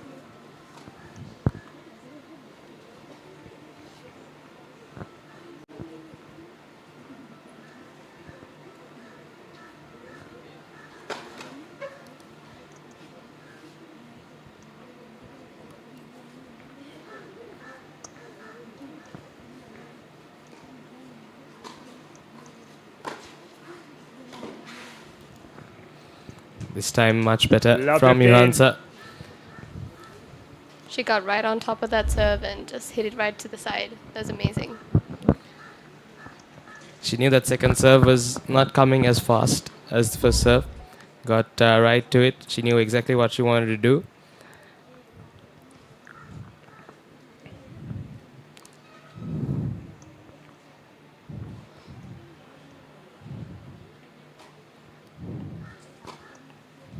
A: This time much better
D: Love
A: from
D: the game.
A: Johansa.
Q: She got right on top of that serve and just hit it right to the side. That was amazing.
A: She knew that second serve was not coming as fast as the first serve. Got right to it. She knew exactly what she wanted to do.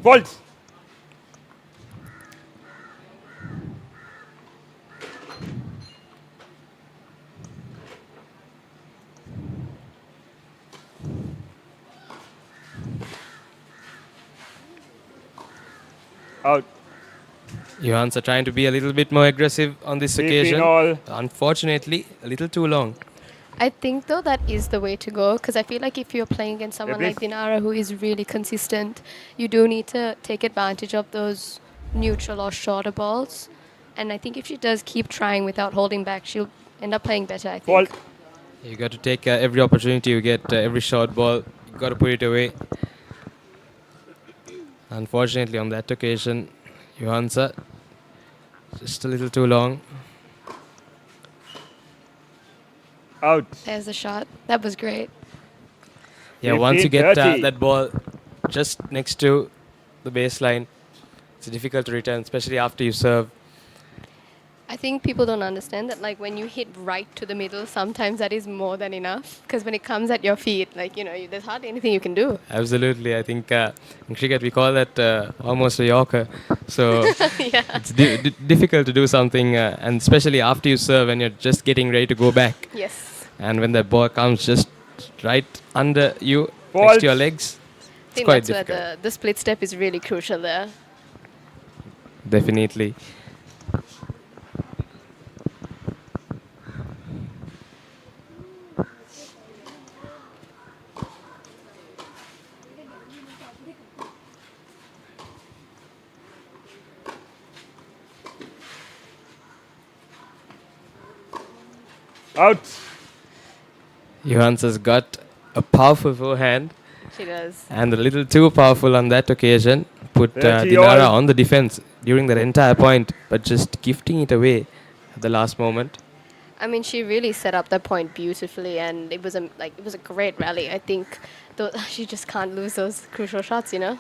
D: Fault. Out.
A: Johans are trying to be a little bit more aggressive on this occasion. Unfortunately, a little too long.
Q: I think though that is the way to go, because I feel like if you're playing against someone like Dinara who is really consistent, you do need to take advantage of those neutral or shorter balls. And I think if she does keep trying without holding back, she'll end up playing better, I think.
A: You got to take every opportunity you get, every short ball. You got to put it away. Unfortunately, on that occasion, Johans are just a little too long.
D: Out.
Q: There's the shot. That was great.
A: Yeah, once you get that ball just next to the baseline, it's difficult to return, especially after you serve.
Q: I think people don't understand that, like, when you hit right to the middle, sometimes that is more than enough. Because when it comes at your feet, like, you know, there's hardly anything you can do.
A: Absolutely. I think in cricket we call that almost a Yorker. So it's difficult to do something, and especially after you serve and you're just getting ready to go back.
Q: Yes.
A: And when that ball comes just right under you, next to your legs, it's quite difficult.
Q: Where the split step is really crucial there.
A: Definitely.
D: Out.
A: Johans has got a powerful forehand.
Q: She does.
A: And a little too powerful on that occasion. Put Dinara on the defense during that entire point, but just gifting it away at the last moment.
Q: I mean, she really set up that point beautifully, and it was a great rally. I think she just can't lose those crucial shots, you know.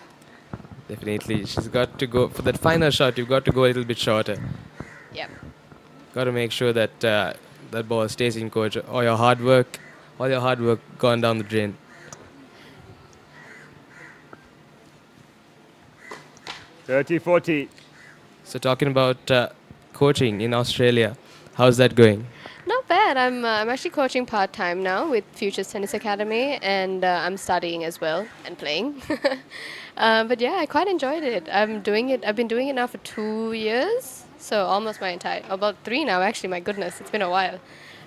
A: Definitely, she's got to go for that final shot. You've got to go a little bit shorter.
Q: Yep.
A: Got to make sure that that ball stays in court. All your hard work gone down the drain.
D: (30-40).
A: So talking about coaching in Australia, how's that going?
Q: Not bad. I'm actually coaching part-time now with Futures Tennis Academy, and I'm studying as well and playing. But yeah, I quite enjoyed it. I've been doing it now for 2 years. So almost about 3 now, actually. My goodness, it's been a while.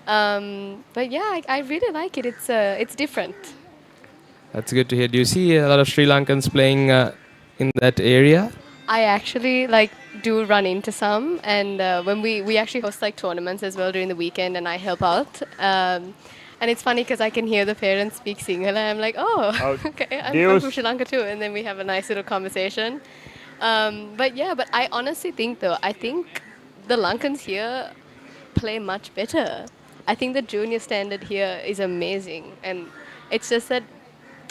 Q: But yeah, I really like it. It's different.
A: That's good to hear. Do you see a lot of Sri Lankans playing in that area?
Q: I actually do run into some, and when we actually host tournaments as well during the weekend, and I help out. And it's funny because I can hear the parents speak Sinhala. I'm like, oh, okay, I'm from Sri Lanka too, and then we have a nice little conversation. But I honestly think I think the Lankans here play much better. I think the junior standard here is amazing, and it's just that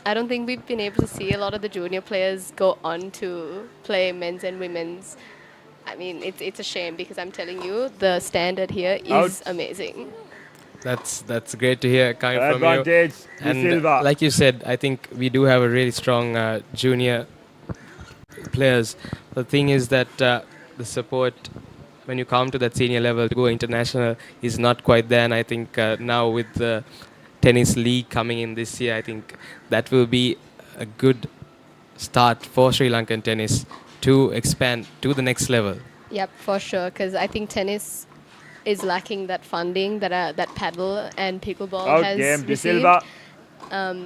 Q: I don't think we've been able to see a lot of the junior players go on to play men's and women's. I mean, it's a shame because I'm telling you, the standard here is amazing.
A: That's great to hear coming from you.
D: Advantage,
A: And like you said, I think we do have a really strong junior players. The thing is that the support when you come to that senior level to go international is not quite there. And I think now with the tennis league coming in this year, I think that will be a good start for Sri Lankan tennis to expand to the next level.
Q: Yep, for sure, because I think tennis is lacking that funding that paddle and pickleball has received.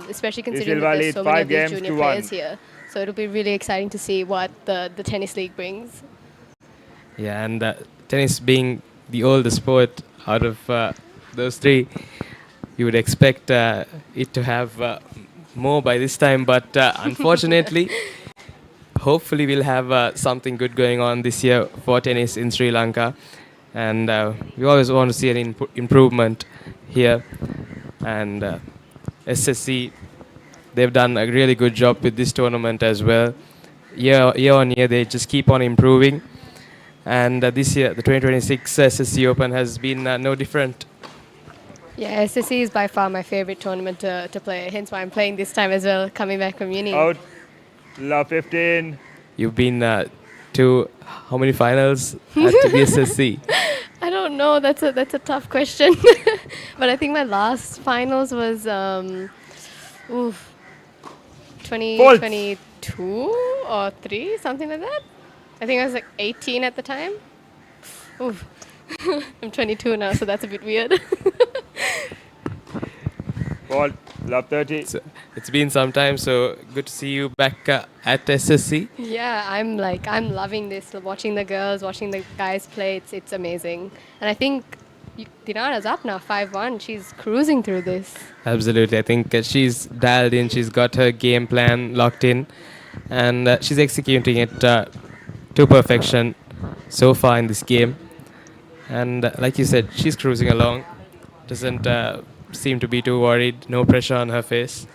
Q: Especially considering that there's so many of these junior players here. So it'll be really exciting to see what the tennis league brings.
A: Yeah, and tennis being the oldest sport out of those three, you would expect it to have more by this time, but unfortunately, hopefully we'll have something good going on this year for tennis in Sri Lanka. And we always want to see an improvement here. And SSC, they've done a really good job with this tournament as well. Year on year, they just keep on improving. And this year, the 2026 SSC Open has been no different.
Q: Yeah, SSC is by far my favorite tournament to play, hence why I'm playing this time as well, coming back from uni.
D: Out. Love 15.
A: You've been to how many finals at the SSC?
Q: I don't know, that's a tough question. But I think my last finals was 2022 or 3, something like that. I think I was like 18 at the time. Oof. I'm 22 now, so that's a bit weird.
D: Ball, love 30.
A: So it's been some time, so good to see you back at SSC.
Q: Yeah, I'm loving this, watching the girls, watching the guys play. It's amazing. And I think Dinara's up now, 5-1. She's cruising through this.
A: Absolutely. I think she's dialed in. She's got her game plan locked in. And she's executing it to perfection so far in this game. And like you said, she's cruising along. Doesn't seem to be too worried. No pressure on her face.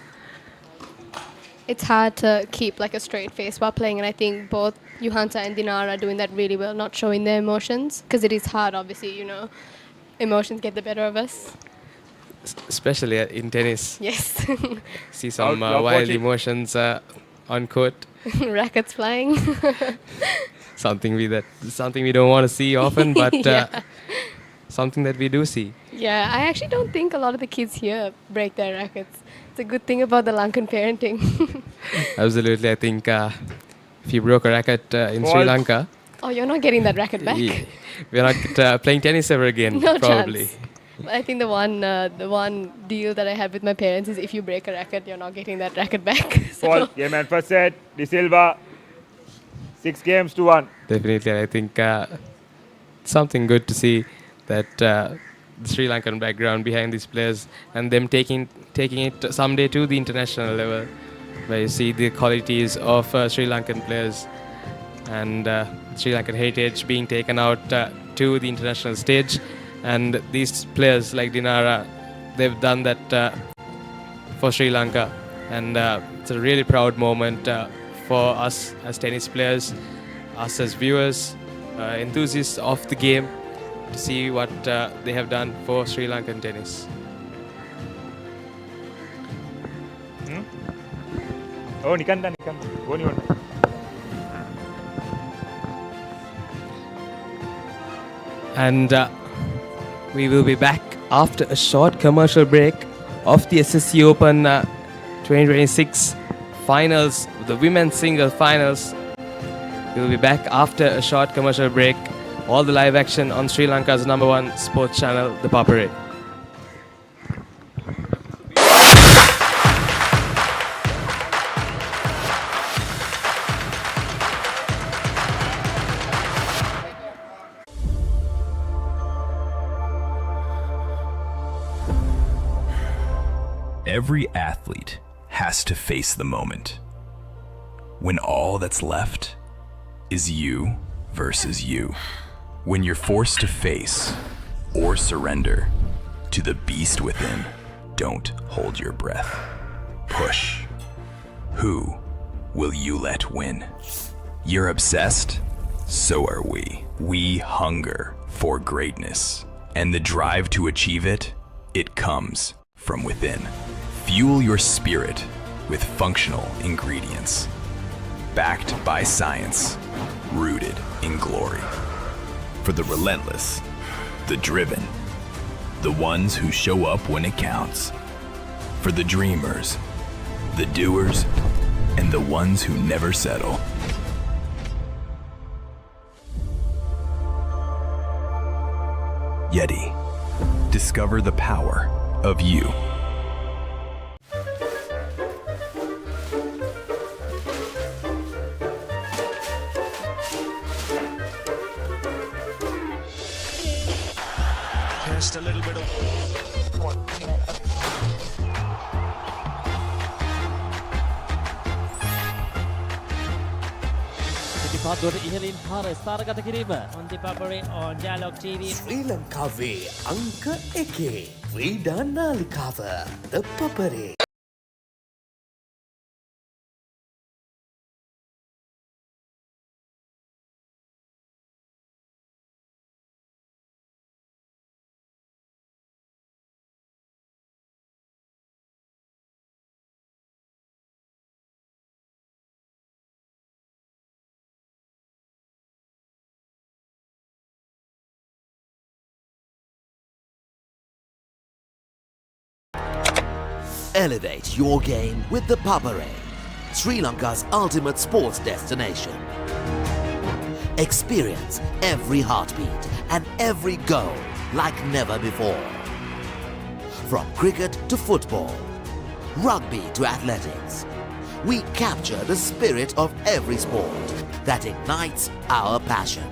Q: It's hard to keep like a straight face while playing, and I think both Juhansa and Dinara are doing that really well, not showing their emotions, because it is hard, obviously, emotions get the better of us.
A: Especially in tennis.
Q: Yes.
A: See some wild emotions on court.
Q: Rackets flying.
A: Something we don't want to see often, but
Q: yeah.
A: Something that we do see.
Q: Yeah, I actually don't think a lot of the kids here break their rackets. It's a good thing about the Lankan parenting.
A: Absolutely. I think if you broke a racket in Sri Lanka...
Q: Oh, you're not getting that racket back.
A: We're not playing tennis ever again,
Q: no
A: probably.
Q: Chance. I think the one deal that I have with my parents is if you break a racket, you're not getting that racket back.
D: Ball, yeah man, first set, De Silva, 6 games to 1.
A: Definitely, I think something good to see that the Sri Lankan background behind these players and them taking it someday to the international level, where you see the qualities of Sri Lankan players and Sri Lankan heritage being taken out to the international stage. And these players like Dinara, they've done that for Sri Lanka. And it's a really proud moment for us as tennis players, us as viewers, enthusiasts of the game, to see what they have done for Sri Lankan tennis.
D: Oh, Nikanda.
A: And we will be back after a short commercial break of the SSC Open 2026 finals, the women's single finals. We will be back after a short commercial break. All the live action on Sri Lanka's #1 sports channel, ThePapare.
G: Every athlete has to face the moment when all that's left is you versus you. When you're forced to face or surrender to the beast within, don't hold your breath. Push. Who will you let win? You're obsessed? So are we. We hunger for greatness, and the drive to achieve it, it comes from within. Fuel your spirit with functional ingredients, backed by science, rooted in glory. For the relentless, the driven, the ones who show up when it counts. For the dreamers, the doers, and the ones who never settle. Yeti, discover the power of you.
R: Just a little bit of සාදුවට ඉහළින් පාර ස්ථානගත කිරීම.
E: On the Papare on Dialog TV.
C: ශ්‍රී ලංකාවේ අංක 1 ක්‍රීඩා නාලිකාව The Papare.
J: Elevate your game with the Papare, Sri Lanka's ultimate sports destination. Experience every heartbeat and every goal like never before. From cricket to football, rugby to athletics, we capture the spirit of every sport that ignites our passion.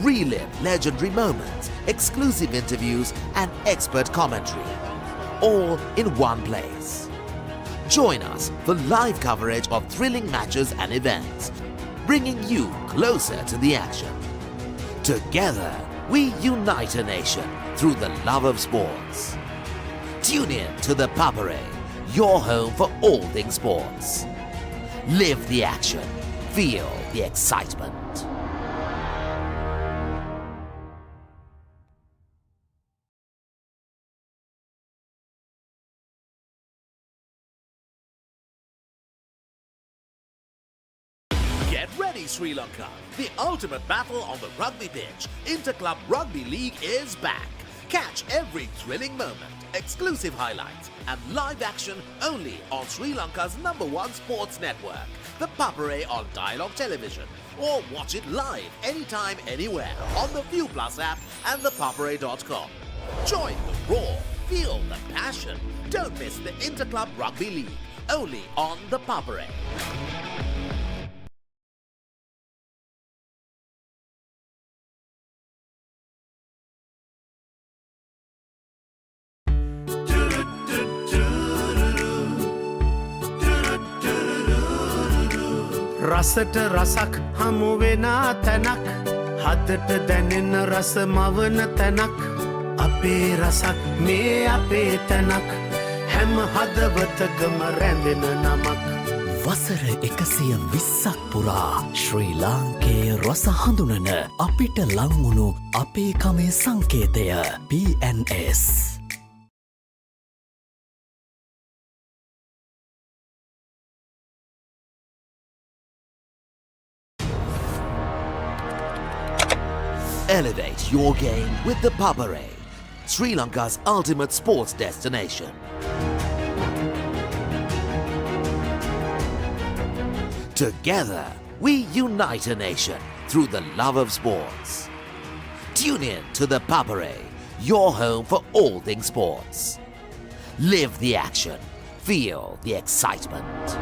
J: Relive legendary moments, exclusive interviews and expert commentary, all in one place. Join us for live coverage of thrilling matches and events, bringing you closer to the action. Together, we unite a nation through the love of sports. Tune in to the Papare, your home for all things sports. Live the action, feel the excitement. Get ready, Sri Lanka! The ultimate battle on the rugby pitch. Interclub Rugby League is back. Catch every thrilling moment, exclusive highlights, and live action only on Sri Lanka's #1 sports network, the Papare on Dialog Television. Or watch it live anytime, anywhere on the ViU Plus app and thepapare.com. Join the roar, feel the passion. Don't miss the Interclub Rugby League, only on the Papare.
H: රසට රසක් හමුවෙනා තැනක් හදට දැනෙන රස මවන තැනක් අපේ රසක් මේ අපේ තැනක් හැම හදවතකම රැඳෙන නමක්
I: වසර 120ක් පුරා ශ්‍රී ලාංකේය රස හඳුනන අපිට ලංවුණු අපේ කමේ සංකේතය PNS.
J: Elevate your game with the Papare, Sri Lanka's ultimate sports destination. Together, we unite a nation through the love of sports. Tune in to the Papare, your home for all things sports. Live the action, feel the excitement.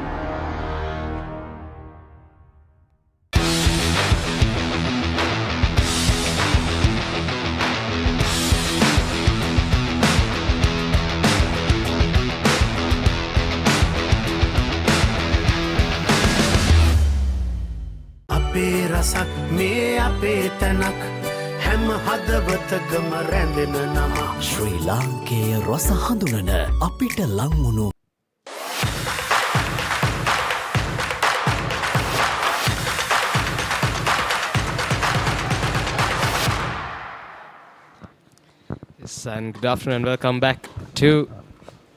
H: අපේ රසක් මේ අපේ තැනක් හැම හදවතකම රැඳෙන නමක්
I: ශ්‍රී ලාංකේය රස හඳුනන අපිට ලංවුණු
A: Yes, and good afternoon and welcome back to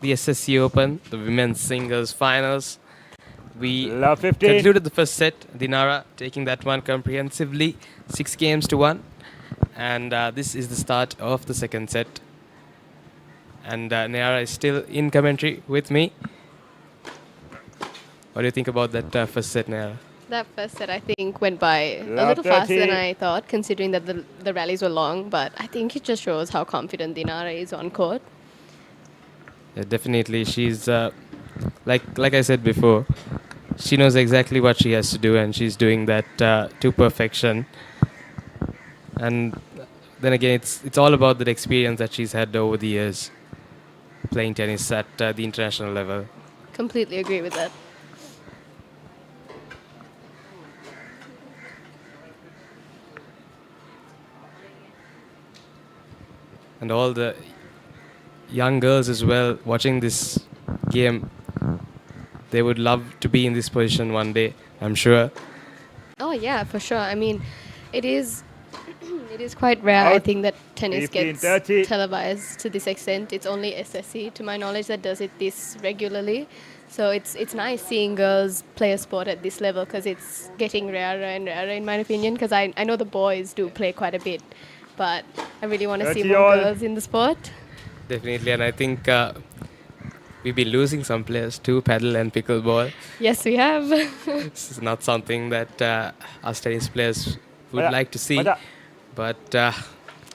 A: the SSC Open, the women's singles finals. We concluded the first set, Dinara taking that one comprehensively, 6-1. And this is the start of the second set. And Nayara is still in commentary with me. What do you think about that first set, Nayara?
Q: That first set, I think, went by a little faster than I thought, considering that the rallies were long. But I think it just shows how confident Dinara is on court.
A: Yeah, definitely. She's, like I said before, she knows exactly what she has to do, and she's doing that to perfection. And then again, it's all about the experience that she's had over the years playing tennis at the international level.
Q: Completely agree with that.
A: and all the young girls as well watching this game, they would love to be in this position one day, I'm sure.
Q: Oh yeah, for sure. I mean, it is quite rare, I think, that tennis gets
D: 15-30.
Q: televised to this extent. It's only SSC, to my knowledge, that does it this regularly. So it's nice seeing girls play a sport at this level, because it's getting rarer and rarer, in my opinion, because I know the boys do play quite a bit, but I really want to see
D: 30
Q: more
D: all.
Q: girls in the sport.
A: Definitely, and I think we've been losing some players too, paddle and pickleball.
Q: Yes, we have.
A: This is not something that us tennis players would
D: Mada,
A: like to see.
D: Mada.
A: But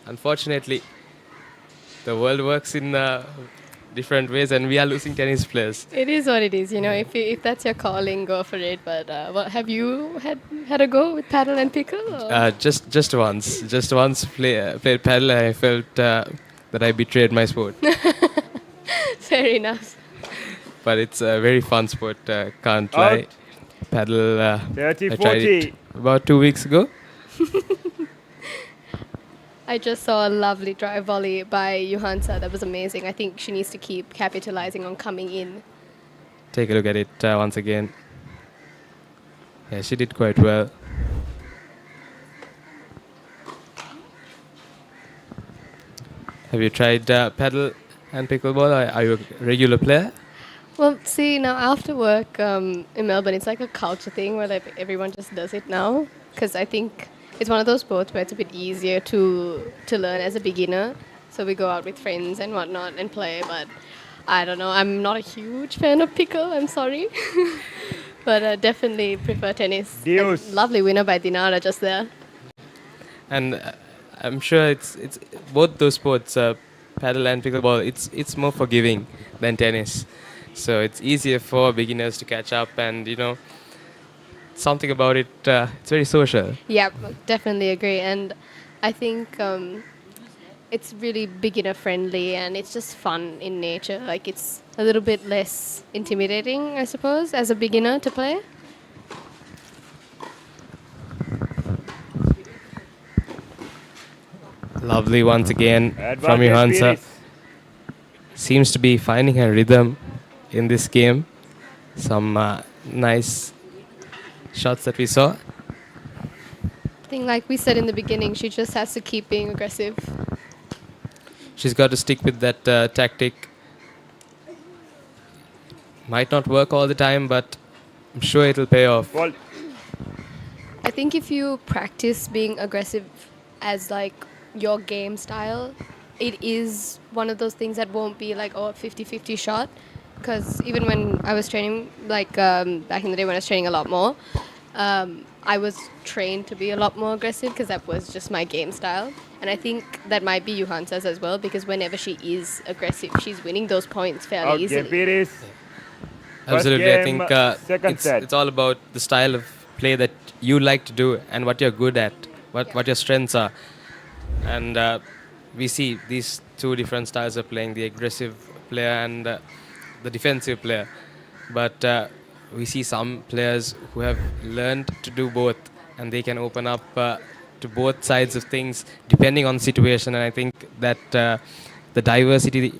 A: unfortunately, the world works in different ways, and we are losing tennis players.
Q: It is what it is, you know. If that's your calling, go for it. But have you had a go with paddle and pickle? Or?
A: Just once played paddle, and I felt that I betrayed my sport.
Q: Fair enough.
A: But it's a very fun sport, can't lie. Paddle, I
D: 30-40.
A: tried it about 2 weeks ago.
Q: I just saw a lovely drive volley by Johansa. That was amazing. I think she needs to keep capitalizing on coming in.
A: Take a look at it once again. Yeah, she did quite well. Have you tried paddle and pickleball? Are you a regular player?
Q: Well, see, now after work in Melbourne, it's like a culture thing where like everyone just does it now. Because I think it's one of those sports where it's a bit easier to learn as a beginner. So we go out with friends and whatnot and play. But I don't know, I'm not a huge fan of pickle, I'm sorry. But definitely prefer tennis. And lovely winner by Dinara just there.
A: And I'm sure it's both those sports, paddle and pickleball, it's more forgiving than tennis. So it's easier for beginners to catch up, and you know, something about it, it's very social.
Q: Yeah, definitely agree. And I think it's really beginner friendly, and it's just fun in nature. Like, it's a little bit less intimidating, I suppose, as a beginner to play.
A: Lovely once again from
D: Advantage
A: Johansa.
D: Phoenix.
A: Seems to be finding her rhythm in this game. Some nice shots that we saw.
Q: I think, like we said in the beginning, she just has to keep being aggressive.
A: She's got to stick with that tactic. Might not work all the time, but I'm sure it'll pay off.
D: Ball.
Q: I think if you practice being aggressive as like your game style, it is one of those things that won't be like, oh, a 50-50 shot. Because even when I was training, like back in the day when I was training a lot more, I was trained to be a lot more aggressive because that was just my game style. And I think that might be Johansa's as well, because whenever she is aggressive, she's winning those points fairly easily.
A: Absolutely, I think it's all about the style of play that you like to do and what you're good at, what your strengths are. And we see these two different styles of playing, the aggressive player and the defensive player. But we see some players who have learned to do both, and they can open up to both sides of things depending on the situation. And I think that the diversity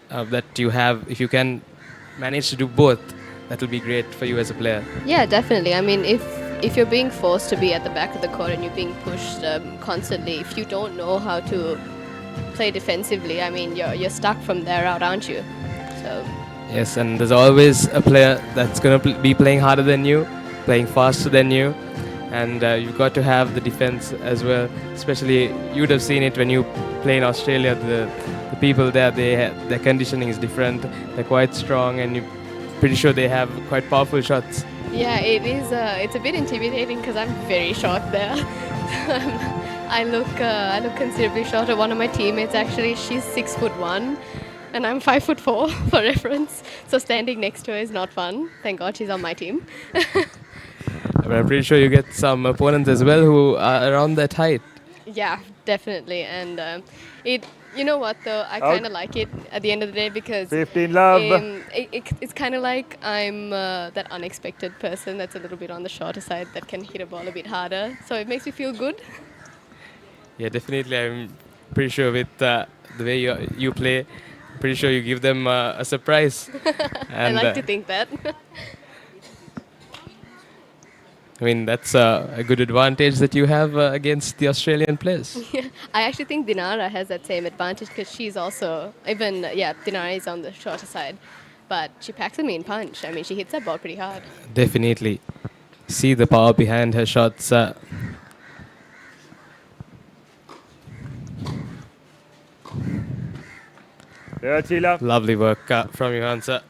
A: that you have, if you can manage to do both, that will be great for you as a player.
Q: Yeah, definitely. I mean, if you're being forced to be at the back of the court and you're being pushed constantly, if you don't know how to play defensively, I mean, you're stuck from there out, aren't you? So.
A: Yes, and there's always a player that's going to be playing harder than you, playing faster than you, and you've got to have the defense as well. Especially, you would have seen it when you play in Australia. The people there, their conditioning is different. They're quite strong, and you're pretty sure they have quite powerful shots.
Q: Yeah, it is. It's a bit intimidating because I'm very short there. I look considerably shorter. One of my teammates, actually, she's 6'1", and I'm 5'4" for reference. So standing next to her is not fun. Thank God she's on my team.
A: But I'm pretty sure you get some opponents as well who are around that height.
Q: Yeah, definitely. And you know what though, I kind of like it at the end of the day, because
D: 15 love.
Q: It's kind of like I'm that unexpected person that's a little bit on the shorter side that can hit a ball a bit harder. So it makes me feel good.
A: Yeah, definitely. I'm pretty sure with the way you play, pretty sure you give them a surprise.
Q: I like to think that.
A: I mean, that's a good advantage that you have against the Australian players.
Q: Yeah, I actually think Dinara has that same advantage because she's also, Dinara is on the shorter side, but she packs a mean punch. I mean, she hits that ball pretty hard.
A: Definitely. See the power behind her shots. Lovely work from Johansa.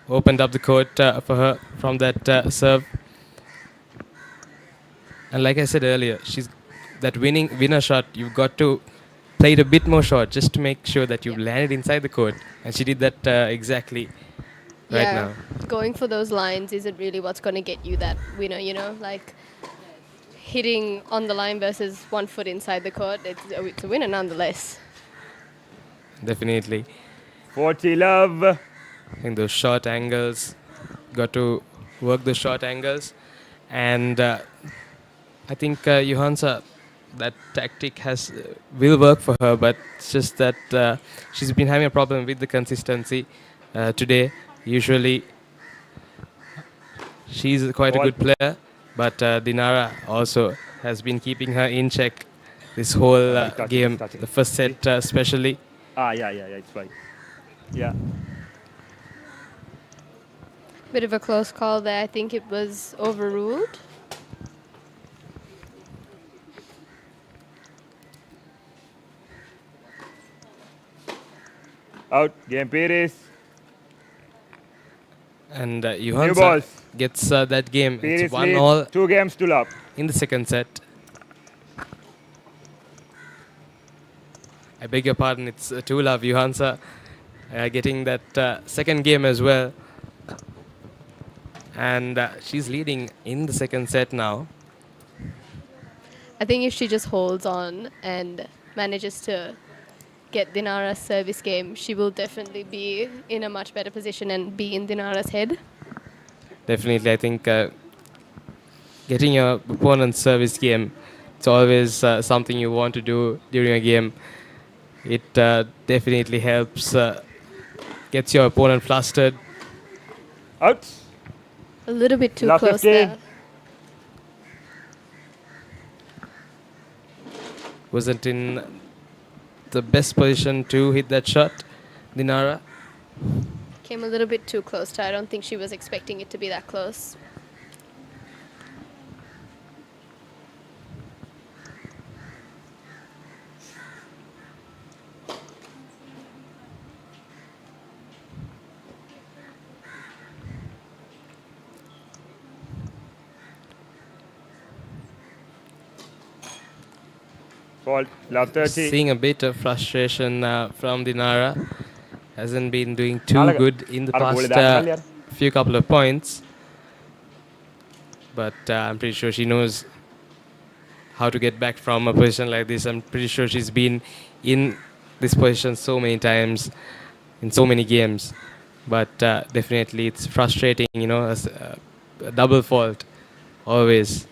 A: Opened up the court for her from that serve. And like I said earlier, she's that winner shot. You've got to play it a bit more short just to make sure that you've landed inside the court. And she did that exactly right now.
Q: Going for those lines isn't really what's going to get you that winner, you know? Like hitting on the line versus 1 foot inside the court, it's a winner nonetheless.
A: Definitely.
D: 40 love.
A: I think those short angles, got to work the short angles. And I think Johansa, that tactic will work for her, but it's just that she's been having a problem with the consistency today. Usually, she's quite a good player, but Dinara also has been keeping her in check this whole game, the first set especially.
D: Yeah, it's right. Yeah.
Q: Bit of a close call there. I think it was overruled.
D: Out. Game period.
A: And Johansa gets that game. It's 1-1.
D: 2 games to love.
A: In the second set. I beg your pardon, it's 2-love. Johansa getting that second game as well. And she's leading in the second set now.
Q: I think if she just holds on and manages to get Dinara's service game, she will definitely be in a much better position and be in Dinara's head.
A: Definitely, I think getting your opponent's service game, it's always something you want to do during a game. It definitely helps, gets your opponent flustered.
D: Out.
Q: A little bit too close there.
A: Wasn't in the best position to hit that shot, Dinara.
Q: Came a little bit too close to her. I don't think she was expecting it to be that close.
D: Love 30.
A: Seeing a bit of frustration from Dinara. Hasn't been doing too good in the past few couple of points. But I'm pretty sure she knows how to get back from a position like this. I'm pretty sure she's been in this position so many times in so many games. But definitely it's frustrating, you know, a double fault always.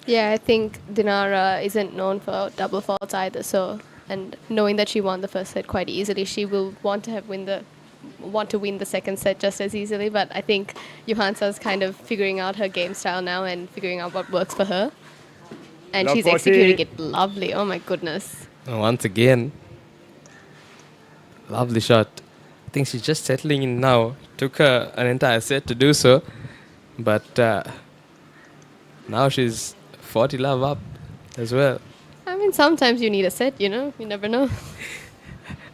Q: Yeah, I think Dinara isn't known for double faults either. So, and knowing that she won the first set quite easily, she will want to win the second set just as easily. But I think Johansa's kind of figuring out her game style now and figuring out what works for her. And she's executing it lovely. Oh my goodness.
A: Once again, lovely shot. I think she's just settling in now. Took her an entire set to do so. But now she's 40 love up as well.
Q: I mean, sometimes you need a set, you know? You never know.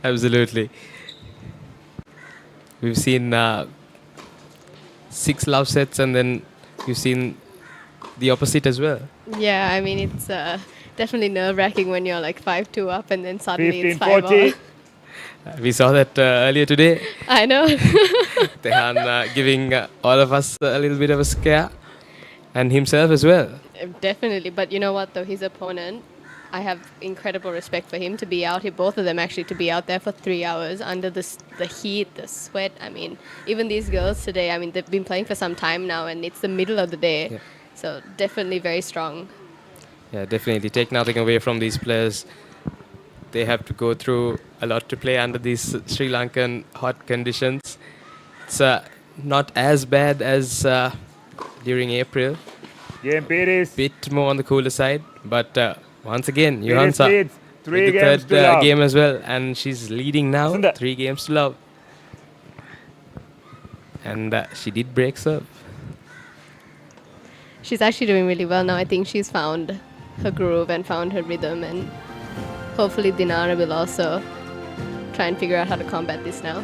A: Absolutely. We've seen 6 love sets and then we've seen the opposite as well.
Q: Yeah, I mean, it's definitely nerve-wracking when you're like 5-2 up and then suddenly
D: 15,
Q: it's 5-all.
A: We saw that earlier today.
Q: I know.
A: Tehan giving all of us a little bit of a scare. And himself as well.
Q: Definitely. But you know what, though? His opponent, I have incredible respect for him to be out here, both of them actually, to be out there for 3 hours under the heat, the sweat. I mean, even these girls today, I mean, they've been playing for some time now and it's the middle of the day. Yeah. So definitely very strong.
A: Yeah, definitely. Take nothing away from these players. they have to go through a lot to play under these Sri Lankan hot conditions. It's not as bad as during April.
D: Game Pires.
A: Bit more on the cooler side, but once again,
D: Pires
A: Johansa
D: leads 3
A: with the
D: games
A: third
D: to love.
A: game as well, and she's leading now,
D: Sundar.
A: 3 games to love. And she did break serve.
Q: She's actually doing really well now. I think she's found her groove and found her rhythm, and hopefully Dinara will also try and figure out how to combat this now.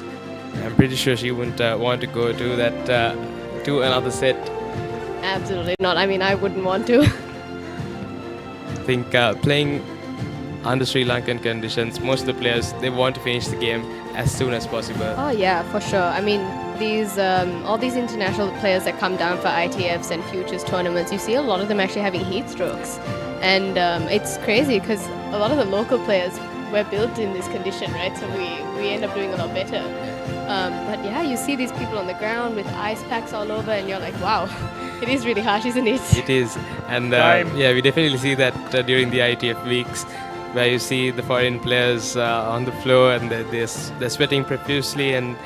A: I'm pretty sure she wouldn't want to go to that to another set.
Q: Absolutely not. I mean, I wouldn't want to.
A: I think playing under Sri Lankan conditions, most of the players, they want to finish the game as soon as possible.
Q: Oh yeah, for sure. I mean, these all these international players that come down for ITFs and futures tournaments, you see a lot of them actually having heat strokes, and it's crazy because a lot of the local players were built in this condition, right? So we end up doing a lot better. But yeah, you see these people on the ground with ice packs all over, and you're like, wow, it is really harsh, isn't it?
A: It is, and yeah, we definitely see that during the ITF weeks, where you see the foreign players on the floor and they're sweating profusely, and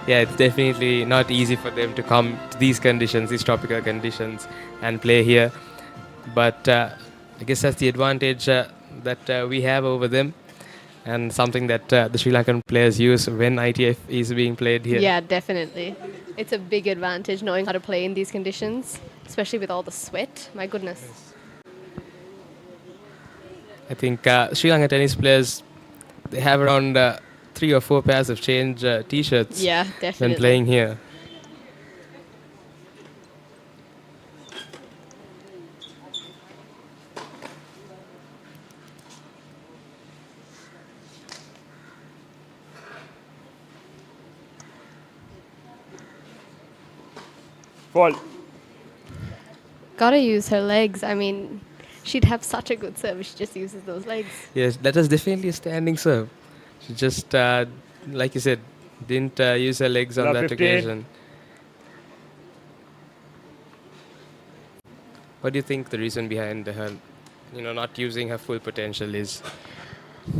A: yeah, it's definitely not easy for them to come to these conditions, these tropical conditions, and play here. But I guess that's the advantage that we have over them, and something that the Sri Lankan players use when ITF is being played here.
Q: Yeah, definitely. It's a big advantage knowing how to play in these conditions, especially with all the sweat. My goodness.
A: I think Sri Lankan tennis players, they have around 3 or 4 pairs of change t-shirts
Q: Yeah, definitely.
A: when playing here.
D: Fall.
Q: Gotta use her legs. I mean, she'd have such a good serve if she just uses those legs.
A: Yes, that was definitely a standing serve. She just, like you said, didn't use her legs on
D: Love
A: that
D: 15.
A: occasion. What do you think the reason behind her, not using her full potential is?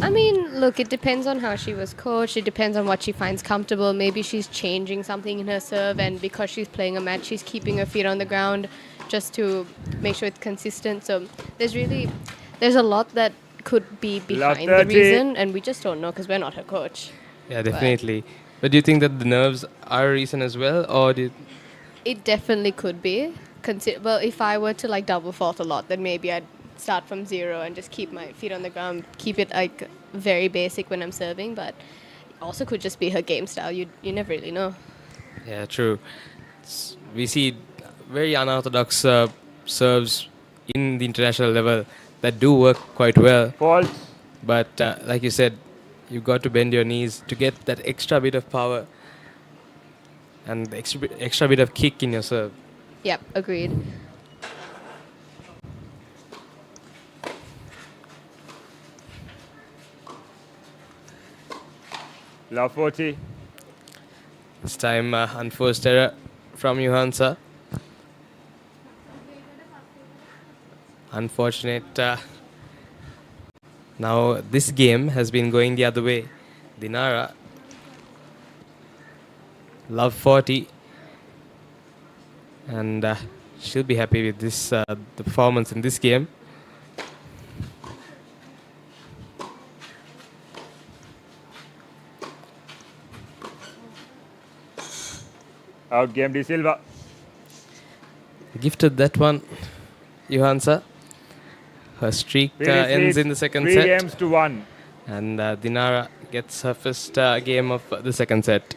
Q: I mean, look, it depends on how she was coached. It depends on what she finds comfortable. Maybe she's changing something in her serve, and because she's playing a match, she's keeping her feet on the ground just to make sure it's consistent. So there's a lot that could be behind the reason, and we just don't know because we're not her coach.
A: Yeah, definitely. But do you think that the nerves are a reason as well, or
Q: It definitely could be. Well, if I were to like double fault a lot, then maybe I'd start from zero and just keep my feet on the ground, keep it like very basic when I'm serving. But also could just be her game style. You never really know.
A: Yeah, true. We see very unorthodox serves in the international level that do work quite well.
D: Fault.
A: But like you said, you've got to bend your knees to get that extra bit of power and extra bit of kick in your serve.
Q: Yep, agreed.
D: Love 40.
A: This time, unforced error from Johansa. Unfortunate. Now, this game has been going the other way. Dinara, love 40. And she'll be happy with this the performance in this game.
D: Out game De Silva.
A: Gifted that one, Johansa. Her streak ends in the second
D: 3
A: set.
D: 3 games to 1.
A: And Dinara gets her first game of the second set.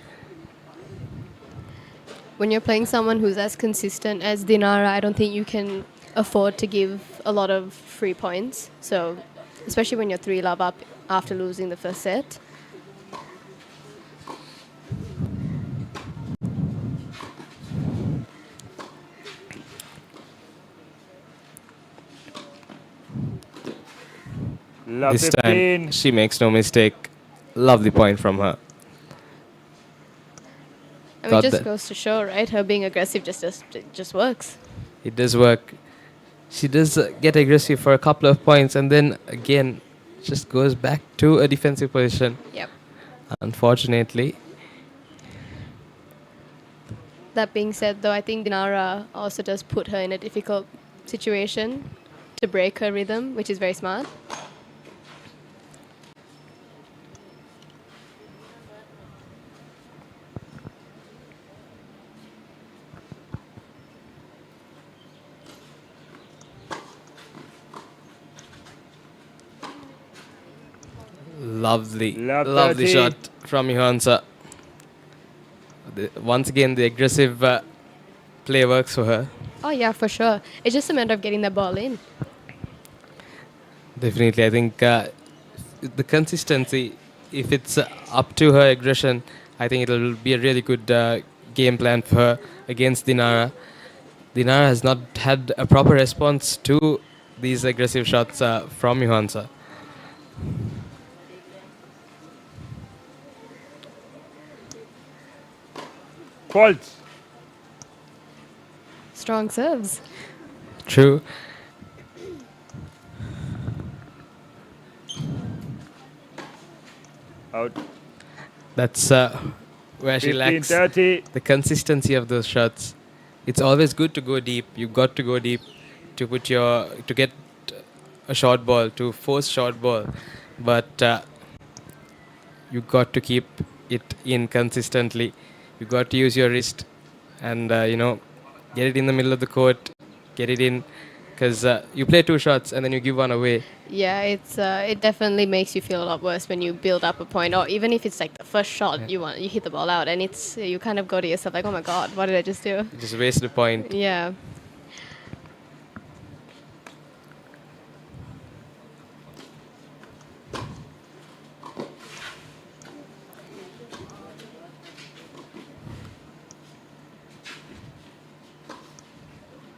Q: When you're playing someone who's as consistent as Dinara, I don't think you can afford to give a lot of free points. So, especially when you're 3-love up after losing the first set.
D: Love
A: This
D: 15.
A: time, she makes no mistake. Lovely point from her.
Q: I mean, it just goes to show, right? Her being aggressive just works.
A: It does work. She does get aggressive for a couple of points, and then again, just goes back to a defensive position.
Q: Yep.
A: Unfortunately.
Q: That being said, though, I think Dinara also does put her in a difficult situation to break her rhythm, which is very smart.
A: Lovely shot from Johansa. Once again, the aggressive play works for her.
Q: Oh, yeah, for sure. It's just a matter of getting the ball in.
A: Definitely, I think the consistency, if it's up to her aggression, I think it'll be a really good game plan for her against Dinara. Dinara has not had a proper response to these aggressive shots from Johansa.
D: Fault.
Q: Strong serves.
A: True.
D: Out.
A: That's where she
D: 15,
A: lacks
D: 30.
A: the consistency of those shots. It's always good to go deep. You've got to go deep to get a short ball, to force short ball. But you've got to keep it in consistently. You've got to use your wrist and, get it in the middle of the court, get it in. Because you play two shots and then you give one away.
Q: Yeah, it definitely makes you feel a lot worse when you build up a point, or even if it's like the first shot you hit the ball out, and you kind of go to yourself like, oh my god, what did I just do?
A: You just wasted a point.
Q: Yeah.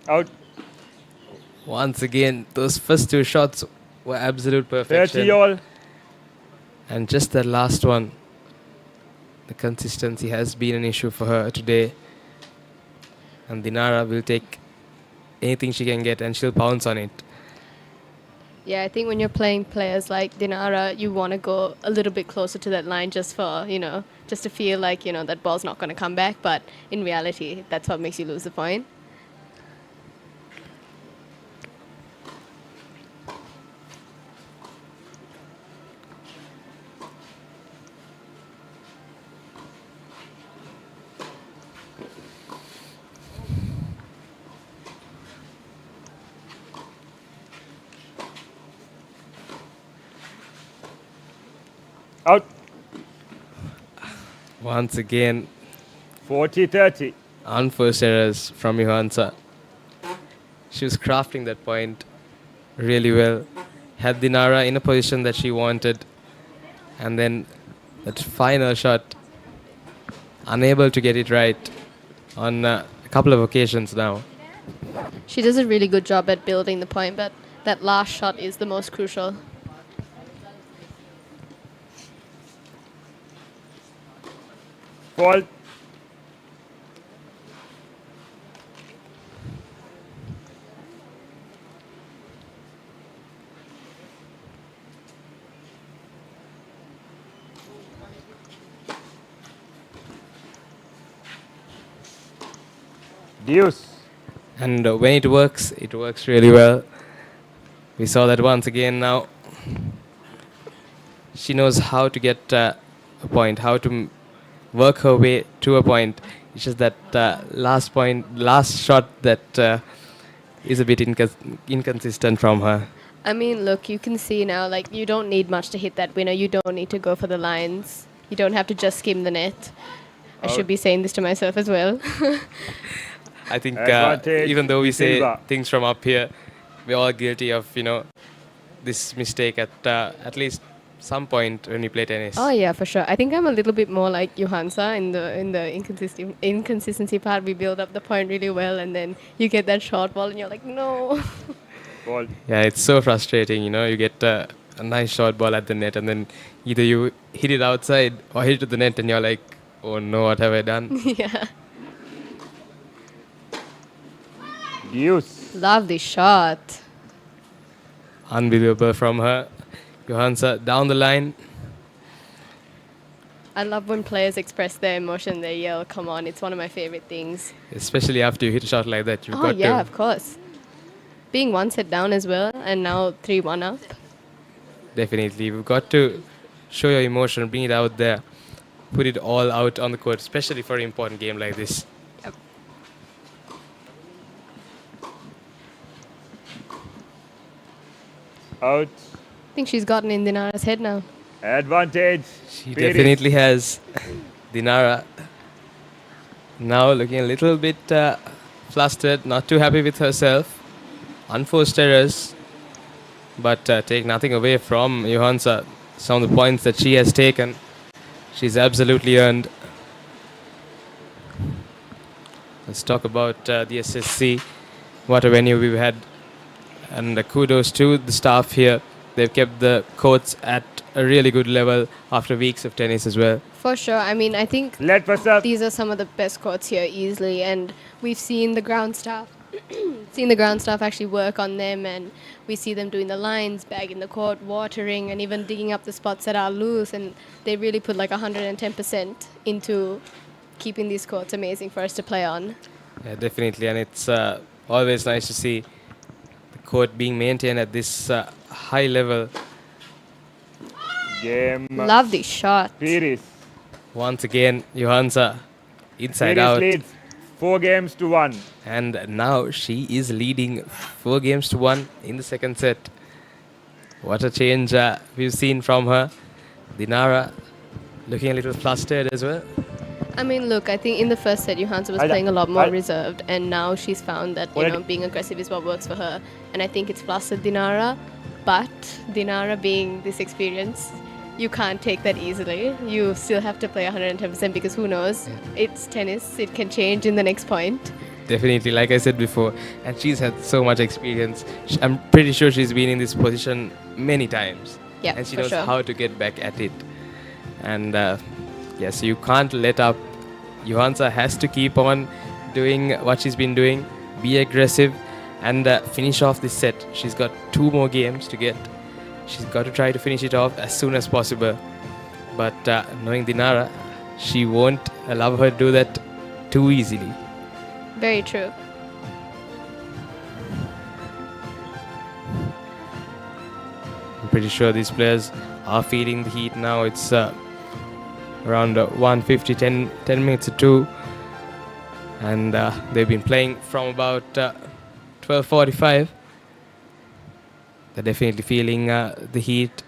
D: Out.
A: Once again, those first two shots were absolute perfection.
D: 30 all.
A: And just that last one, the consistency has been an issue for her today. And Dinara will take anything she can get and she'll pounce on it.
Q: Yeah, I think when you're playing players like Dinara, you want to go a little bit closer to that line just for, just to feel like, that ball's not going to come back. But in reality, that's what makes you lose the point.
D: Out.
A: Once again,
D: 40-30.
A: Unforced errors from Johansa. She was crafting that point really well. Had Dinara in a position that she wanted. And then that final shot, unable to get it right on a couple of occasions now.
Q: She does a really good job at building the point, but that last shot is the most crucial.
D: Fault. Deuce.
A: And when it works really well. We saw that once again now. She knows how to get a point, how to work her way to a point. It's just that last shot that is a bit inconsistent from her.
Q: I mean, look, you can see now, like, you don't need much to hit that winner. You don't need to go for the lines. You don't have to just skim the net. I should be saying this to myself as well.
A: I think
D: Advantage
A: even though we say
D: Silva.
A: things from up here, we're all guilty of, this mistake at least some point when we play tennis.
Q: Oh yeah, for sure. I think I'm a little bit more like Johansa in the inconsistency part. We build up the point really well, and then you get that short ball, and you're like, no.
D: Ball.
A: Yeah, it's so frustrating. You get a nice short ball at the net, and then either you hit it outside or hit it to the net, and you're like, oh no, what have I done?
Q: Yeah.
D: Deuce.
Q: Lovely shot.
A: Unbelievable from her. Johansa down the line.
Q: I love when players express their emotion, they yell, come on, it's one of my favorite things.
A: Especially after you hit a shot like that. You've
Q: Oh
A: got
Q: yeah,
A: to.
Q: of course. Being one set down as well, and now 3-1 up.
A: Definitely. You've got to show your emotion, bring it out there. Put it all out on the court, especially for an important game like this.
D: Out.
Q: I think she's gotten in Dinara's head now.
D: Advantage.
A: She definitely has. Dinara now looking a little bit flustered, not too happy with herself. Unforced errors, but take nothing away from Johansa. Some of the points that she has taken, she's absolutely earned. Let's talk about the SSC. What a venue we've had. And kudos to the staff here. They've kept the courts at a really good level after weeks of tennis as well.
Q: For sure. I mean, I think these are some of the best courts here easily, and we've seen the ground staff actually work on them, and we see them doing the lines, bagging the court, watering, and even digging up the spots that are loose, and they really put like 110% into keeping these courts amazing for us to play on.
A: Yeah, definitely, and it's always nice to see the court being maintained at this high level.
D: Game.
Q: Lovely shot.
D: Piris.
A: Once again, Johansa inside
D: Piris
A: out.
D: leads 4-1.
A: And now she is leading 4-1 in the second set. What a change we've seen from her. Dinara looking a little flustered as well.
Q: I mean, look, I think in the first set, Johansa was playing a lot more reserved, and now she's found that, you know, being aggressive is what works for her. And I think it's flustered Dinara, but Dinara being this experience, you can't take that easily. You still have to play 110% because who knows? It's tennis. It can change in the next point.
A: Definitely, like I said before. And she's had so much experience. I'm pretty sure she's been in this position many times.
Q: Yeah,
A: and she
Q: for
A: knows
Q: sure.
A: how to get back at it. And yes, you can't let up. Johansa has to keep on doing what she's been doing. Be aggressive and finish off this set. She's got 2 more games to get. She's got to try to finish it off as soon as possible. But knowing Dinara, she won't allow her to do that too easily.
Q: Very true.
A: I'm pretty sure these players are feeling the heat now. It's around 1:50, 10 minutes to 2. And they've been playing from about 12:45. They're definitely feeling the heat.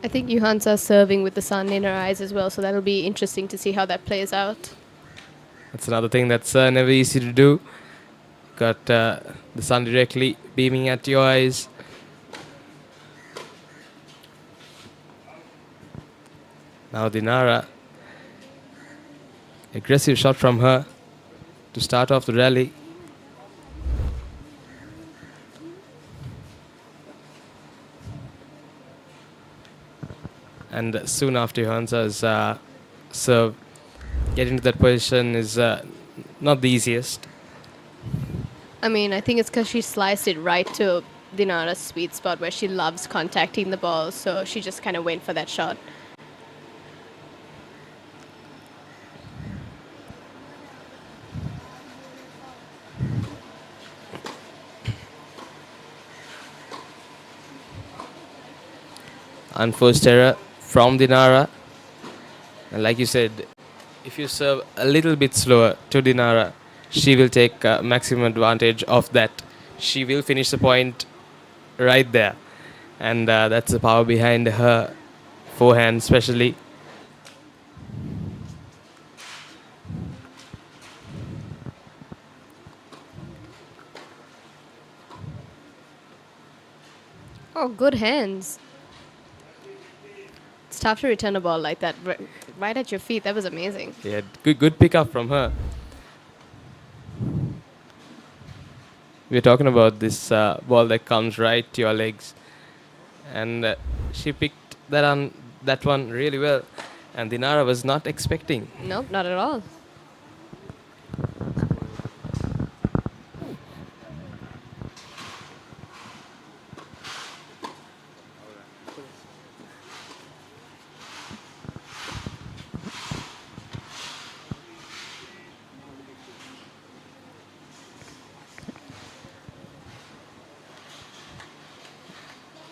Q: I think Johansa serving with the sun in her eyes as well, so that'll be interesting to see how that plays out.
A: That's another thing that's never easy to do. Got the sun directly beaming at your eyes. Now Dinara. Aggressive shot from her to start off the rally. And soon after Johansa's serve, getting to that position is not the easiest.
Q: I mean, I think it's because she sliced it right to Dinara's sweet spot where she loves contacting the ball, so she just kind of went for that shot.
A: Unforced error from Dinara. And like you said, if you serve a little bit slower to Dinara, she will take maximum advantage of that. She will finish the point right there. And that's the power behind her forehand especially.
Q: Oh, good hands. It's tough to return a ball like that right at your feet. That was amazing.
A: Yeah, good pickup from her. We're talking about this ball that comes right to your legs. And she picked that one really well. And Dinara was not expecting.
Q: Nope, not at all.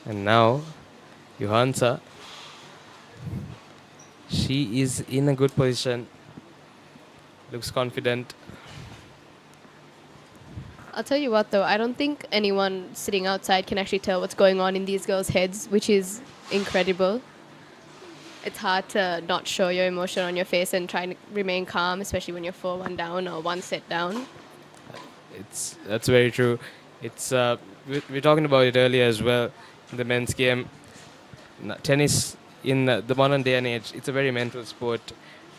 A: And now, Johansa. She is in a good position. Looks confident.
Q: I'll tell you what though, I don't think anyone sitting outside can actually tell what's going on in these girls' heads, which is incredible. It's hard to not show your emotion on your face and try to remain calm, especially when you're 4-1 down or 1 set down.
A: That's very true. It's we're talking about it earlier as well. In the men's game, tennis in the modern day and age, it's a very mental sport.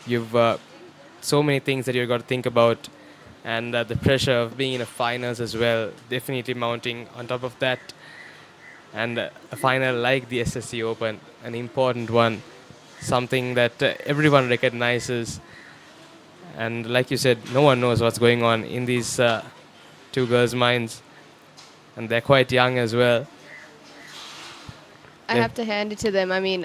A: You've so many things that you've got to think about, and the pressure of being in a finals as well, definitely mounting on top of that. And a final like the SSC Open, an important one, something that everyone recognizes. And like you said, no one knows what's going on in these two girls' minds. And they're quite young as well.
Q: I have to hand it to them. I mean,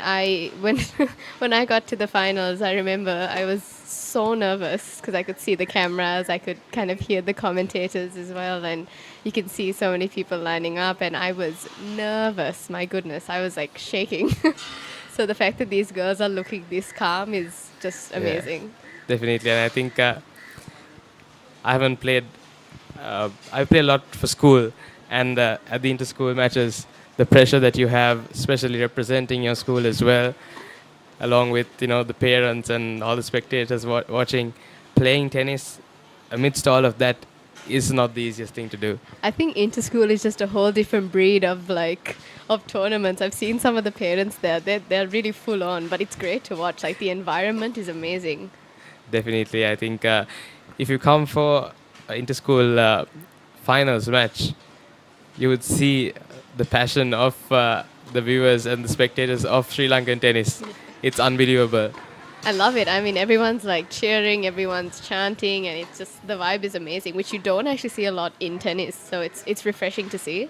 Q: when I got to the finals, I remember I was so nervous because I could see the cameras, I could kind of hear the commentators as well, and you can see so many people lining up, and I was nervous. My goodness, I was like shaking. So the fact that these girls are looking this calm is just amazing.
A: Yeah, definitely, and I think I haven't played. I play a lot for school, and at the inter-school matches, the pressure that you have, especially representing your school as well, along with the parents and all the spectators watching, playing tennis amidst all of that is not the easiest thing to do.
Q: I think inter-school is just a whole different breed of tournaments. I've seen some of the parents there. They're really full on, but it's great to watch. Like, the environment is amazing.
A: Definitely, I think if you come for an inter-school finals match, you would see the passion of the viewers and the spectators of Sri Lankan tennis. It's unbelievable.
Q: I love it. I mean, everyone's like cheering, everyone's chanting, and it's just, the vibe is amazing, which you don't actually see a lot in tennis. So it's refreshing to see.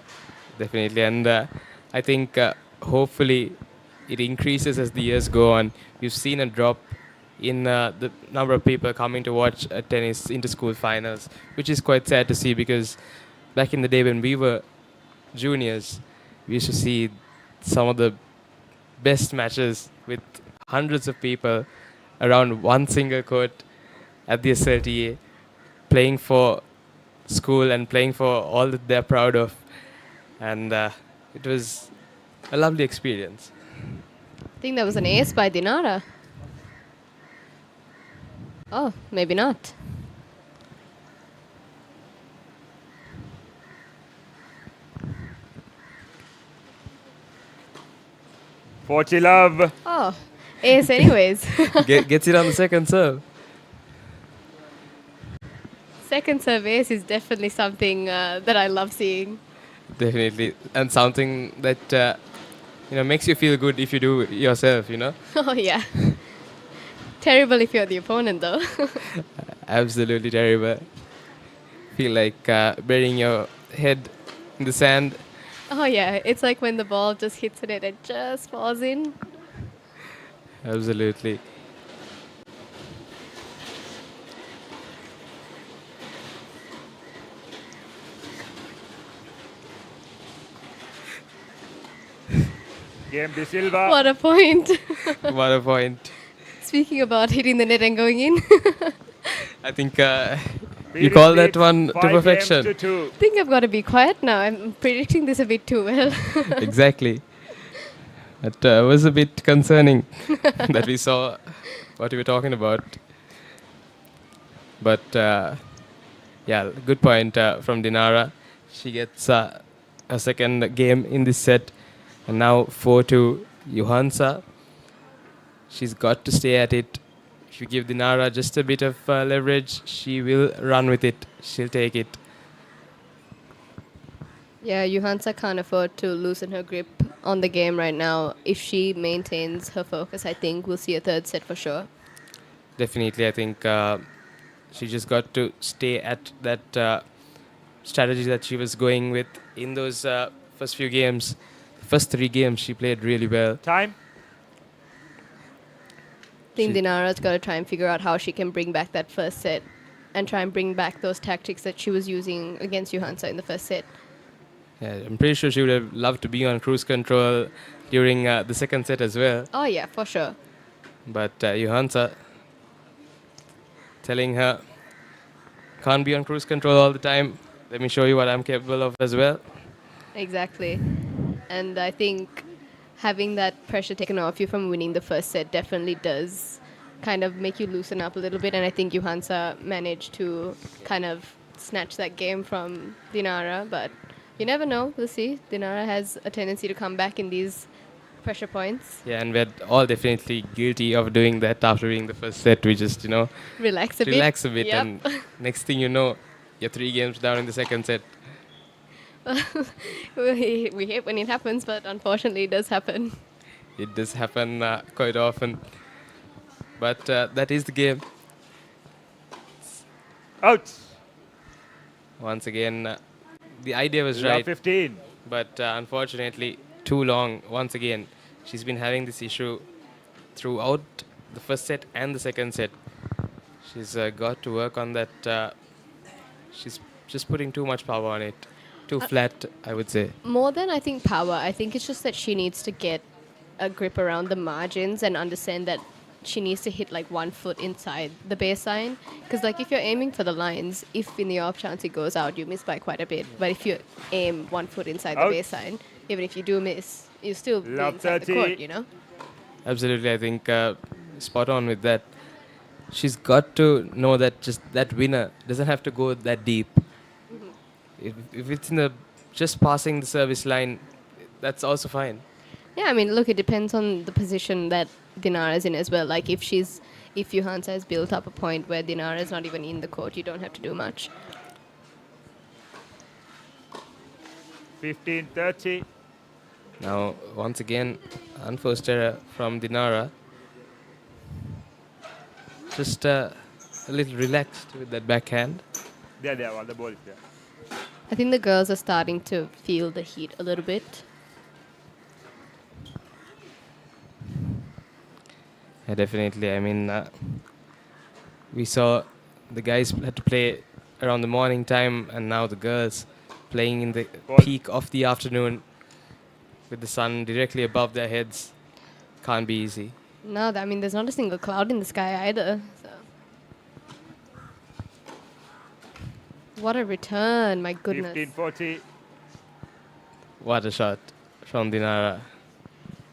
A: Definitely, and I think hopefully it increases as the years go on. We've seen a drop in the number of people coming to watch tennis inter-school finals, which is quite sad to see, because back in the day when we were juniors, we used to see some of the best matches with hundreds of people around one single court at the SLTA, playing for school and playing for all that they're proud of. And it was a lovely experience.
Q: I think that was an ace by Dinara. Oh, maybe not.
D: Forty love.
Q: Oh, ace anyways.
A: Gets it on the second serve.
Q: Second serve ace is definitely something that I love seeing.
A: Definitely, and something that makes you feel good if you do it yourself.
Q: Oh yeah. Terrible if you're the opponent, though.
A: Absolutely terrible. Feel like burying your head in the sand.
Q: Oh yeah, it's like when the ball just hits it and just falls in.
A: Absolutely.
D: Game De Silva.
Q: What a point.
A: What a point.
Q: Speaking about hitting the net and going in.
A: I think you call that one to perfection.
Q: I think I've got to be quiet now. I'm predicting this a bit too well.
A: Exactly. It was a bit concerning that we saw what we were talking about. But yeah, good point from Dinara. She gets a second game in this set. And now 4-2 Johansa. She's got to stay at it. If you give Dinara just a bit of leverage, she will run with it. She'll take it.
Q: Yeah, Johansa can't afford to loosen her grip on the game right now. If she maintains her focus, I think we'll see a third set for sure.
A: Definitely, I think she just got to stay at that strategy that she was going with in those first few games. First 3 games, she played really well.
D: Time.
Q: I think Dinara's got to try and figure out how she can bring back that first set and try and bring back those tactics that she was using against Johansa in the first set.
A: Yeah, I'm pretty sure she would have loved to be on cruise control during the second set as well.
Q: Oh yeah, for sure.
A: But Johansa telling her, can't be on cruise control all the time. Let me show you what I'm capable of as well.
Q: Exactly. And I think having that pressure taken off you from winning the first set definitely does kind of make you loosen up a little bit. And I think Johansa managed to kind of snatch that game from Dinara. But you never know. We'll see. Dinara has a tendency to come back in these pressure points.
A: Yeah, and we're all definitely guilty of doing that after winning the first set. We just,
Q: Relax a bit. Yep.
A: And next thing you know, you're 3 games down in the second set.
Q: we hate when it happens, but unfortunately it does happen.
A: It does happen quite often. But that is the game.
D: Out.
A: Once again, the idea was
D: We are
A: right.
D: 15.
A: But unfortunately, too long. Once again, she's been having this issue throughout the first set and the second set. She's got to work on that. She's just putting too much power on it. Too flat, I would say.
Q: More than I think power, I think it's just that she needs to get a grip around the margins and understand that she needs to hit like 1 foot inside the baseline. Because like if you're aiming for the lines, if in the off chance it goes out, you miss by quite a bit. But if you aim 1 foot inside the baseline, even if you do miss, you still be inside the court,
A: Absolutely, I think spot on with that. She's got to know that just that winner doesn't have to go that deep. If it's in the just passing the service line, that's also fine.
Q: Yeah, I mean, look, it depends on the position that Dinara is in as well. Like if Johansa has built up a point where Dinara is not even in the court, you don't have to do much.
D: 15-30.
A: Now, once again, unforced error from Dinara. Just a little relaxed with that backhand.
D: There, the ball is there.
Q: I think the girls are starting to feel the heat a little bit.
A: Yeah, definitely. I mean, we saw the guys had to play around the morning time, and now the girls playing in the peak of the afternoon with the sun directly above their heads. Can't be easy.
Q: No, I mean, there's not a single cloud in the sky either. So. What a return, my goodness.
D: 15-40.
A: What a shot from Dinara.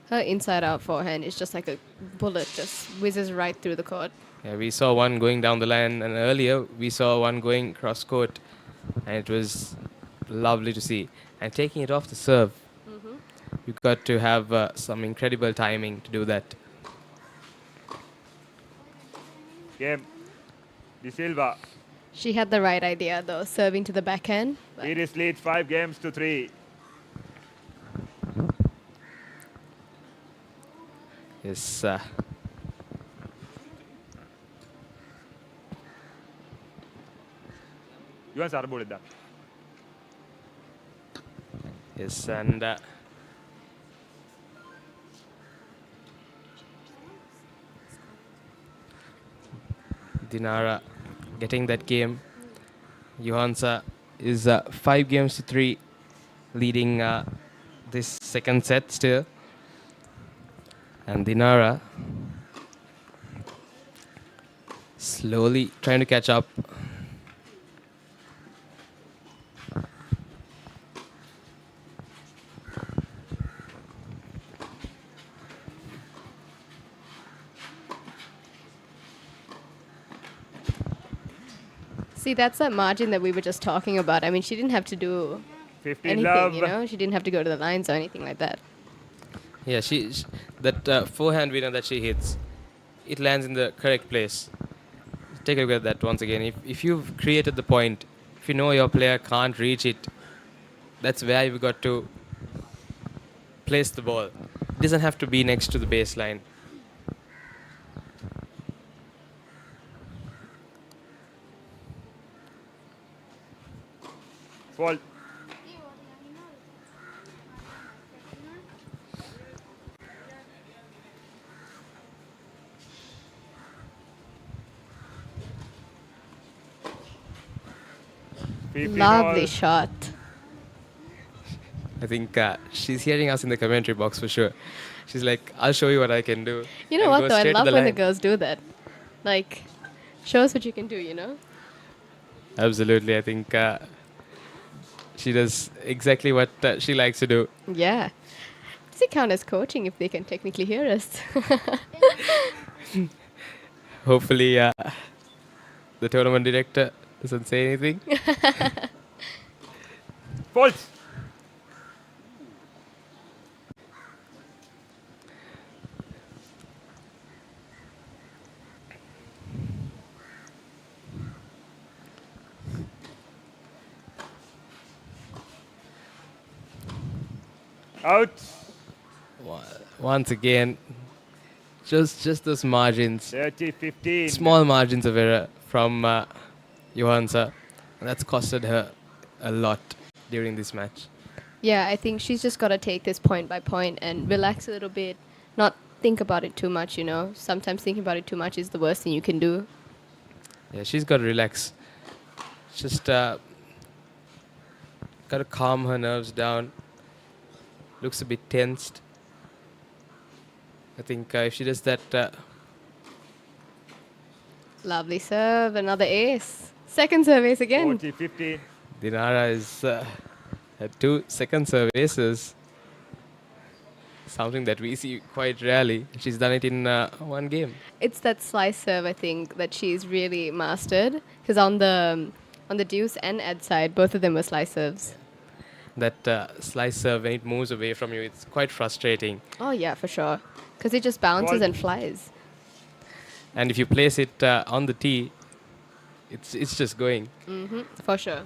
Q: Her inside-out forehand is just like a bullet, just whizzes right through the court.
A: Yeah, we saw one going down the line, and earlier we saw one going cross court, and it was lovely to see. And taking it off the serve, you've got to have some incredible timing to do that.
D: Game. De Silva.
Q: She had the right idea, though, serving to the backhand.
D: Iris leads 5-3.
A: Yes.
D: You want to that?
A: Yes, and Dinara getting that game. Johansa is 5-3 leading this second set still. And Dinara slowly trying to catch up.
Q: See, that's that margin that we were just talking about. I mean, she didn't have to do
D: 15
Q: anything,
D: love.
Q: She didn't have to go to the lines or anything like that.
A: Yeah, that forehand winner that she hits, it lands in the correct place. Take a look at that once again. If you've created the point, if you know your player can't reach it, that's where you've got to place the ball. It doesn't have to be next to the baseline.
D: Fall.
Q: Lovely shot.
A: I think she's hearing us in the commentary box for sure. She's like, I'll show you what I can do.
Q: You know
A: and
Q: what
A: go
Q: though? I
A: straight to
Q: love
A: the
Q: when the
A: line.
Q: girls do that. Like, show us what you can do, you know?
A: Absolutely. I think she does exactly what she likes to do.
Q: Yeah. Does it count as coaching if they can technically hear us?
A: Hopefully, the tournament director doesn't say anything.
D: Fault. Out.
A: Once again, just those margins.
D: 30-15.
A: Small margins of error from Johansa. And that's costed her a lot during this match.
Q: Yeah, I think she's just got to take this point by point and relax a little bit, not think about it too much, you know. Sometimes thinking about it too much is the worst thing you can do.
A: Yeah, she's got to relax. Just got to calm her nerves down. Looks a bit tensed. I think if she does that...
Q: Lovely serve, another ace. Second serve ace again.
D: 40-15.
A: Dinara is had 2 second serve aces. Something that we see quite rarely. She's done it in one game.
Q: It's that slice serve, I think, that she's really mastered. Because on the deuce and ad side, both of them were slice serves.
A: That slice serve, when it moves away from you, it's quite frustrating.
Q: Oh, yeah, for sure. Because it just bounces and flies.
A: And if you place it on the tee, it's just going.
Q: Mm-hmm, for sure.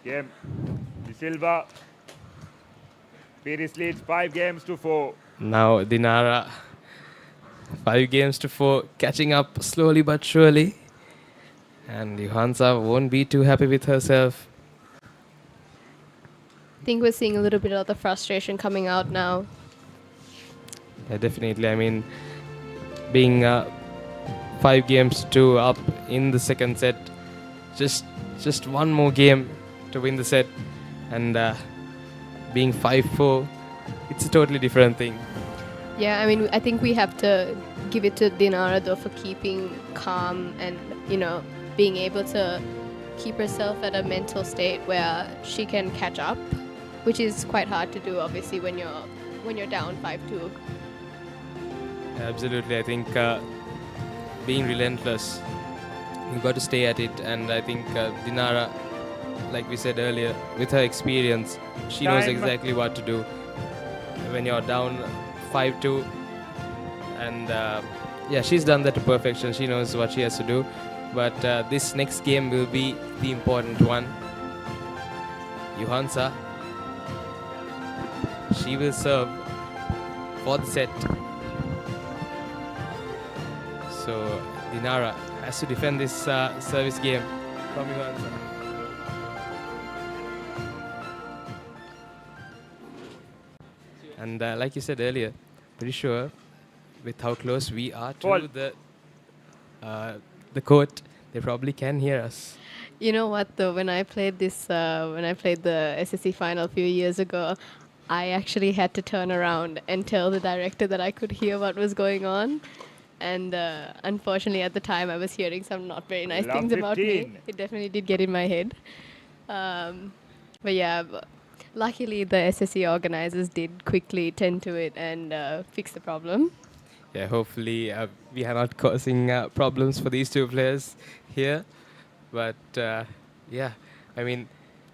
D: Game. De Silva. Pires leads 5-4.
A: Now Dinara, 5-4, catching up slowly but surely. And Johansa won't be too happy with herself.
Q: I think we're seeing a little bit of the frustration coming out now.
A: Yeah, definitely. I mean, being 5-2 up in the second set, just one more game to win the set, and being 5-4, it's a totally different thing.
Q: Yeah, I mean, I think we have to give it to Dinara though for keeping calm and, you know, being able to keep herself at a mental state where she can catch up, which is quite hard to do, obviously, when you're down 5-2.
A: Absolutely. I think being relentless, you've got to stay at it. And I think Dinara, like we said earlier, with her experience, she knows exactly what to do when you're down 5-2. And yeah, she's done that to perfection. She knows what she has to do. But this next game will be the important one. Johansa, she will serve for the set. So Dinara has to defend this service game from Johansa. And like you said earlier, pretty sure with how close we are to the court, they probably can hear us.
Q: You know what though, when I played the SSC final a few years ago, I actually had to turn around and tell the director that I could hear what was going on. And unfortunately at the time I was hearing some not very nice things about me. It definitely did get in my head. But yeah, luckily the SSC organizers did quickly tend to it and fix the problem.
A: Yeah, hopefully we are not causing problems for these two players here. But yeah, I mean,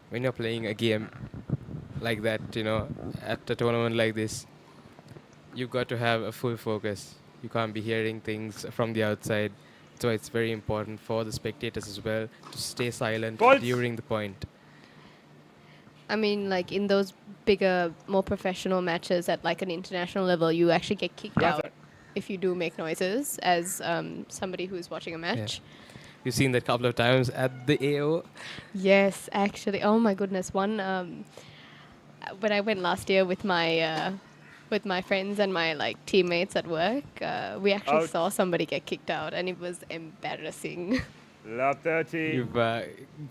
A: when you're playing a game like that, you know, at a tournament like this, you've got to have a full focus. You can't be hearing things from the outside. So it's very important for the spectators as well to stay silent during the point.
Q: I mean, like in those bigger, more professional matches at like an international level, you actually get kicked out if you do make noises as somebody who's watching a match.
A: Yeah. You've seen that a couple of times at the AO.
Q: Yes, actually. Oh my goodness. One, when I went last year with my with my friends and my like teammates at work, we actually
D: Out.
Q: saw somebody get kicked out, and it was embarrassing.
D: Love 30.
A: You've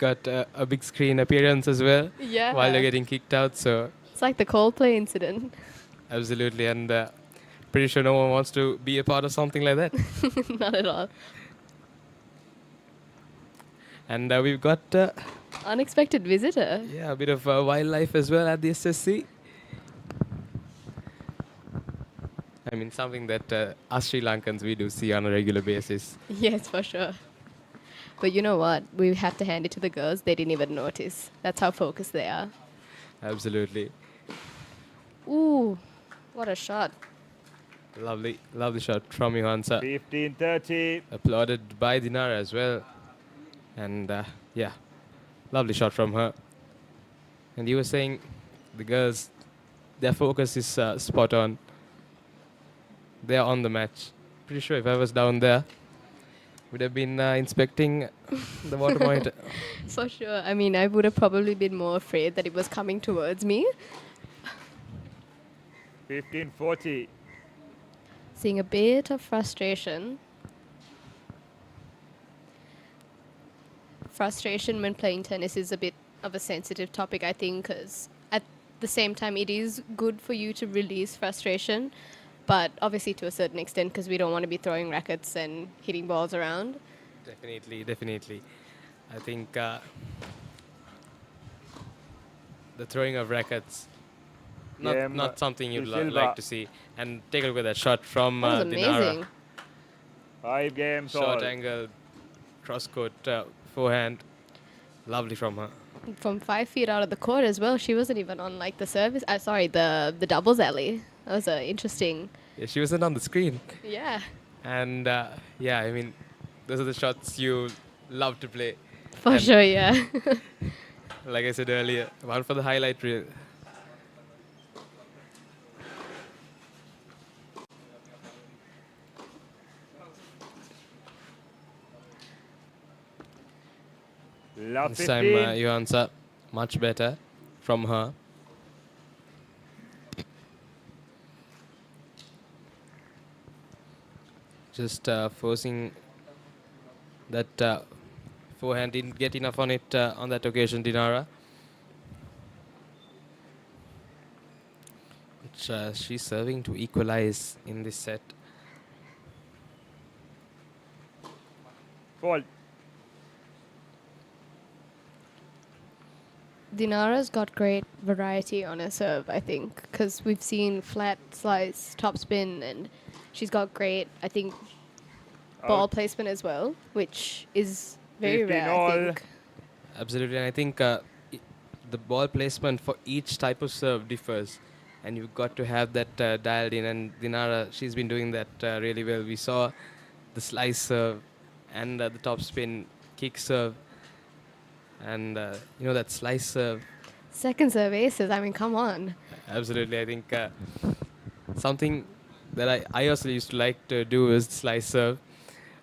A: got a big screen appearance as well.
Q: Yeah.
A: While you're getting kicked out, so
Q: It's like the Coldplay incident.
A: absolutely, and pretty sure no one wants to be a part of something like that.
Q: Not at all.
A: And we've got
Q: Unexpected visitor.
A: yeah, a bit of wildlife as well at the SSC. I mean, something that us Sri Lankans, we do see on a regular basis.
Q: Yes, for sure. But you know what? We have to hand it to the girls. They didn't even notice. That's how focused they are.
A: Absolutely.
Q: Ooh, what a shot.
A: Lovely, lovely shot from Johansa.
D: 15-30.
A: Applauded by Dinara as well. And yeah, lovely shot from her. And you were saying the girls, their focus is spot on. They're on the match. Pretty sure if I was down there, would have been inspecting the water monitor.
Q: For sure. I mean, I would have probably been more afraid that it was coming towards me.
D: 15-40.
Q: Seeing a bit of frustration. Frustration when playing tennis is a bit of a sensitive topic, I think, because at the same time, it is good for you to release frustration, but obviously to a certain extent, because we don't want to be throwing rackets and hitting balls around.
A: Definitely, definitely. I think the throwing of rackets, not something you'd like to see. And take a look at that shot from
Q: That was amazing.
A: Dinara.
D: 5 games
A: Short
D: all.
A: angle, cross-court forehand. Lovely from her.
Q: From 5 feet out of the court as well. She wasn't even on like the service. Sorry, the doubles alley. That was interesting.
A: Yeah, she wasn't on the screen.
Q: Yeah.
A: And yeah, I mean, those are the shots you love to play.
Q: For
A: And
Q: sure, yeah.
A: like I said earlier, one for the highlight reel.
D: Love
A: This time,
D: 15.
A: Johansa, much better from her. Just forcing that forehand, didn't get enough on it on that occasion, Dinara. Which she's serving to equalize in this set.
D: Fault.
Q: Dinara's got great variety on her serve, I think, because we've seen flat slice, topspin, and she's got great, I think, ball placement as well, which is very rare, I think.
A: Absolutely, and I think the ball placement for each type of serve differs, and you've got to have that dialed in, and Dinara, she's been doing that really well. We saw the slice serve and the topspin kick serve, and you know, that slice serve.
Q: Second serve aces, I mean, come on.
A: Absolutely, I think something that I also used to like to do is slice serve,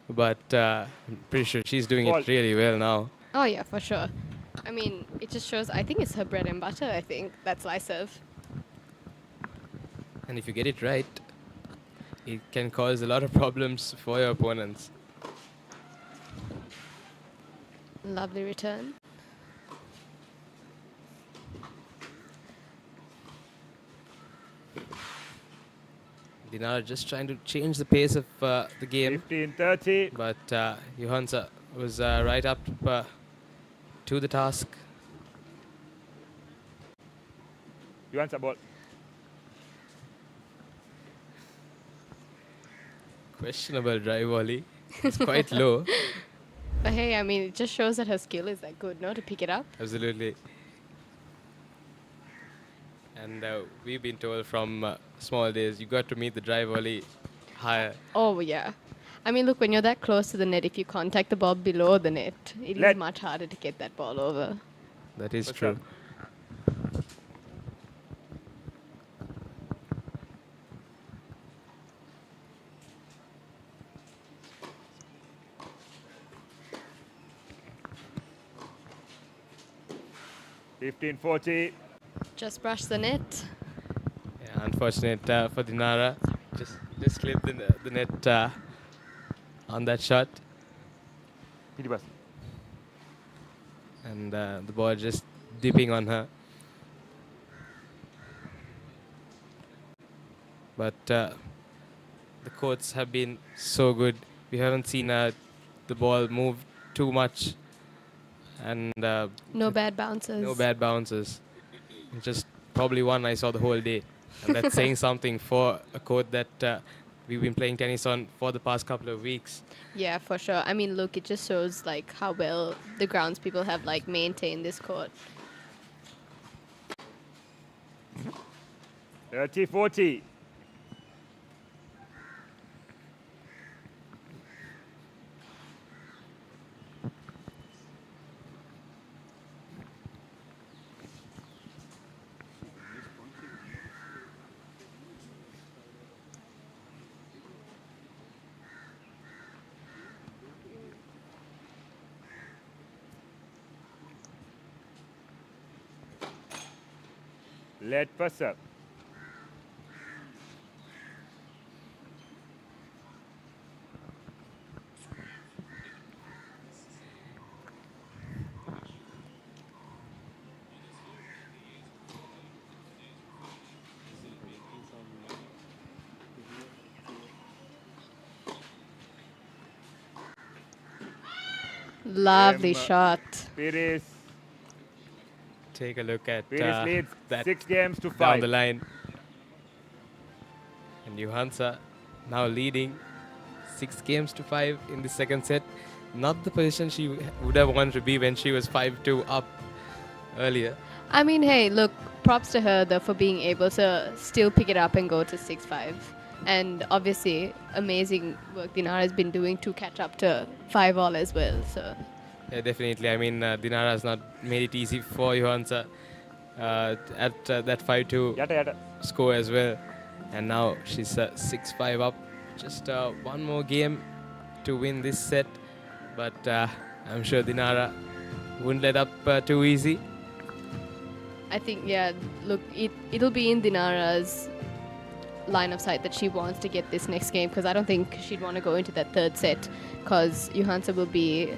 A: but I'm pretty sure she's doing it really well now.
Q: Oh, yeah, for sure. I mean, it just shows, I think it's her bread and butter, I think, that slice serve.
A: And if you get it right, it can cause a lot of problems for your opponents.
Q: Lovely return.
A: Dinara just trying to change the pace of the game.
D: 15-30.
A: But Johansa was right up to the task.
D: Johansa ball.
A: Questionable drive volley. It's quite low.
Q: But hey, I mean, it just shows that her skill is that good, no, to pick it up.
A: Absolutely. And we've been told from small days, you got to meet the drive volley higher.
Q: Oh, yeah. I mean, look, when you're that close to the net, if you contact the ball below the net, it is much harder to get that ball over.
A: That is true.
D: $15-40.
Q: Just brush the net.
A: Yeah, Unfortunate for Dinara. Just clipped the net on that shot. And the ball just dipping on her. But the courts have been so good. We haven't seen the ball move too much. And
Q: no bad bounces.
A: No bad bounces. Just probably one I saw the whole day. And that's saying something for a court that we've been playing tennis on for the past couple of weeks.
Q: Yeah, for sure. I mean, look, it just shows like how well the grounds people have like maintained this court.
D: 30-40. Let pass up.
Q: Lovely shot.
D: Pires.
A: Take a look at
D: Pires leads
A: that
D: 6 games to 5.
A: down the line. And Johansa now leading 6 games to 5 in the second set. Not the position she would have wanted to be when she was 5-2 up earlier.
Q: I mean, hey, look, props to her though for being able to still pick it up and go to 6-5. And obviously, amazing work Dinara has been doing to catch up to 5-all as well. So.
A: Yeah, definitely. I mean, Dinara has not made it easy for Johansa at that 5-2 score as well. And now she's 6-5 up. Just one more game to win this set. But I'm sure Dinara wouldn't let up too easy.
Q: I think, yeah, look, it'll be in Dinara's line of sight that she wants to get this next game, because I don't think she'd want to go into that third set, because Johansa will be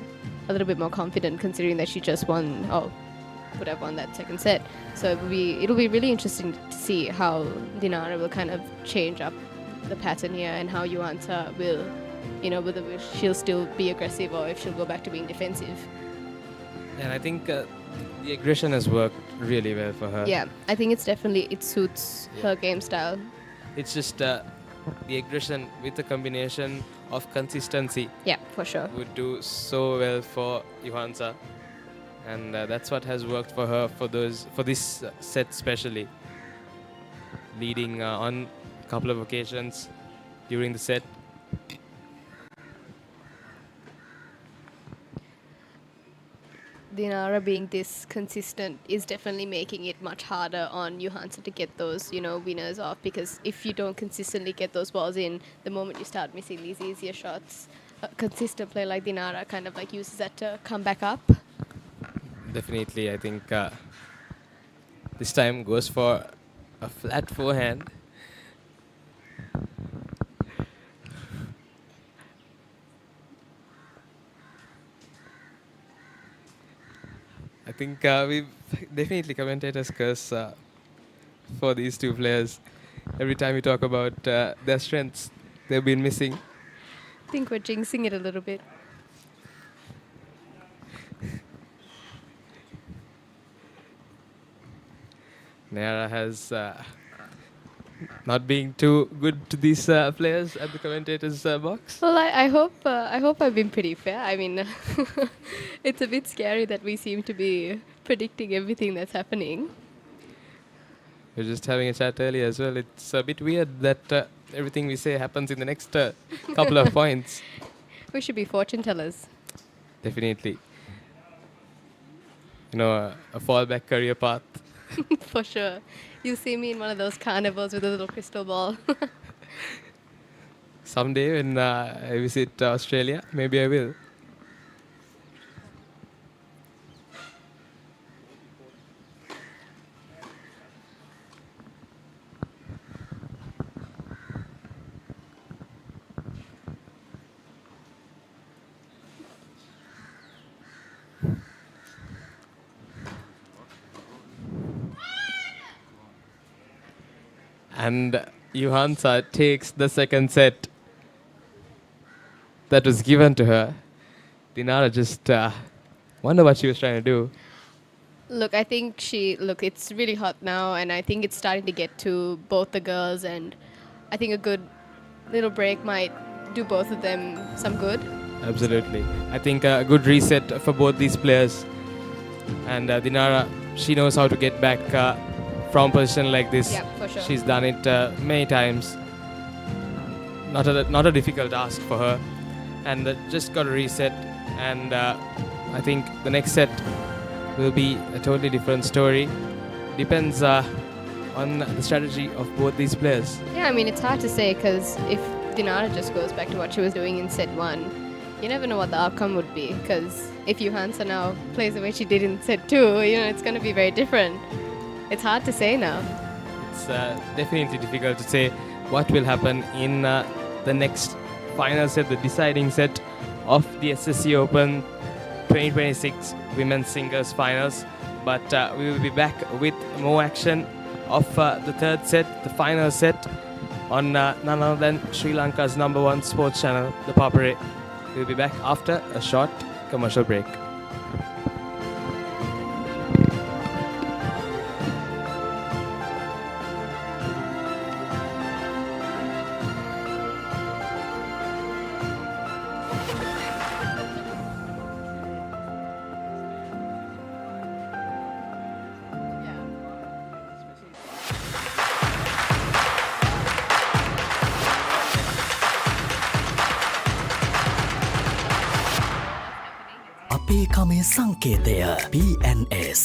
Q: a little bit more confident considering that she just won, would have won that second set. So it'll be really interesting to see how Dinara will kind of change up the pattern here and how Johansa will, whether she'll still be aggressive or if she'll go back to being defensive.
A: And I think the aggression has worked really well for her.
Q: Yeah, I think it suits her game style.
A: It's just the aggression with the combination of consistency.
Q: Yeah, for sure.
A: Would do so well for Johansa. And that's what has worked for her for this set especially. Leading on a couple of occasions during the set.
Q: Dinara being this consistent is definitely making it much harder on Johansa to get those, winners off, because if you don't consistently get those balls in, the moment you start missing these easier shots, a consistent player like Dinara kind of like uses that to come back up.
A: Definitely, I think this time goes for a flat forehand. I think we've definitely commentators curse for these two players. Every time we talk about their strengths, they've been missing.
Q: I think we're jinxing it a little bit.
A: Naira has not being too good to these players at the commentators' box.
Q: Well, I hope I've been pretty fair. I mean, it's a bit scary that we seem to be predicting everything that's happening.
A: We were just having a chat earlier as well. It's a bit weird that everything we say happens in the next couple of points.
Q: We should be fortune tellers.
A: Definitely. A fallback career path.
Q: For sure. You'll see me in one of those carnivals with a little crystal ball.
A: Someday when I visit Australia, maybe I will. And Johansa takes the second set that was given to her. Dinara just wonder what she was trying to do.
Q: Look, I think it's really hot now, and I think it's starting to get to both the girls, and I think a good little break might do both of them some good.
A: Absolutely. I think a good reset for both these players. And Dinara, she knows how to get back from position like this.
Q: Yeah, for sure.
A: She's done it many times. Not a difficult task for her. And just got a reset. And I think the next set will be a totally different story. Depends on the strategy of both these players.
Q: Yeah, I mean, it's hard to say because if Dinara just goes back to what she was doing in set 1, you never know what the outcome would be, because if Johansa now plays the way she did in set 2, it's going to be very different. It's hard to say now.
A: It's definitely difficult to say what will happen in the next final set, the deciding set of the SSC Open 2026 Women's Singles Finals. But we will be back with more action of the third set, the final set, on none other than Sri Lanka's #1 sports channel, ThePapare. We'll be back after a short commercial break.
I: අපේ කමේ සංකේතය PNS.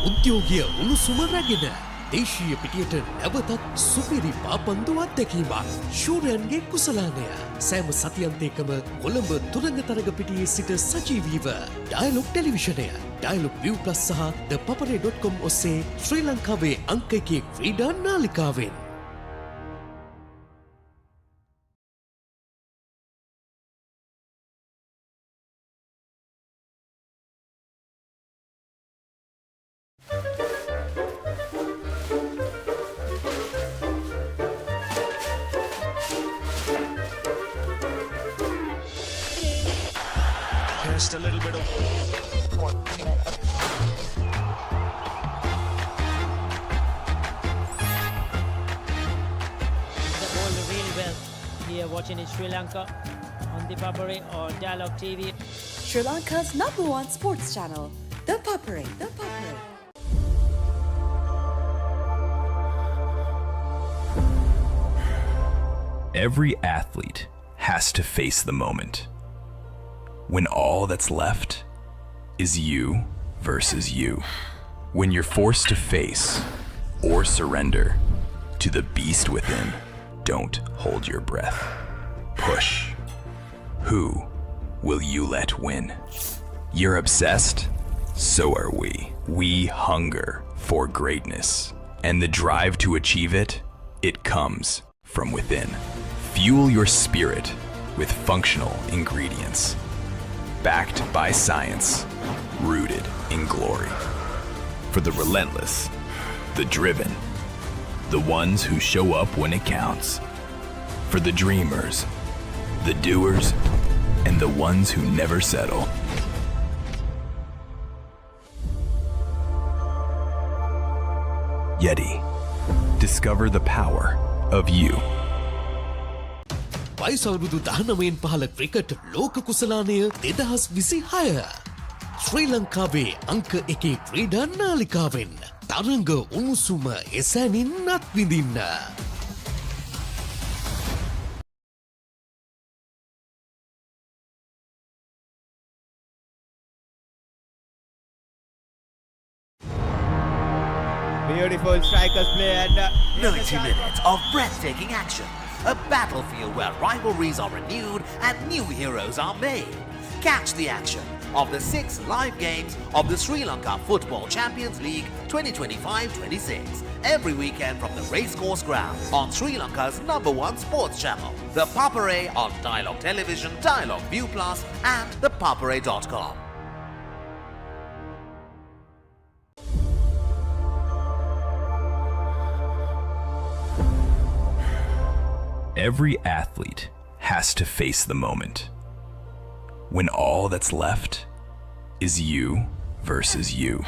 C: උද්‍යෝගය උණුසුම රැගෙන දේශීය පිටියට නැවතත් සුපිරි පාපන්දු අත්දැකීමක් ශූරයන්ගේ කුසලානය සෑම සතියන්තයකම කොළඹ තුරංගතරග පිටියේ සිට සජීවීව dialogue ටෙලිවිෂනය dialogue ViU+ සහ ThePapare.com ඔස්සේ ශ්‍රී ලංකාවේ අංක 1 ක්‍රීඩා නාලිකාවෙන්
S: Just a little bit of
E: The ball really well here watching in Sri Lanka on ThePapare or Dialog TV.
F: Sri Lanka's #1 sports channel, ThePapare. ThePapare.
G: Every athlete has to face the moment when all that's left is you versus you. When you're forced to face or surrender to the beast within, don't hold your breath. Push. Who will you let win? You're obsessed? So are we. We hunger for greatness, and the drive to achieve it, it comes from within. Fuel your spirit with functional ingredients, backed by science, rooted in glory. For the relentless, the driven, the ones who show up when it counts. For the dreamers, the doers, and the ones who never settle. Yeti. Discover the power of you.
C: වයිසවුරුදු 19න් පහළ cricket ලෝක කුසලානය 2026 ශ්‍රී ලංකාවේ අංක 1 ක්‍රීඩා නාලිකාවෙන් තරඟ උණුසුම එසැනින් අත්විඳින්න.
M: Beautiful beautiful strikers play and
J: 90 minutes of breathtaking action. A battlefield where rivalries are renewed and new heroes are made. Catch the action of the 6 live games of the Sri Lanka Football Champions League 2025-26 every weekend from the Racecourse Ground on Sri Lanka's #1 sports channel, The Papare on Dialog Television, Dialog ViU Plus and ThePapare.com.
G: Every athlete has to face the moment when all that's left is you versus you.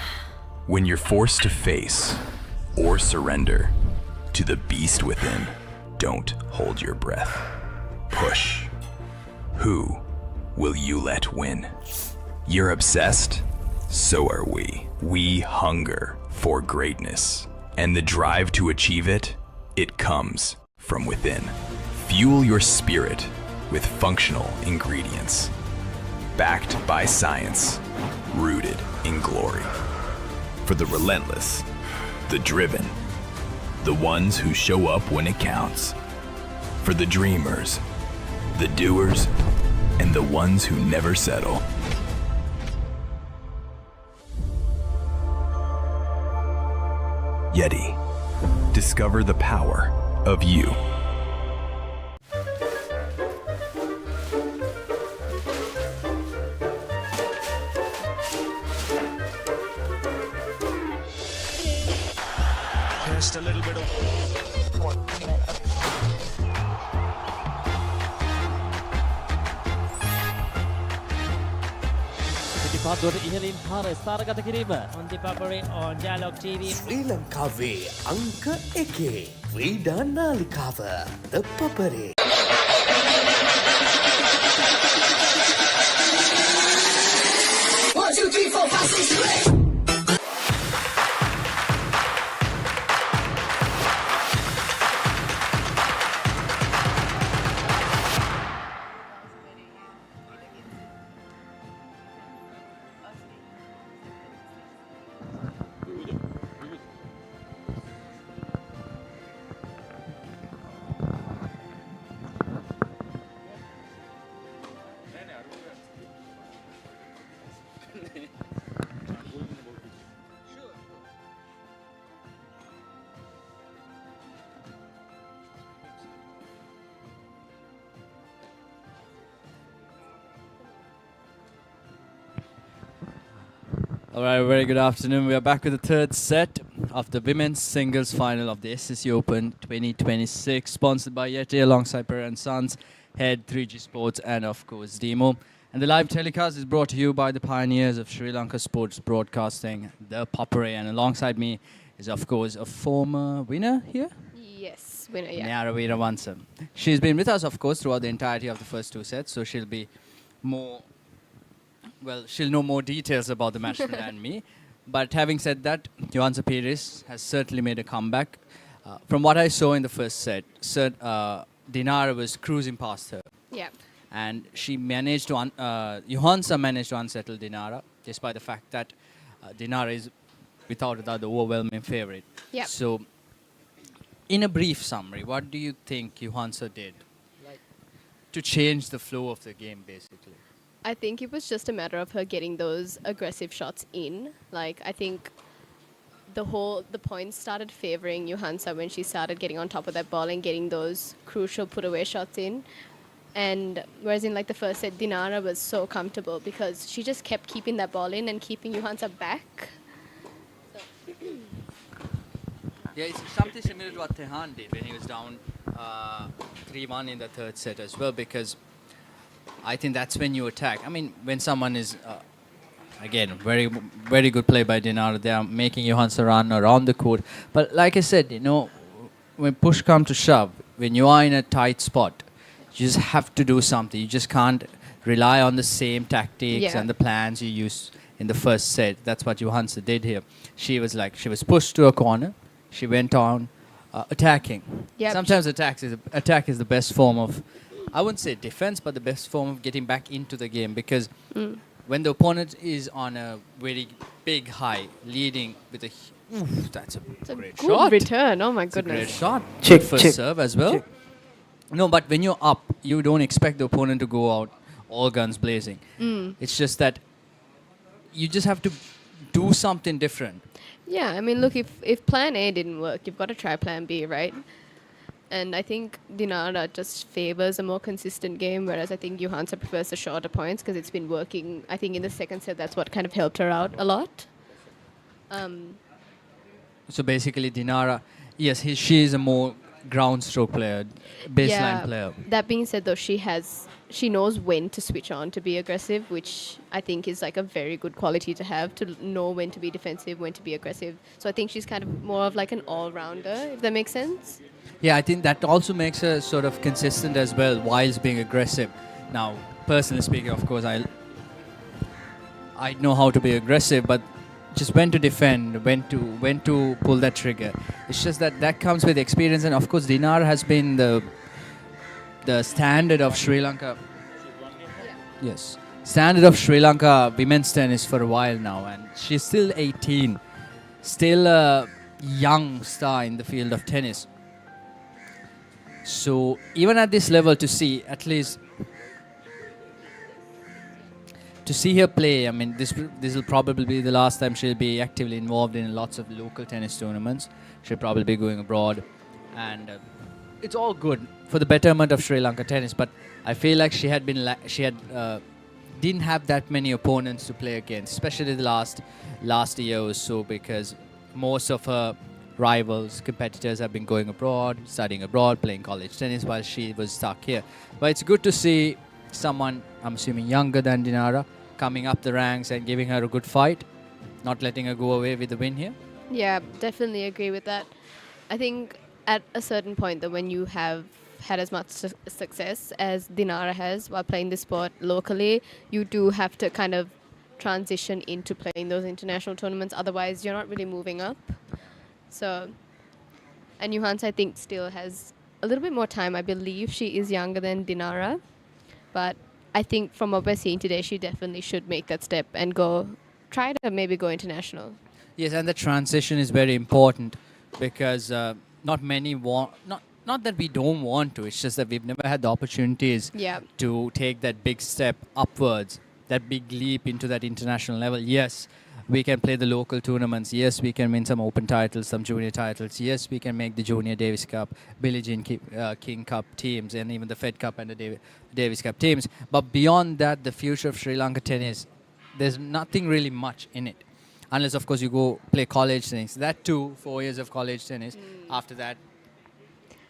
G: When you're forced to face or surrender to the beast within, don't hold your breath. Push. Who will you let win? You're obsessed? So are we. We hunger for greatness, and the drive to achieve it, it comes from within. Fuel your spirit with functional ingredients, backed by science, rooted in glory. For the relentless, the driven, the ones who show up when it counts. For the dreamers, the doers, and the ones who never settle. Yeti. Discover the power of you.
C: Just a little bit of
R: පිටිපත්දුවට ඉහළින් හර ස්ථානගත කිරීම.
E: On ThePapare on Dialog TV.
C: ශ්‍රී ලංකාවේ අංක 1 ක්‍රීඩා නාලිකාව The Papare.
H: 1, 2, 3, 4, 5, 6, 7.
K: All right, very good afternoon. We are back with the third set of the women's singles final of the SSC Open 2026, sponsored by Yeti alongside Papare & Sons, Head 3G Sports, and of course Demo. And the live telecast is brought to you by the pioneers of Sri Lanka sports broadcasting, the Papare. And alongside me is of course a former winner here.
Q: Yes, winner, yeah.
K: Nyaravira Vansam. She's been with us, of course, throughout the entirety of the first 2 sets, so she'll be more. Well, she'll know more details about the match than me. But having said that, Johansa Pires has certainly made a comeback. From what I saw in the first set, Dinara was cruising past her.
Q: Yeah.
K: And she managed to, Johansa managed to unsettle Dinara, despite the fact that Dinara is, without a doubt, the overwhelming favorite.
Q: Yeah.
K: So, in a brief summary, what do you think Johansa did to change the flow of the game, basically?
Q: I think it was just a matter of her getting those aggressive shots in. Like, I think the points started favoring Johansa when she started getting on top of that ball and getting those crucial put-away shots in. And whereas in like the first set, Dinara was so comfortable because she just kept keeping that ball in and keeping Johansa back.
K: Yeah, it's something similar to what Tehan did when he was down 3-1 in the third set as well, because I think that's when you attack. I mean, when someone is, again, very, very good play by Dinara. They are making Johansa run around the court. But like I said, you know, when push comes to shove, when you are in a tight spot, you just have to do something. You just can't rely on the same tactics and the plans you used in the first set. That's what Johansa did here. She was pushed to a corner. She went on attacking. Yep. Sometimes attack is the best form of, I wouldn't say defense, but the best form of getting back into the game, because when the opponent is on a very big high, leading with Oof, that's a
Q: It's a
K: great
Q: good
K: shot.
Q: return. Oh my
K: It's a great
Q: goodness.
K: shot.
I: Check,
K: Good first
I: check,
K: serve as well.
I: check.
K: No, but when you're up, you don't expect the opponent to go out all guns blazing.
Q: Mm.
K: It's just that you just have to do something different.
Q: Yeah, I mean, look, if plan A didn't work, you've got to try plan B, right? And I think Dinara just favors a more consistent game, whereas I think Johansa prefers the shorter points because it's been working. I think in the second set, that's what kind of helped her out a lot.
K: So basically, Dinara, yes, she is a more ground stroke player, baseline player.
Q: That being said, though, she knows when to switch on to be aggressive, which I think is like a very good quality to have, to know when to be defensive, when to be aggressive. So I think she's kind of more of like an all-rounder, if that makes sense.
K: Yeah, I think that also makes her sort of consistent as well, whilst being aggressive. Now, personally speaking, of course, I know how to be aggressive, but just when to defend, when to pull that trigger. It's just that comes with experience, and of course, Dinara has been the standard of Sri Lanka. Yes, standard of Sri Lanka women's tennis for a while now, and she's still 18, still a young star in the field of tennis. So even at this level, to see at least to see her play, I mean, this will probably be the last time she'll be actively involved in lots of local tennis tournaments. She'll probably be going abroad, and it's all good for the betterment of Sri Lanka tennis. But I feel like she didn't have that many opponents to play against, especially the last year or so, because most of her rivals, competitors have been going abroad, studying abroad, playing college tennis while she was stuck here. But it's good to see someone, I'm assuming younger than Dinara, coming up the ranks and giving her a good fight, not letting her go away with the win here.
Q: Yeah, definitely agree with that. I think at a certain point, though, when you have had as much success as Dinara has while playing the sport locally, you do have to kind of transition into playing those international tournaments. Otherwise, you're not really moving up. So, and Johansa, I think, still has a little bit more time. I believe she is younger than Dinara, but I think from what we're seeing today, she definitely should make that step and try to maybe go international.
K: Yes, and the transition is very important because not many want, not that we don't want to, it's just that we've never had the opportunities to take that big step upwards, that big leap into that international level. Yes, we can play the local tournaments. Yes, we can win some open titles, some junior titles. Yes, we can make the Junior Davis Cup, Billie Jean King Cup teams, and even the Fed Cup and the Davis Cup teams. But beyond that, the future of Sri Lanka tennis, there's nothing really much in it. Unless, of course, you go play college tennis. That too, 4 years of college tennis. After that,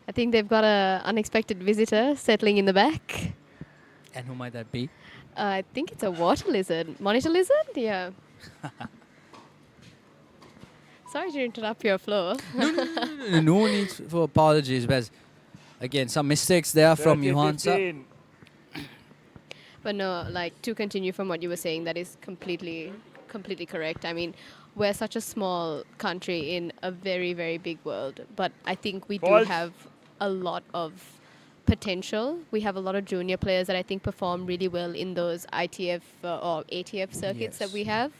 Q: I think they've got an unexpected visitor settling in the back.
K: And who might that be?
Q: I think it's a water lizard. Monitor lizard? Yeah. Sorry to interrupt your flow.
K: No need for apologies, but again, some mistakes there from Johansa.
Q: But no, like, to continue from what you were saying, that is completely correct. I mean, we're such a small country in a very, very big world, but I think we do have a lot of potential. We have a lot of junior players that I think perform really well in those ITF or ATF circuits that we have.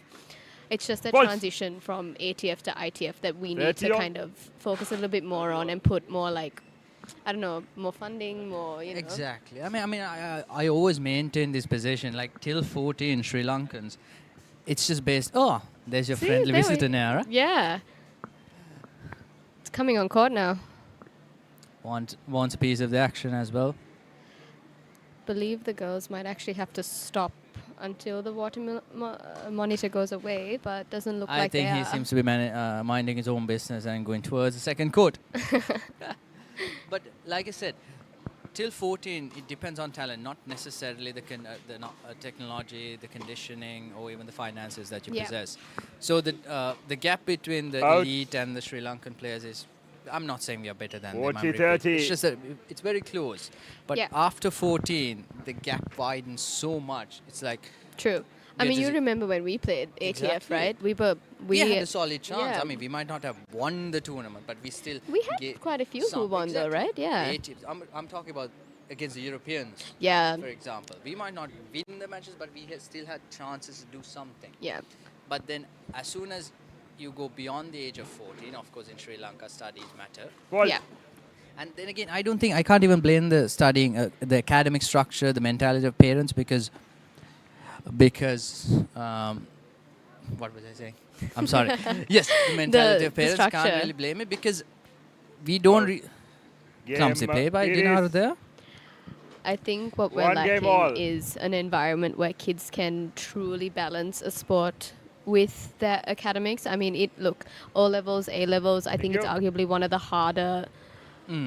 Q: It's just that transition from ATF to ITF that we need to kind of focus a little bit more on and put more, like, I don't know, more funding, more, you know.
K: Exactly. I always maintain this position, like, till 14 Sri Lankans, it's just based, there's your friendly visitor now.
Q: Yeah. It's coming on court now.
K: Wants a piece of the action as well.
Q: Believe the girls might actually have to stop until the water monitor goes away, but doesn't look like they are.
K: I think he seems to be minding his own business and going towards the second court. But like I said, till 14, it depends on talent, not necessarily the technology, the conditioning, or even the finances that you possess. So the gap between the elite and the Sri Lankan players is, I'm not saying we are better than them. It's just that it's very close. But after 14, the gap widens so much. It's like...
Q: True. I mean, you remember when we played ATF, right? We
K: had a solid chance. Yeah. I mean, we might not have won the tournament, but we still...
Q: We had quite a few who won though, right? Yeah.
K: I'm talking about against the Europeans, for example. We might not win the matches, but we still had chances to do something.
Q: Yeah.
K: But then as soon as
S: you go beyond the age of 14. Of course, in Sri Lanka, studies matter.
D: Yeah.
S: And then again, I can't even blame the studying, the academic structure, the mentality of parents because what was I saying? I'm sorry. Yes, the mentality of parents can't really blame it because we don't. Clumsy play by Dinar there.
Q: I think what we're lacking is an environment where kids can truly balance a sport with their academics. I mean, look, O levels, A levels. I think it's arguably one of the harder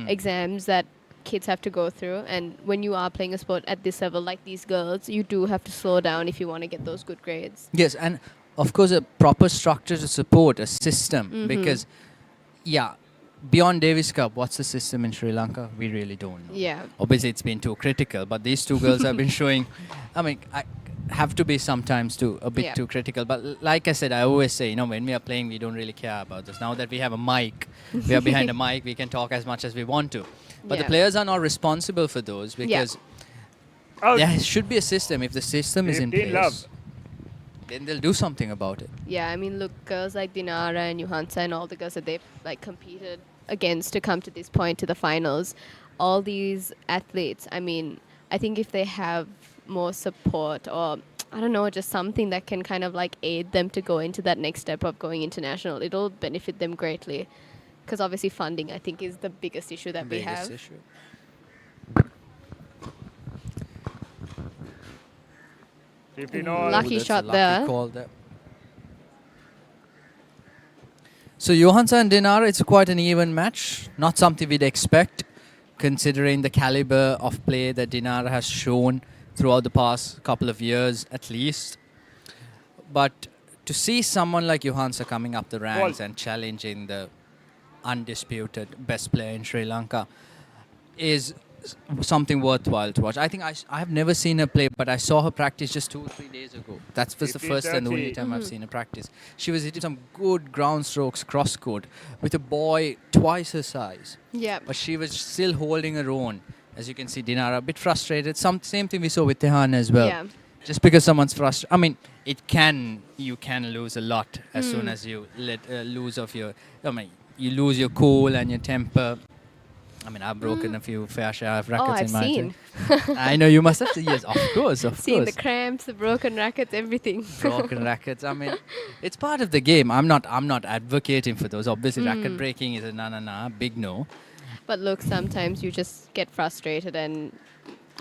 Q: exams that kids have to go through. And when you are playing a sport at this level, like these girls, you do have to slow down if you want to get those good grades.
S: Yes, and of course, a proper structure to support a system because, beyond Davis Cup, what's the system in Sri Lanka? We really don't know.
Q: Yeah.
S: Obviously, it's been too critical, but these two girls have been showing. I mean, I have to be sometimes a bit too critical. But like I said, I always say, when we are playing, we don't really care about this. Now that we have a mic, we are behind a mic, we can talk as much as we want to. But the players are not responsible for those because there should be a system. If the system is in place, then they'll do something about it.
Q: Yeah, I mean, look, girls like Dinara and Johansa and all the girls that they've competed against to come to this point, to the finals, all these athletes, I mean, I think if they have more support or, I don't know, just something that can kind of aid them to go into that next step of going international, it'll benefit them greatly. Because obviously funding, I think, is the biggest issue that we have.
S: Issue.
Q: Lucky shot there.
S: Call there. So Johansa and Dinara, it's quite an even match. Not something we'd expect, considering the caliber of play that Dinara has shown throughout the past couple of years, at least. But to see someone like Johansa coming up the ranks and challenging the undisputed best player in Sri Lanka is something worthwhile to watch. I think I have never seen her play, but I saw her practice just 2 or 3 days ago. That was the first and the only time I've seen her practice. She was hitting some good ground strokes cross court with a boy twice her size.
Q: Yeah.
S: But she was still holding her own. As you can see, Dinara a bit frustrated. Same thing we saw with Tehan as well.
Q: Yeah.
S: Just because someone's frustrated. I mean, you can lose a lot as soon as you let lose of your. You lose your cool and your temper. I mean, I've broken a few fair share of rackets in my
Q: seen.
S: I know you must have seen. Yes, of course.
Q: Seen the cramps, the broken rackets, everything.
S: Broken rackets. I mean, it's part of the game. I'm not advocating for those. Obviously, racket breaking is a big no.
Q: But look, sometimes you just get frustrated, and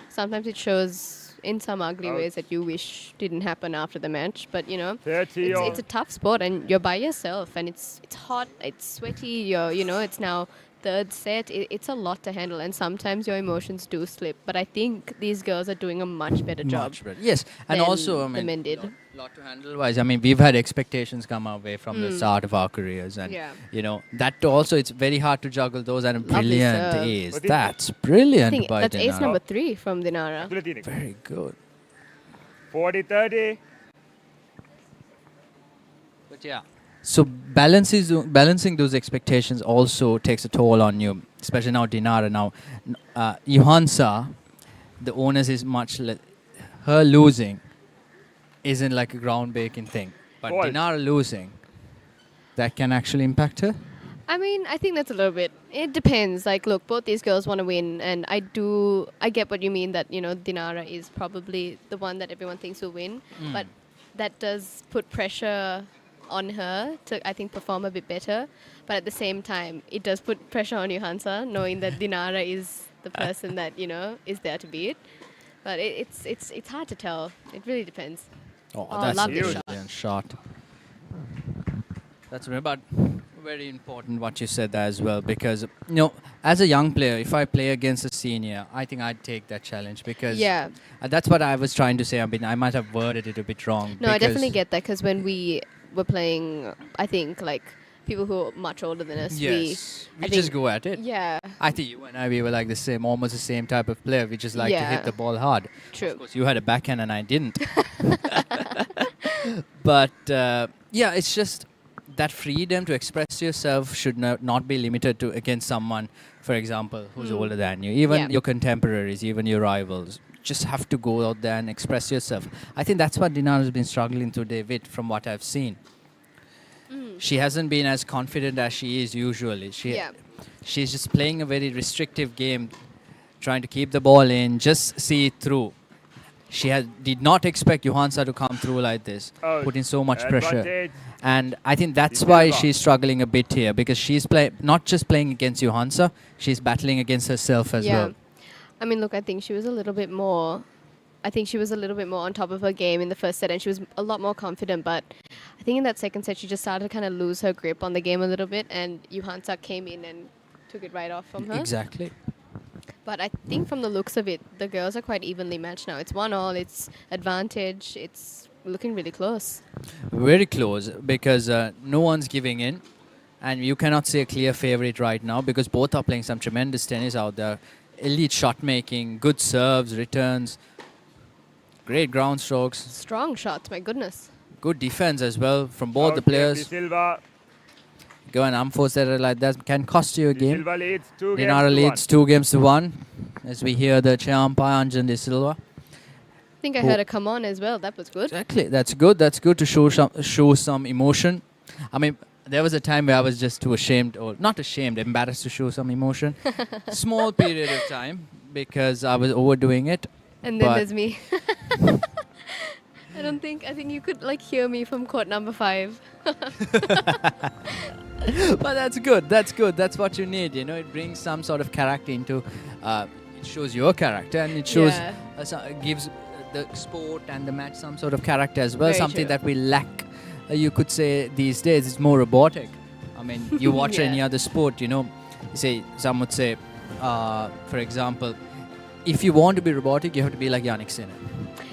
Q: sometimes it shows in some ugly ways that you wish didn't happen after the match. But it's a tough sport, and you're by yourself, and it's hot, it's sweaty. It's now third set. It's a lot to handle, and sometimes your emotions do slip. But I think these girls are doing a much better job.
S: Much better. Yes, and also
Q: the men did.
S: Lot to handle wise. I mean, we've had expectations come our way from the start of our careers, and that also it's very hard to juggle those. And a brilliant ace. That's brilliant.
Q: I think
S: by
Q: that's
S: Dinara.
Q: ace number 3 from Dinara.
S: Very good.
D: 40-30.
S: But yeah. So balancing those expectations also takes a toll on you, especially now Dinara. Now, Johansa, the onus is much her losing isn't like a ground-breaking thing. But Dinara losing, that can actually impact her?
Q: I mean, I think that's a little bit. It depends. Look, both these girls want to win, and I get what you mean that, Dinara is probably the one that everyone thinks will win. But that does put pressure on her to, I think, perform a bit better. But at the same time, it does put pressure on Johansa, knowing that Dinara is the person that, is there to beat. But it's hard to tell. It really depends.
S: Oh, that's
Q: love
S: a
Q: this
S: brilliant shot. That's but very important what you said there as well, because as a young player, if I play against a senior, I think I'd take that challenge because that's what I was trying to say. I mean, I might have worded it a bit wrong.
Q: No, I definitely get that, because when we were playing, I think people who are much older than us,
S: we just go at it.
Q: Yeah.
S: I think you and I, we were like the same, almost the same type of player. We just like to hit the ball hard.
Q: True.
S: Of course, you had a backhand and I didn't. But it's just that freedom to express yourself should not be limited to against someone, for example, who's older than you. Even your contemporaries, even your rivals. Just have to go out there and express yourself. I think that's what Dinara has been struggling today with, from what I've seen. She hasn't been as confident as she is usually. She's just playing a very restrictive game, trying to keep the ball in, just see it through. She did not expect Johansa to come through like this, putting so much pressure. And I think that's why she's struggling a bit here, because she's not just playing against Johansa, she's battling against herself as well.
Q: I mean, look, I think she was a little bit more on top of her game in the first set, and she was a lot more confident. But I think in that second set, she just started to kind of lose her grip on the game a little bit, and Johansa came in and took it right off from her.
S: Exactly.
Q: But I think from the looks of it, the girls are quite evenly matched now. It's 1-1, it's advantage, it's looking really close.
S: Very close, because no one's giving in, and you cannot say a clear favorite right now, because both are playing some tremendous tennis out there. Elite shot making, good serves, returns, great ground strokes.
Q: Strong shots, my goodness.
S: Good defense as well from both the players. Go and unforced error like that can cost you a game. Dinara leads 2-1 as we hear the chair umpire Anjan De Silva.
Q: I think I heard a come on as well. That was good.
S: Exactly. That's good. That's good to show some emotion. I mean, there was a time where I was just too ashamed, or not ashamed, embarrassed to show some emotion. Small period of time because I was overdoing it.
Q: And then there's me. I think you could hear me from court number 5.
S: But that's good. That's good. That's what you need. It brings some sort of character into. It shows your character, and it shows gives the sport and the match some sort of character as well.
Q: Very
S: something
Q: true.
S: that we lack. You could say these days it's more robotic. I mean, you watch any other sport. Some would say, for example, if you want to be robotic, you have to be like Yannick Sinner.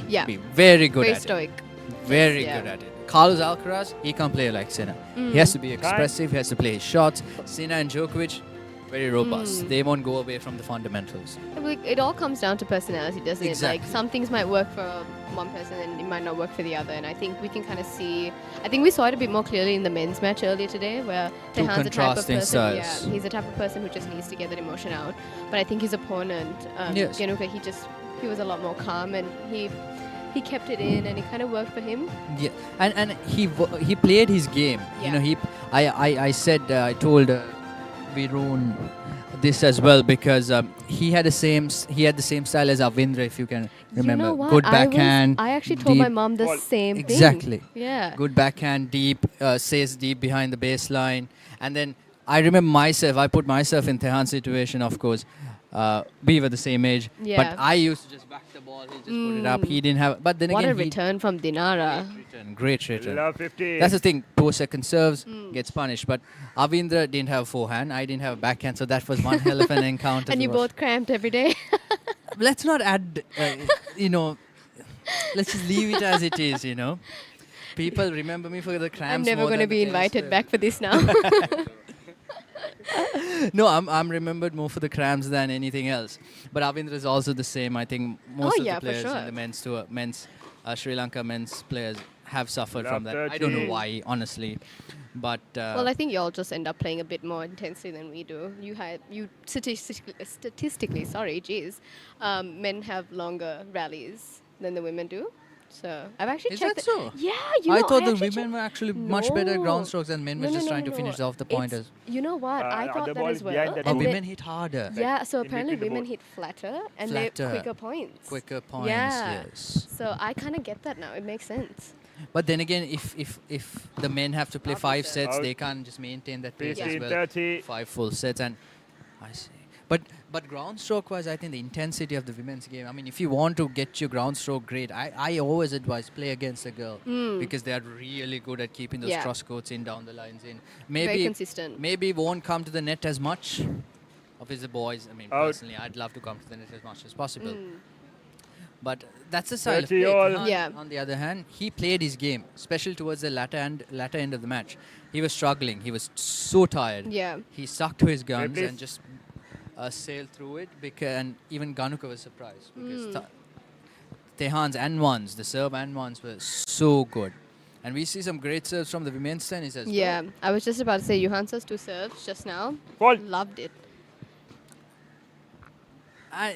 Q: Yeah.
S: Be very good
Q: Very
S: at
Q: stoic.
S: it. Very good at it. Carlos Alcaraz, he can't play like Sinner. He has to be expressive, he has to play his shots. Sinner and Djokovic, very robust. They won't go away from the fundamentals.
Q: It all comes down to personality, doesn't
S: Exactly.
Q: it? Some things might work for one person and it might not work for the other. And I think we can kind of see... I think we saw it a bit more clearly in the men's match earlier today, where
S: Two
Q: Tehan's the type of
S: contrasting
Q: person...
S: styles.
Q: Yeah, he's the type of person who just needs to get that emotion out. But I think his opponent, Januka, he was a lot more calm, and he kept it in, and it kind of worked for him.
S: Yeah, and he played his game.
Q: Yeah.
S: I told Virun this as well, because he had the same style as Avindra, if you can remember.
Q: You know what?
S: Good backhand.
Q: I actually told my mom the same thing.
S: Exactly.
Q: Yeah.
S: Good backhand, deep, says deep behind the baseline. And then I remember myself, I put myself in Tehan's situation, of course. We were the same age.
Q: Yeah.
S: But I used to just back the ball, he just put it up. He didn't have... But then
Q: What
S: again,
Q: a return from Dinara.
S: Great return.
D: Love 50.
S: That's the thing. 2 second serves gets punished. But Avindra didn't have forehand. I didn't have a backhand. So that was one hell of an encounter.
Q: And you both cramped every day.
S: Let's not add, let's just leave it as it is, People remember me for the cramps.
Q: I'm never going to be invited back for this now.
S: No, I'm remembered more for the cramps than anything else. But Avindra is also the same. I think most of the players in the men's tour, Sri Lanka men's players have suffered from that. I don't know why, honestly. But
Q: well, I think you all just end up playing a bit more intensely than we do. You statistically, men have longer rallies than the women do. So I've actually checked.
S: Is that so?
Q: Yeah,
S: I thought the women were actually much better at ground strokes, and men were just trying to finish off the pointers.
Q: You know what? I thought that as well.
S: Oh, women hit harder.
Q: Yeah, so apparently women hit flatter and they're quicker points.
S: Quicker points,
Q: yeah.
S: yes.
Q: So I kind of get that now. It makes sense.
S: But then again, if the men have to play 5 sets, they can't just maintain that pace as well. 5 full sets, and I see. But ground stroke wise, I think the intensity of the women's game. I mean, if you want to get your ground stroke great, I always advise play against a girl because they are really good at keeping those cross courts in, down the lines in. Maybe
Q: very consistent.
S: Maybe won't come to the net as much. Obviously, the boys. I mean, personally, I'd love to come to the net as much as possible. But that's the style of play. On the other hand, he played his game, especially towards the latter end of the match. He was struggling. He was so tired.
Q: Yeah.
S: He stuck to his guns and just sailed through it. And even Ganuka was surprised because Tehan's and ones, the serve and ones were so good. And we see some great serves from the women's tennis as well.
Q: Yeah, I was just about to say Johansa's 2 serves just now. Loved it.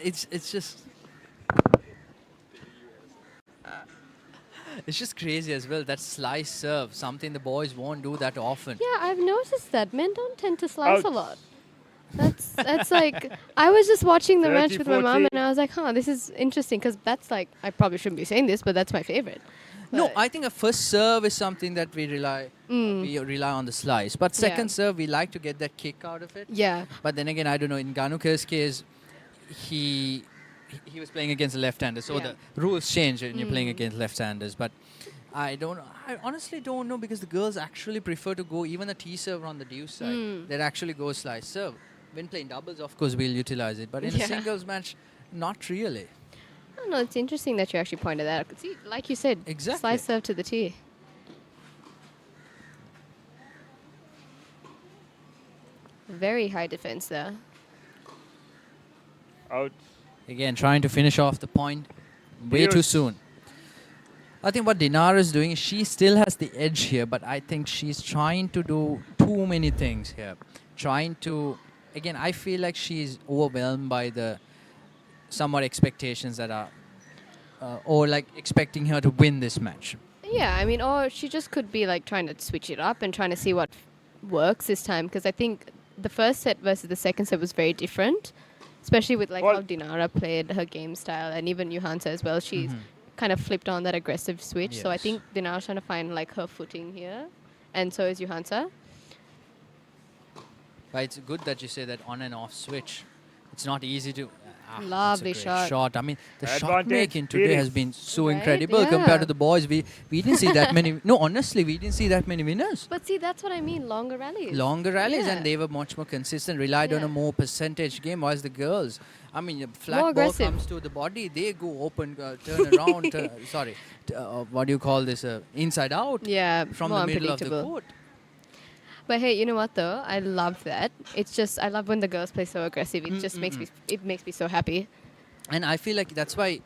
S: It's just... It's just crazy as well. That slice serve, something the boys won't do that often.
Q: Yeah, I've noticed that men don't tend to slice a lot. That's like, I was just watching the match with my mom and I was like, this is interesting because that's like, I probably shouldn't be saying this, but that's my favorite.
S: No, I think a first serve is something that we rely on the slice. But second serve, we like to get that kick out of it.
Q: Yeah.
S: But then again, I don't know. In Ganuka's case, he was playing against a left-hander, so the rules change when you're playing against left-handers. But I honestly don't know because the girls actually prefer to go even the T serve on the deuce side. They'd actually go slice serve. When playing doubles, of course, we'll utilize it. But in a singles match, not really.
Q: No, it's interesting that you actually pointed that out. See, like you said, slice serve to the tee. Very high defense there.
D: Out.
S: Again, trying to finish off the point way too soon. I think what Dinara is doing is she still has the edge here, but I think she's trying to do too many things here. Trying to, again, I feel like she's overwhelmed by the somewhat expectations that are, or like expecting her to win this match.
Q: Yeah, I mean, or she just could be like trying to switch it up and trying to see what works this time. Because I think the first set versus the second set was very different, especially with like how Dinara played her game style, and even Johansa as well. She's kind of flipped on that aggressive switch. So I think Dinara's trying to find like her footing here, and so is Johansa.
S: But it's good that you say that on and off switch. It's not easy to.
Q: Lovely shot.
S: I mean, the shot making today has been so incredible compared to the boys. We didn't see that many. No, honestly, we didn't see that many winners.
Q: But see, that's what I mean. Longer rallies.
S: Longer rallies, and they were much more consistent. Relied on a more percentage game. Whereas the girls, I mean, a flat ball comes to the body, they go open, turn around. What do you call this? Inside out.
Q: Yeah,
S: from the middle of the court.
Q: But hey, you know what though? I love that. It's just, I love when the girls play so aggressive. It just makes me so happy.
S: And I feel like that's why,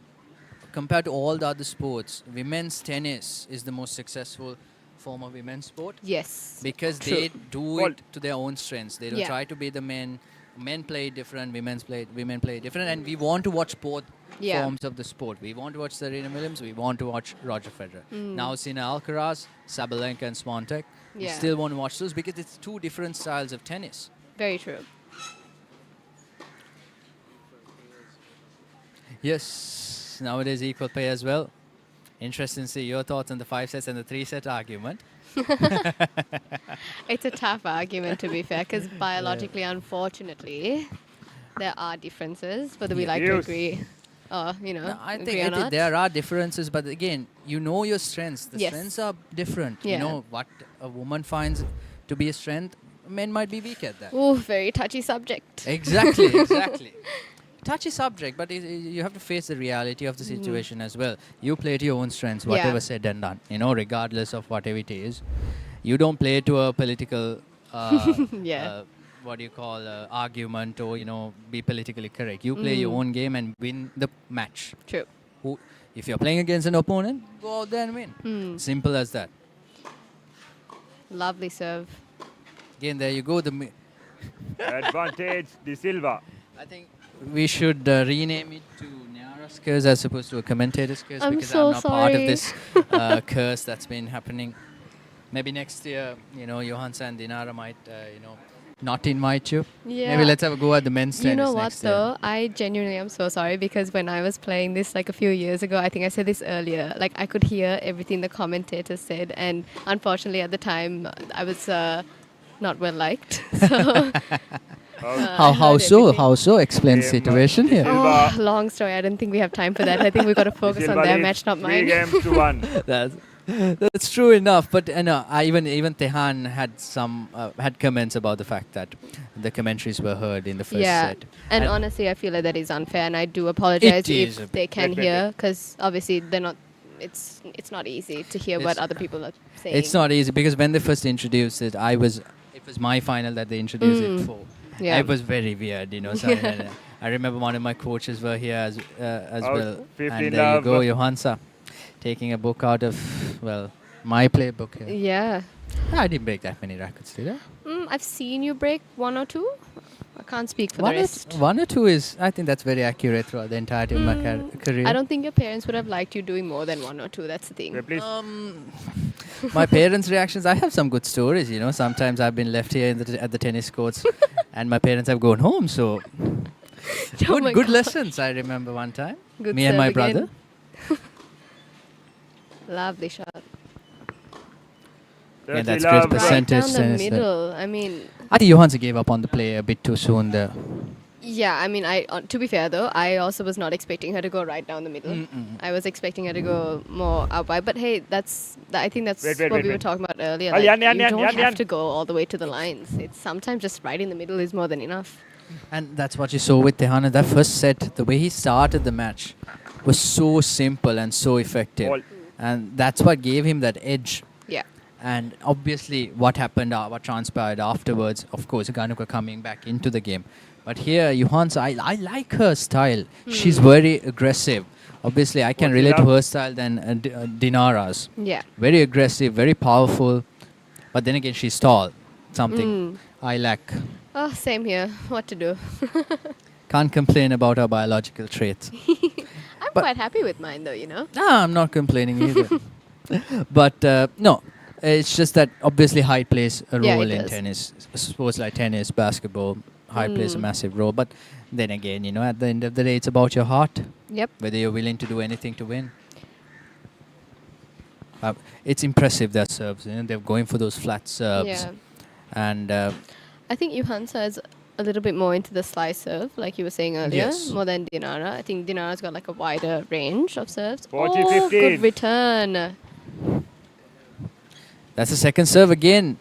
S: compared to all the other sports, women's tennis is the most successful form of women's sport.
Q: Yes.
S: Because they do it to their own strengths. They don't try to be the men. Men play different, women play different. And we want to watch both forms of the sport. We want to watch Serena Williams. We want to watch Roger Federer. Now Sina Alcaraz, Sabalenka and Swiatek. We still want to watch those because it's two different styles of tennis.
Q: Very true.
S: Yes, nowadays equal pay as well. Interesting to see your thoughts on the 5 sets and the 3-set argument.
Q: It's a tough argument, to be fair, because biologically, unfortunately, there are differences, whether we like to agree or,
S: I think there are differences, but again, you know your strengths. The strengths are different. You know what a woman finds to be a strength, men might be weak at that.
Q: Oh, very touchy subject.
S: Exactly. Touchy subject, but you have to face the reality of the situation as well. You play to your own strengths, whatever said and done, regardless of whatever it is. You don't play to a political, argument or, be politically correct. You play your own game and win the match.
Q: True.
S: If you're playing against an opponent, go out there and win. Simple as that.
Q: Lovely serve.
S: Again, there you go.
D: Advantage, De Silva.
S: I think we should rename it to Nyara's curse as opposed to a commentator's curse because I'm not part of this curse that's been happening. Maybe next year, Johansa and Dinara might, not invite you.
Q: Yeah.
S: Maybe let's have a go at the men's tennis.
Q: You know what
S: next
Q: though?
S: year.
Q: I genuinely am so sorry because when I was playing this like a few years ago, I think I said this earlier, like I could hear everything the commentators said, and unfortunately at the time I was not well liked. So
S: How so? Explain the situation here.
Q: Oh, long story. I don't think we have time for that. I think we've got to focus on their match, not mine.
D: 3 games to 1.
S: That's true enough. But even Tehan had comments about the fact that the commentaries were heard in the first set.
Q: And honestly, I feel like that is unfair, and I do apologize if they can hear, because obviously they're not. It's not easy to hear what other people are saying.
S: It's not easy because when they first introduced it, it was my final that they introduced it for.
Q: Yeah.
S: It was very weird, So I remember one of my coaches were here as well. And there you go, Johansa, taking a book out of, my playbook here.
Q: Yeah.
S: I didn't break that many rackets, did I?
Q: I've seen you break 1 or 2. I can't speak for
S: one
Q: the rest.
S: One or two is, I think that's very accurate throughout the entirety of my career.
Q: I don't think your parents would have liked you doing more than 1 or 2. That's the thing.
S: My parents' reactions, I have some good stories, you know. Sometimes I've been left here at the tennis courts and my parents have gone home, so good lessons, I remember one time.
Q: Good
S: Me and my
Q: serve
S: brother.
Q: again. Lovely shot.
S: Yeah, that's great percentage.
Q: Right down the middle. I mean,
S: I think Johansson gave up on the play a bit too soon there.
Q: yeah, I mean, to be fair though, I also was not expecting her to go right down the middle. I was expecting her to go more out wide. But hey, I think that's what we were talking about earlier. Like, you don't have to go all the way to the lines. It's sometimes just right in the middle is more than enough.
S: And that's what you saw with Tehan. That first set, the way he started the match was so simple and so effective. And that's what gave him that edge.
Q: Yeah.
S: And obviously what happened, what transpired afterwards, of course, Ganuka coming back into the game. But here, Johansson, I like her style. She's very aggressive. Obviously, I can relate to her style than Dinara's.
Q: Yeah.
S: Very aggressive, very powerful. But then again, she's tall. Something I lack.
Q: Oh, same here. What to do?
S: Can't complain about her biological traits.
Q: I'm quite happy with mine though, you know.
S: No, I'm not complaining either. But no, it's just that obviously height plays a role in tennis. Sports like tennis, basketball, height plays a massive role. But then again, you know, at the end of the day, it's about your heart.
Q: Yep.
S: Whether you're willing to do anything to win. It's impressive, their serves. You know, they're going for those flat serves.
Q: Yeah.
S: And
Q: I think Johansson is a little bit more into the slice serve, like you were saying earlier,
S: Yes.
Q: more than Dinara. I think Dinara's got like a wider range of serves.
D: 40,
Q: oh,
D: 15.
Q: good return.
S: that's the second serve again.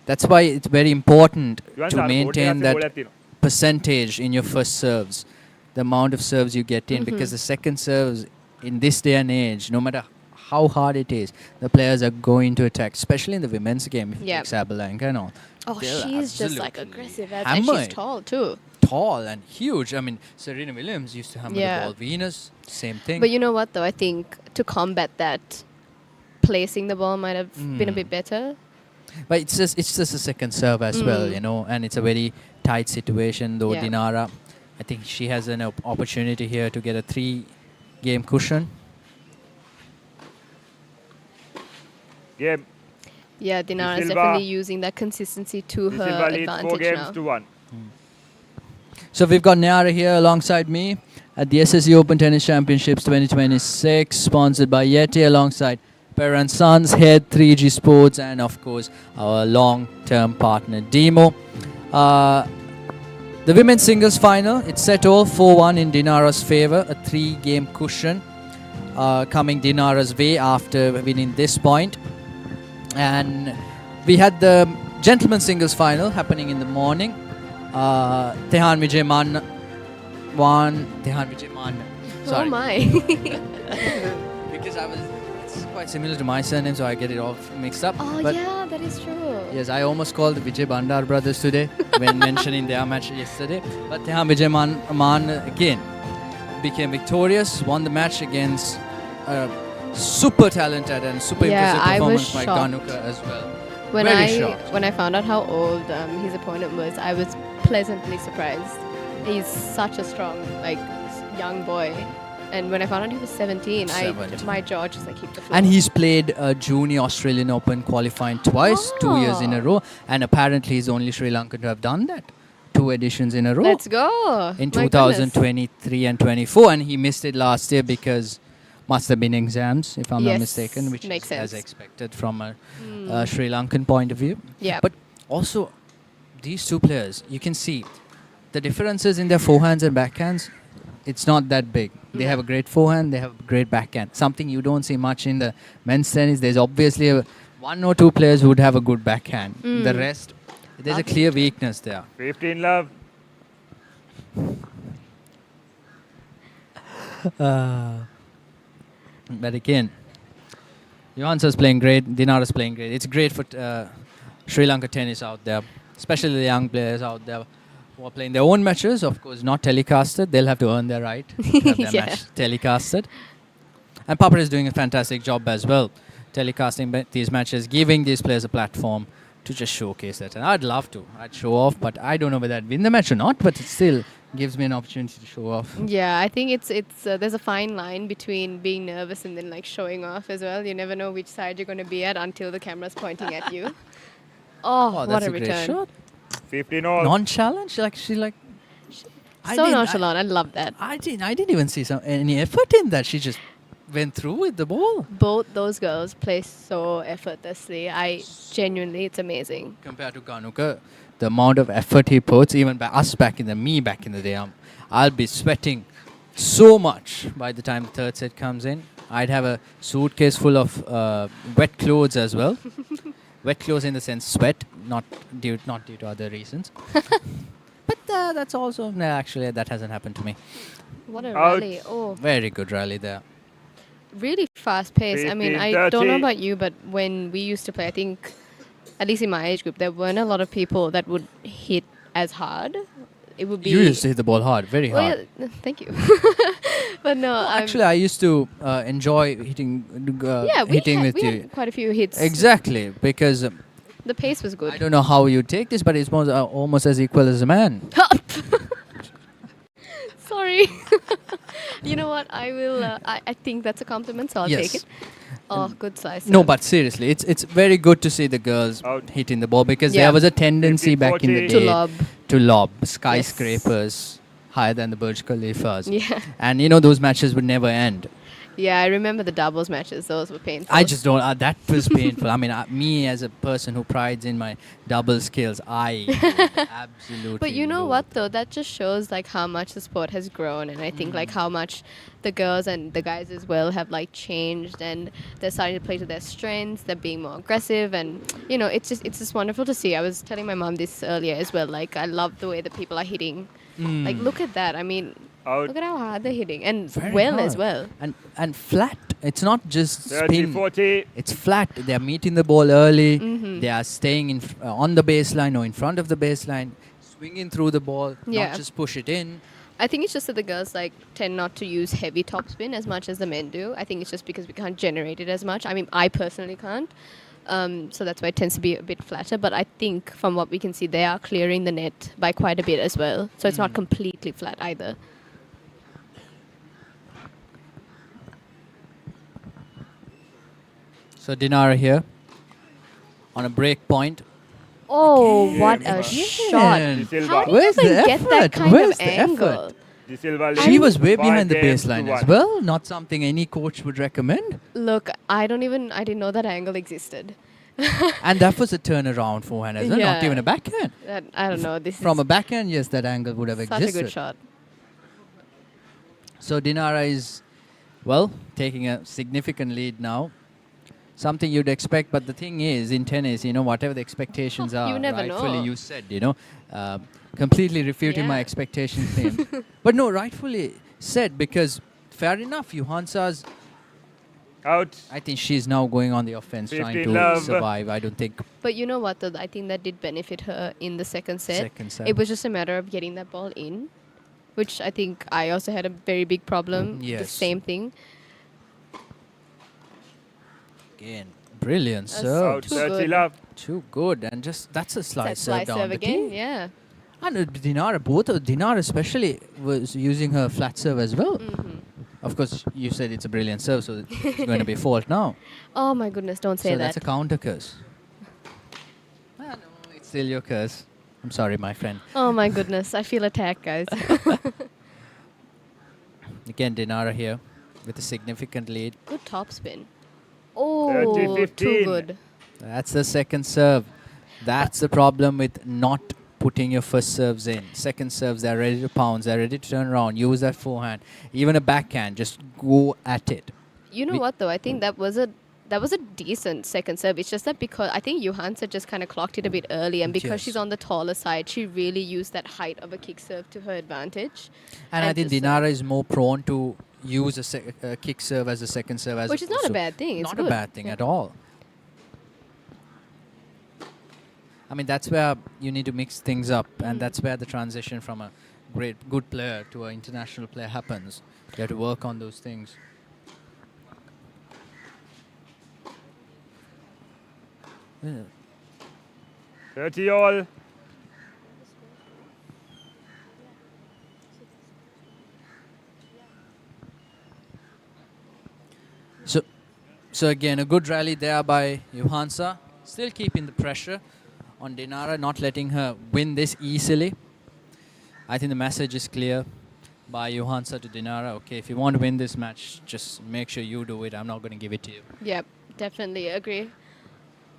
S: That's why it's very important to maintain that percentage in your first serves, the amount of serves you get in, because the second serves in this day and age, no matter how hard it is, the players are going to attack, especially in the women's game. If you take Sabalenka and all.
Q: Oh, she's just like aggressive. And
S: hammer
Q: she's
S: it.
Q: tall too.
S: Tall and huge. I mean, Serena Williams used to hammer the ball. Venus, same thing.
Q: But you know what though? I think to combat that, placing the ball might have been a bit better.
S: But it's just a second serve as well, you know, and it's a very tight situation. Though Dinara, I think she has an opportunity here to get a 3-game cushion.
D: Yeah.
Q: Yeah, Dinara is definitely using that consistency to her advantage
D: 4 games
Q: now.
D: to 1.
S: So we've got Nyara here alongside me at the SSC Open Tennis Championships 2026, sponsored by Yeti, alongside Papare & Sons, Head 3G Sports, and of course our long-term partner Demo. The women's singles final, it's set all 4-1 in Dinara's favor, a 3-game cushion coming Dinara's way after winning this point. And we had the gentlemen's singles final happening in the morning. Tehan Vijay Man won. Sorry.
Q: Oh my.
S: Because it's quite similar to my surname, so I get it all mixed up.
Q: Oh
S: but
Q: yeah, that is true.
S: Yes, I almost called the Vijay Bandar brothers today when mentioning their match yesterday. But Tehan Vijay Man again became victorious, won the match against super talented and super impressive performance by Ganuka as well.
Q: When I found out how old his opponent was, I was pleasantly surprised. He's such a strong, young boy. And when I found out he was 17, my jaw just hit the floor.
S: And he's played Junior Australian Open qualifying twice, 2 years in a row. And apparently he's only Sri Lankan to have done that. 2 editions in a row.
Q: Let's go.
S: In 2023 and 24. And he missed it last year because must have been exams, if I'm not mistaken, which is as expected from a Sri Lankan point of view.
Q: Yeah.
S: But also, these two players, you can see the differences in their forehands and backhands. It's not that big. They have a great forehand, they have a great backhand. Something you don't see much in the men's tennis. There's obviously 1 or 2 players who would have a good backhand. The rest, there's a clear weakness there.
D: 15 love.
S: But again, Johansson's playing great, Dinara's playing great. It's great for Sri Lanka tennis out there, especially the young players out there who are playing their own matches, of course, not telecasted. They'll have to earn their right to have their match telecasted. And Papare is doing a fantastic job as well, telecasting these matches, giving these players a platform to just showcase that. And I'd love to. I'd show off, but I don't know whether I'd win the match or not. But it still gives me an opportunity to show off.
Q: Yeah, I think it's there's a fine line between being nervous and then like showing off as well. You never know which side you're going to be at until the camera's pointing at you. Oh, what
S: that's
Q: a
S: great
Q: return!
S: shot.
D: 15 all.
S: Nonchalant, I
Q: So nonchalant. I love that.
S: I didn't even see any effort in that. She just went through with the ball.
Q: Both those girls play so effortlessly. It's amazing.
S: Compared to Ganuka, the amount of effort he puts, even by us back in the day, I'll be sweating so much by the time the third set comes in. I'd have a suitcase full of wet clothes as well. Wet clothes in the sense sweat, not due to other reasons. But that's also actually that hasn't happened to me.
Q: What a rally! Oh,
S: very good rally there.
Q: Really fast pace. I mean, I don't know about you, but when we used to play, I think, at least in my age group, there weren't a lot of people that would hit as hard. It would be.
S: You used to hit the ball hard, very hard.
Q: Yeah, thank you. But no,
S: actually, I used to enjoy hitting.
Q: We had quite a few hits.
S: Exactly, because
Q: the pace was good.
S: I don't know how you take this, but it's almost as equal as a man.
Q: Sorry. You know what? I will. I think that's a compliment, so I'll take it. Oh, good slice.
S: No, but seriously, it's very good to see the girls hitting the ball because there was a tendency back in the day to lob skyscrapers higher than the Burj Khalifas.
Q: Yeah.
S: And those matches would never end.
Q: Yeah, I remember the doubles matches. Those were painful.
S: I just don't. That was painful. I mean, me as a person who prides in my double skills, I absolutely.
Q: But you know what though? That just shows like how much the sport has grown, and I think like how much the girls and the guys as well have like changed, and they're starting to play to their strengths. They're being more aggressive, and it's just wonderful to see. I was telling my mom this earlier as well. Like I love the way that people are hitting. Like look at that. I mean. Look at how hard they're hitting, and
S: very
Q: well
S: hard.
Q: as well.
S: And flat. It's not just
D: 30, 40.
S: It's flat. They're meeting the ball early.
Q: Mm-hmm.
S: They are staying on the baseline or in front of the baseline, swinging through the ball, not just push it in.
Q: I think it's just that the girls like tend not to use heavy topspin as much as the men do. I think it's just because we can't generate it as much. I mean, I personally can't. So that's why it tends to be a bit flatter. But I think from what we can see, they are clearing the net by quite a bit as well. So it's not completely flat either.
S: So Dinara here on a break point.
Q: Oh, what a shot. How do you
S: Where's
Q: even
S: the
Q: get that
S: effort?
Q: kind
S: Where's
Q: of
S: the
Q: angle?
S: effort? She was way behind the baseline as well. Not something any coach would recommend.
Q: Look, I didn't know that angle existed.
S: And that was a turnaround forehand as well, not even a backhand.
Q: I don't know.
S: From a backhand, yes, that angle would have existed.
Q: Such a good shot.
S: So Dinara is, taking a significant lead now. Something you'd expect, but the thing is, in tennis, whatever the expectations are,
Q: you never
S: rightfully
Q: know.
S: you said, completely refuting my expectations claim. But no, rightfully said, because fair enough, Johansa's
D: out.
S: I think she's now going on the offense, trying to survive. I don't think.
Q: But you know what, though? I think that did benefit her in the second set.
S: Second set.
Q: It was just a matter of getting that ball in, which I think I also had a very big problem.
S: Yes.
Q: The same thing.
S: Again, brilliant serve. Too good. And just that's a slice serve down the
Q: again,
S: tee.
Q: yeah.
S: And Dinara especially was using her flat serve as well.
Q: Mm-hmm.
S: Of course, you said it's a brilliant serve, so it's going to be a fault now.
Q: Oh my goodness, don't say
S: so
Q: that.
S: that's a counter curse. No, it's still your curse. I'm sorry, my friend.
Q: Oh my goodness, I feel attacked, guys.
S: Again, Dinara here with a significant lead.
Q: Good topspin. Oh, too good.
S: That's the second serve. That's the problem with not putting your first serves in. Second serves, they're ready to pounce, they're ready to turn around, use that forehand. Even a backhand, just go at it.
Q: You know what, though? I think that was a decent second serve. It's just that because I think Johansa just kind of clocked it a bit early, and because she's on the taller side, she really used that height of a kick serve to her advantage.
S: And I think Dinara is more prone to use a kick serve as a second serve.
Q: Which is not a bad thing. It's
S: not
Q: good.
S: a bad thing at all. I mean, that's where you need to mix things up, and that's where the transition from a good player to an international player happens. You have to work on those things.
D: 30 all.
S: So again, a good rally there by Johansa. Still keeping the pressure on Dinara, not letting her win this easily. I think the message is clear by Johansa to Dinara. Okay, if you want to win this match, just make sure you do it. I'm not going to give it to you.
Q: Yep, definitely agree.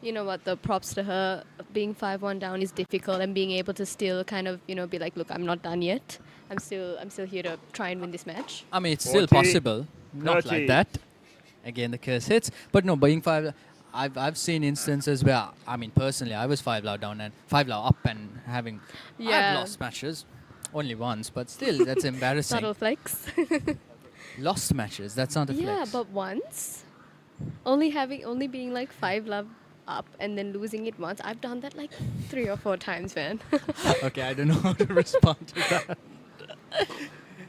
Q: You know what, the props to her. Being 5-1 down is difficult, and being able to still kind of, you know, be like, look, I'm not done yet. I'm still here to try and win this match.
S: I mean, it's still possible. Not like that. Again, the curse hits. But no, being I've seen instances where, I mean, personally, I was 5-love down and 5-love up and having... I've lost matches. Only once, but still, that's embarrassing.
Q: Subtle flex.
S: Lost matches, that's not a flex.
Q: Yeah, but once. Only being like 5-love up and then losing it once. I've done that like 3 or 4 times, man.
S: Okay, I don't know how to respond to that.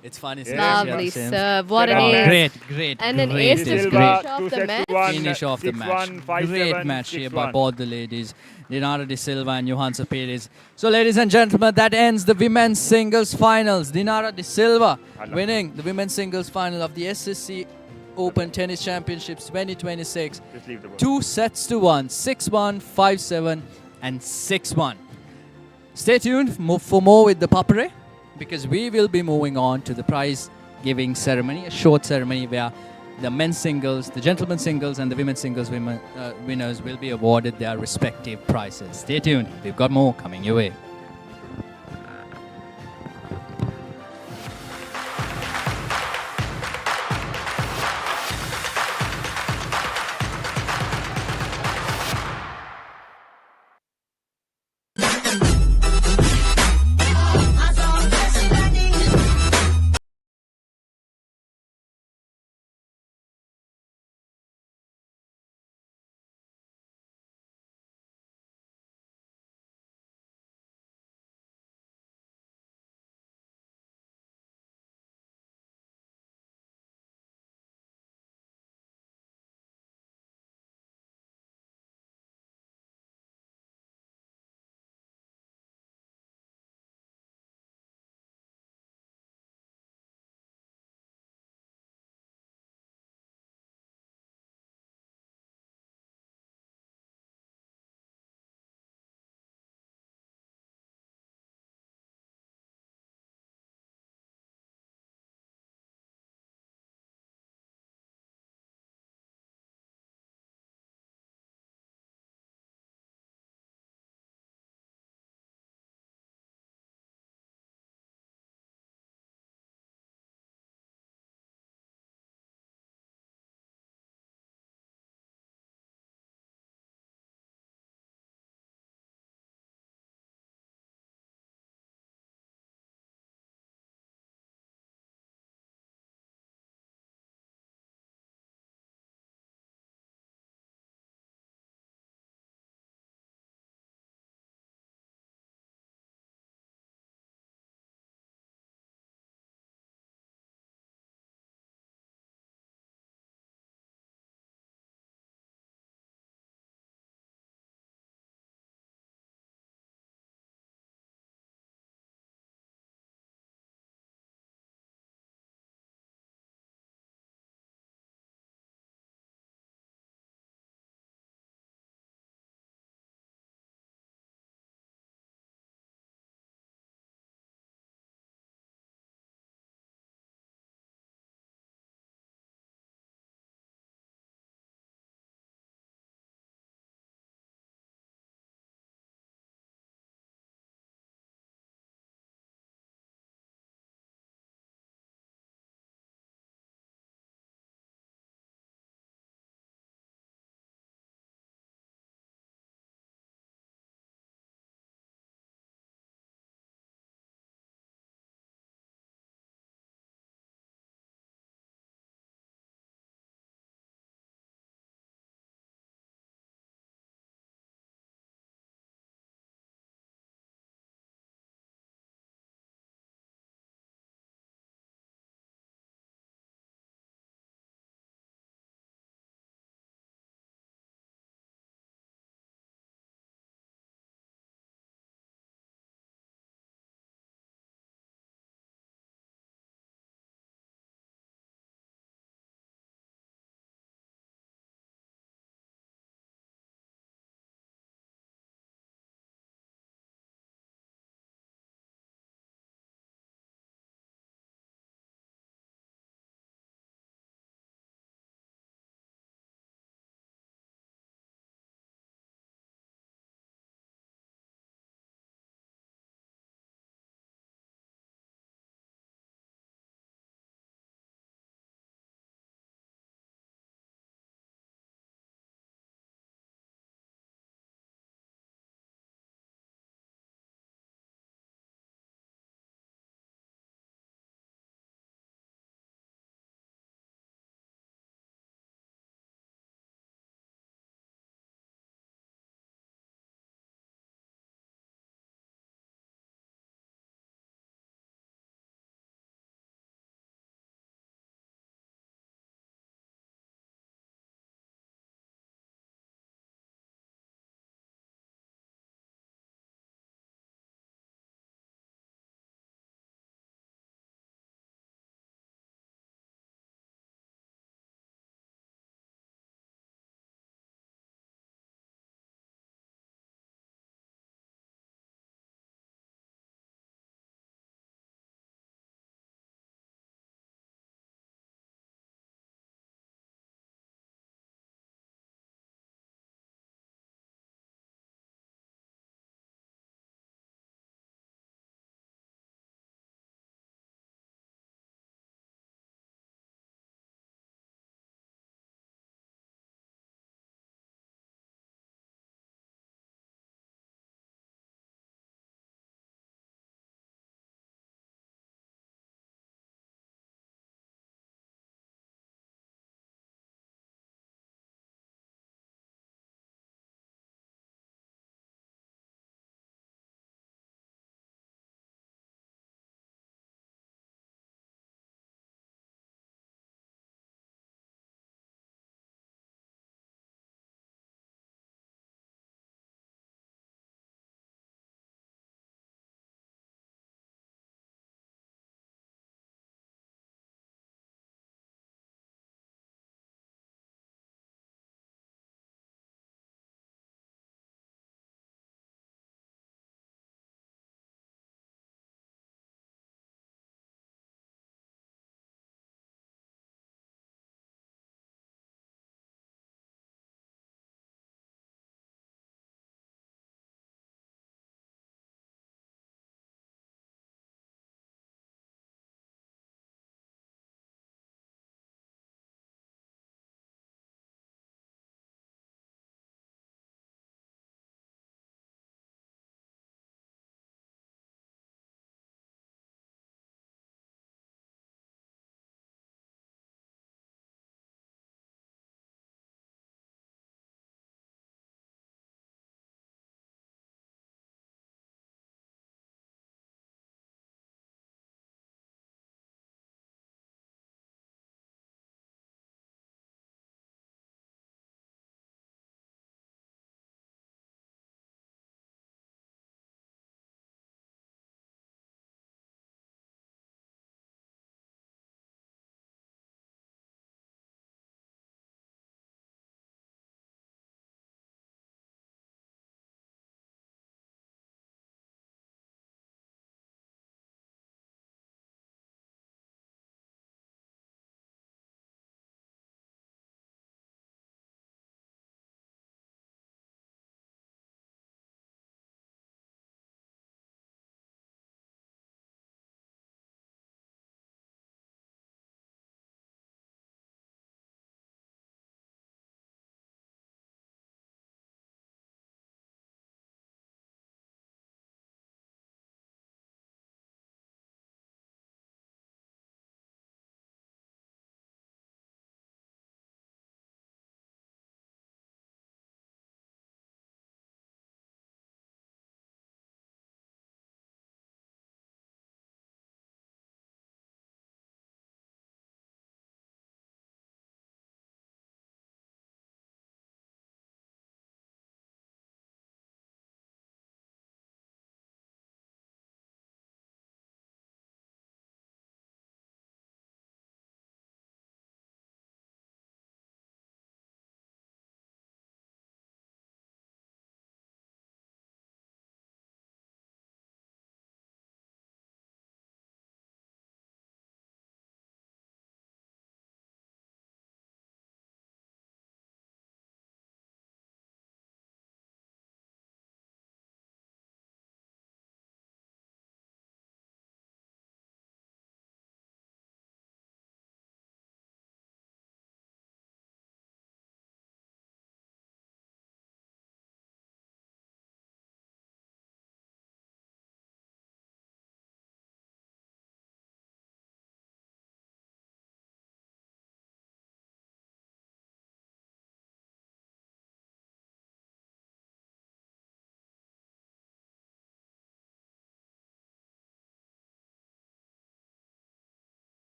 S: It's funny.
Q: Lovely serve. What an ace.
S: Great.
Q: And an ace to finish off the match.
S: Finish off the match. Great match here by both the ladies, Dinara De Silva and Johansa Perez. So, ladies and gentlemen, that ends the women's singles finals. Dinara De Silva winning the women's singles final of the SSC Open Tennis Championships 2026. 2 sets to 1, 6-1, 5-7, and 6-1. Stay tuned for more with the Papare, because we will be moving on to the prize giving ceremony, a short ceremony where the men's singles, the gentlemen's singles, and the women's singles winners will be awarded their respective prizes. Stay tuned. We've got more coming your way.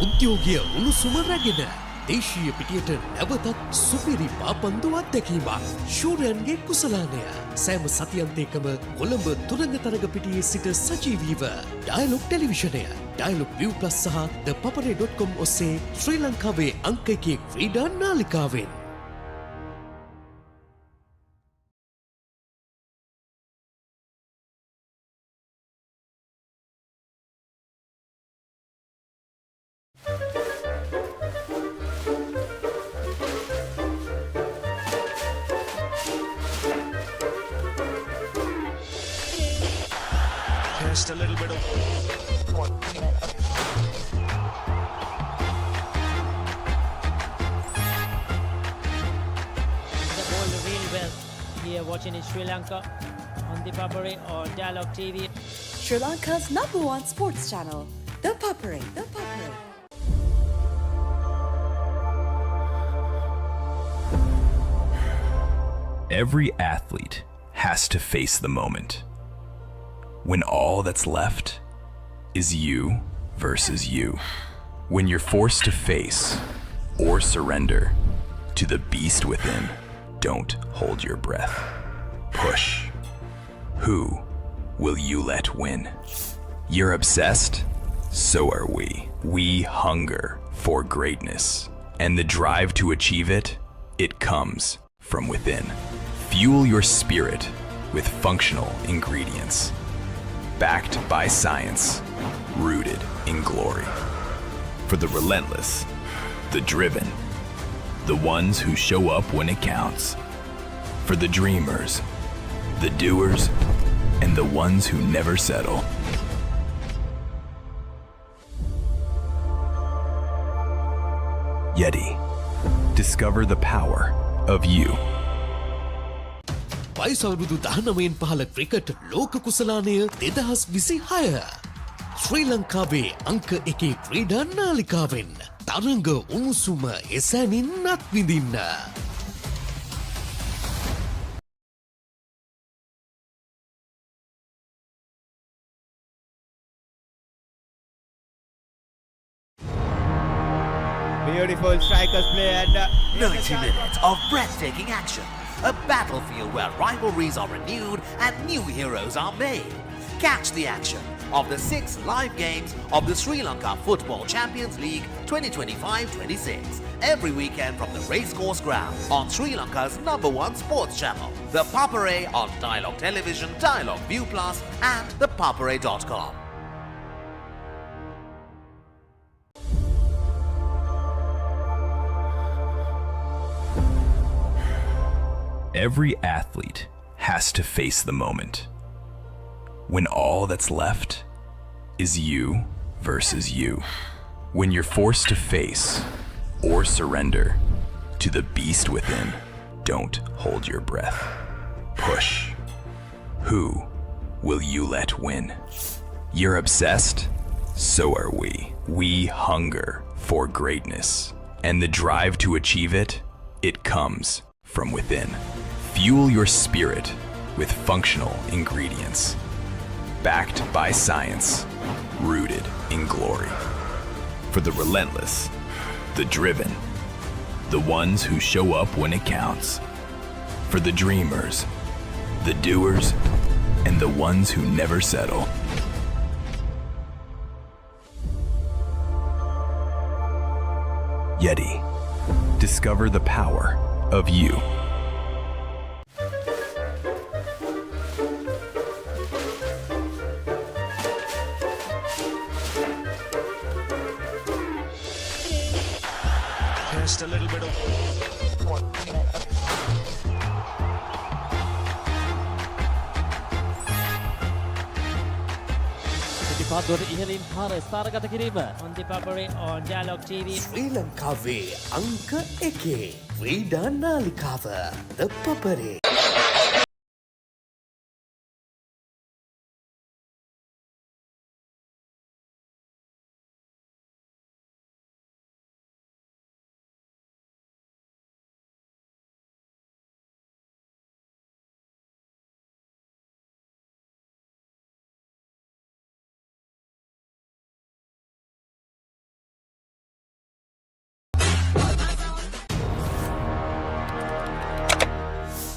C: උද්‍යෝගය උණුසුම රැගෙන දේශීය පිටියට නැවතත් සුපිරි පාපන්දු අත්දැකීමක් ශූරයන්ගේ කුසලානය සෑම සතියන්තයකම කොළඹ තුරංගතරග පිටියේ සිට සජීවීව dialogue ටෙලිවිෂනය dialogue ViU+ සහ ThePapare.com ඔස්සේ ශ්‍රී ලංකාවේ අංක 1 ක්‍රීඩා නාලිකාවෙන්
H: Just a little bit of
E: The ball really well here watching in Sri Lanka on ThePapare or Dialog TV.
F: Sri Lanka's #1 sports channel, ThePapare. ThePapare.
G: Every athlete has to face the moment when all that's left is you versus you. When you're forced to face or surrender to the beast within, don't hold your breath. Push. Who will you let win? You're obsessed? So are we. We hunger for greatness, and the drive to achieve it, it comes from within. Fuel your spirit with functional ingredients, backed by science, rooted in glory. For the relentless, the driven, the ones who show up when it counts. For the dreamers, the doers, and the ones who never settle. Yeti. Discover the power of you.
C: වයිසවරුදු 19න් පහළ cricket ලෝක කුසලානය 2026 ශ්‍රී ලංකාවේ අංක 1 ක්‍රීඩා නාලිකාවෙන් තරඟ උණුසුම එසැනින් අත්විඳින්න.
M: Beautiful strikers play and
J: 90 minutes of breathtaking action. A battlefield where rivalries are renewed and new heroes are made. Catch the action of the 6 live games of the Sri Lanka Football Champions League 2025-26 every weekend from the Racecourse Ground on Sri Lanka's #1 sports channel, ThePapare on Dialog Television, Dialog ViU+, and ThePapare.com.
G: Every athlete has to face the moment when all that's left is you versus you. When you're forced to face or surrender to the beast within, don't hold your breath. Push. Who will you let win? You're obsessed? So are we. We hunger for greatness, and the drive to achieve it, it comes from within. Fuel your spirit with functional ingredients, backed by science, rooted in glory. For the relentless, the driven, the ones who show up when it counts. For the dreamers, the doers, and the ones who never settle. Yeti. Discover the power of you.
H: Just a little bit of
R: පිටිපත්දුවට ඉහළින් පාර ස්ථානගත කිරීම
E: On ThePapare or Dialog TV.
C: ශ්‍රී ලංකාවේ අංක 1 ක්‍රීඩා නාලිකාව ThePapare.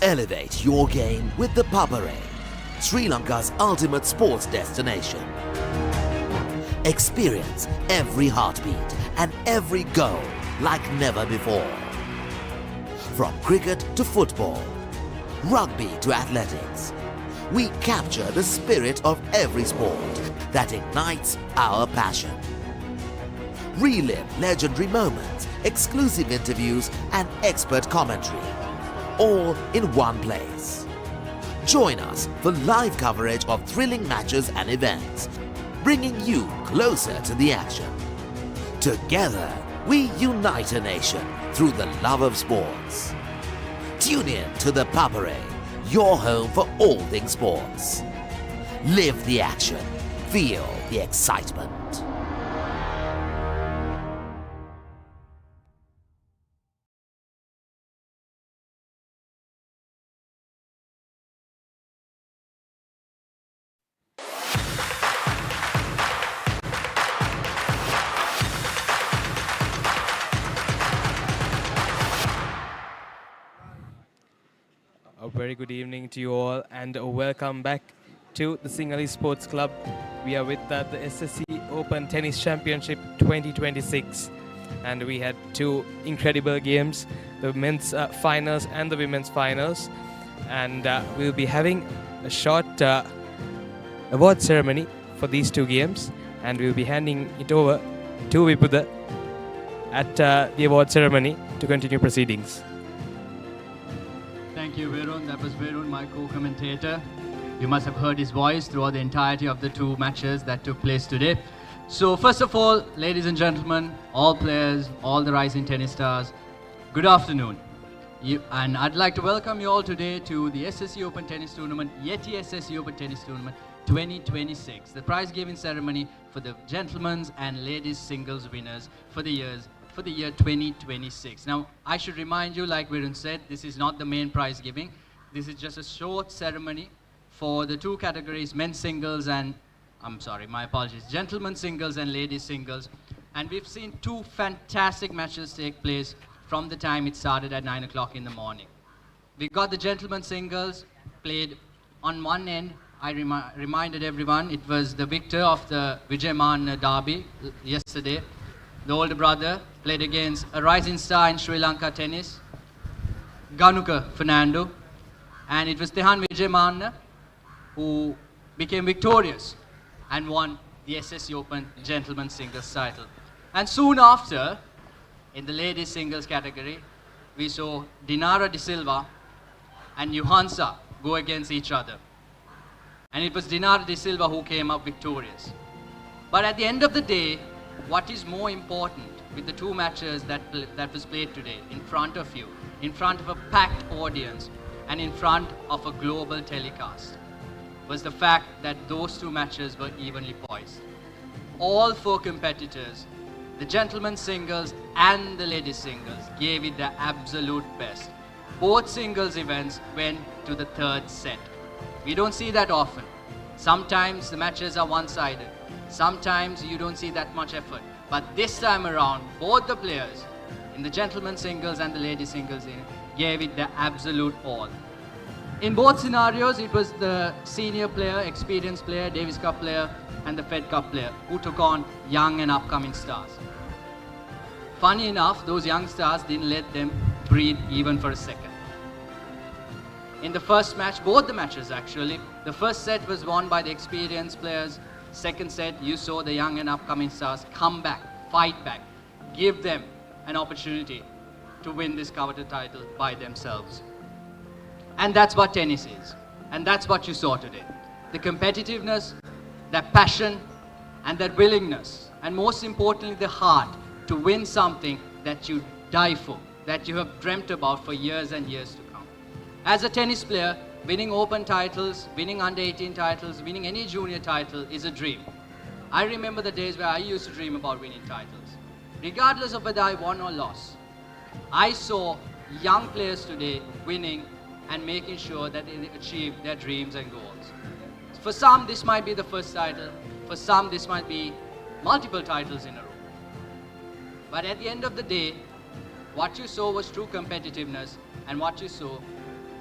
J: Elevate your game with the Papare, Sri Lanka's ultimate sports destination. Experience every heartbeat and every goal like never before. From cricket to football, rugby to athletics, we capture the spirit of every sport that ignites our passion. Relive legendary moments, exclusive interviews and expert commentary, all in one place. Join us for live coverage of thrilling matches and events, bringing you closer to the action. Together, we unite a nation through the love of sports. Tune in to the Papare, your home for all things sports. Live the action, feel the excitement.
A: A very good evening to you all and welcome back to the Sinhalese Sports Club. We are with the SSC Open Tennis Championship 2026 and we had two incredible games, the men's finals and the women's finals, and we'll be having a short award ceremony for these two games and we'll be handing it over to Vipudha at the award ceremony to continue proceedings.
T: Thank you, Varun. That was Varun, my co-commentator. You must have heard his voice throughout the entirety of the two matches that took place today. So first of all, ladies and gentlemen, all players, all the rising tennis stars, good afternoon. And I'd like to welcome you all today to the SSC Open Tennis Tournament, Yeti SSC Open Tennis Tournament 2026, the prize giving ceremony for the gentlemen's and ladies singles winners for the year 2026. Now, I should remind you, like Varun said, this is not the main prize giving. This is just a short ceremony for the two categories, men's singles and, my apologies, gentlemen's singles and ladies singles. And we've seen two fantastic matches take place from the time it started at 9 o'clock in the morning. We got the gentlemen's singles played on one end. I reminded everyone it was the victor of the Vijayman derby yesterday. The older brother played against a rising star in Sri Lanka tennis, Ganuka Fernando, and it was Tehan Vijayman who became victorious and won the SSC Open Gentlemen's Singles title. And soon after, in the ladies singles category, we saw Dinara De Silva and Johansa go against each other. And it was Dinara De Silva who came up victorious. But at the end of the day, what is more important with the two matches that was played today in front of you, in front of a packed audience and in front of a global telecast, was the fact that those two matches were evenly poised. All four competitors, the gentlemen's singles and the ladies singles, gave it their absolute best. Both singles events went to the third set. We don't see that often. Sometimes the matches are one-sided. Sometimes you don't see that much effort. But this time around, both the players in the gentlemen's singles and the ladies singles gave it their absolute all. In both scenarios, it was the senior player, experienced player, Davis Cup player, and the Fed Cup player who took on young and upcoming stars. Funny enough, those young stars didn't let them breathe even for a second. In the first match, both the matches actually, the first set was won by the experienced players. Second set, you saw the young and upcoming stars come back, fight back, give them an opportunity to win this coveted title by themselves. And that's what tennis is. And that's what you saw today. The competitiveness, that passion, and that willingness, and most importantly, the heart to win something that you die for, that you have dreamt about for years and years to come. As a tennis player, winning open titles, winning under 18 titles, winning any junior title is a dream. I remember the days where I used to dream about winning titles. Regardless of whether I won or lost, I saw young players today winning and making sure that they achieve their dreams and goals. For some, this might be the first title. For some, this might be multiple titles in a row. But at the end of the day, what you saw was true competitiveness, and what you saw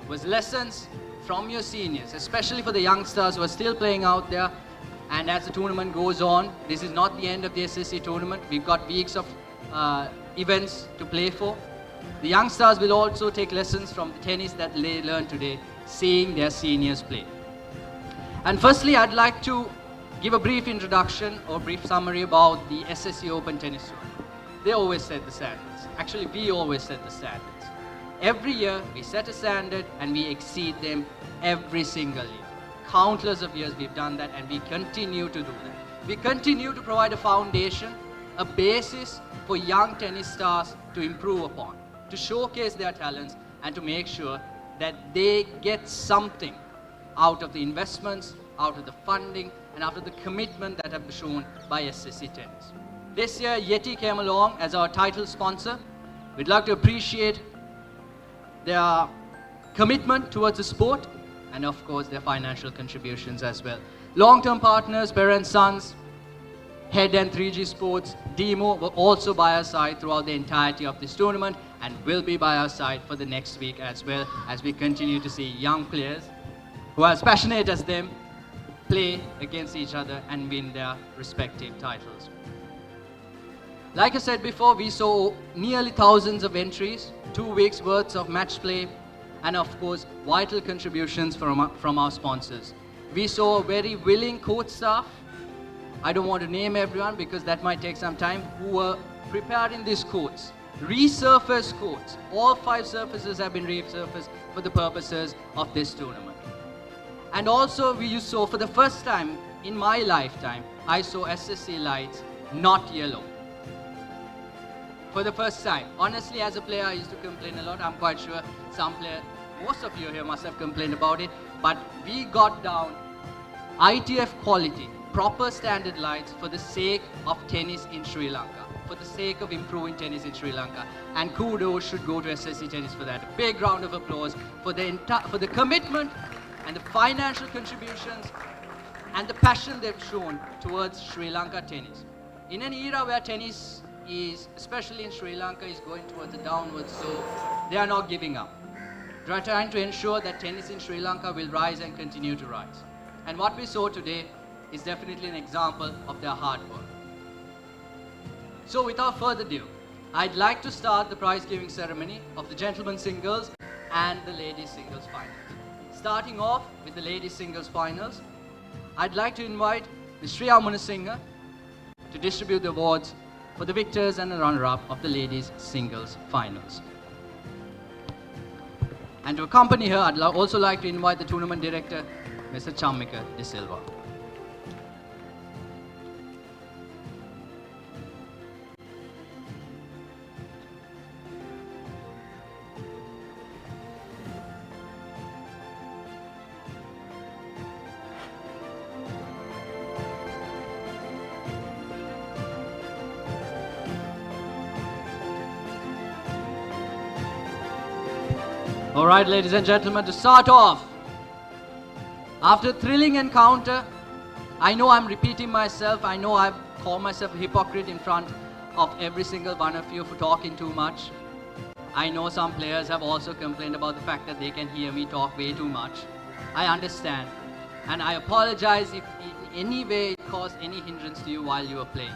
T: was lessons from your seniors, especially for the youngsters who are still playing out there. And as the tournament goes on, this is not the end of the SSC tournament. We've got weeks of events to play for. The youngsters will also take lessons from the tennis that they learned today, seeing their seniors play. And firstly, I'd like to give a brief introduction or brief summary about the SSC Open Tennis Tour. They always set the standards. Actually, we always set the standards. Every year, we set a standard and we exceed them every single year. Countless of years we've done that, and we continue to do that. We continue to provide a foundation, a basis for young tennis stars to improve upon, to showcase their talents, and to make sure that they get something out of the investments, out of the funding, and out of the commitment that have been shown by SSC Tennis. This year, Yeti came along as our title sponsor. We'd like to appreciate their commitment towards the sport and, of course, their financial contributions as well. Long-term partners, Papare & Sons, Head and 3G Sports, Demo were also by our side throughout the entirety of this tournament and will be by our side for the next week as well, as we continue to see young players who are as passionate as them play against each other and win their respective titles. Like I said before, we saw nearly thousands of entries, 2 weeks worth of match play, and of course, vital contributions from our sponsors. We saw a very willing coach staff. I don't want to name everyone because that might take some time, who were preparing these courts, resurfaced courts. All 5 surfaces have been resurfaced for the purposes of this tournament. And also we saw, for the first time in my lifetime, I saw SSC lights not yellow. For the first time. Honestly, as a player, I used to complain a lot. I'm quite sure most of you here must have complained about it. But we got down ITF quality, proper standard lights for the sake of tennis in Sri Lanka, for the sake of improving tennis in Sri Lanka. And kudos should go to SSC Tennis for that. A big round of applause for the commitment and the financial contributions and the passion they've shown towards Sri Lanka tennis. In an era where tennis is, especially in Sri Lanka, is going towards the downwards, so they are not giving up. They are trying to ensure that tennis in Sri Lanka will rise and continue to rise. And what we saw today is definitely an example of their hard work. So without further ado, I'd like to start the prize giving ceremony of the gentlemen's singles and the ladies singles finals. Starting off with the ladies singles finals, I'd like to invite Ms. Shriya Munasinghe to distribute the awards for the victors and the runner-up of the ladies singles finals. And to accompany her, I'd also like to invite the tournament director, Mr. Chammika De Silva. All right, ladies and gentlemen, to start off, after a thrilling encounter, I know I'm repeating myself. I know I've called myself a hypocrite in front of every single one of you for talking too much. I know some players have also complained about the fact that they can hear me talk way too much. I understand, and I apologize if in any way it caused any hindrance to you while you were playing.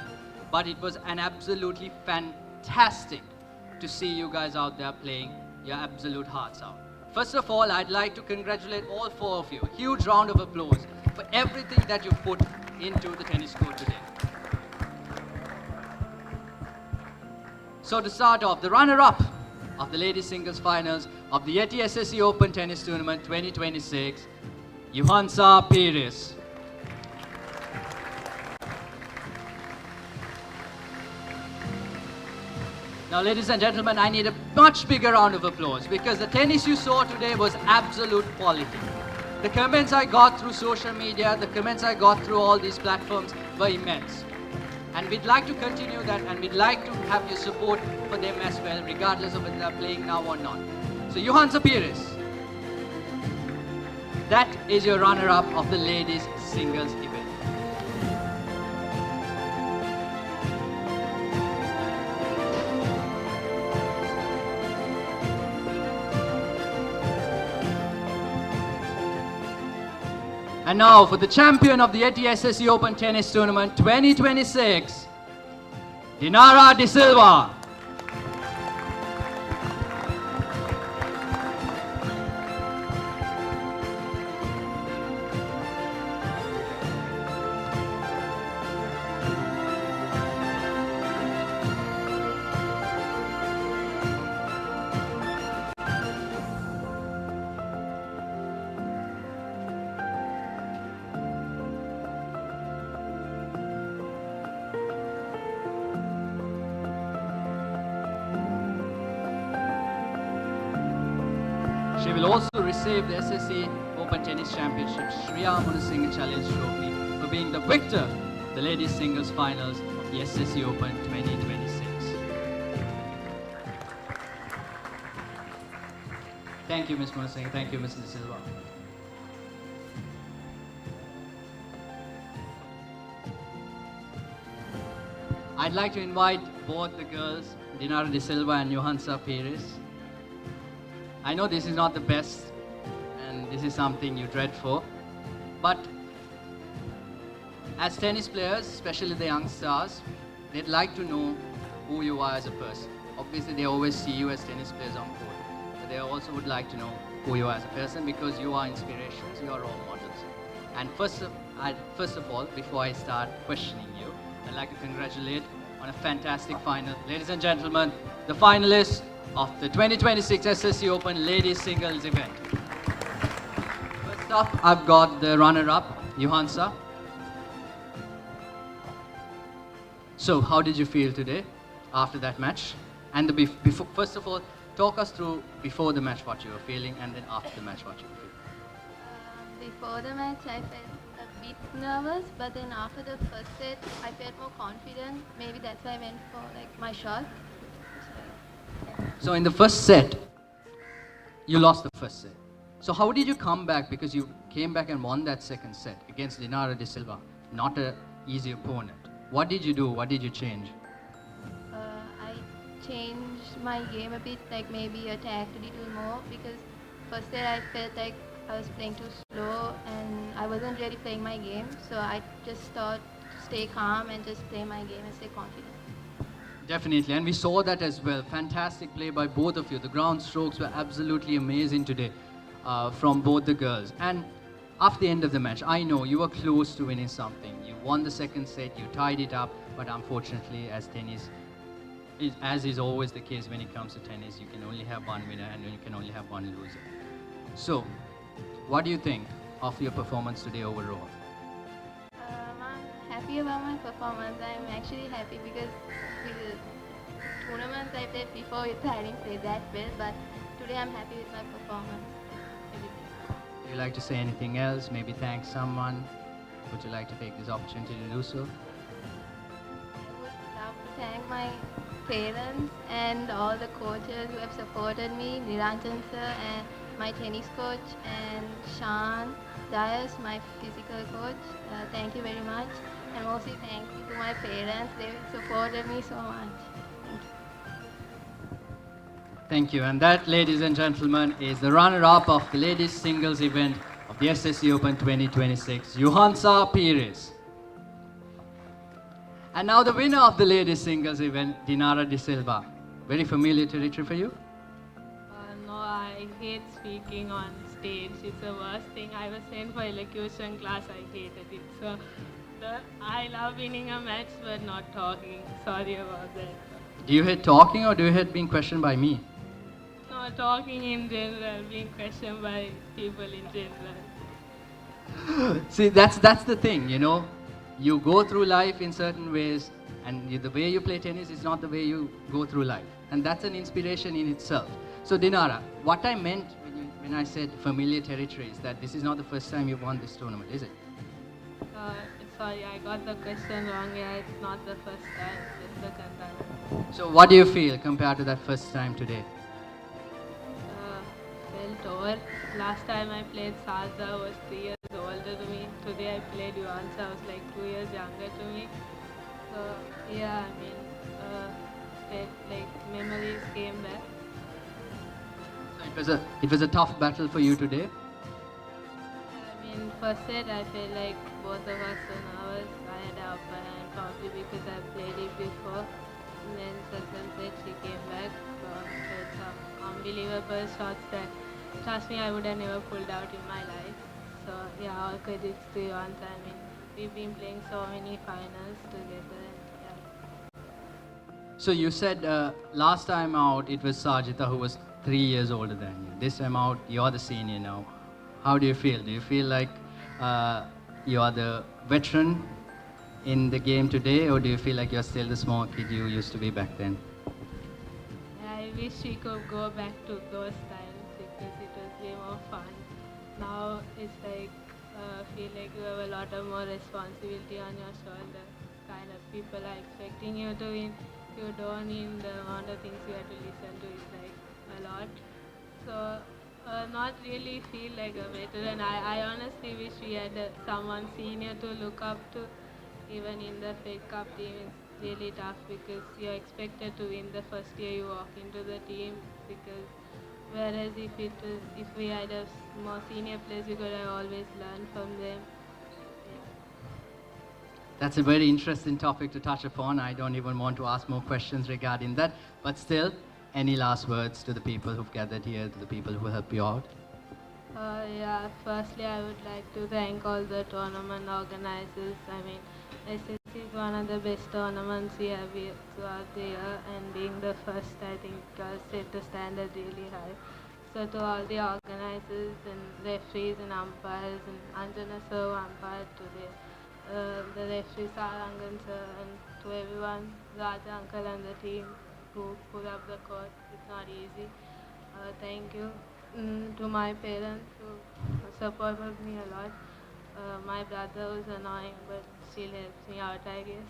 T: But it was an absolutely fantastic to see you guys out there playing your absolute hearts out. First of all, I'd like to congratulate all 4 of you. A huge round of applause for everything that you put into the tennis court today. So to start off, the runner-up of the ladies singles finals of the Yeti SSC Open Tennis Tournament 2026, Yuhansa Pires. Now, ladies and gentlemen, I need a much bigger round of applause because the tennis you saw today was absolute quality. The comments I got through social media, the comments I got through all these platforms were immense. And we'd like to continue that, and we'd like to have your support for them as well, regardless of whether they're playing now or not. So, Yuhansa Pires, that is your runner-up of the ladies singles event. And now for the champion of the Yeti SSC Open Tennis Tournament 2026, Dinara De Silva. She will also receive the SSC Open Tennis Championship Shriya Munasinghe Challenge Trophy for being the victor of the ladies singles finals of the SSC Open 2026. Thank you, Ms. Munasinghe. Thank you, Mr. De Silva. I'd like to invite both the girls, Dinara De Silva and Johansa Pires. I know this is not the best and this is something you dread for, but as tennis players, especially the young stars, they'd like to know who you are as a person. Obviously, they always see you as tennis players on court, but they also would like to know who you are as a person because you are inspirations, you are role models. And first of all, before I start questioning you, I'd like to congratulate on a fantastic final. Ladies and gentlemen, the finalists of the 2026 SSC Open Ladies Singles event. First up, I've got the runner-up, Johansa. So, how did you feel today after that match? And before, first of all, talk us through before the match what you were feeling, and then after the match what you were feeling.
U: Before the match, I felt a bit nervous, but then after the first set, I felt more confident. Maybe that's why I went for my shot.
T: So in the first set, you lost the first set. So how did you come back? Because you came back and won that second set against Dinara De Silva, not an easy opponent. What did you do? What did you change?
U: I changed my game a bit, maybe attacked a little more, because first set I felt like I was playing too slow and I wasn't really playing my game. So I just thought to stay calm and just play my game and stay confident.
T: Definitely, and we saw that as well. Fantastic play by both of you. The ground strokes were absolutely amazing today from both the girls. And after the end of the match, I know you were close to winning something. You won the second set, you tied it up, but unfortunately, as tennis, as is always the case when it comes to tennis, you can only have one winner and you can only have one loser. So, what do you think of your performance today overall?
U: I'm happy about my performance. I'm actually happy because with the tournaments I played before, I didn't play that well, but today I'm happy with my performance.
T: Would you like to say anything else? Maybe thank someone? Would you like to take this opportunity to do so?
U: I would love to thank my parents and all the coaches who have supported me, Niranjan sir and my tennis coach, and Shan Dias, my physical coach. Thank you very much. And mostly thank you to my parents. They supported me so much.
T: Thank you. And that, ladies and gentlemen, is the runner-up of the ladies singles event of the SSC Open 2026, Johansa Pires. And now the winner of the ladies singles event, Dinara De Silva. Very familiar territory for you?
V: No, I hate speaking on stage. It's the worst thing. I was sent for elocution class. I hated it. So I love winning a match but not talking. Sorry about that.
T: Do you hate talking or do you hate being questioned by me?
V: No, talking in general, being questioned by people in general.
T: See, that's the thing, you know. You go through life in certain ways, and the way you play tennis is not the way you go through life. And that's an inspiration in itself. So Dinara, what I meant when I said familiar territory is that this is not the first time you've won this tournament, is it?
V: Sorry, I got the question wrong. Yeah, it's not the first time, it's the second time.
T: So what do you feel compared to that first time today?
V: Felt over. Last time I played Sarda was 3 years older to me. Today I played Johansa, was 2 years younger to me. So yeah, I mean, memories came back.
T: So it was a tough battle for you today?
V: I mean, first set, I felt like both of us were nervous. I had an upper hand probably because I've played it before. And then second set, she came back. Hit some unbelievable shots that, trust me, I would have never pulled out in my life. So yeah, all credits to you. I mean, we've been playing so many finals together.
T: So you said last time out it was Sajita who was 3 years older than you. This time out you're the senior now. How do you feel? Do you feel like you are the veteran in the game today, or do you feel like you're still the small kid you used to be back then?
V: I wish we could go back to those times because it was way more fun. Now it's like feel like you have a lot of more responsibility on your shoulder. Kind of people are expecting you to win. You don't win, the amount of things you have to listen to is like a lot. So not really feel like a veteran. I honestly wish we had someone senior to look up to. Even in the Fed Cup team, it's really tough because you're expected to win the first year you walk into the team. Because whereas if we had a more senior players, we could have always learned from them.
T: That's a very interesting topic to touch upon. I don't even want to ask more questions regarding that. But still, any last words to the people who've gathered here, to the people who help you out?
V: Yeah, firstly I would like to thank all the tournament organizers. I mean, SSC is one of the best tournaments we have here throughout the year, and being the first, I think, set the standard really high. So to all the organizers and referees and umpires, and Anjana sir umpired today, the referee Sarangan sir, and to everyone, Raja uncle and the team who put up the court. It's not easy. Thank you. To my parents who supported me a lot. My brother was annoying but still helps me out, I guess.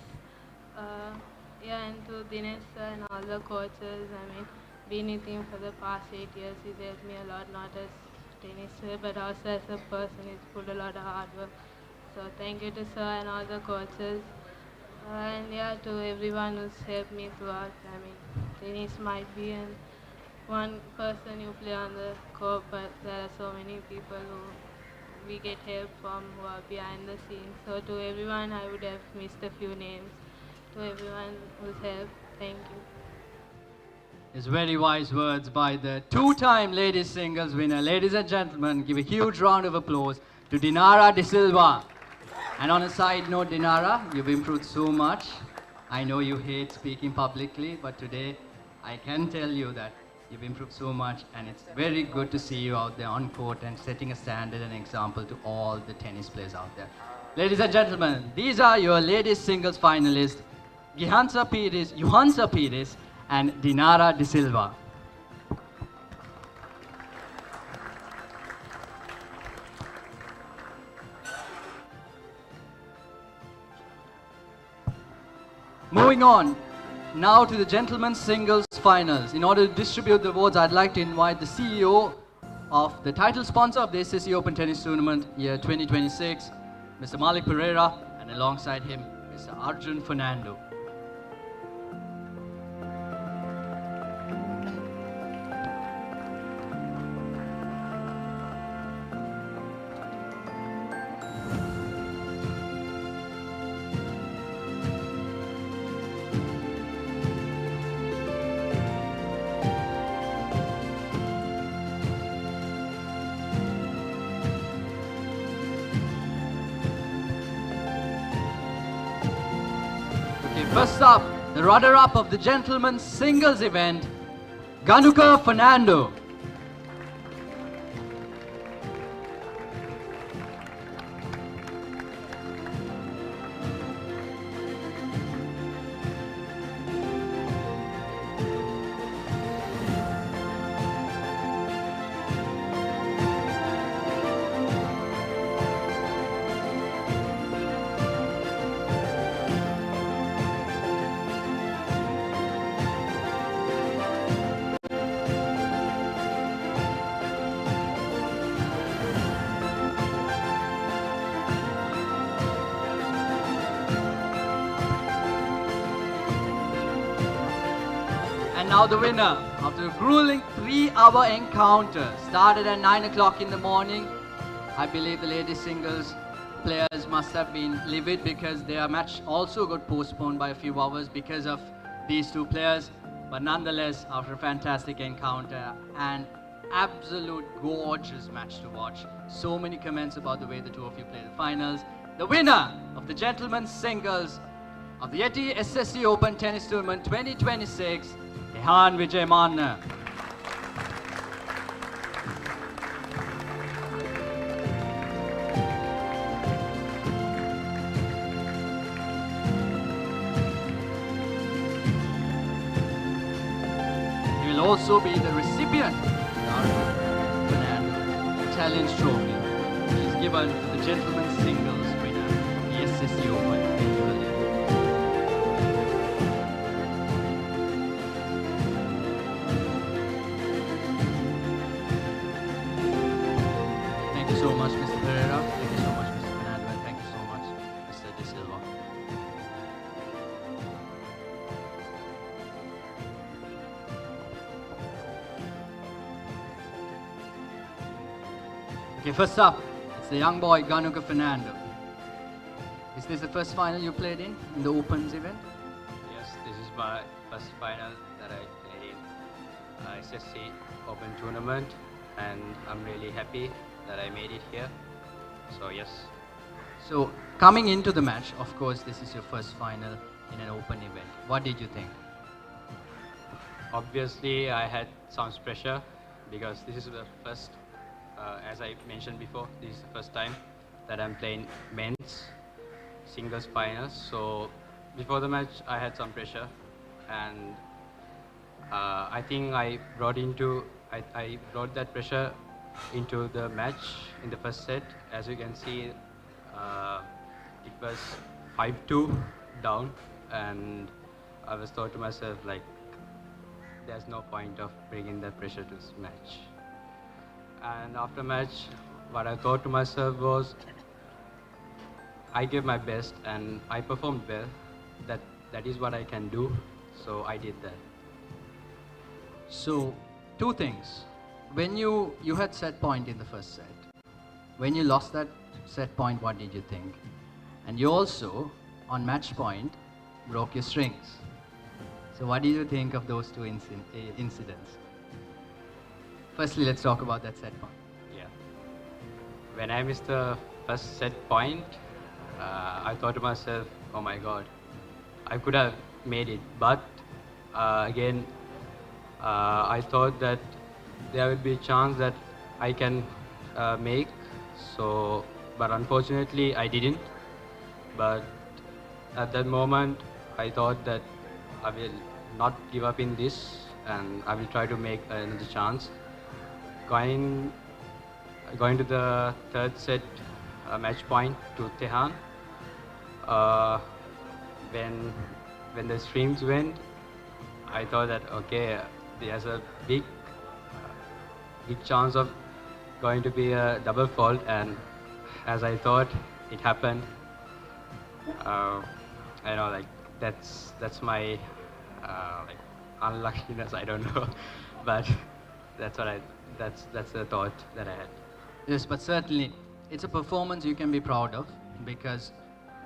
V: Yeah, and to Dinesh sir and all the coaches. I mean, being with him for the past 8 years, he's helped me a lot, not as tennis player but also as a person. He's put a lot of hard work. So thank you to sir and all the coaches. And yeah, to everyone who's helped me throughout. I mean, tennis might be one person you play on the court, but there are so many people who we get help from who are behind the scenes. So to everyone, I would have missed a few names. To everyone who's helped, thank you.
T: It's very wise words by the two-time ladies singles winner. Ladies and gentlemen, give a huge round of applause to Dinara De Silva. And on a side note, Dinara, you've improved so much. I know you hate speaking publicly, but today I can tell you that you've improved so much, and it's very good to see you out there on court and setting a standard and example to all the tennis players out there. Ladies and gentlemen, these are your ladies singles finalists, Johansa Pires and Dinara De Silva. Moving on, now to the gentlemen's singles finals. In order to distribute the awards, I'd like to invite the CEO of the title sponsor of the SSC Open Tennis Tournament year 2026, Mr. Malik Pereira, and alongside him, Mr. Arjun Fernando. First up, the runner-up of the gentlemen's singles event, Ganuka Fernando. Now the winner of the grueling 3-hour encounter started at 9 o'clock in the morning I believe the ladies singles players must have been livid because their match also got postponed by a few hours because of these two players. But nonetheless, after a fantastic encounter, an absolute gorgeous match to watch. So many comments about the way the two of you played the finals. The winner of the gentlemen's singles of the Yeti SSC Open Tennis Tournament 2026, Tehan Vijaymanna. He will also be the recipient of the Fernando Challenge Trophy, which is given to the gentlemen's singles winner, the SSC Open. Thank you so much, Mr. Pereira. Thank you so much, Mr. Fernando, and thank you so much, Mr. De Silva. Okay, first up, it's the young boy, Ganuka Fernando. Is this the first final you played in the Opens event?
L: Yes, this is my first final that I played in SSC Open Tournament, and I'm really happy that I made it here. So yes.
T: So, coming into the match, of course, this is your first final in an Open event. What did you think?
L: Obviously, I had some pressure because this is the first, as I mentioned before, this is the first time that I'm playing men's singles finals. So before the match, I had some pressure, and I think I brought that pressure into the match in the first set. As you can see, it was 5-2 down, and I was thought to myself like, there's no point of bringing that pressure to this match. And after match, what I thought to myself was, I gave my best and I performed well. That is what I can do, so I did that.
T: So, two things. When you had set point in the first set, when you lost that set point, what did you think? And you also, on match point, broke your strings. So what did you think of those two incidents? Firstly, let's talk about that set point.
L: Yeah. When I missed the first set point, I thought to myself, oh my God, I could have made it. But again, I thought that there would be a chance that I can make. So, but unfortunately, I didn't. But at that moment, I thought that I will not give up in this, and I will try to make another chance. Going to the third set match point to Tehan, when the streams went, I thought that okay, there's a big chance of going to be a double fault, and as I thought, it happened. I know, like that's my like unluckiness. I don't know, but that's the thought that I had.
T: Yes, but certainly, it's a performance you can be proud of, because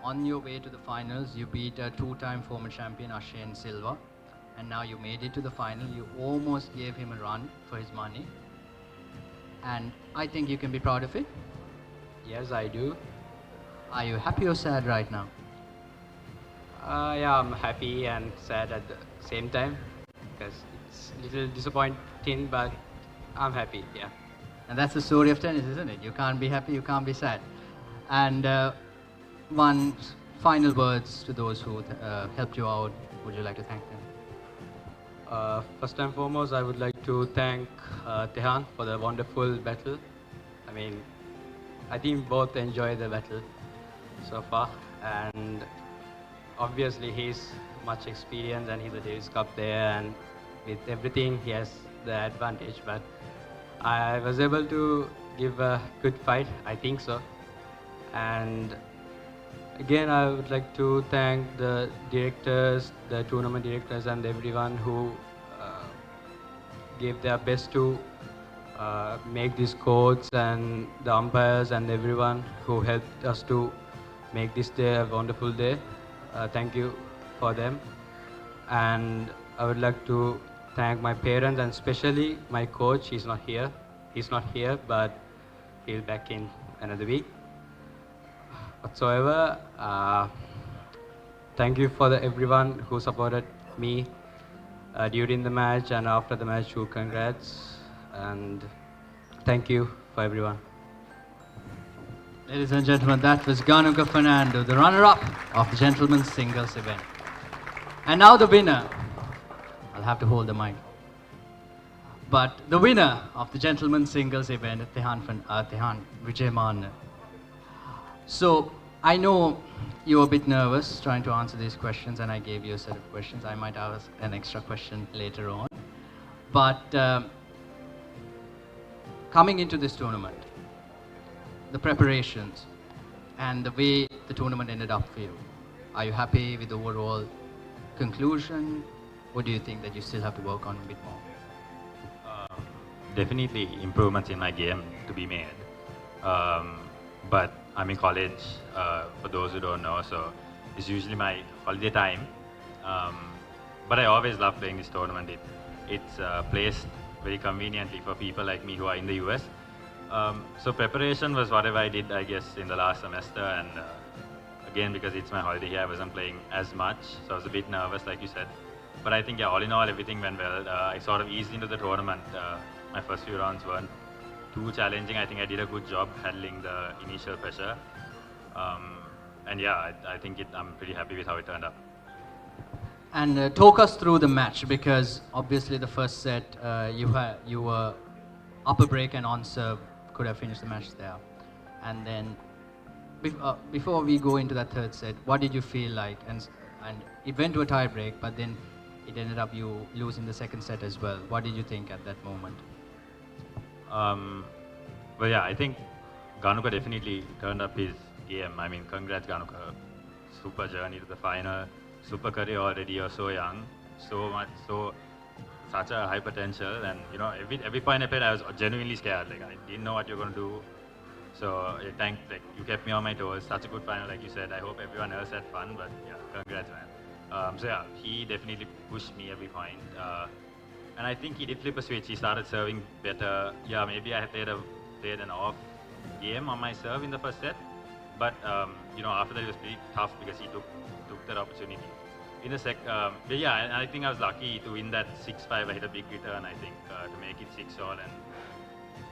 T: on your way to the finals, you beat a two-time former champion, Ashane Silva, and now you made it to the final. You almost gave him a run for his money, and I think you can be proud of it.
L: Yes, I do.
T: Are you happy or sad right now?
L: Yeah, I'm happy and sad at the same time, because it's a little disappointing, but I'm happy, yeah.
T: And that's the story of tennis, isn't it? You can't be happy, you can't be sad. And one final words to those who helped you out. Would you like to thank them?
L: First and foremost, I would like to thank Tehan for the wonderful battle. I mean, I think both enjoyed the battle so far, and obviously he's much experience and he's a Davis Cup there, and with everything he has the advantage, but I was able to give a good fight, I think so. And again, I would like to thank the directors, the tournament directors, and everyone who gave their best to make these courts and the umpires and everyone who helped us to make this day a wonderful day. Thank you for them. And I would like to thank my parents and especially my coach. He's not here. He's not here, but he'll be back in another week. Whatsoever, thank you for everyone who supported me during the match and after the match. Congrats and thank you for everyone.
T: Ladies and gentlemen, that was Ganuka Fernando, the runner-up of the gentlemen's singles event. And now the winner. I'll have to hold the mic. But the winner of the gentlemen's singles event, Tehan Vijayman. So I know you were a bit nervous trying to answer these questions, and I gave you a set of questions. I might ask an extra question later on. But coming into this tournament, the preparations and the way the tournament ended up for you, are you happy with the overall conclusion? Or do you think that you still have to work on a bit more?
N: Definitely improvements in my game to be made. But I'm in college, for those who don't know, so it's usually my holiday time. But I always love playing this tournament. It's placed very conveniently for people like me who are in the US. So preparation was whatever I did, I guess, in the last semester. And again, because it's my holiday here, I wasn't playing as much. So I was a bit nervous, like you said. But I think, yeah, all in all, everything went well. I sort of eased into the tournament. My first few rounds weren't too challenging. I think I did a good job handling the initial pressure. And yeah, I think I'm pretty happy with how it turned out.
T: And talk us through the match, because obviously the first set, you were up a break and on serve, could have finished the match there. And then before we go into that third set, what did you feel like? And it went to a tie break, but then it ended up you losing the second set as well. What did you think at that moment?
N: Well, yeah, I think Ganuka definitely turned up his game. I mean, congrats, Ganuka. Super journey to the final. Super career already. You're so young. Such a high potential. And, you know, every point I played, I was genuinely scared. Like, I didn't know what you're going to do. So, you kept me on my toes. Such a good final, like you said. I hope everyone else had fun, but yeah, congrats, man. So, yeah, he definitely pushed me every point. And I think he did flip a switch. He started serving better. Yeah, maybe I played an off game on my serve in the first set. But, you know, after that it was pretty tough because he took that opportunity. In the but yeah, and I think I was lucky to win that 6-5. I hit a big return, I think, to make it 6-all, and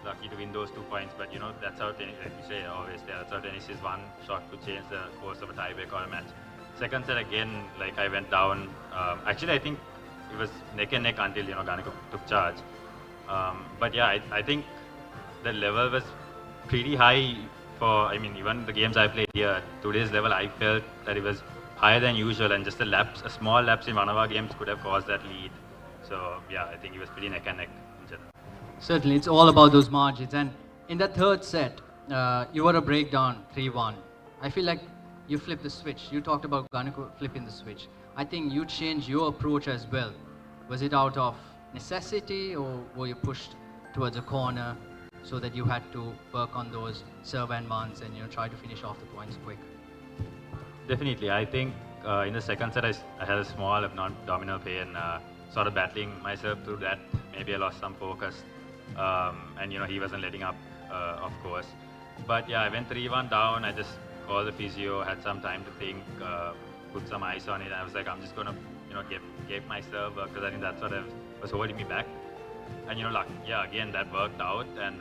N: lucky to win those 2 points. But, you know, that's how tennis, like you say always, that's how tennis is. One shot could change the course of a tiebreak or a match. Second set again, like I went down. Actually, I think it was neck and neck until, you know, Ganuka took charge. But yeah, I think the level was pretty high for, I mean, even the games I played here, today's level, I felt that it was higher than usual, and just a small lapse in one of our games could have caused that lead. So yeah, I think it was pretty neck and neck in general.
T: Certainly, it's all about those margins. And in that third set, you were a breakdown 3-1. I feel like you flipped the switch. You talked about Ganuka flipping the switch. I think you changed your approach as well. Was it out of necessity, or were you pushed towards a corner so that you had to work on those serve and months and, you know, try to finish off the points quick?
N: Definitely. I think in the second set, I had a small abdominal pain, sort of battling myself through that. Maybe I lost some focus, and, you know, he wasn't letting up, of course. But yeah, I went 3-1 down. I just called the physio, had some time to think, put some ice on it. And I was like, I'm just going to, you know, get myself, because I think that's what was holding me back. And, you know, yeah, again, that worked out, and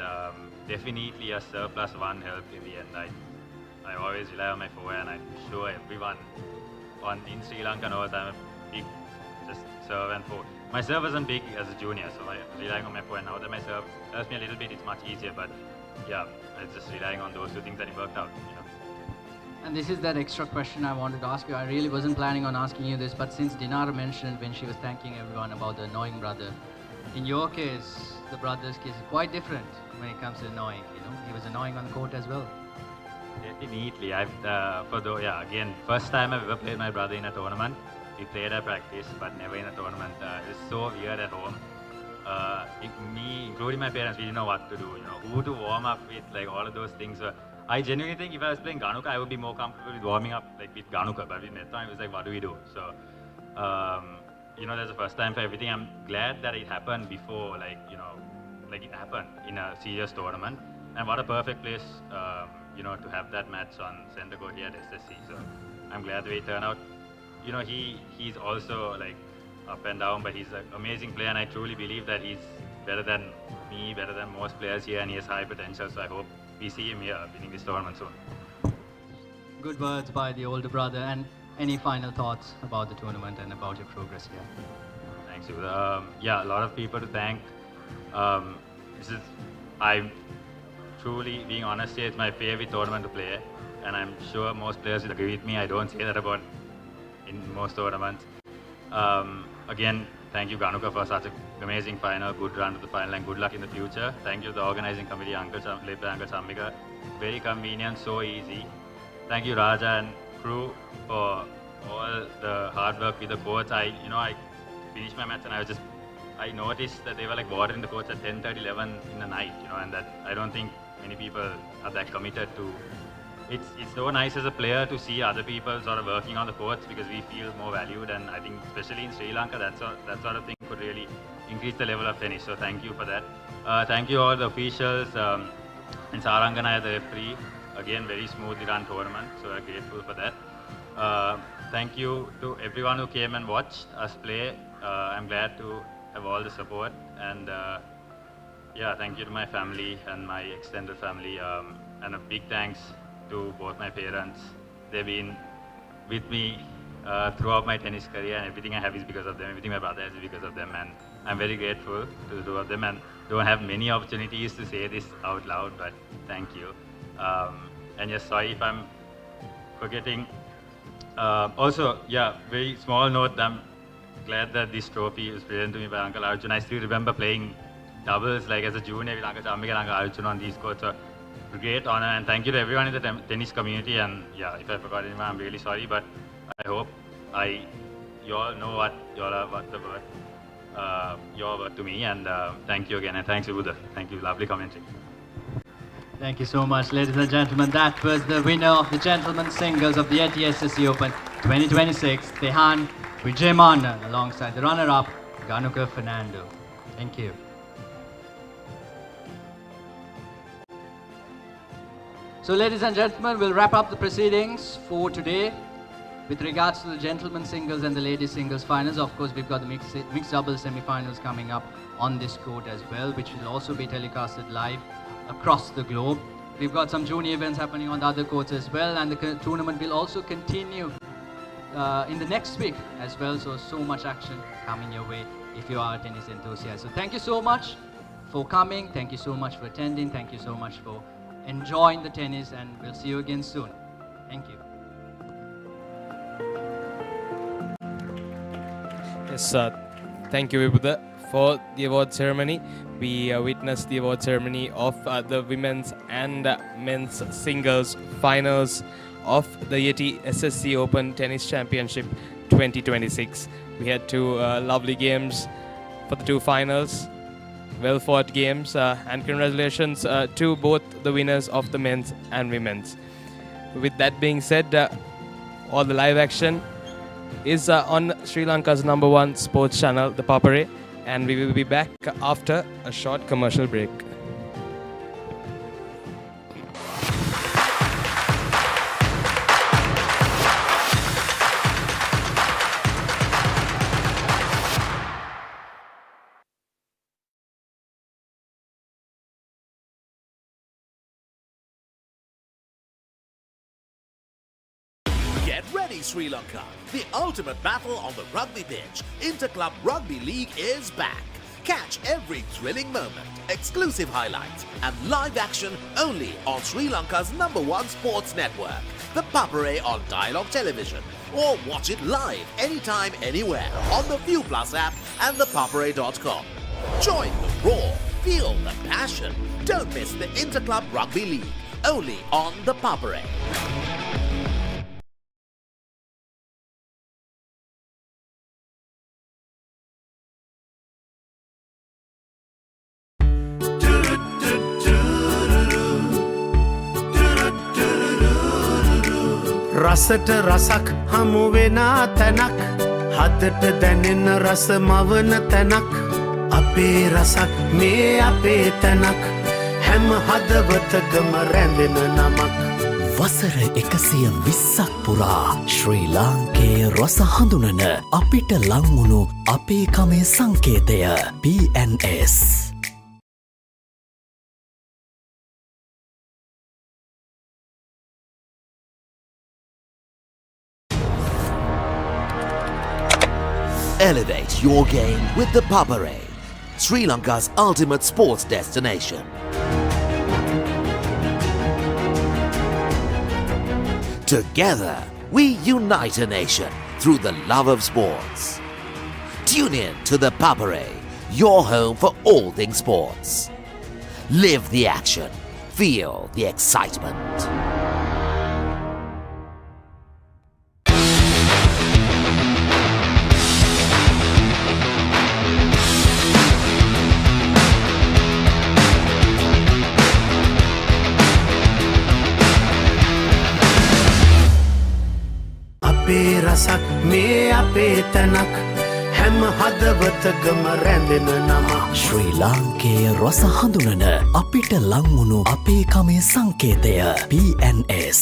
N: definitely a serve plus 1 helped in the end. I always rely on my forehand. I'm sure everyone in Sri Lanka knows I'm a big just serve and forehand. My serve wasn't big as a junior, so I was relying on my forehand. Now that my serve helps me a little bit, it's much easier. But yeah, I was just relying on those 2 things, and it worked out, you know.
T: And this is that extra question I wanted to ask you. I really wasn't planning on asking you this, but since Dinara mentioned when she was thanking everyone about the annoying brother, in your case, the brother's case is quite different when it comes to annoying. You know, he was annoying on the court as well.
N: Definitely. Again, first time I've ever played my brother in a tournament. We played at practice, but never in a tournament. It was so weird at home. me, including my parents, we didn't know what to do, you know, who to warm up with, like all of those things. So I genuinely think if I was playing Ganuka, I would be more comfortable with warming up like with Ganuka, but with Netha, it was like, what do we do? So, you know, that's the first time for everything. I'm glad that it happened before, like, you know, like it happened in a serious tournament. And what a perfect place, you know, to have that match on center court here at SSC. So I'm glad the way it turned out. You know, he's also like up and down, but he's an amazing player, and I truly believe that he's better than me, better than most players here, and he has high potential. So I hope we see him here winning this tournament soon.
T: Good words by the older brother. And any final thoughts about the tournament and about your progress here?
N: Thanks, you. Yeah, a lot of people to thank. I'm truly being honest here, it's my favorite tournament to play, and I'm sure most players will agree with me. I don't say that about in most tournaments. Again, thank you Ganuka for such an amazing final, good run to the final, and good luck in the future. Thank you to the organizing committee, Uncle Chammika. Very convenient, so easy. Thank you Raja and crew for all the hard work with the courts. I finished my match and I noticed that they were like watering the courts at 10:30, 11 in the night, you know, and that I don't think many people are that committed to. It's so nice as a player to see other people sort of working on the courts because we feel more valued, and I think especially in Sri Lanka that sort of thing could really increase the level of tennis. So thank you for that. Thank you all the officials and Saranganaya, the referee. Again, very smoothly run tournament, so we're grateful for that. Thank you to everyone who came and watched us play. I'm glad to have all the support, and yeah, thank you to my family and my extended family, and a big thanks to both my parents. They've been with me throughout my tennis career, and everything I have is because of them. Everything my brother has is because of them, and I'm very grateful to the two of them, and don't have many opportunities to say this out loud, but thank you. And yes, sorry if I'm forgetting. Also, yeah, very small note, I'm glad that this trophy was presented to me by Uncle Arjun. I still remember playing doubles like as a junior with Uncle Chammika and Uncle Arjun on these courts. So great honor, and thank you to everyone in the tennis community. And yeah, if I forgot anyone, I'm really sorry, but I hope you all know what the word, your word to me, and thank you again, and thanks Ubudha. Thank you, lovely commentary.
T: Thank you so much, ladies and gentlemen. That was the winner of the gentlemen's singles of the Yeti SSC Open 2026, Tehan Vijayman, alongside the runner-up, Ganuka Fernando. Thank you. So, ladies and gentlemen, we'll wrap up the proceedings for today. With regards to the gentlemen's singles and the ladies' singles finals, of course, we've got the mixed doubles semi-finals coming up on this court as well, which will also be telecasted live across the globe. We've got some junior events happening on the other courts as well, and the tournament will also continue in the next week as well. So much action coming your way if you are a tennis enthusiast. So thank you so much for coming. Thank you so much for attending. Thank you so much for enjoying the tennis, and we'll see you again soon. Thank you.
A: Yes, thank you, Vibhuda, for the award ceremony. We witnessed the award ceremony of the women's and men's singles finals of the Yeti SSC Open Tennis Championship 2026. We had two lovely games for the two finals, well-fought games, and congratulations to both the winners of the men's and women's. With that being said, all the live action is on Sri Lanka's #1 sports channel, ThePapare, and we will be back after a short commercial break.
J: Get ready, Sri Lanka! The ultimate battle on the rugby pitch, Interclub Rugby League, is back. Catch every thrilling moment, exclusive highlights, and live action only on Sri Lanka's #1 sports network, the Papare on Dialog Television, or watch it live anytime, anywhere on the ViU Plus app and thepapare.com. Join the roar, feel the passion. Don't miss the Interclub Rugby League, only on the Papare.
O: රසට රසක් හමුවෙනා තැනක් හදට දැනෙන රස මවන තැනක් අපේ රසක් මේ අපේ තැනක් හැම හදවතකම රැඳෙන නමක්
I: වසර 120ක් පුරා ශ්‍රී ලාංකේය රස හඳුනන අපිට ලංවුණු අපේ කමේ සංකේතය PNS.
J: Elevate your game with the Papare, Sri Lanka's ultimate sports destination. Together, we unite a nation through the love of sports. Tune in to the Papare, your home for all things sports. Live the action, feel the excitement.
O: අපේ රසක් මේ අපේ තැනක් හැම හදවතකම රැඳෙන නමක්
I: ශ්‍රී ලාංකේය රස හඳුනන අපිට ලංවුණු අපේ කමේ සංකේතය PNS.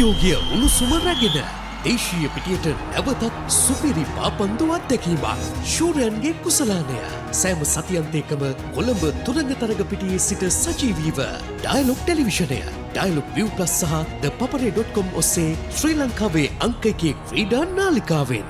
C: උද්‍යෝගය උණුසුම රැගෙන දේශීය පිටියට නැවතත් සුපිරි පාපන්දු අත්දැකීමක් ශූරයන්ගේ කුසලානය සෑම සතියන්තයකම කොළඹ තුරංගතරග පිටියේ සිට සජීවීව ඩයලොග් ටෙලිවිෂනය ඩයලොග් ViU+ සහ ThePapare.com ඔස්සේ ශ්‍රී ලංකාවේ අංක 1 ක්‍රීඩා නාලිකාවෙන්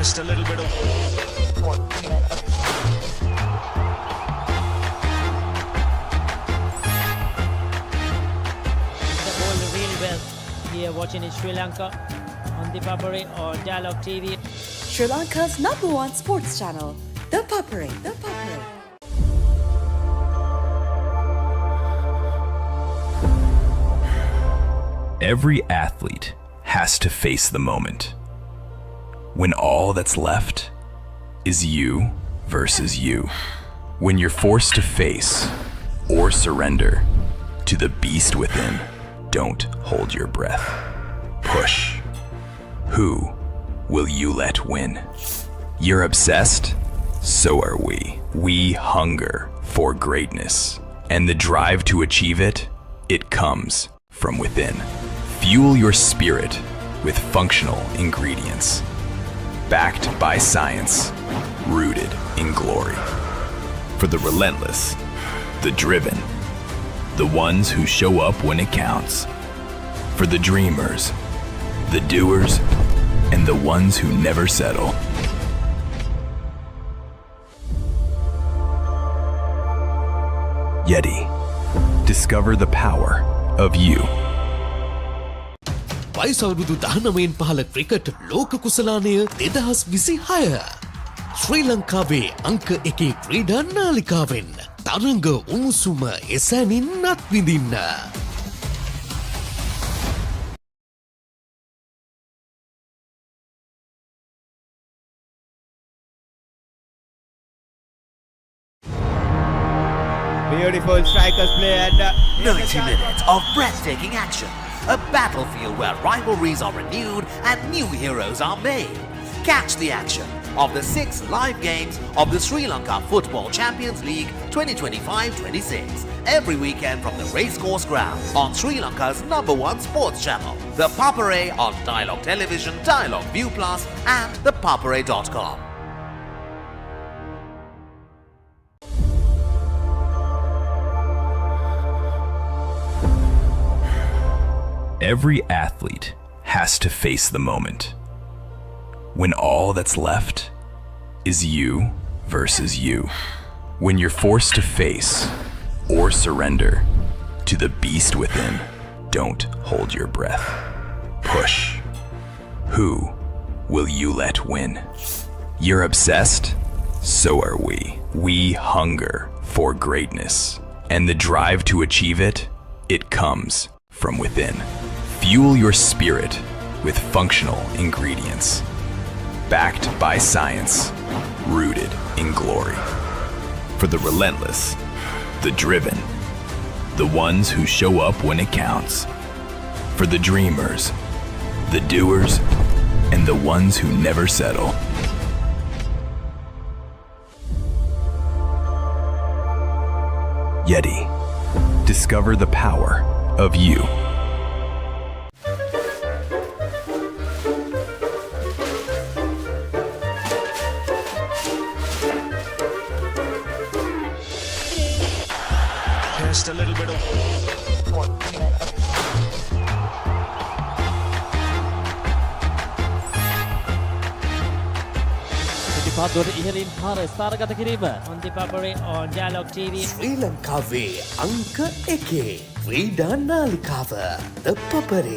H: Just a little bit of
E: The ball really well here watching in Sri Lanka on ThePapare or Dialog TV.
F: Sri Lanka's #1 sports channel, ThePapare. ThePapare.
G: Every athlete has to face the moment when all that's left is you versus you. When you're forced to face or surrender to the beast within, don't hold your breath. Push. Who will you let win? You're obsessed? So are we. We hunger for greatness, and the drive to achieve it, it comes from within. Fuel your spirit with functional ingredients, backed by science, rooted in glory. For the relentless, the driven, the ones who show up when it counts. For the dreamers, the doers, and the ones who never settle. Yeti. Discover the power of you.
C: වයසවුරුදු 19න් පහළ cricket ලෝක කුසලානය 2026 ශ්‍රී ලංකාවේ අංක 1 ක්‍රීඩා නාලිකාවෙන් තරඟ උණුසුම එසැනින් අත්විඳින්න.
M: Beautiful strikers play and
J: 90 minutes of breathtaking action. A battlefield where rivalries are renewed and new heroes are made. Catch the action of the 6 live games of the Sri Lanka Football Champions League 2025-26 every weekend from the Racecourse Ground on Sri Lanka's #1 sports channel, The Papare on Dialog Television, Dialog ViU+, and ThePapare.com.
G: Every athlete has to face the moment when all that's left is you versus you. When you're forced to face or surrender to the beast within, don't hold your breath. Push. Who will you let win? You're obsessed? So are we. We hunger for greatness, and the drive to achieve it, it comes from within. Fuel your spirit with functional ingredients, backed by science, rooted in glory. For the relentless, the driven, the ones who show up when it counts. For the dreamers, the doers, and the ones who never settle. Yeti. Discover the power of you.
H: just a little bit of
R: පිටිපත්වල ඉහළින් පාර ස්ථානගත කිරීම
E: on ThePapare on Dialog TV.
C: ශ්‍රී ලංකාවේ අංක 1 ක්‍රීඩා නාලිකාව ThePapare.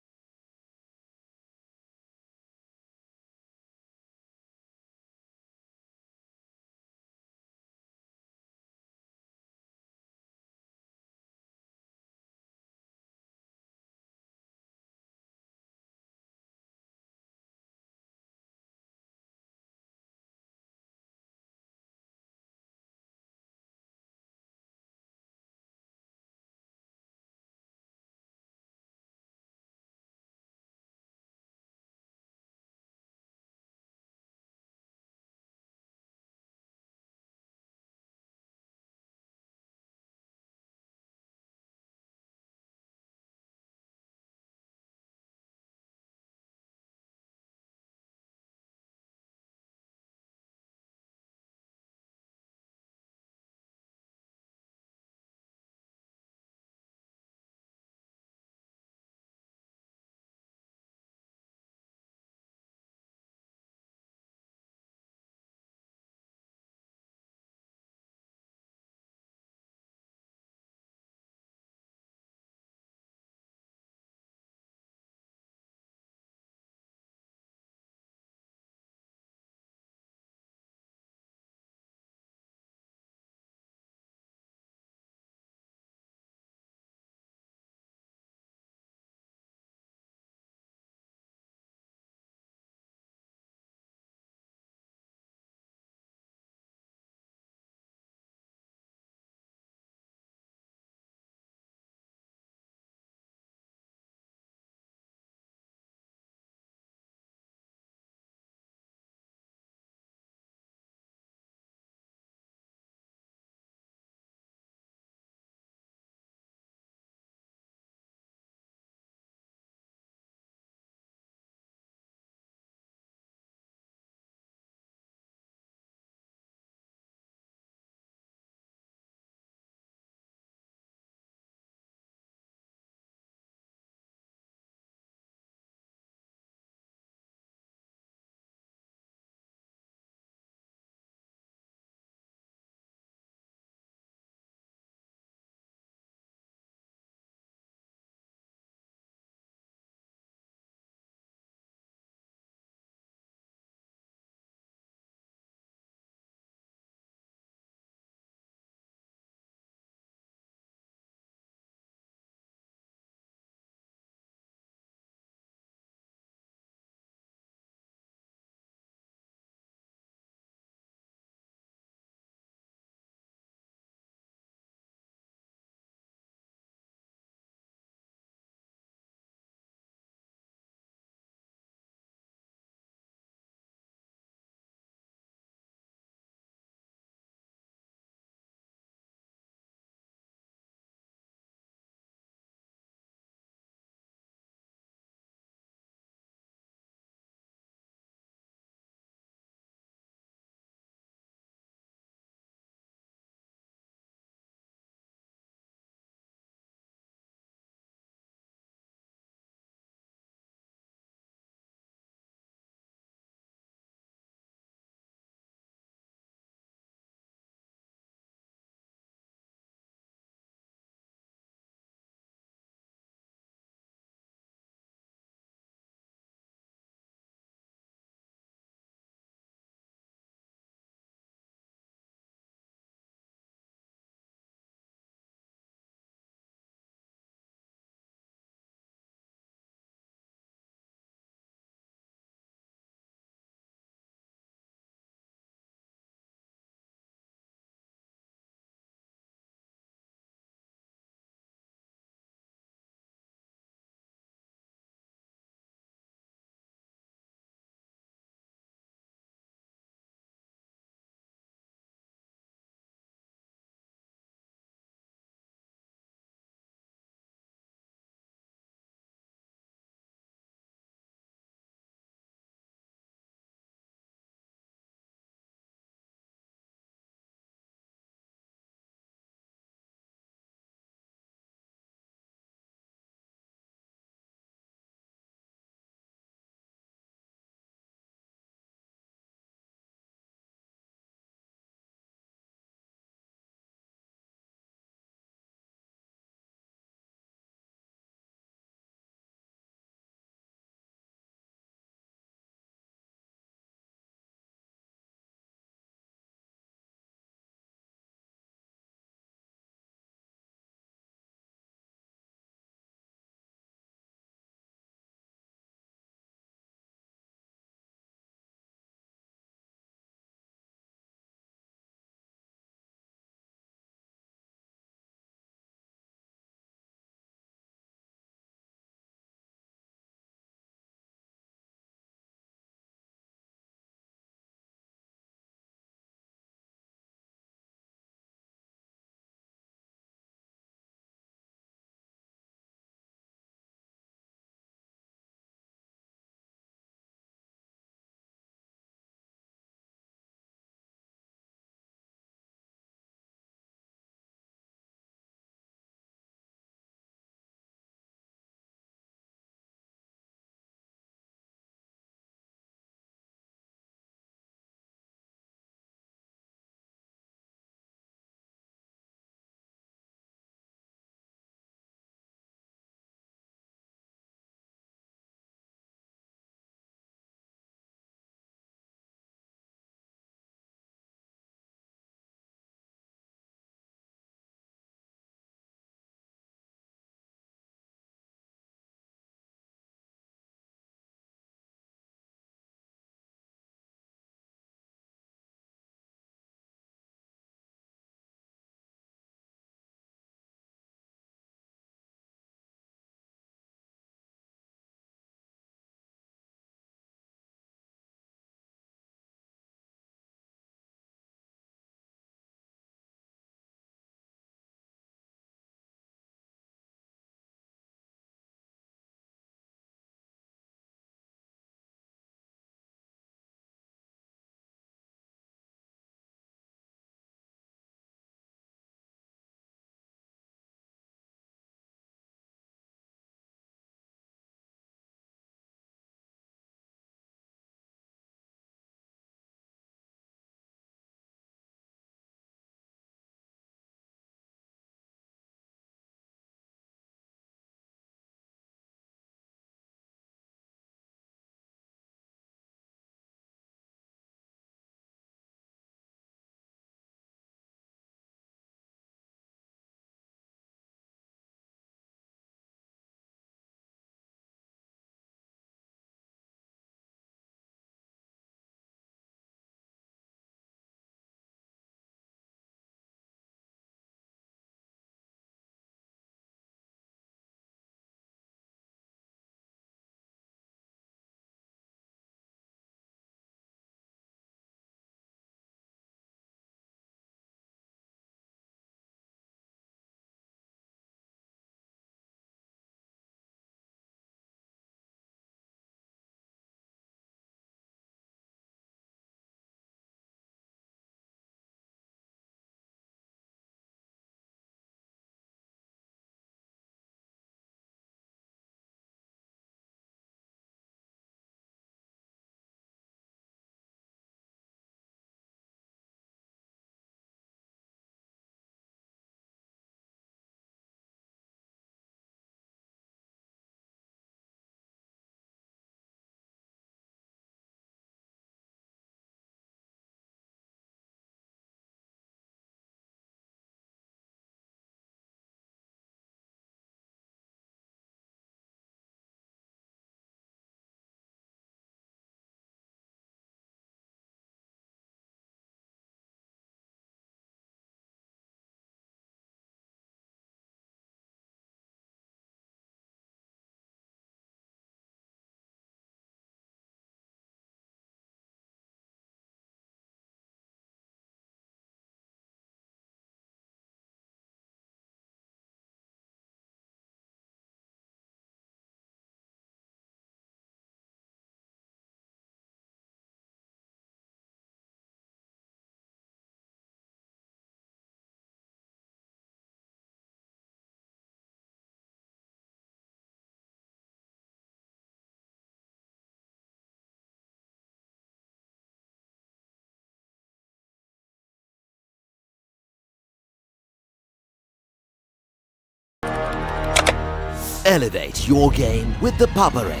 J: Elevate your game with the Papare,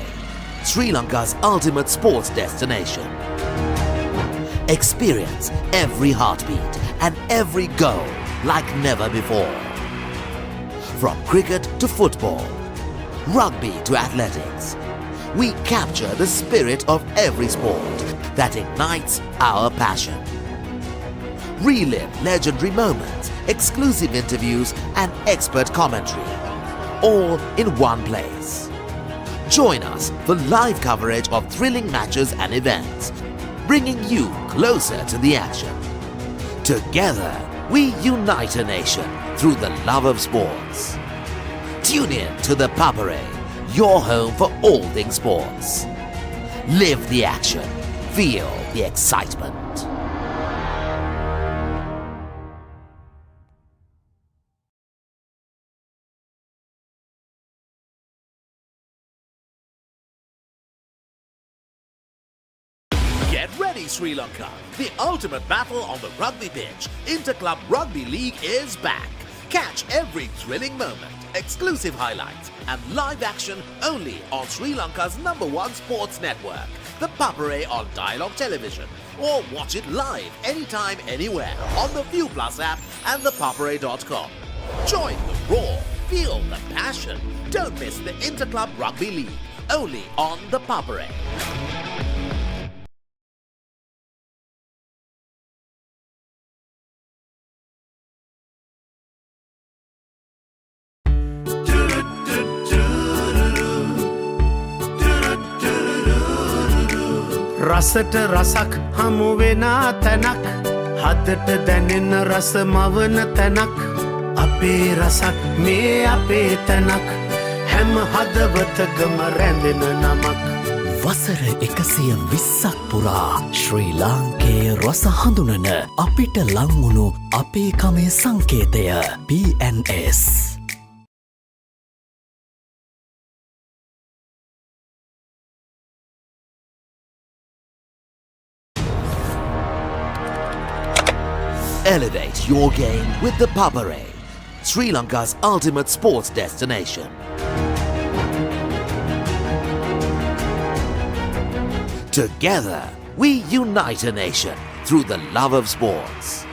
J: Sri Lanka's ultimate sports destination. Experience every heartbeat and every goal like never before. From cricket to football, rugby to athletics, we capture the spirit of every sport that ignites our passion. Relive legendary moments, exclusive interviews and expert commentary, all in one place. Join us for live coverage of thrilling matches and events, bringing you closer to the action. Together, we unite a nation through the love of sports. Tune in to the Papare, your home for all things sports. Live the action. Feel the excitement.
B: Get ready, Sri Lanka. The ultimate battle on the rugby pitch. Interclub Rugby League is back. Catch every thrilling moment, exclusive highlights and live action only on Sri Lanka's #1 sports network, the Papare on Dialog Television. Or watch it live anytime, anywhere on the ViU Plus app and thepapare.com. Join the roar, feel the passion. Don't miss the Interclub Rugby League, only on the Papare.
O: රසට රසක් හමුවෙන තැනක් හදට දැනෙන රස මවන තැනක් අපේ රසක් මේ අපේ තැනක් හැම හදවතකම රැඳෙන නමක්
I: වසර 120ක් පුරා ශ්‍රී ලාංකේය රස හඳුනන අපිට ලංවුණු අපේ කමේ සංකේතය PNS.
J: Elevate your game with the Papare, Sri Lanka's ultimate sports destination. Together, we unite a nation through the love of sports.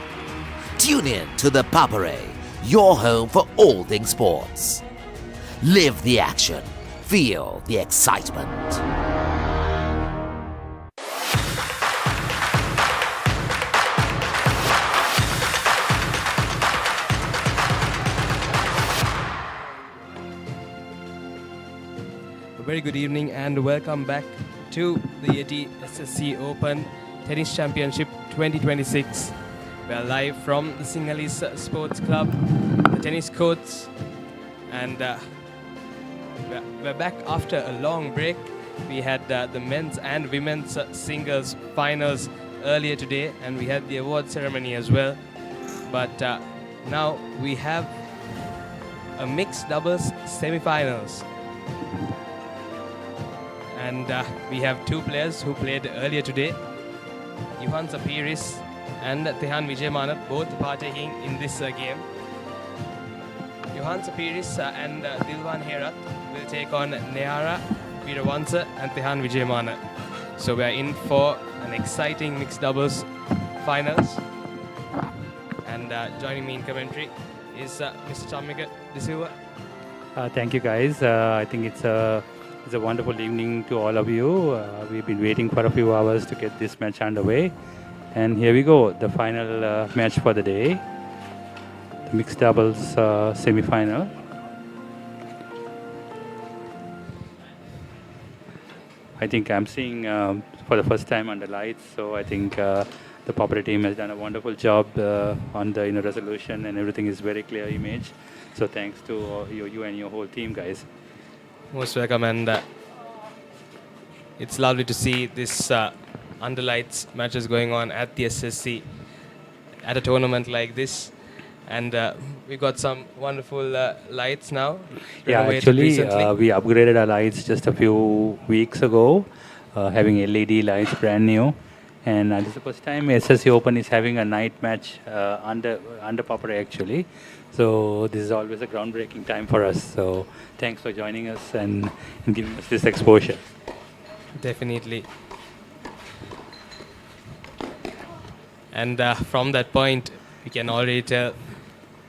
J: Tune in to the Papare, your home for all things sports. Live the action. Feel the excitement.
A: A very good evening and welcome back to the Yeti SSC Open Tennis Championship 2026. We are live from the Sinhalese Sports Club, the Tennis Courts, and we're back after a long break. We had the men's and women's singles finals earlier today, and we had the award ceremony as well. But now we have a mixed doubles semi-finals. And we have two players who played earlier today, Johan Sapiris and Tehan Vijayamana, both partaking in this game. Johan Sapiris and Dilwan Herat will take on Nehara Veerawansa and Tehan Vijayamana. So we are in for an exciting mixed doubles finals. And joining me in commentary is Mr. Chammika De Silva.
P: Thank you, guys. I think it's a wonderful evening to all of you. We've been waiting for a few hours to get this match underway. And here we go, the final match for the day. The mixed doubles semi-final. I think I'm seeing for the first time under lights, so I think the Papare team has done a wonderful job on the resolution, and everything is very clear image. So thanks to you and your whole team, guys.
A: Most welcome, and it's lovely to see this under lights matches going on at the SSC at a tournament like this. And we got some wonderful lights now.
P: Yeah, actually, we upgraded our lights just a few weeks ago, having LED lights brand new. And this is the first time SSC Open is having a night match under Papare actually. So this is always a groundbreaking time for us. So thanks for joining us and giving us this exposure.
A: Definitely. And from that point, we can already tell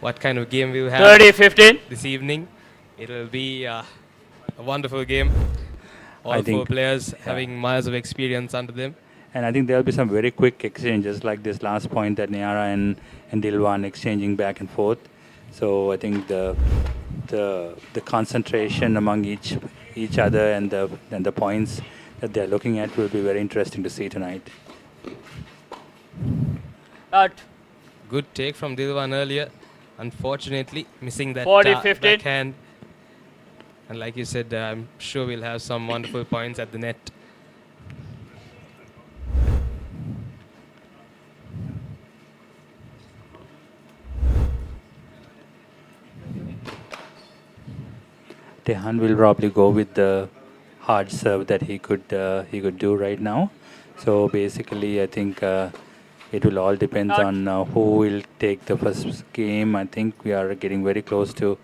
A: what kind of game we will have
D: 30-15
A: this evening. It will be a wonderful game. All
P: I
A: four
P: think,
A: players having miles of experience under them.
P: And I think there will be some very quick exchanges like this last point that Niara and Dilwan exchanging back and forth. So I think the concentration among each other and the points that they're looking at will be very interesting to see tonight.
A: Good take from Dilwan earlier. Unfortunately, missing that
D: 40-15.
A: backhand. And like you said, I'm sure we'll have some wonderful points at the net.
P: Tehan will probably go with the hard serve that he could do right now. So basically, I think it will all depend on who will take the first game. I think we are getting very close to,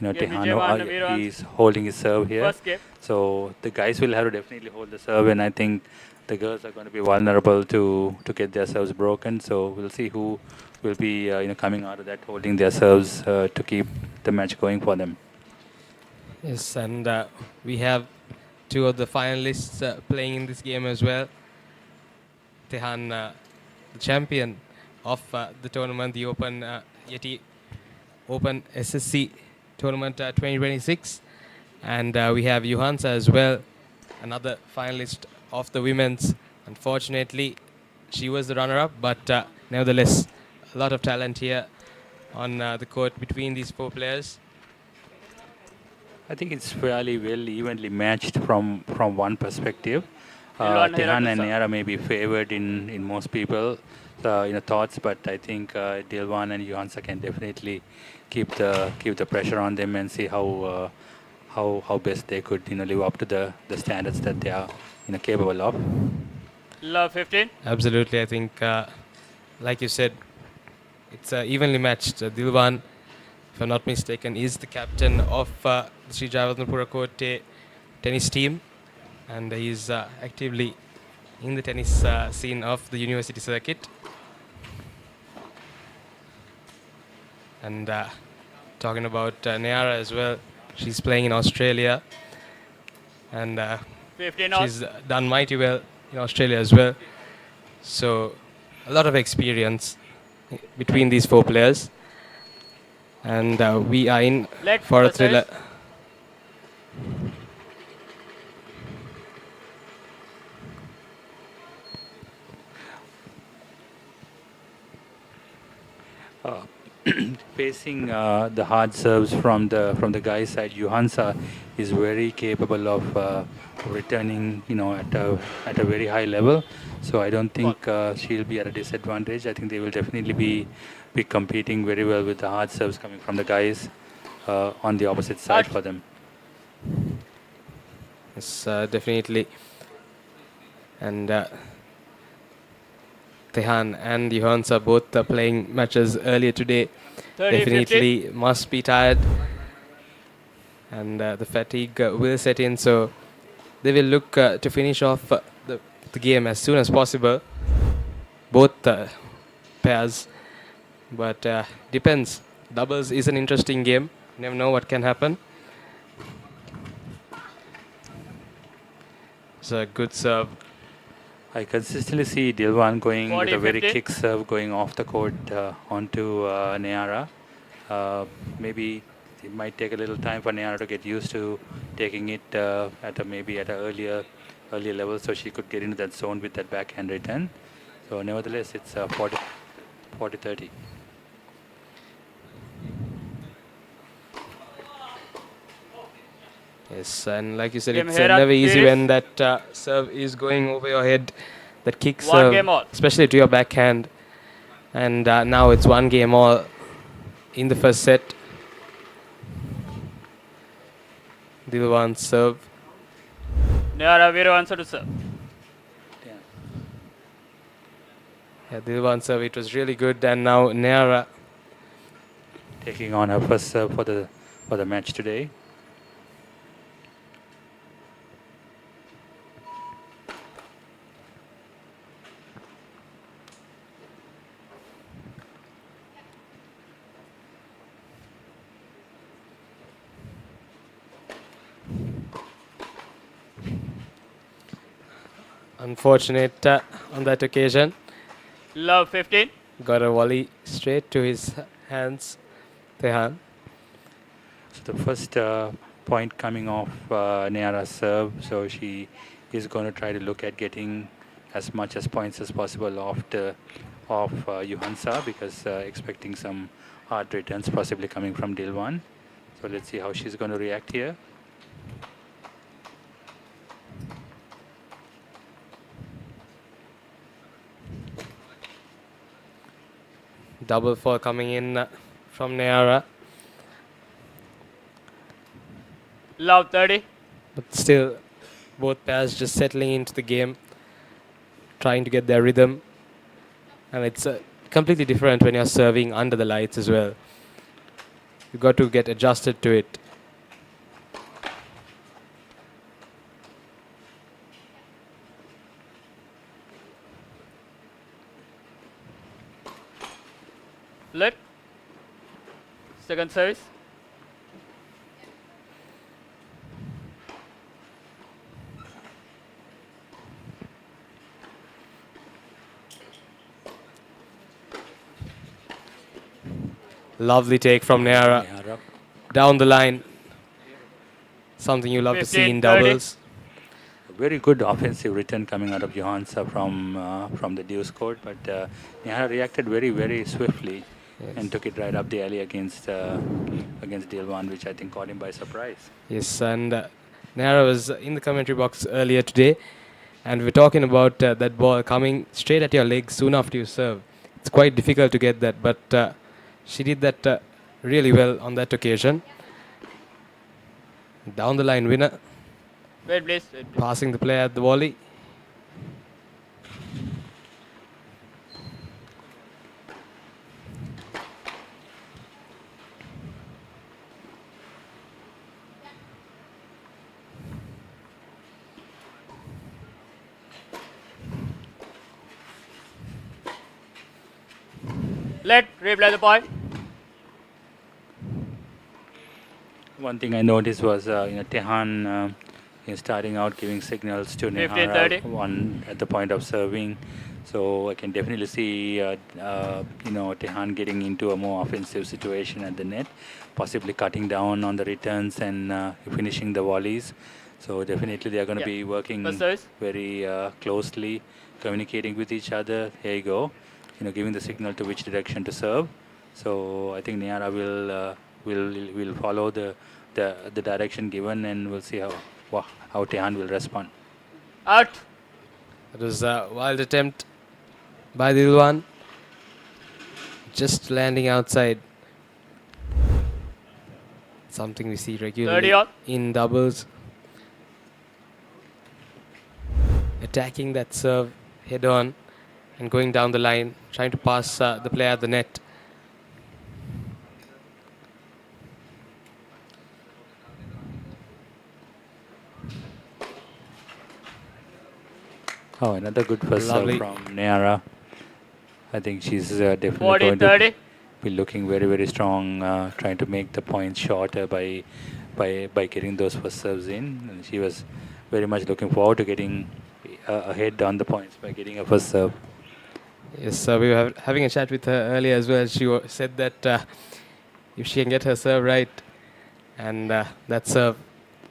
P: Tehan. He's holding his serve here. So the guys will have to definitely hold the serve, and I think the girls are going to be vulnerable to get their serves broken. So we'll see who will be coming out of that holding their serves to keep the match going for them.
A: Yes, and we have two of the finalists playing in this game as well. Tehan, the champion of the tournament, the Open Yeti Open SSC Tournament 2026. And we have Johansa as well, another finalist of the women's. Unfortunately, she was the runner-up, but nevertheless, a lot of talent here on the court between these four players.
P: I think it's fairly well evenly matched from one perspective. Tehan and Niara may be favored in most people thoughts, but I think Dilwan and Johansa can definitely keep the pressure on them and see how best they could live up to the standards that they are capable of.
D: Love 15.
A: Absolutely, I think like you said, it's evenly matched. Dilwan, if I'm not mistaken, is the captain of the Sri Jayawardhanapura Kotte tennis team, and he's actively in the tennis scene of the university circuit. And talking about Niara as well, she's playing in Australia, and she's done mighty well in Australia as well. So a lot of experience between these four players. And we are in for a thriller.
P: Facing the hard serves from the guy's side, Johansa is very capable of returning, at a very high level. So I don't think she'll be at a disadvantage. I think they will definitely be competing very well with the hard serves coming from the guys on the opposite side for them.
A: Yes, definitely. And Tehan and Johansa both playing matches earlier today.
D: 30,
A: Definitely
D: 50.
A: must be tired, and the fatigue will set in. So they will look to finish off the game as soon as possible. Both pairs, but depends. Doubles is an interesting game. Never know what can happen. It's a good serve.
P: I consistently see Dilwan going
D: 40,
P: with a very
D: 50.
P: kick serve going off the court onto Niara. Maybe it might take a little time for Niara to get used to taking it at an earlier level, so she could get into that zone with that backhand return. So nevertheless, it's 40-30.
A: Yes, and like you said,
D: Game
A: it's
D: here at
A: never easy
D: series.
A: when that serve is going over your head. That kick
D: One
A: serve,
D: game all.
A: especially to your backhand. And now it's 1 game all in the first set. Dilwan serve.
D: Niara Viru answer to serve.
A: Yeah, Dilwan serve, it was really good. And now Neara
P: taking on her first serve for the match today.
A: unfortunate on that occasion.
D: Love 15.
A: Got a volley straight to his hands, Tehan.
P: So the first point coming off Neara's serve, so she is going to try to look at getting as much as points as possible off Johansa, because expecting some hard returns possibly coming from Dilwan. So let's see how she's going to react here.
A: Double four coming in from Neara.
D: Love 30.
A: But still, both pairs just settling into the game, trying to get their rhythm. And it's completely different when you're serving under the lights as well. You've got to get adjusted to it.
D: Let. Second service.
A: Lovely take from Neara. Down the line. Something you love to see in
D: 15,
A: doubles.
P: Very good offensive return coming out of Johansa from the deuce court, but Neara reacted very swiftly and took it right up the alley against Dilwan, which I think caught him by surprise.
A: Yes, and Neara was in the commentary box earlier today, and we were talking about that ball coming straight at your leg soon after you serve. It's quite difficult to get that, but she did that really well on that occasion. Down the line winner.
D: Wait, please. Wait, please.
A: Passing the player at the volley.
D: Let. Replay the point.
P: One thing I noticed was Tehan starting out giving signals to
D: 15,
P: Neara
D: 30.
P: one at the point of serving. So I can definitely see Tehan getting into a more offensive situation at the net, possibly cutting down on the returns and finishing the volleys. So definitely they are going to be working very closely, communicating with each other. Here you go, giving the signal to which direction to serve. So I think Neara will follow the direction given, and we'll see how Tehan will respond.
D: Out.
A: It was a wild attempt by Dilwan. Just landing outside. Something we see regularly in doubles. Attacking that serve head on and going down the line, trying to pass the player at the net.
P: Oh, another good first serve from Neara. I think she's definitely
D: 40,
P: going
D: 30.
P: to be looking very strong, trying to make the points shorter by getting those first serves in. And she was very much looking forward to getting ahead on the points by getting a first serve.
A: Yes, we were having a chat with her earlier as well. She said that if she can get her serve right, and that serve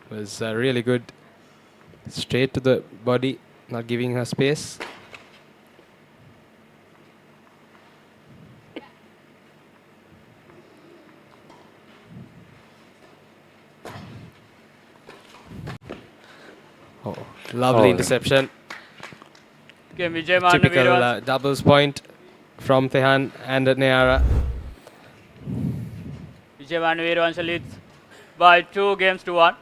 A: was really good. Straight to the body, not giving her space. Oh, lovely interception. Typical doubles point from Tehan and Neara.
D: Vijay Vanuviru leads by 2 games to 1.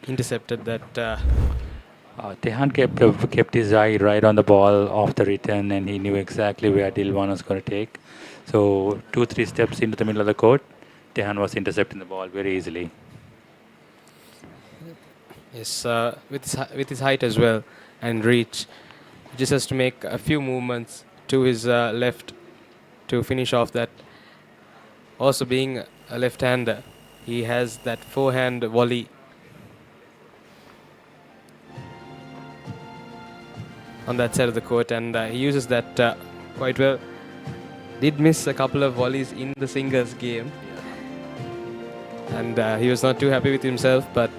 A: Intercepted that
P: Tehan kept his eye right on the ball off the return, and he knew exactly where Dilwan was going to take. So 2-3 steps into the middle of the court, Tehan was intercepting the ball very easily.
A: Yes, with his height as well and reach, he just has to make a few movements to his left to finish off that. Also, being a left-hander, he has that forehand volley on that side of the court, and he uses that quite well. Did miss a couple of volleys in the singles game, and he was not too happy with himself, but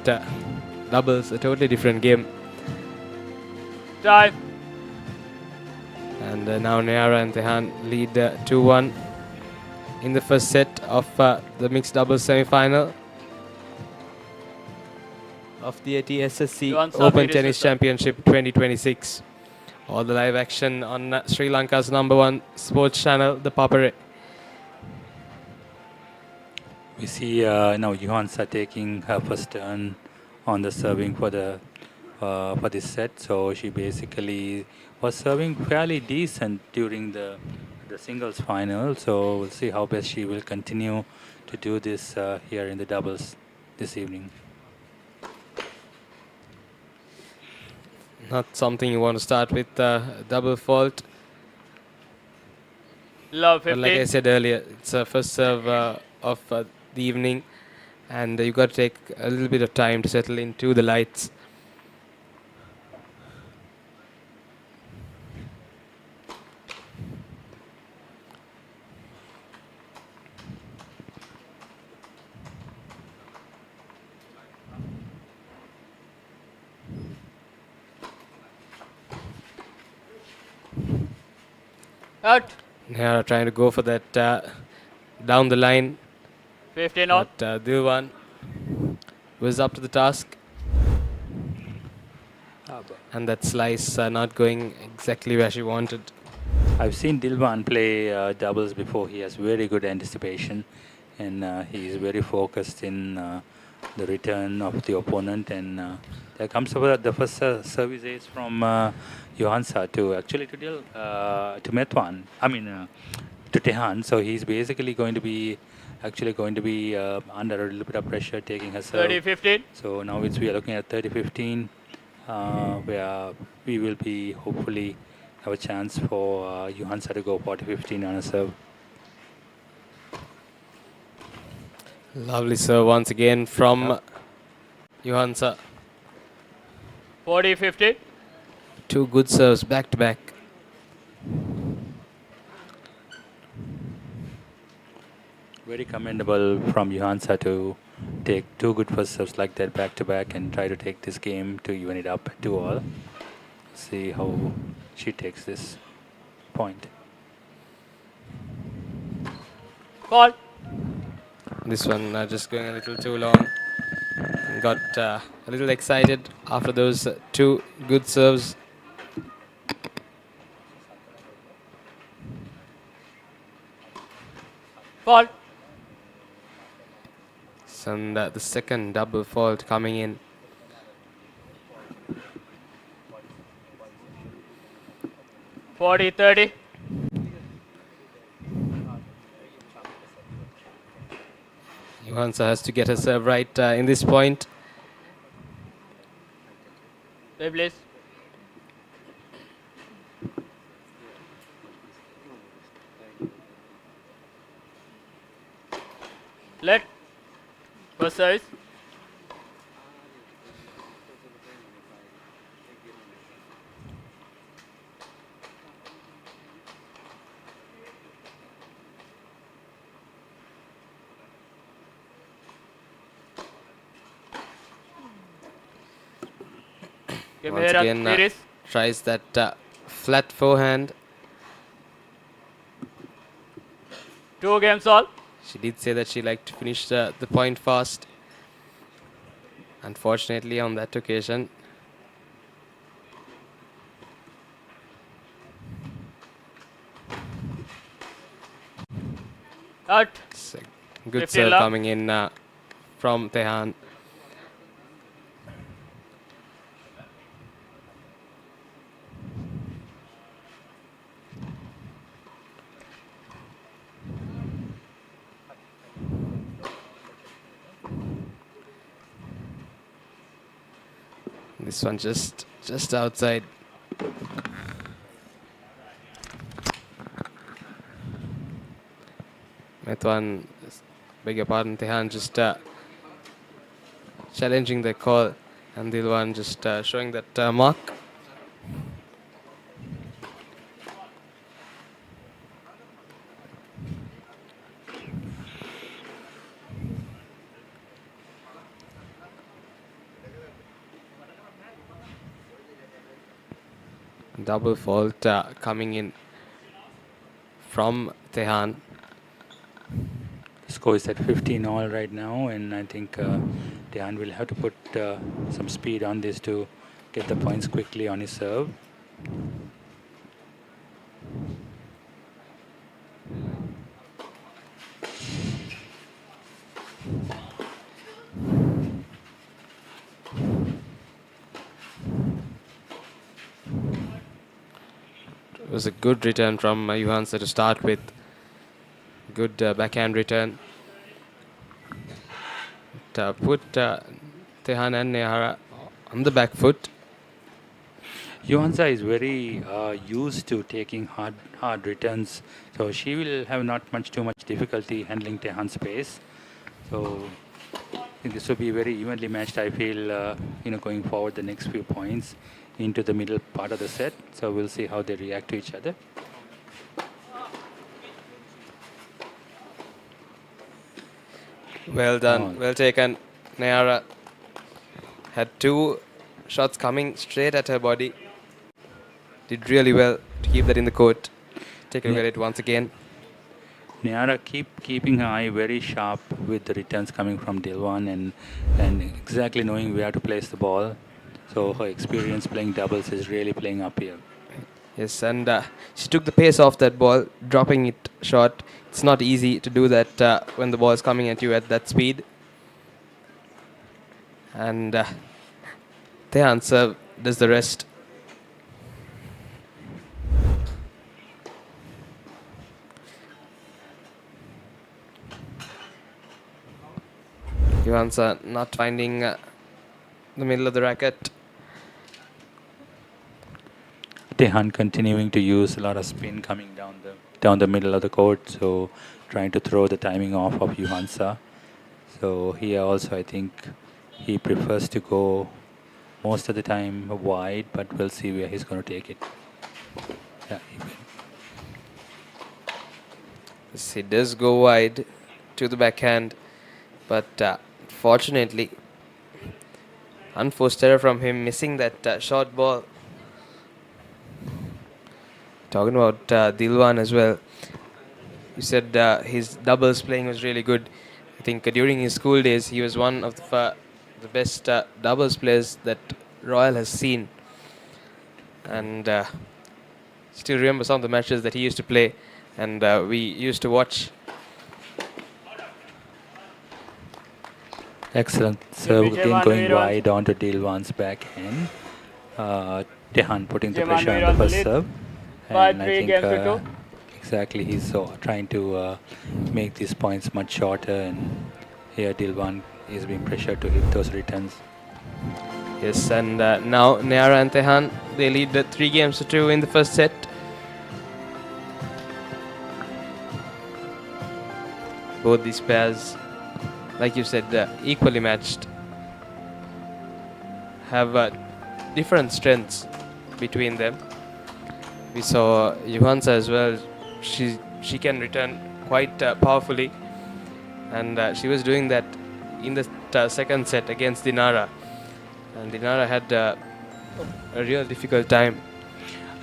A: doubles, a totally different game.
D: Time.
A: And now Nayara and Tehan lead 2-1 in the first set of the mixed doubles semi-final of the Yeti SSC Open Tennis Championship 2026. All the live action on Sri Lanka's #1 sports channel, ThePapare.
P: We see now Johansa taking her first turn on the serving for this set. So she basically was serving fairly decent during the singles final. So we'll see how best she will continue to do this here in the doubles this evening.
A: Not something you want to start with double fault.
D: Love 15.
A: But like I said earlier, it's a first serve of the evening, and you've got to take a little bit of time to settle into the lights.
D: Out.
A: Nehara trying to go for that down the line.
D: 15 out.
A: But Dilwan was up to the task. And that slice not going exactly where she wanted.
P: I've seen Dilwan play doubles before. He has very good anticipation, and he is very focused in the return of the opponent. And there comes the first service ace from Johansa to Metwan. I mean to Tehan. So he's basically going to be under a little bit of pressure taking her serve.
D: 30-15.
P: So now we are looking at 30-15, where we will be hopefully have a chance for Johansa to go 40-15 on a serve.
A: Lovely serve once again from Johansa.
D: 40-15.
A: Two good serves back to back.
P: Very commendable from Johansa to take two good first serves like that back to back and try to take this game to even it up at 2-all. See how she takes this point.
D: Call.
A: This one just going a little too long. Got a little excited after those two good serves.
D: Fault.
A: And the second double fault coming in.
D: (40-30).
A: Johansa has to get her serve right in this point.
D: Play, please. Let. First service.
A: Once again, tries that flat forehand.
D: 2 games all.
A: She did say that she liked to finish the point fast. Unfortunately, on that occasion.
D: Out.
A: Good serve coming in from Tehan. This one just outside. Methwan, beg your pardon, Tehan just challenging the call, and Dilwan just showing that mark. Double fault coming in from Tehan.
P: The score is at 15 all right now, and I think Tehan will have to put some speed on this to get the points quickly on his serve.
A: It was a good return from Johansson to start with. Good backhand return. Put Tehan and Nehara on the back foot.
P: Johansa is very used to taking hard returns, so she will have not too much difficulty handling Tehan's pace. So I think this will be very evenly matched. I feel going forward the next few points into the middle part of the set. So we'll see how they react to each other.
A: Well done, well taken. Nehara had two shots coming straight at her body. Did really well to keep that in the court. Take a look at it once again.
P: Nehara keeping her eye very sharp with the returns coming from Dilwan and exactly knowing where to place the ball. So her experience playing doubles is really playing up here.
A: Yes, and she took the pace off that ball, dropping it short. It's not easy to do that when the ball is coming at you at that speed. And Tehan serve does the rest. Johansson not finding the middle of the racket.
P: Tehan continuing to use a lot of spin coming down the middle of the court, so trying to throw the timing off of Johansson. So here also I think he prefers to go most of the time wide, but we'll see where he's going to take it. Yeah,
A: He does go wide to the backhand, but fortunately, unforced error from him, missing that short ball. Talking about Dilwan as well. You said his doubles playing was really good. I think during his school days, he was one of the best doubles players that Royal has seen. And still remember some of the matches that he used to play, and we used to watch.
P: Excellent serve again, going wide onto Dilwan's backhand. Tehan putting the pressure on the first serve. And I think exactly he's trying to make these points much shorter, and here Dilwan is being pressured to hit those returns.
A: Yes, and now Nehara and Tehan, they lead 3-2 in the first set. Both these pairs, like you said, equally matched, have different strengths between them. We saw Johansson as well. She can return quite powerfully, and she was doing that in the second set against Dinara, and Dinara had a real difficult time.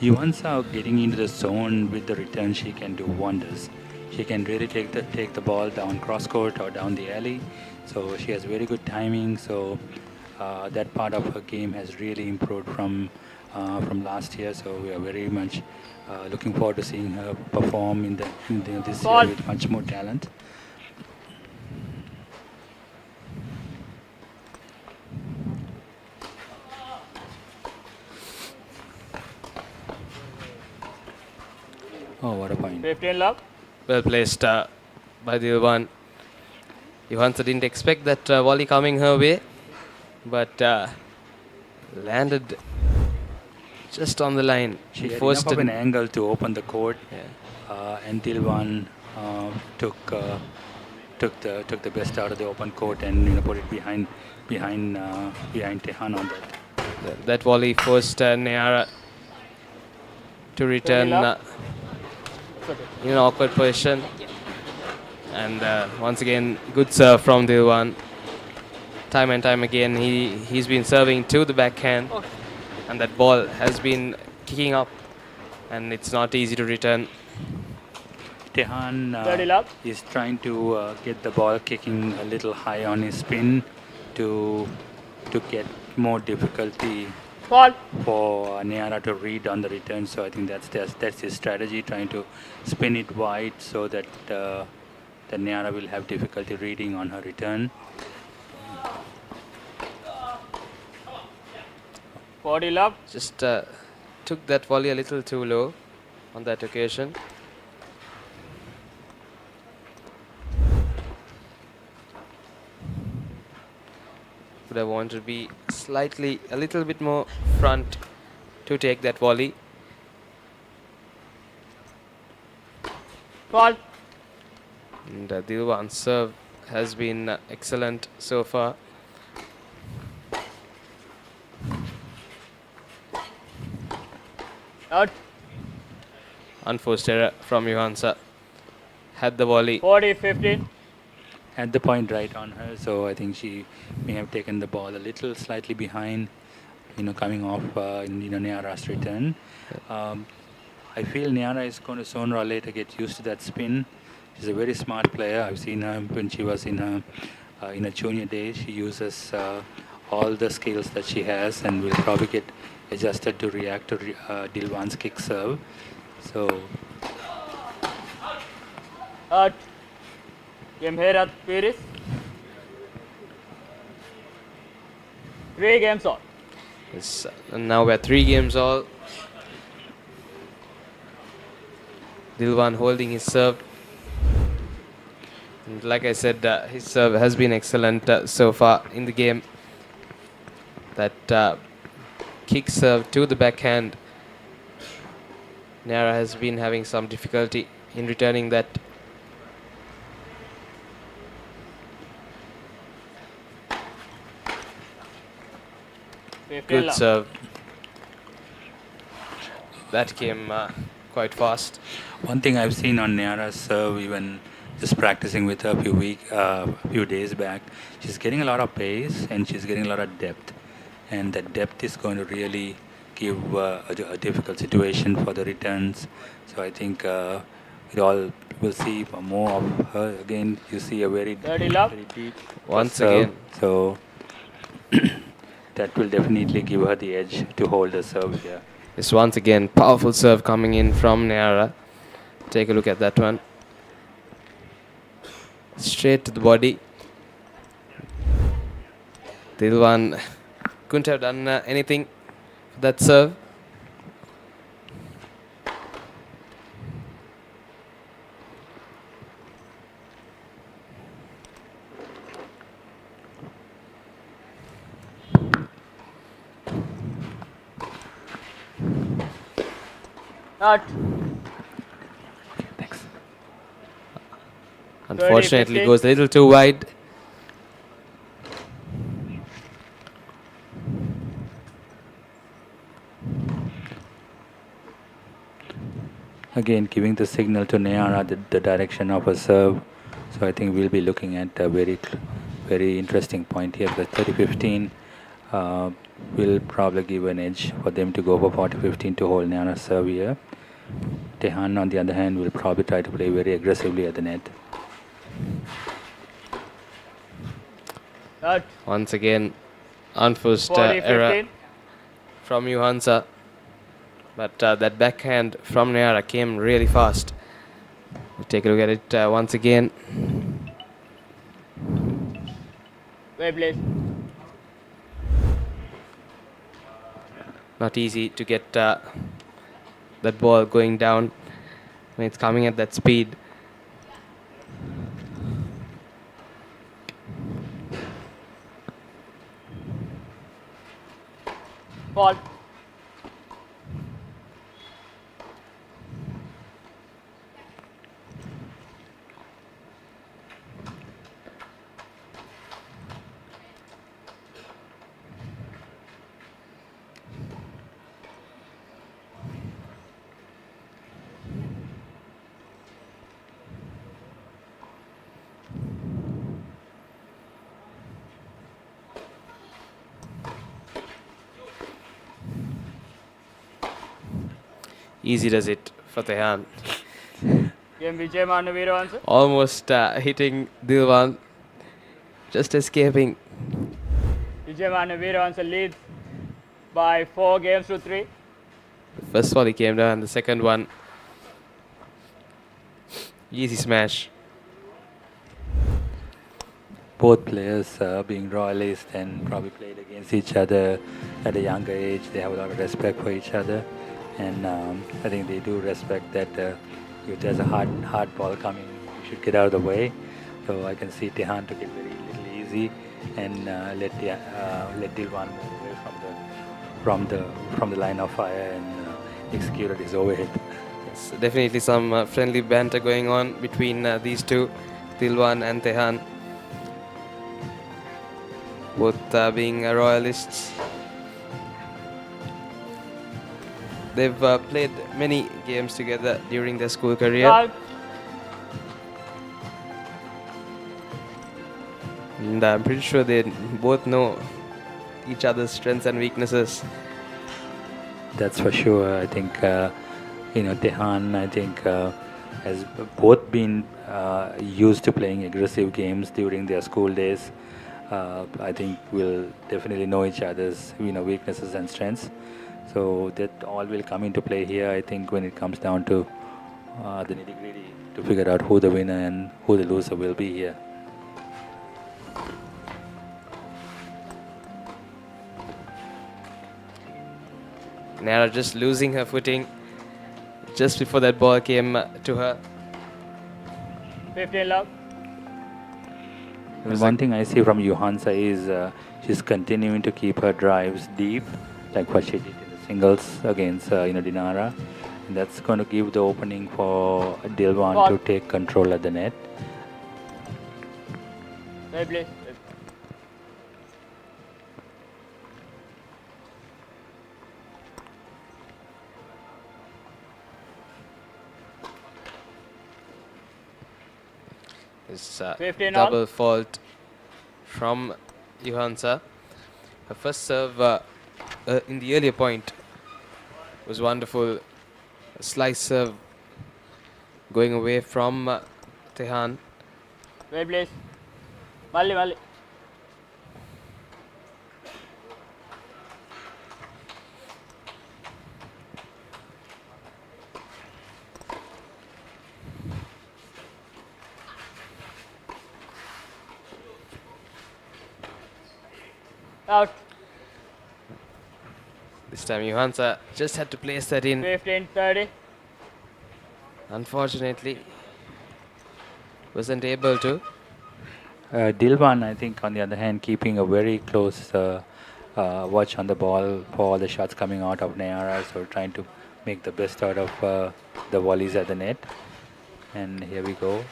P: Johansson getting into the zone with the return, she can do wonders. She can really take the ball down cross court or down the alley. So she has very good timing. So that part of her game has really improved from last year. So we are very much looking forward to seeing her perform in this year with much more talent. Oh, what a point.
D: 15 love.
A: Well placed by Dilwan. Johansson didn't expect that volley coming her way, but landed just on the line.
P: She had enough of an angle to open the court, and Dilwan took the best out of the open court and put it behind Tehan on that.
A: That volley forced Nayara to return in an awkward position. And once again, good serve from Dilwan. Time and time again, he's been serving to the backhand. And that ball has been kicking up. And it's not easy to return.
P: Tehan is trying to get the ball kicking a little high on his spin to get more difficulty for Nayara to read on the return. So I think that's his strategy, trying to spin it wide so that Nayara will have difficulty reading on her return.
D: Body love.
A: Just took that volley a little too low on that occasion. Would have wanted to be a little bit more front to take that volley.
D: Ball.
A: And Dilwan's serve has been excellent so far.
D: Out.
A: Unforced error from Johansa. Had the volley.
D: 40-15.
P: Had the point right on her, so I think she may have taken the ball a little slightly behind, coming off Nayara's return. I feel Nayara is going to sooner or later get used to that spin. She's a very smart player. I've seen her when she was in her junior days. She uses all the skills that she has and will probably get adjusted to react to Dilwan's kick serve. So.
D: Game here at Paris. 3 games all.
A: Yes, and now we're 3 games all. Dilwan holding his serve. And like I said, his serve has been excellent so far in the game. That kick serve to the backhand. Nayara has been having some difficulty in returning that. Good serve. That came quite fast.
P: One thing I've seen on Nayara's serve, even just practicing with her a few days back, she's getting a lot of pace and she's getting a lot of depth. And that depth is going to really give a difficult situation for the returns. So I think we'll see more of her. Again, you see a very deep
A: once
P: serve.
A: Again.
P: So that will definitely give her the edge to hold the serve here.
A: Yes, once again, powerful serve coming in from Nayara. Take a look at that one. Straight to the body. Dilwan couldn't have done anything for that serve.
D: Out.
A: Thanks. Unfortunately, goes a little too wide.
P: Again, giving the signal to Nayara the direction of a serve. So I think we'll be looking at a very interesting point here. The 30-15 will probably give an edge for them to go for 40-15 to hold Nayara's serve here. Tehan, on the other hand, will probably try to play very aggressively at the net.
A: Once again, unforced error from Johansa. But that backhand from Nayara came really fast. We'll take a look at it once again.
D: Wait, please.
A: Not easy to get that ball going down when it's coming at that speed.
D: fault.
A: Easy does it for Tehan.
D: Game Vijay Manaviro answer.
A: Almost hitting Dilwan. Just escaping.
D: Vijay Manaviro answer leads by 4 games to 3.
A: The first volley came down, the second one. Easy smash.
P: Both players being royalists and probably played against each other at a younger age. They have a lot of respect for each other. And I think they do respect that if there's a hard ball coming, you should get out of the way. So I can see Tehan took it very little easy and let Dilwan move away from the line of fire and executed his overhead.
A: Yes, definitely some friendly banter going on between these two, Dilwan and Tehan. Both being royalists. They've played many games together during their school career. And I'm pretty sure they both know each other's strengths and weaknesses.
P: That's for sure. I think, Tehan, I think, has both been used to playing aggressive games during their school days. I think we'll definitely know each other's, weaknesses and strengths. So that all will come into play here, I think, when it comes down to the nitty-gritty to figure out who the winner and who the loser will be here.
A: Nara just losing her footing just before that ball came to her.
D: 15 love.
P: One thing I see from Johansa is she's continuing to keep her drives deep, like what she did in the singles against Dinara. And that's going to give the opening for Dilwan to take control at the net.
D: Hey, please.
A: It's
D: 15
A: double
D: all.
A: fault from Johansa. Her first serve in the earlier point was wonderful. A slice serve going away from Tehan.
D: Wait, please. Mali. Out.
A: This time Johansa just had to place that in.
D: 15-30.
A: Unfortunately, wasn't able to.
P: Dilwan, I think, on the other hand, keeping a very close watch on the ball for all the shots coming out of Nayara, so trying to make the best out of the volleys at the net. And here we go.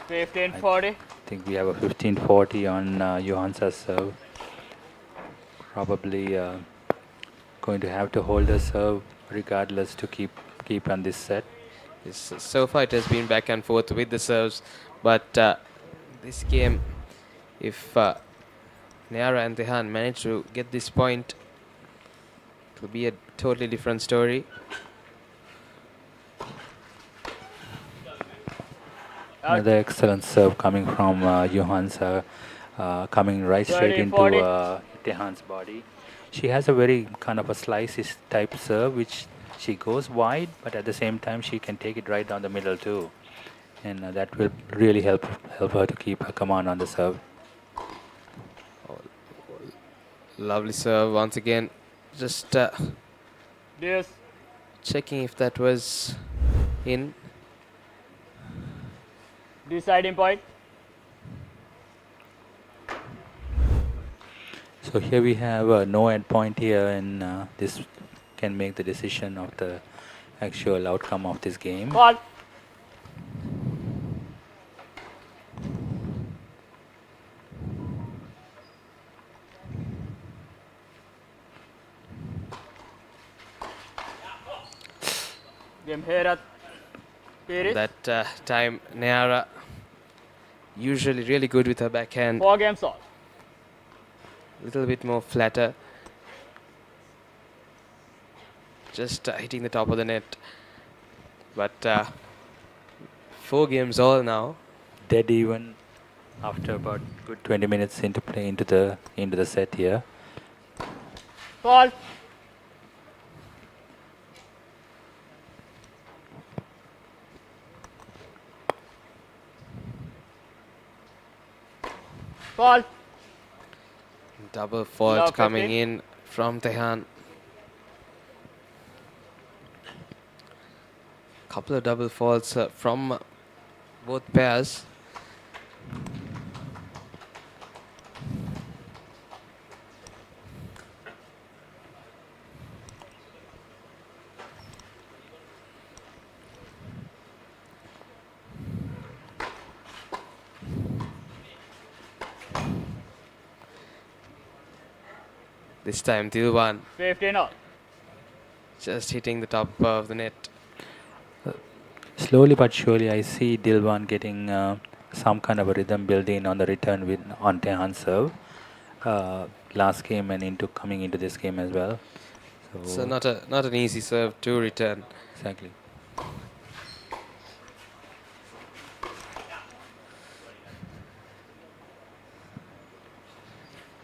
D: 15-40.
P: I think we have a 15-40 on Johansa's serve. Probably going to have to hold the serve regardless to keep on this set.
A: Yes, so far it has been back and forth with the serves, but this game, if Nayara and Tehan manage to get this point, it will be a totally different story.
P: Another excellent serve coming from Johansa, coming right straight into Tehan's body. She has a very kind of a slice type serve, which she goes wide, but at the same time she can take it right down the middle too, and that will really help her to keep her command on the serve.
A: Oh, lovely serve once again. Just
D: yes.
A: Checking if that was in.
D: Deciding point.
P: So So here we have no end point here, and this can make the decision of the actual outcome of this game.
D: Ball. Game here at Paris.
A: That time, Neara usually really good with her backhand.
D: 4 games all.
A: Little bit more flatter. Just hitting the top of the net. But 4 games all now.
P: Dead even after about good 20 minutes into play into the set here.
D: Ball. Ball.
A: Double fault
D: Love
A: coming
D: 15.
A: in from Tehan. Couple of double faults from both pairs. This time Dilwan
D: 15 all.
A: just hitting the top of the net.
P: Slowly but surely, I see Dilwan getting some kind of a rhythm building on the return with on Tehan's serve. Last game and coming into this game as well.
A: So not an easy serve to return.
P: Exactly.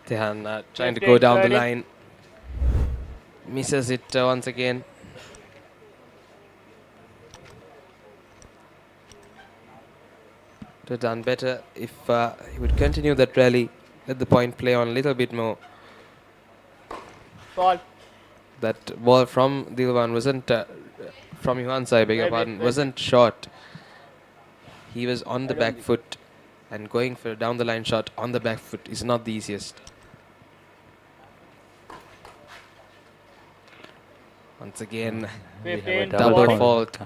A: Tehan trying to go down the line. Misses it once again. Would have done better if he would continue that rally. Let the point play on a little bit more.
D: Ball.
A: That ball from Dilwan wasn't from Yuhansa, I beg your pardon, wasn't short. He was on the back foot, and going for a down the line shot on the back foot is not the easiest. Once again, double fault.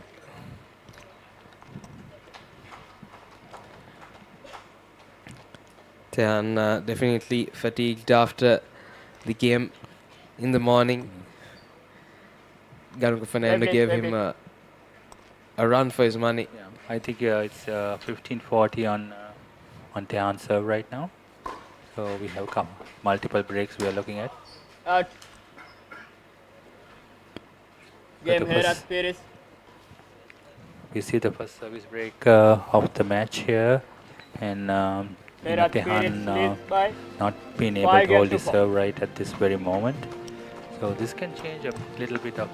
A: Tehan definitely fatigued after the game in the morning. Ganuka Fernando gave him a run for his money.
P: Yeah, I think it's 15-40 on Tehan's serve right now. So we have multiple breaks we are looking at.
D: Out. Game here at Paris.
P: We see the first service break of the match here, and Tehan not being able to hold his serve right at this very moment. So this can change a little bit of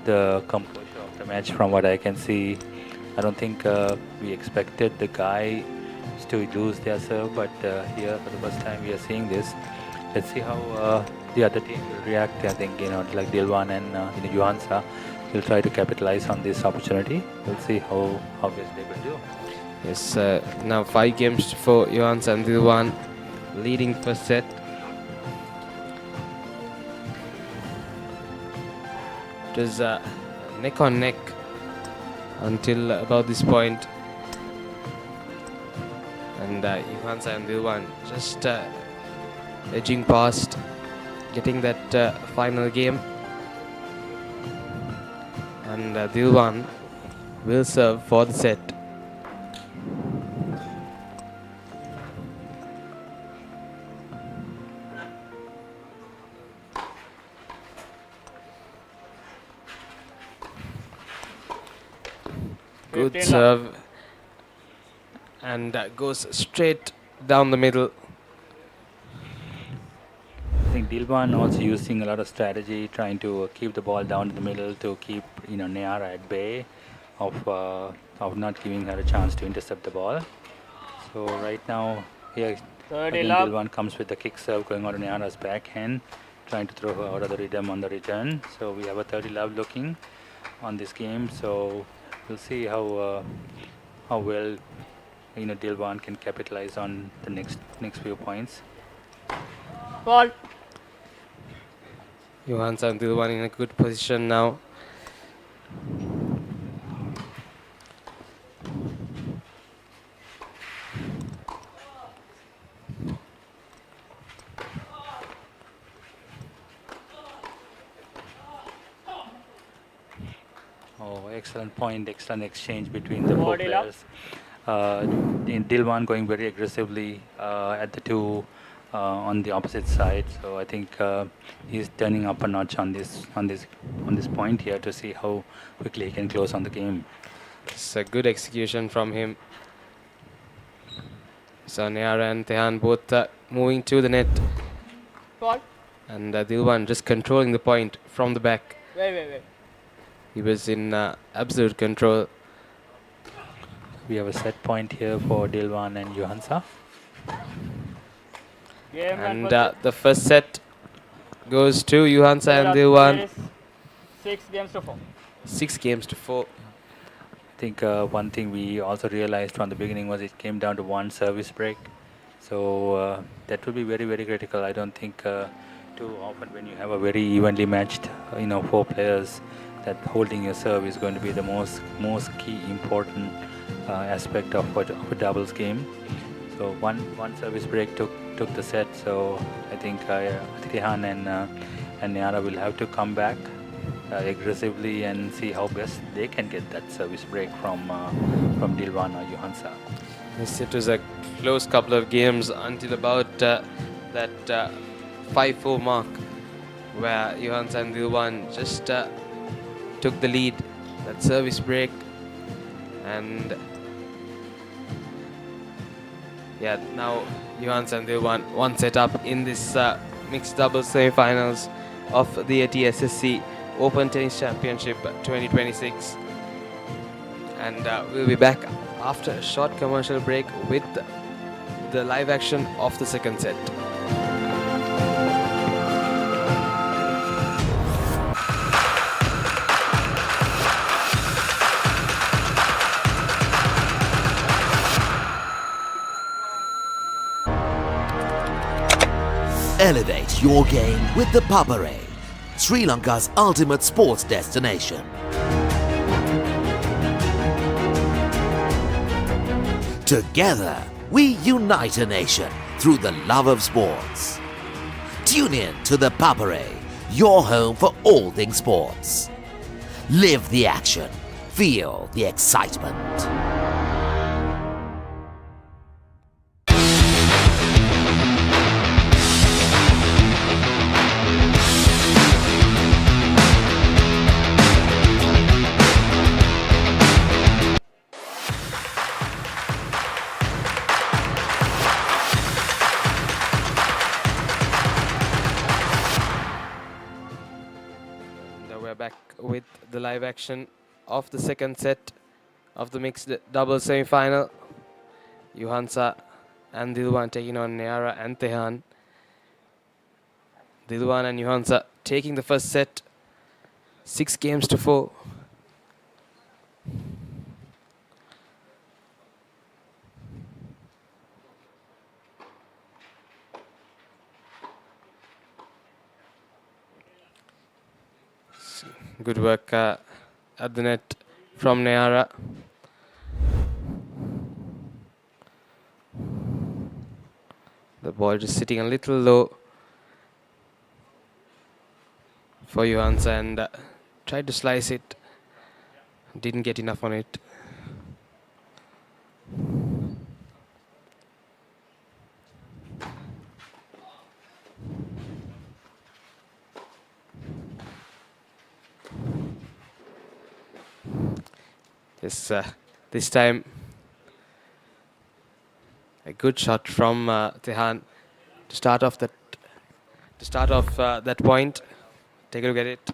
P: the composure of the match from what I can see. I don't think we expected the guy to lose their serve, but here for the first time we are seeing this. Let's see how the other team will react. I think, like Dilwan and Yuhansa will try to capitalize on this opportunity. We'll see how best they will do.
A: Yes, now 5 games for Yuhansa and Dilwan, leading first set. It was neck on neck until about this point. And Yuhansa and Dilwan just edging past, getting that final game. And Dilwan will serve for the set. Good serve, and goes straight down the middle.
P: I think Dilwan also using a lot of strategy, trying to keep the ball down in the middle to keep Neara at bay, of not giving her a chance to intercept the ball. So right now here again, Dilwan comes with the kick serve going on to Neara's backhand, trying to throw her out of the rhythm on the return. So we have a 30-love looking on this game. So we'll see how well Dilwan can capitalize on the next few points.
D: Ball.
A: Johansson and Dilwan in a good position now.
P: Oh, excellent point, excellent exchange between the four
D: Body lock.
P: players. Dilwan going very aggressively at the two on the opposite side. So I think he's turning up a notch on this point here to see how quickly he can close on the game.
A: It's a good execution from him. So Neara and Tehan both moving to the net.
D: Ball.
A: And Dilwan just controlling the point from the back.
D: Wait.
A: He was in absolute control.
P: We have a set point here for Dilwan and Johansson.
D: Game
A: And the first set goes to Johansson and Dilwan.
D: 6 games to 4.
A: 6 games to 4.
P: I think one thing we also realized from the beginning was it came down to one service break. So that will be very, very critical. I don't think too often when you have a very evenly matched, 4 players, that holding your serve is going to be the most key important aspect of a doubles game. So one service break took the set. So I think Tehan and Neara will have to come back aggressively and see how best they can get that service break from Dilwan or Johansson.
A: Yes, it was a close couple of games until about that 5-4 mark, where Johansson and Dilwan just took the lead. That service break, and yeah, now Johansson and Dilwan one set up in this mixed doubles semi-finals of the Yeti SSC Open Tennis Championship 2026. And we'll be back after a short commercial break with the live action of the second set.
J: Elevate your game with the Papare, Sri Lanka's ultimate sports destination. Together, we unite a nation through the love of sports. Tune in to the Papare, your home for all things sports. Live the action, feel the excitement.
A: Back with the live action of the second set of the mixed doubles semi-final. Johansson and Dilwan taking on Neara and Tehan. Dilwan and Johansson taking the first set 6 games to 4. Good work at the net from Neara. The ball just sitting a little low for Johansson, and tried to slice it. Didn't get enough on it. Yes, this time a good shot from Tehan to start off that point. Take a look at it.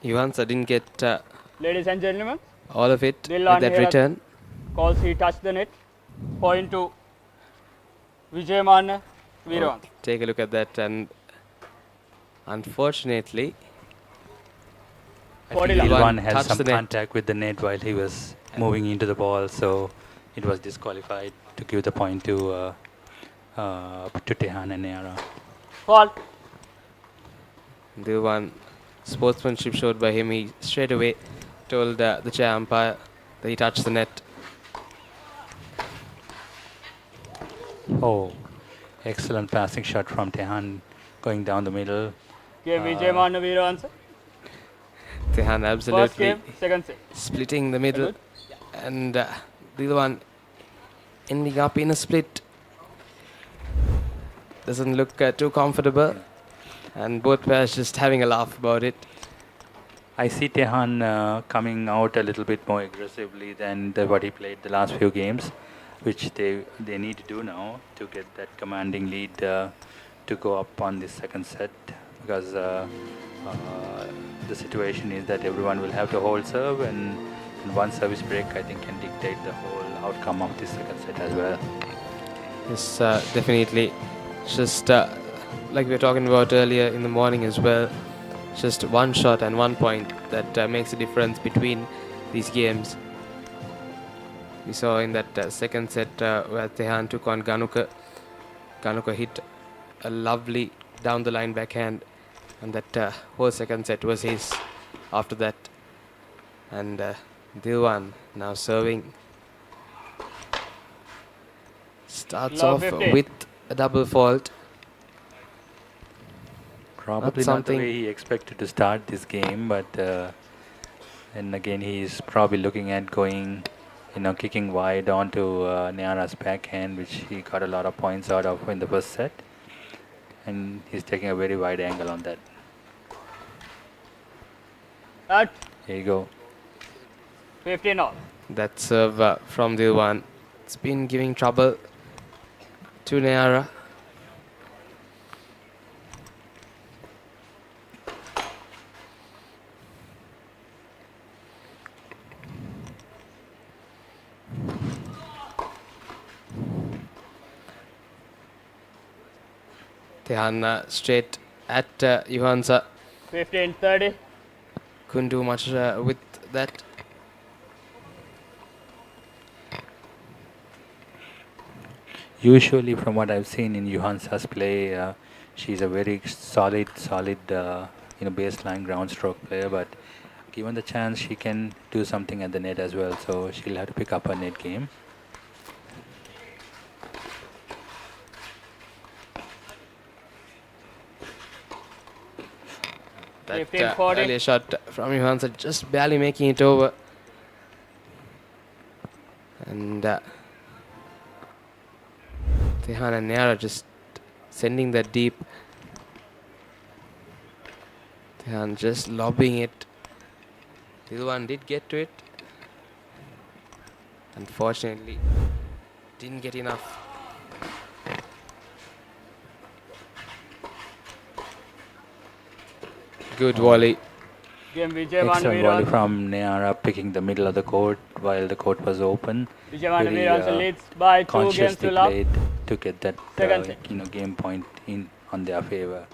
A: Johansson didn't get
D: Ladies and gentlemen,
A: all of it with
D: Dylan
A: that
D: here
A: return.
D: calls he touched the net. Point to Vijayamana Veeravansa.
A: Take a look at that, and unfortunately,
P: I think Dilwan had some contact with the net while he was moving into the ball, so it was disqualified to give the point to Tehan and Neara.
D: Fall.
A: The one sportsmanship showed by him. He straight away told the chair umpire that he touched the net.
P: Oh, excellent passing shot from Tehan going down the middle.
D: Game Vijayamana Veeravansa.
A: Tehan absolutely
D: First game, second set.
A: splitting the middle, and the other one ending up in a split. Doesn't look too comfortable, and both players just having a laugh about it.
P: I see Tehan coming out a little bit more aggressively than what he played the last few games, which they need to do now to get that commanding lead to go up on this second set, because the situation is that everyone will have to hold serve, and one service break I think can dictate the whole outcome of this second set as well.
A: Yes, definitely. Just like we were talking about earlier in the morning as well, just one shot and 1 point that makes a difference between these games. We saw in that second set where Tehan took on Ganuka. Ganuka hit a lovely down the line backhand, and that whole second set was his after that. And Dilwan now serving. Starts off with a double fault.
P: Probably not the way he expected to start this game, but and again he's probably looking at going, kicking wide onto Neara's backhand, which he got a lot of points out of in the first set, and he's taking a very wide angle on that. Here you go.
D: 15 all.
A: That serve from Dilwan. It's been giving trouble to Neara. Tehan straight at Johansson.
D: 15-30.
A: Couldn't do much with that.
P: Usually, from what I've seen in Johansson's play, she's a very solid baseline ground stroke player. But given the chance, she can do something at the net as well. So she'll have to pick up her net game.
A: That earlier shot from Johansson just barely making it over. And Tehan and Neara just sending that deep. Tehan just lobbing it. The other one did get to it. Unfortunately, didn't get enough. Good volley.
P: Excellent volley from Neara, picking the middle of the court while the court was open.
D: Vijayamana Veeravansa leads by 2 games to love.
P: Played to get that game point in on their favor.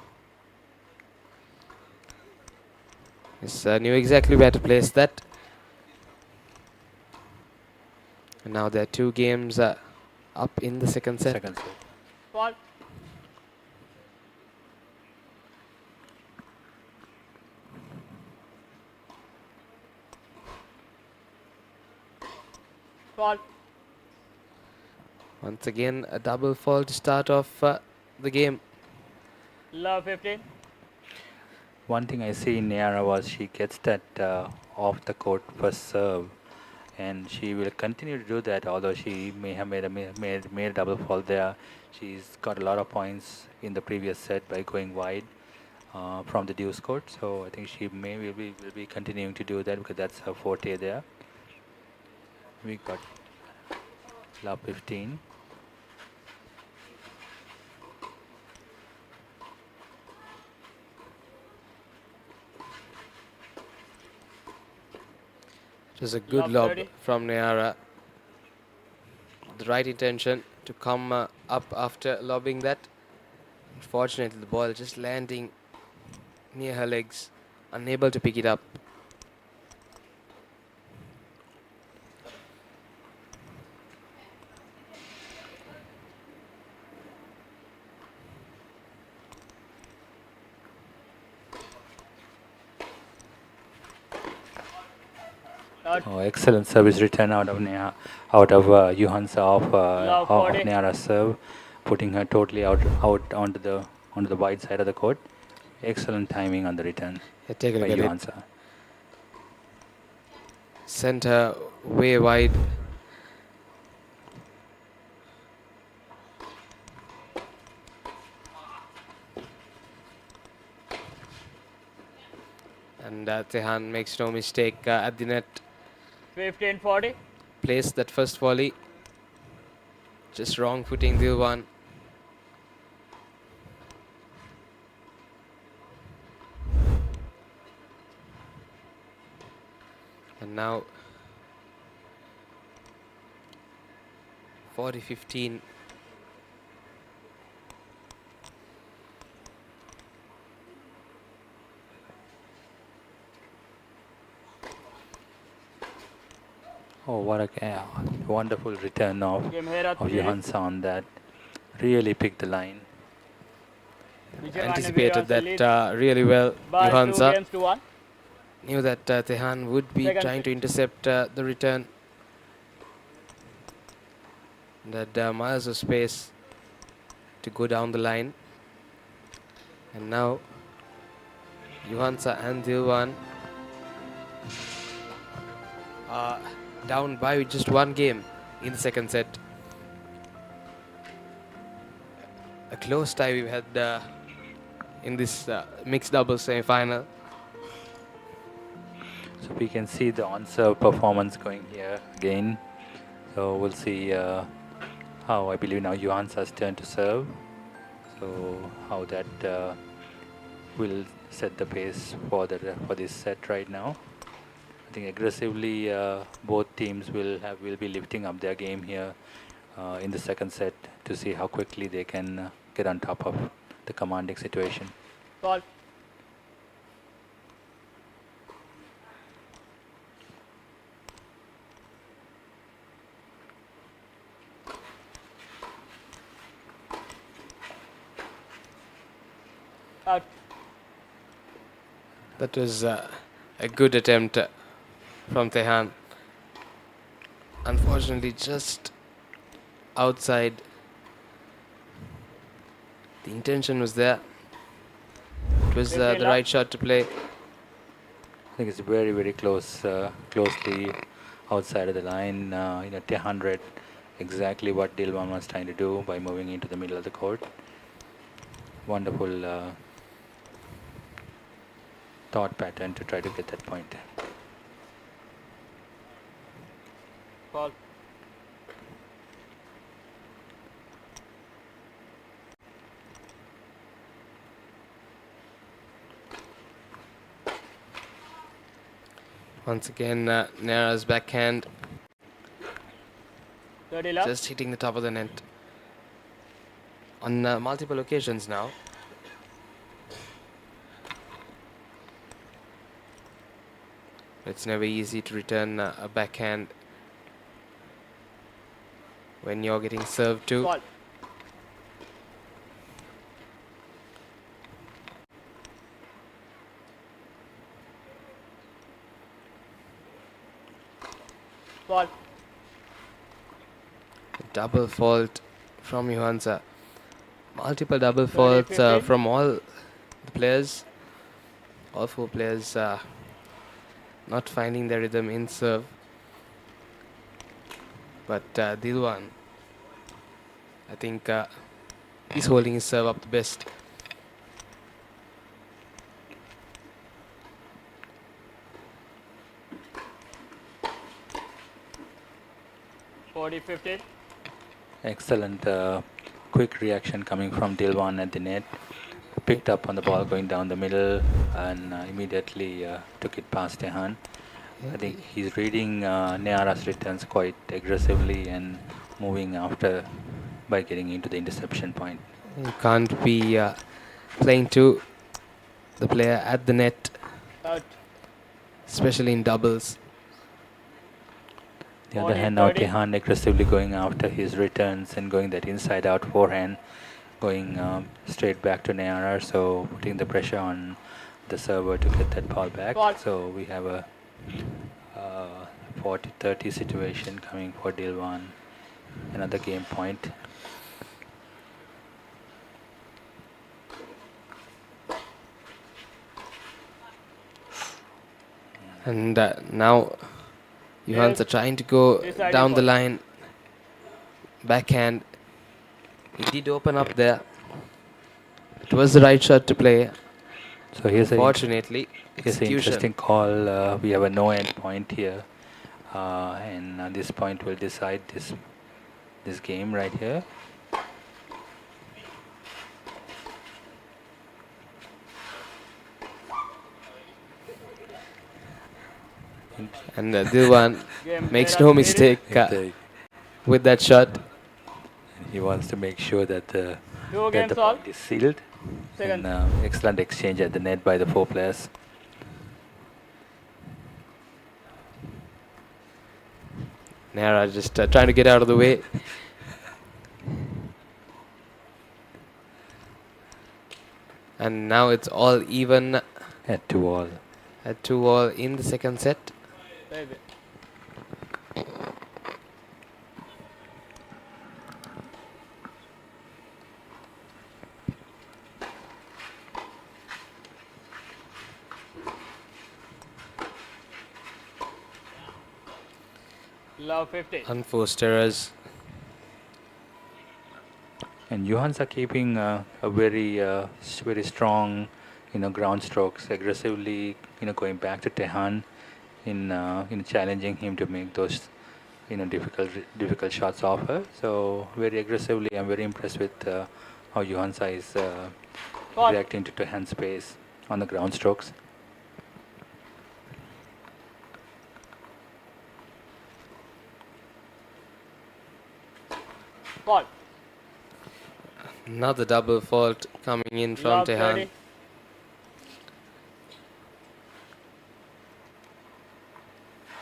A: Yes, knew exactly where to place that. And now there are 2 games up in the second set.
D: Ball. Ball.
A: Once again, a double fault to start off the game.
D: Love 15.
P: One thing I see in Neara was she gets that off the court first serve, and she will continue to do that. Although she may have made a double fault there, she's got a lot of points in the previous set by going wide from the deuce court. So I think she will be continuing to do that because that's her forte there. We got love 15.
A: It was a good lob from Neara. The right intention to come up after lobbing that. Unfortunately, the ball just landing near her legs, unable to pick it up.
P: Oh, excellent service return out of Johansa of Neara's serve, putting her totally out onto the wide side of the court. Excellent timing on the return
A: Take a
P: by
A: look at it.
P: Johansa.
A: Sent her way wide. And Tehan makes no mistake at the net.
D: 15-40.
A: Plays that first volley. Just wrong footing Dilwan. And now 40-15.
P: Oh, what a wonderful return of Johansa on that. Really picked the line.
A: Anticipated that really well,
D: By 2
A: Johansa.
D: games to 1.
A: Knew that Tehan would be trying to intercept the return. That miles of space to go down the line. And now Johansa and Dilwan are down by just one game in the second set. A close tie we've had in this mixed doubles semi-final.
P: So we can see the on-serve performance going here again. So we'll see how, I believe now Johansa's turn to serve. So how that will set the pace for this set right now. I think aggressively both teams will be lifting up their game here in the second set to see how quickly they can get on top of the commanding situation.
D: Ball. Out.
A: That was a good attempt from Tehan. Unfortunately, just outside. The intention was there. It was the right shot to play.
P: I think it's very, very closely outside of the line. Tehan read exactly what Dilwan was trying to do by moving into the middle of the court. Wonderful thought pattern to try to get that point.
D: Ball.
A: Once again, Nera's backhand
D: 30 love.
A: just hitting the top of the net on multiple occasions now. It's never easy to return a backhand when you're getting served to.
D: Ball. Ball.
A: Double fault from Johansa. Multiple double faults from all the players. All four players not finding their rhythm in serve. But Dilwan, I think he's holding his serve up the best.
P: Excellent quick reaction coming from Dilwan at the net. Picked up on the ball going down the middle and immediately took it past Tehan. I think he's reading Neara's returns quite aggressively and moving after by getting into the interception point.
A: You can't be playing to the player at the net,
D: Out.
A: especially in doubles.
P: The other hand, now Tehan aggressively going after his returns and going that inside out forehand, going straight back to Neara, so putting the pressure on the server to get that ball back. So we have a 40-30 situation coming for Dilwan. Another game point.
A: And now Johannes are trying to go down the line. Backhand. He did open up there. It was the right shot to play.
P: So here's
A: Unfortunately,
P: here's an interesting call. We have a no-end point here. And this point will decide this game right here.
A: And Dilwan makes no mistake with that shot.
P: And he wants to make sure that the
D: game
P: point is sealed. And excellent exchange at the net by the four players.
A: Neara just trying to get out of the way. And now it's all even.
P: At 2-all.
A: At 2-all in the second set.
D: Baby. Love 50.
A: Unforced errors.
P: And Johannes are keeping a very strong, ground strokes, aggressively, going back to Tehan in challenging him to make those, difficult shots off her. So very aggressively, I'm very impressed with how Johannes is reacting to Tehan's pace on the ground strokes.
D: Ball.
A: Another double fault coming in from
D: Love
A: Tehan.
D: 30.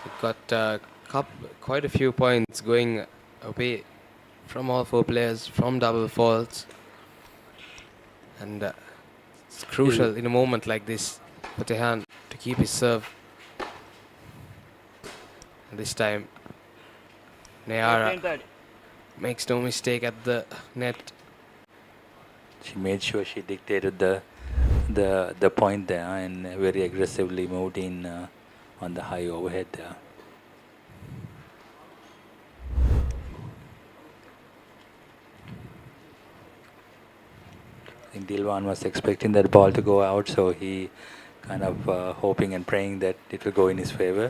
A: We've got quite a few points going away from all four players from double faults. And it's crucial in a moment like this for Tehan to keep his serve. And this time, Neara
D: 15-30.
A: makes no mistake at the net.
P: She made sure she dictated the point there and very aggressively moved in on the high overhead there. I think Dilwan was expecting that ball to go out, so he kind of hoping and praying that it will go in his favor.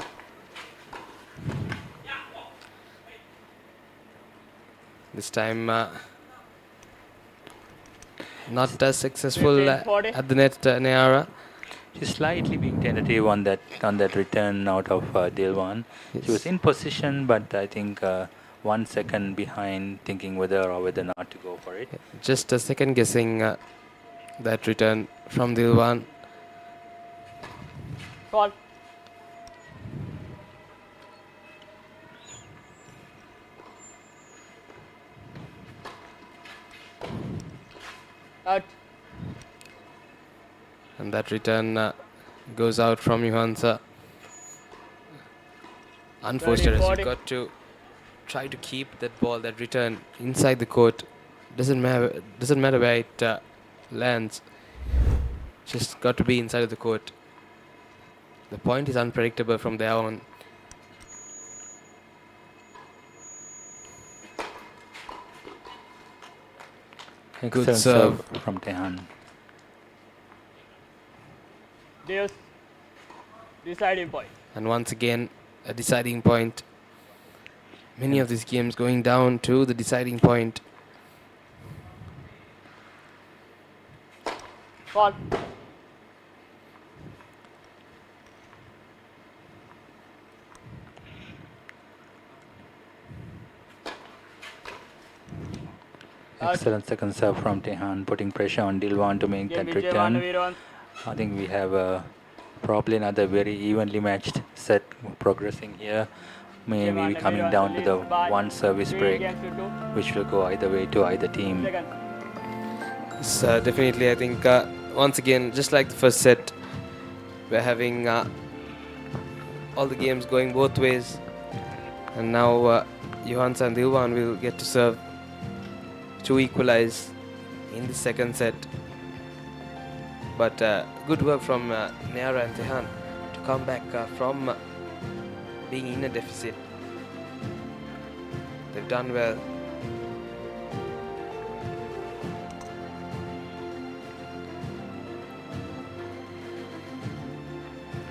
A: This time, not as successful at the net, Neara.
P: She's slightly being tentative on that return out of Dilwan.
A: Yes.
P: She was in position, but I think 1 second behind, thinking whether or whether not to go for it.
A: Just a second guessing that return from Dilwan.
D: Ball. Out.
A: And that return goes out from Johannes. Unfortunately,
D: 30-40.
A: you've got to try to keep that ball, that return inside the court. Doesn't matter where it lands. Just got to be inside of the court. The point is unpredictable from there on.
P: Good serve from Tehan.
D: Deus. Deciding point.
A: And once again, a deciding point. Many of these games going down to the deciding point.
D: Ball.
P: Excellent second serve from Tehan, putting pressure on Dilwan to make that return. I think we have probably another very evenly matched set progressing here. Maybe coming down to the one service break, which will go either way to either team.
A: Yes, definitely, I think once again, just like the first set, we're having all the games going both ways. And now Johansa and Dilwan will get to serve to equalize in the second set. But good work from Neara and Tehan to come back from being in a deficit. They've done well.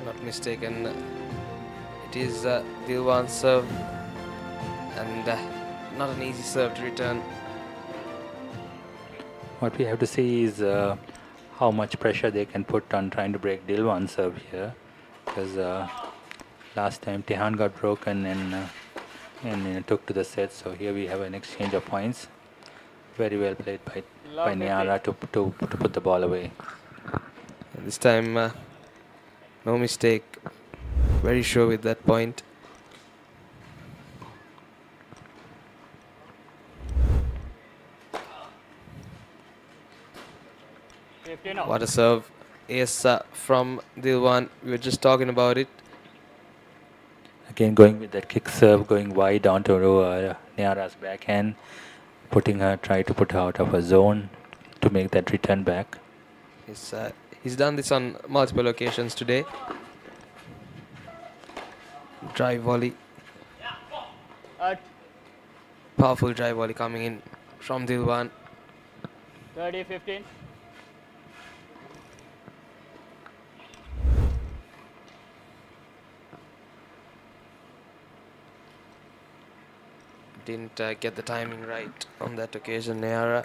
A: Not mistaken, it is Dilwan's serve, and not an easy serve to return.
P: What we have to see is how much pressure they can put on trying to break Dilwan's serve here, because last time Tehan got broken and took to the set. So here we have an exchange of points. Very well played by Neara to put the ball away.
A: And this time, no mistake. Very sure with that point. What a serve. Yes, from Dilwan. We were just talking about it.
P: Again, going with that kick serve, going wide onto Neara's backhand, try to put her out of her zone to make that return back.
A: He's done this on multiple occasions today. Drive volley. Powerful drive volley coming in from Dilwan.
D: 30-15.
A: Didn't get the timing right on that occasion, Neara.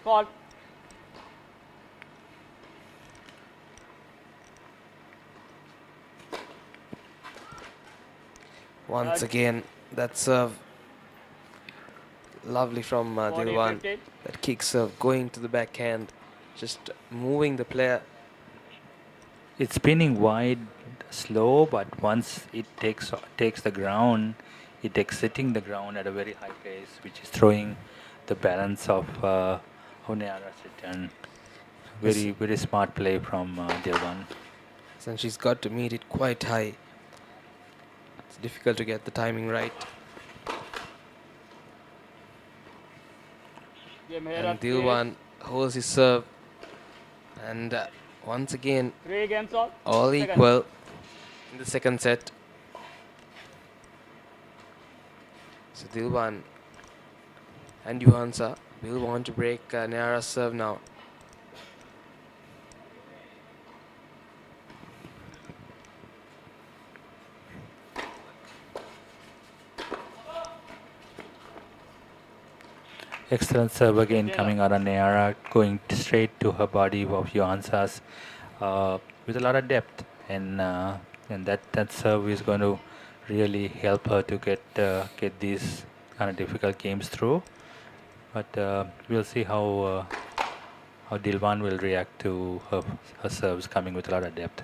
D: Fault.
A: Once again, that serve. Lovely from Dilwan. That kick serve going to the backhand, just moving the player.
P: It's spinning wide, slow, but once it takes the ground, it exiting the ground at a very high pace, which is throwing the balance of Neara's return. Very smart play from Dilwan.
A: And she's got to meet it quite high. It's difficult to get the timing right. And Dilwan holds his serve. And once again,
D: 3 games
A: all equal in the second set. So Dilwan and Johansa will want to break Neara's serve now.
P: Excellent serve again coming out of Neara, going straight to her body of Johansa's with a lot of depth, and that serve is going to really help her to get these kind of difficult games through. But we'll see how Dilwan will react to her serves coming with a lot of depth.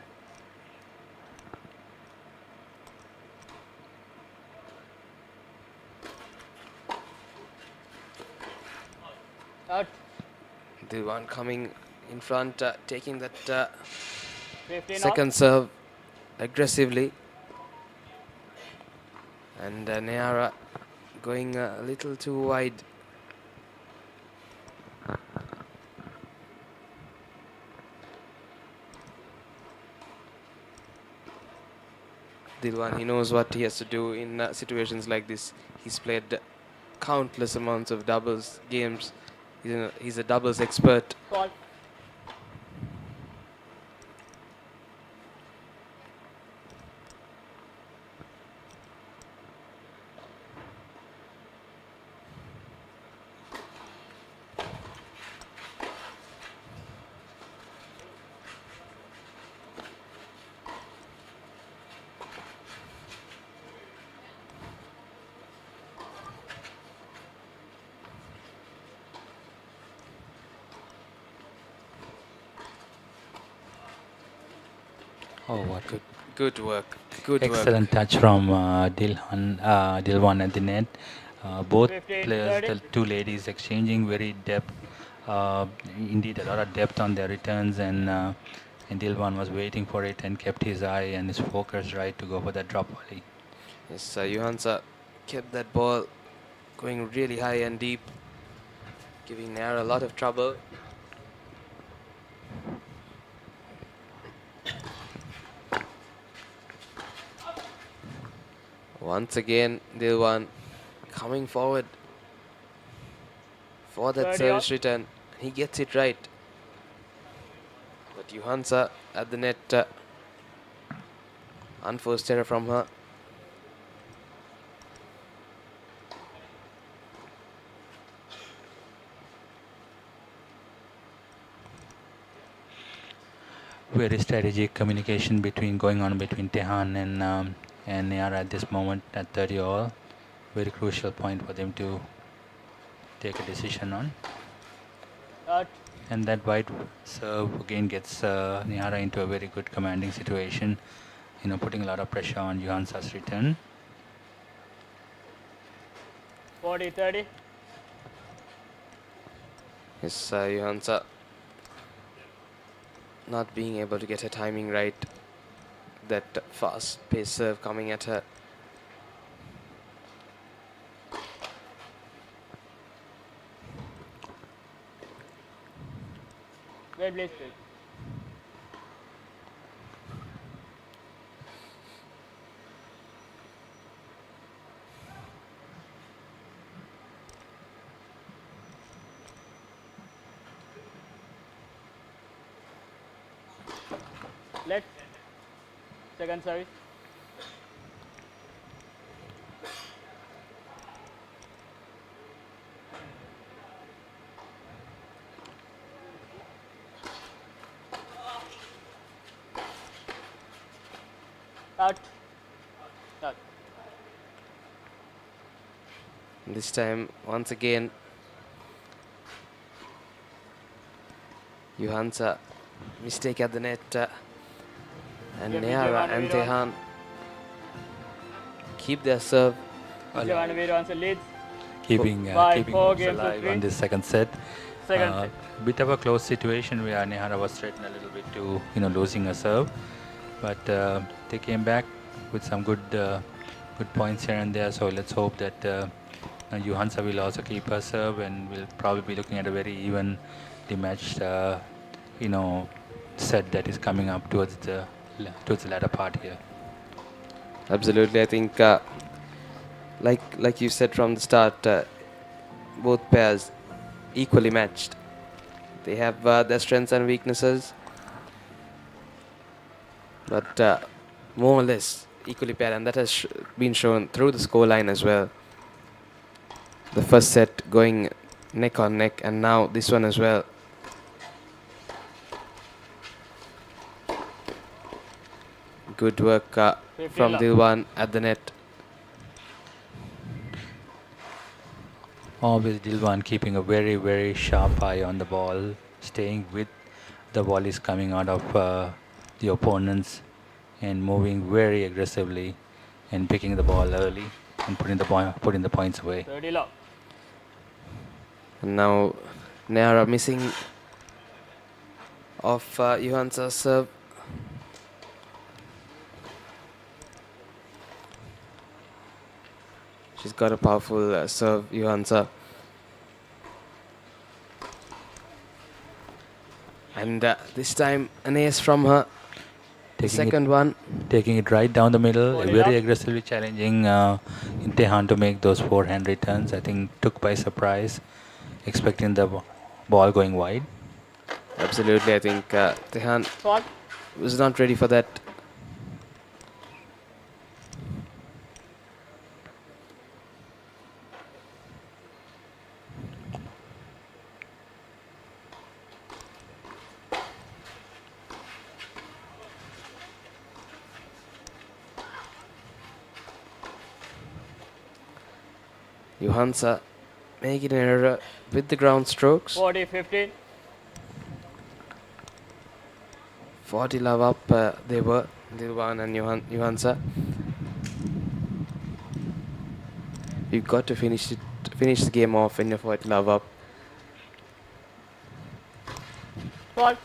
A: Dilwan coming in front, taking that second serve aggressively. And Neara going a little too wide. Dilwan, he knows what he has to do in situations like this. He's played countless amounts of doubles games. He's a doubles expert.
D: Fault.
P: Oh, what
A: Good work. Good work.
P: excellent touch from Dilwan at the net. Both
D: 15,
P: players,
D: 30.
P: the two ladies, exchanging very depth. Indeed, a lot of depth on their returns, and Dilwan was waiting for it and kept his eye and his focus right to go for that drop volley.
A: Yes, Johansa kept that ball going really high and deep, giving Nair a lot of trouble. Once again, Dilwan coming forward for that
D: 30
A: service
D: off.
A: return. He gets it right. But Johansa at the net, unforced error from her.
P: Very strategic communication going on between Tehan and Nair at this moment at 30 all. Very crucial point for them to take a decision on. And that wide serve again gets Nihara into a very good commanding situation, putting a lot of pressure on Johansa's return.
D: 40, 30.
A: Yes, Johansa not being able to get her timing right. That fast pace serve coming at her.
D: Wait, please, please. Let second service. Out. Out.
A: This time, once again, Johansa mistake at the net, and Nehara and Tehan keep their serve.
D: Vijayawada Veeru leads.
P: Keeping
D: By 4
P: hopes
D: games to
P: alive
D: 3.
P: on this second set.
D: Second set.
P: Bit of a close situation where Nehara was threatened a little bit to losing a serve, but they came back with some good points here and there. So let's hope that Johansa will also keep her serve, and we'll probably be looking at a very evenly matched set that is coming up towards the latter part here.
A: Absolutely, I think like you said from the start, both pairs equally matched. They have their strengths and weaknesses, but more or less equally paired, and that has been shown through the scoreline as well. The first set going neck on neck, and now this one as well. Good work from Dilwan at the net.
P: Always Dilwan keeping a very, very sharp eye on the ball, staying with the volleys coming out of the opponents and moving very aggressively and picking the ball early and putting the points away.
D: 30 low.
A: And now Nehara missing off Johansa's serve. She's got a powerful serve, Johansa. And this time an ace from her. The second one.
P: Taking it right down the middle, very aggressively challenging Tehan to make those forehand returns. I think took by surprise, expecting the ball going wide.
A: Absolutely, I think Tehan was not ready for that. Johansa making an error with the ground strokes.
D: 40, 15.
A: 40 love up they were, Dilwan and Johansa. You've got to finish the game off when you're 40 love up.
D: Fault.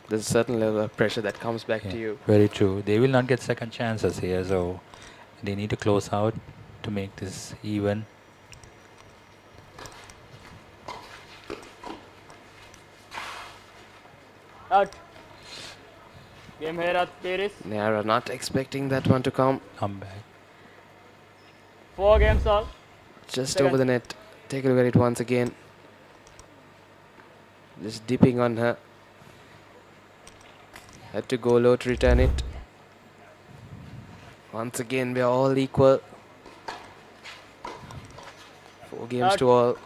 A: There's a certain level of pressure that comes back to you.
P: Very true. They will not get second chances here, so they need to close out to make this even.
D: Out. Game here at Paris.
A: Nara not expecting that one to come.
P: Come back.
D: 4 games all.
A: Just
D: Second.
A: over the net. Take a look at it once again. Just dipping on her. Had to go low to return it. Once again, we are all equal. 4 games
D: Out.
A: to all.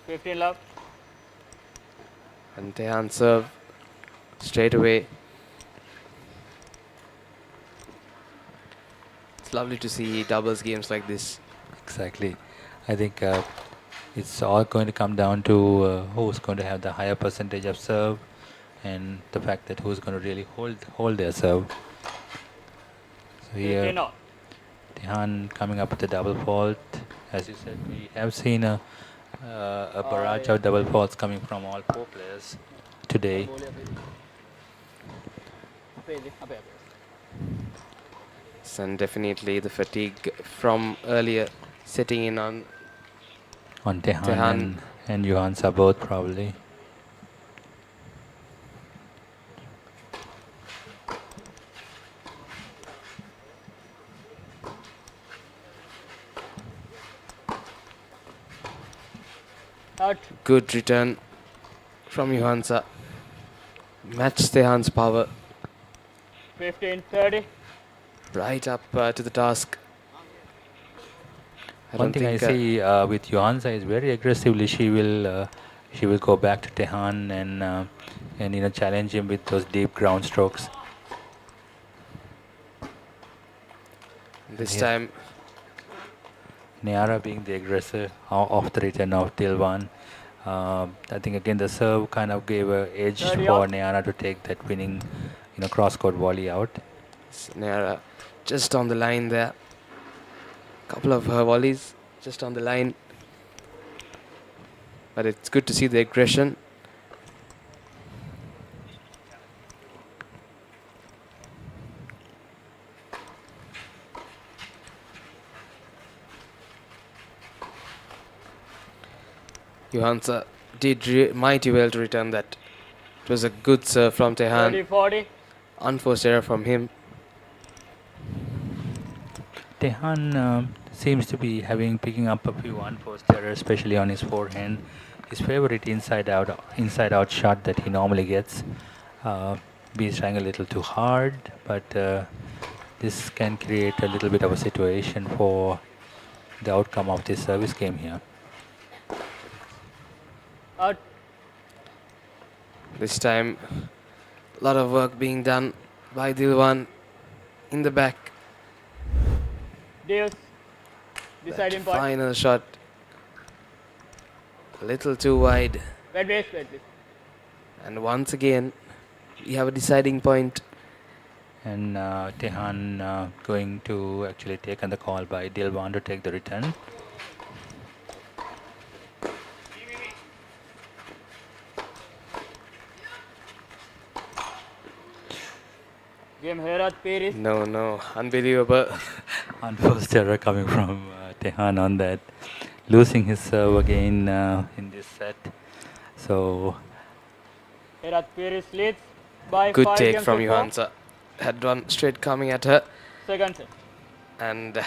D: 15 love.
A: And Tehan serve straight away. It's lovely to see doubles games like this.
P: Exactly. I think it's all going to come down to who's going to have the higher percentage of serve and the fact that who's going to really hold their serve. So here, Tehan coming up with a double fault. As you said, we have seen a barrage of double faults coming from all 4 players today.
A: And definitely the fatigue from earlier setting in on
P: Tehan and Johansa both probably.
D: Out.
A: Good return from Johansa. Match Tehan's power.
D: 15-30.
A: Right up to the task.
P: One thing I see with Johansa is very aggressively she will go back to Tehan and challenge him with those deep ground strokes.
A: This time
P: Nayara being the aggressor off the return of Dilwan. I think again the serve kind of gave an edge for Nayara to take that winning cross-court volley out.
A: Nayara just on the line there. Couple of her volleys just on the line. But it's good to see the aggression. Johansa did mighty well to return that. It was a good serve from Tehan.
D: 30-40.
A: Unforced error from him.
P: Tehan seems to be picking up a few unforced errors, especially on his forehand. His favorite inside out shot that he normally gets. He's trying a little too hard, but this can create a little bit of a situation for the outcome of this service game here.
D: Out.
A: This time, a lot of work being done by Dilwan in the back.
D: Deals. Deciding point.
A: Final shot. A little too wide.
D: Wait.
A: And once again, we have a deciding point.
P: And Tehan going to actually take on the call by Dilwan to take the return.
D: Game here at Paris.
A: No, unbelievable.
P: Unforced error coming from Tehan on that. Losing his serve again in this set. So
D: Here at Paris leads by
A: good
D: 5
A: take
D: games
A: from
D: to 4.
A: Johansa. Had one straight coming at her.
D: Second set.
A: And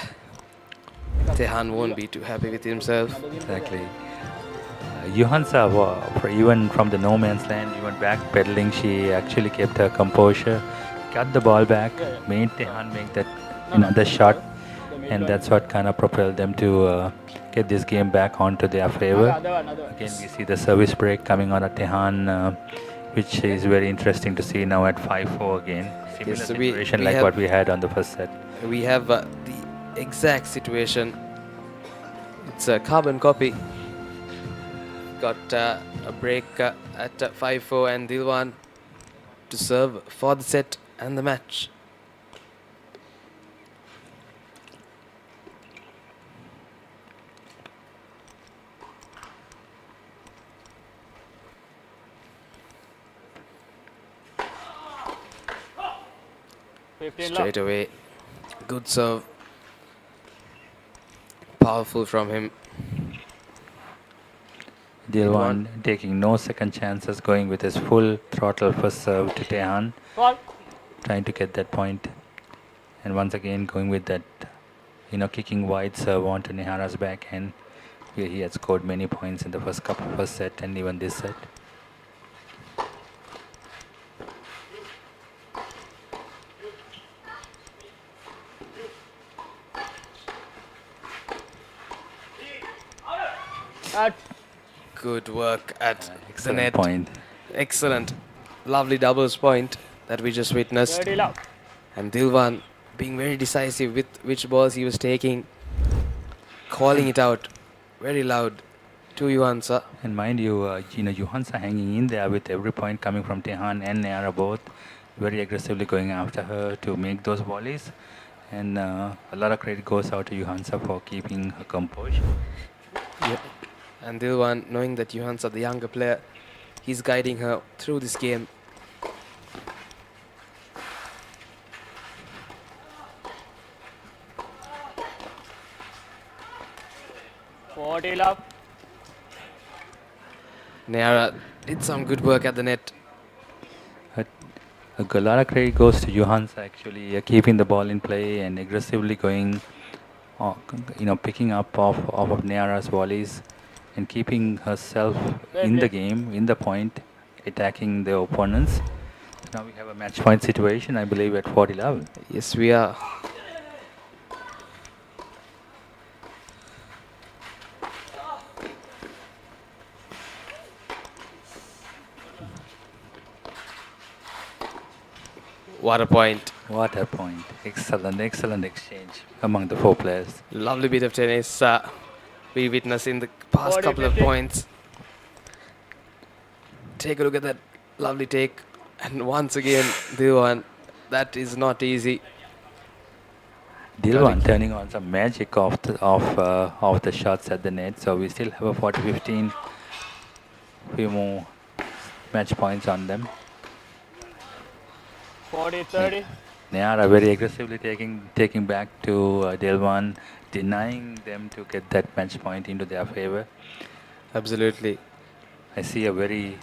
A: Tehan won't be too happy with himself.
P: Exactly. Johansa, even from the no man's land, even backpedaling, she actually kept her composure, cut the ball back, made Tehan make that another shot, and that's what kind of propelled them to get this game back onto their favor. Again, we see the service break coming on at Tehan, which is very interesting to see now at 5-4 again. Similar situation like what we had on the first set.
A: We have the exact situation. It's a carbon copy. Got a break at 5-4 and Dilwan to serve for the set and the match. Straight away, good serve, powerful from him.
P: Dilwan taking no second chances, going with his full throttle first serve to Tehan, trying to get that point. And once again going with that, kicking wide serve onto Nehara's backhand, where he had scored many points in the first set and even this set.
A: Good work at the net.
P: Point.
A: Excellent. Lovely doubles point that we just witnessed. And Dilwan being very decisive with which balls he was taking, calling it out very loud to Johansa.
P: And mind you, Johansa hanging in there with every point coming from Tehan and Nehara both, very aggressively going after her to make those volleys. And a lot of credit goes out to Johansa for keeping her composure.
A: Yep. And Dilwan, knowing that Johansa, the younger player, he's guiding her through this game. Nehara did some good work at the net.
P: A lot of credit goes to Johansa actually keeping the ball in play and aggressively going, picking up off of Nehara's volleys and keeping herself in the game, in the point, attacking the opponents. Now we have a match point situation, I believe, at 40-11.
A: Yes, we are. What a point.
P: What a point. Excellent, excellent exchange among the four players.
A: Lovely bit of tennis we witnessed in the past couple of points. Take a look at that lovely take. And once again, Dilwan, that is not easy.
P: Dilwan turning on some magic of the shots at the net. So we still have a 40-15. Few more match points on them.
D: 40-30.
P: Nehara very aggressively taking back to Dilwan, denying them to get that match point into their favor.
A: Absolutely.
P: I see a very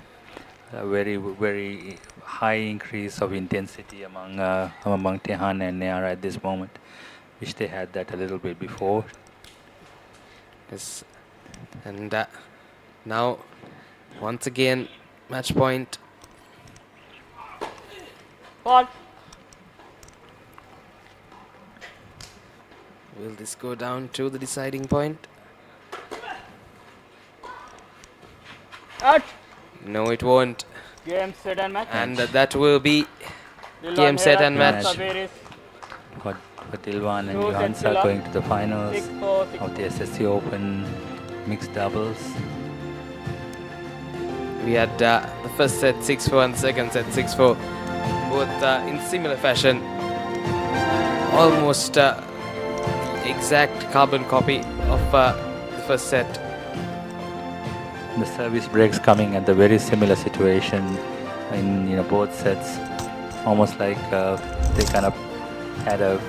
P: high increase of intensity among Tehan and Nehara at this moment. Wish they had that a little bit before.
A: Yes. And now, once again, match point.
D: Ball.
A: Will this go down to the deciding point?
D: Out.
A: No, it won't.
D: Game, set and match.
A: And that will be game, set and match.
P: For Dilwan and Johansa going to the finals of the SSC Open mixed doubles.
A: We had the first set 6-4 and second set 6-4. Both in similar fashion. Almost exact carbon copy of the first set.
P: The service breaks coming at the very similar situation in both sets. Almost like they kind of had a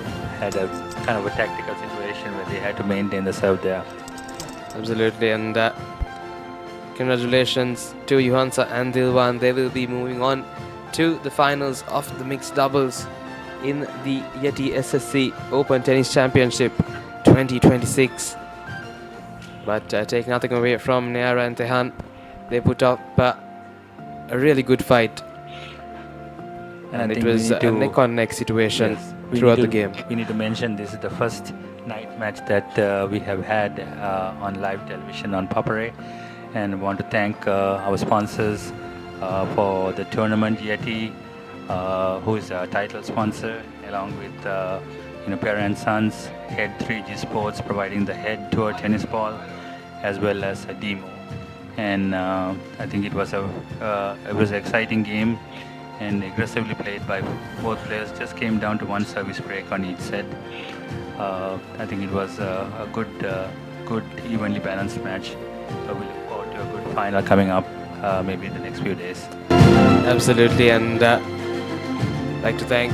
P: kind of a tactical situation where they had to maintain the serve there.
A: Absolutely, and congratulations to Johansa and Dilwan. They will be moving on to the finals of the mixed doubles in the Yeti SSC Open Tennis Championship 2026. But take nothing away from Nehara and Tehan. They put up a really good fight. And it was a neck-on-neck situation throughout the game.
P: We need to mention this is the first night match that we have had on live television on Papare. And want to thank our sponsors for the tournament, Yeti, who is a title sponsor, along with Papare & Sons, Head 3G Sports providing the head tour tennis ball, as well as a demo. And I think it was an exciting game. and aggressively played by both players. Just came down to one service break on each set. I think it was a good, evenly balanced match. So we look forward to a good final coming up, maybe in the next few days.
A: Absolutely, and like to thank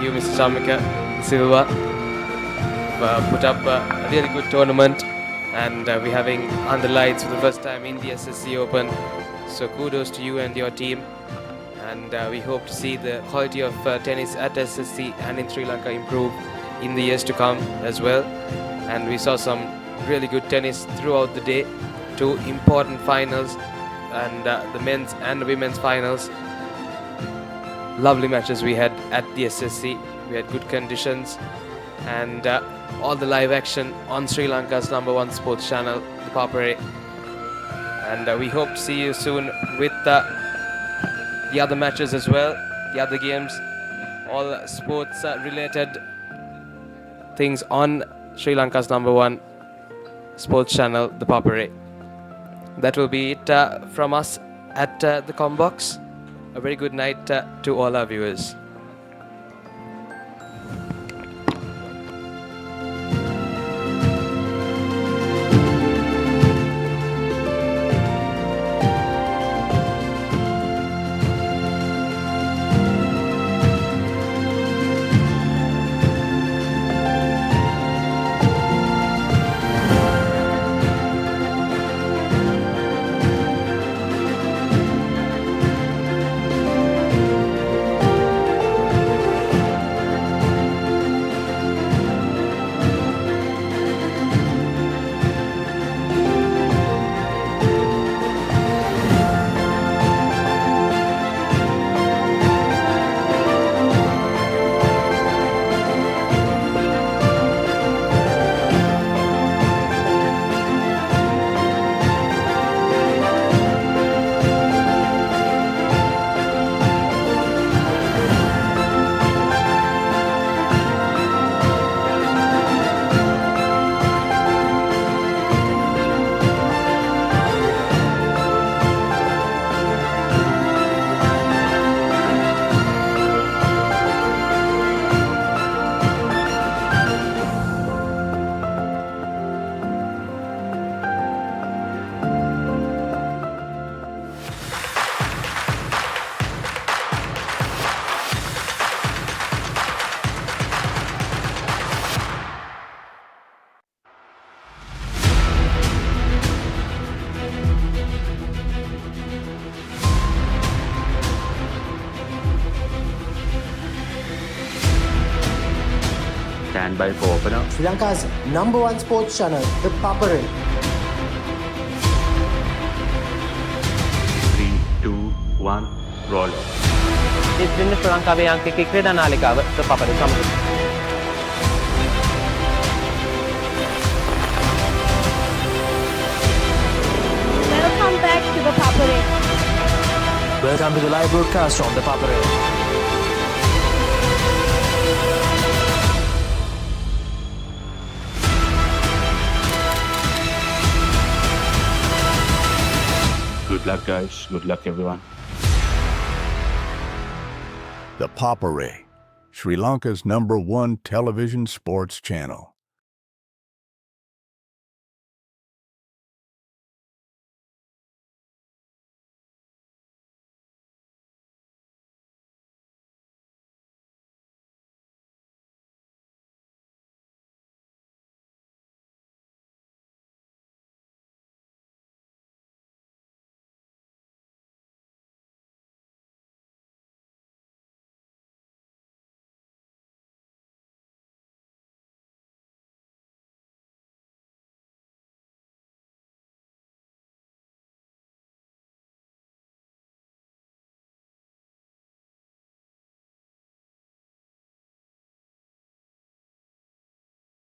A: you, Mr. Shamika Silva, put up a really good tournament, and we're having on the lights for the first time in the SSC Open. So kudos to you and your team, and we hope to see the quality of tennis at SSC and in Sri Lanka improve in the years to come as well. And we saw some really good tennis throughout the day, 2 important finals, and the men's and women's finals. Lovely matches we had at the SSC. We had good conditions, and all the live action on Sri Lanka's #1 sports channel, ThePapare. And we hope to see you soon with the other matches as well, the other games, all sports related things on Sri Lanka's #1 sports channel, ThePapare. That will be it from us at the Combox. A very good night to all our viewers.
K: Stand by for opener.
Q: Sri Lanka's #1 sports channel, ThePapare.
K: 3, 2, 1, roll.
W: It's been Sri Lanka අංක 1 ක්‍රීඩා නාලිකාව ThePapare සමග.
U: Welcome back to ThePapare.
I: Welcome to the live broadcast from ThePapare.
K: Good luck, guys. Good luck, everyone.
X: ThePapare, Sri Lanka's #1 television sports channel.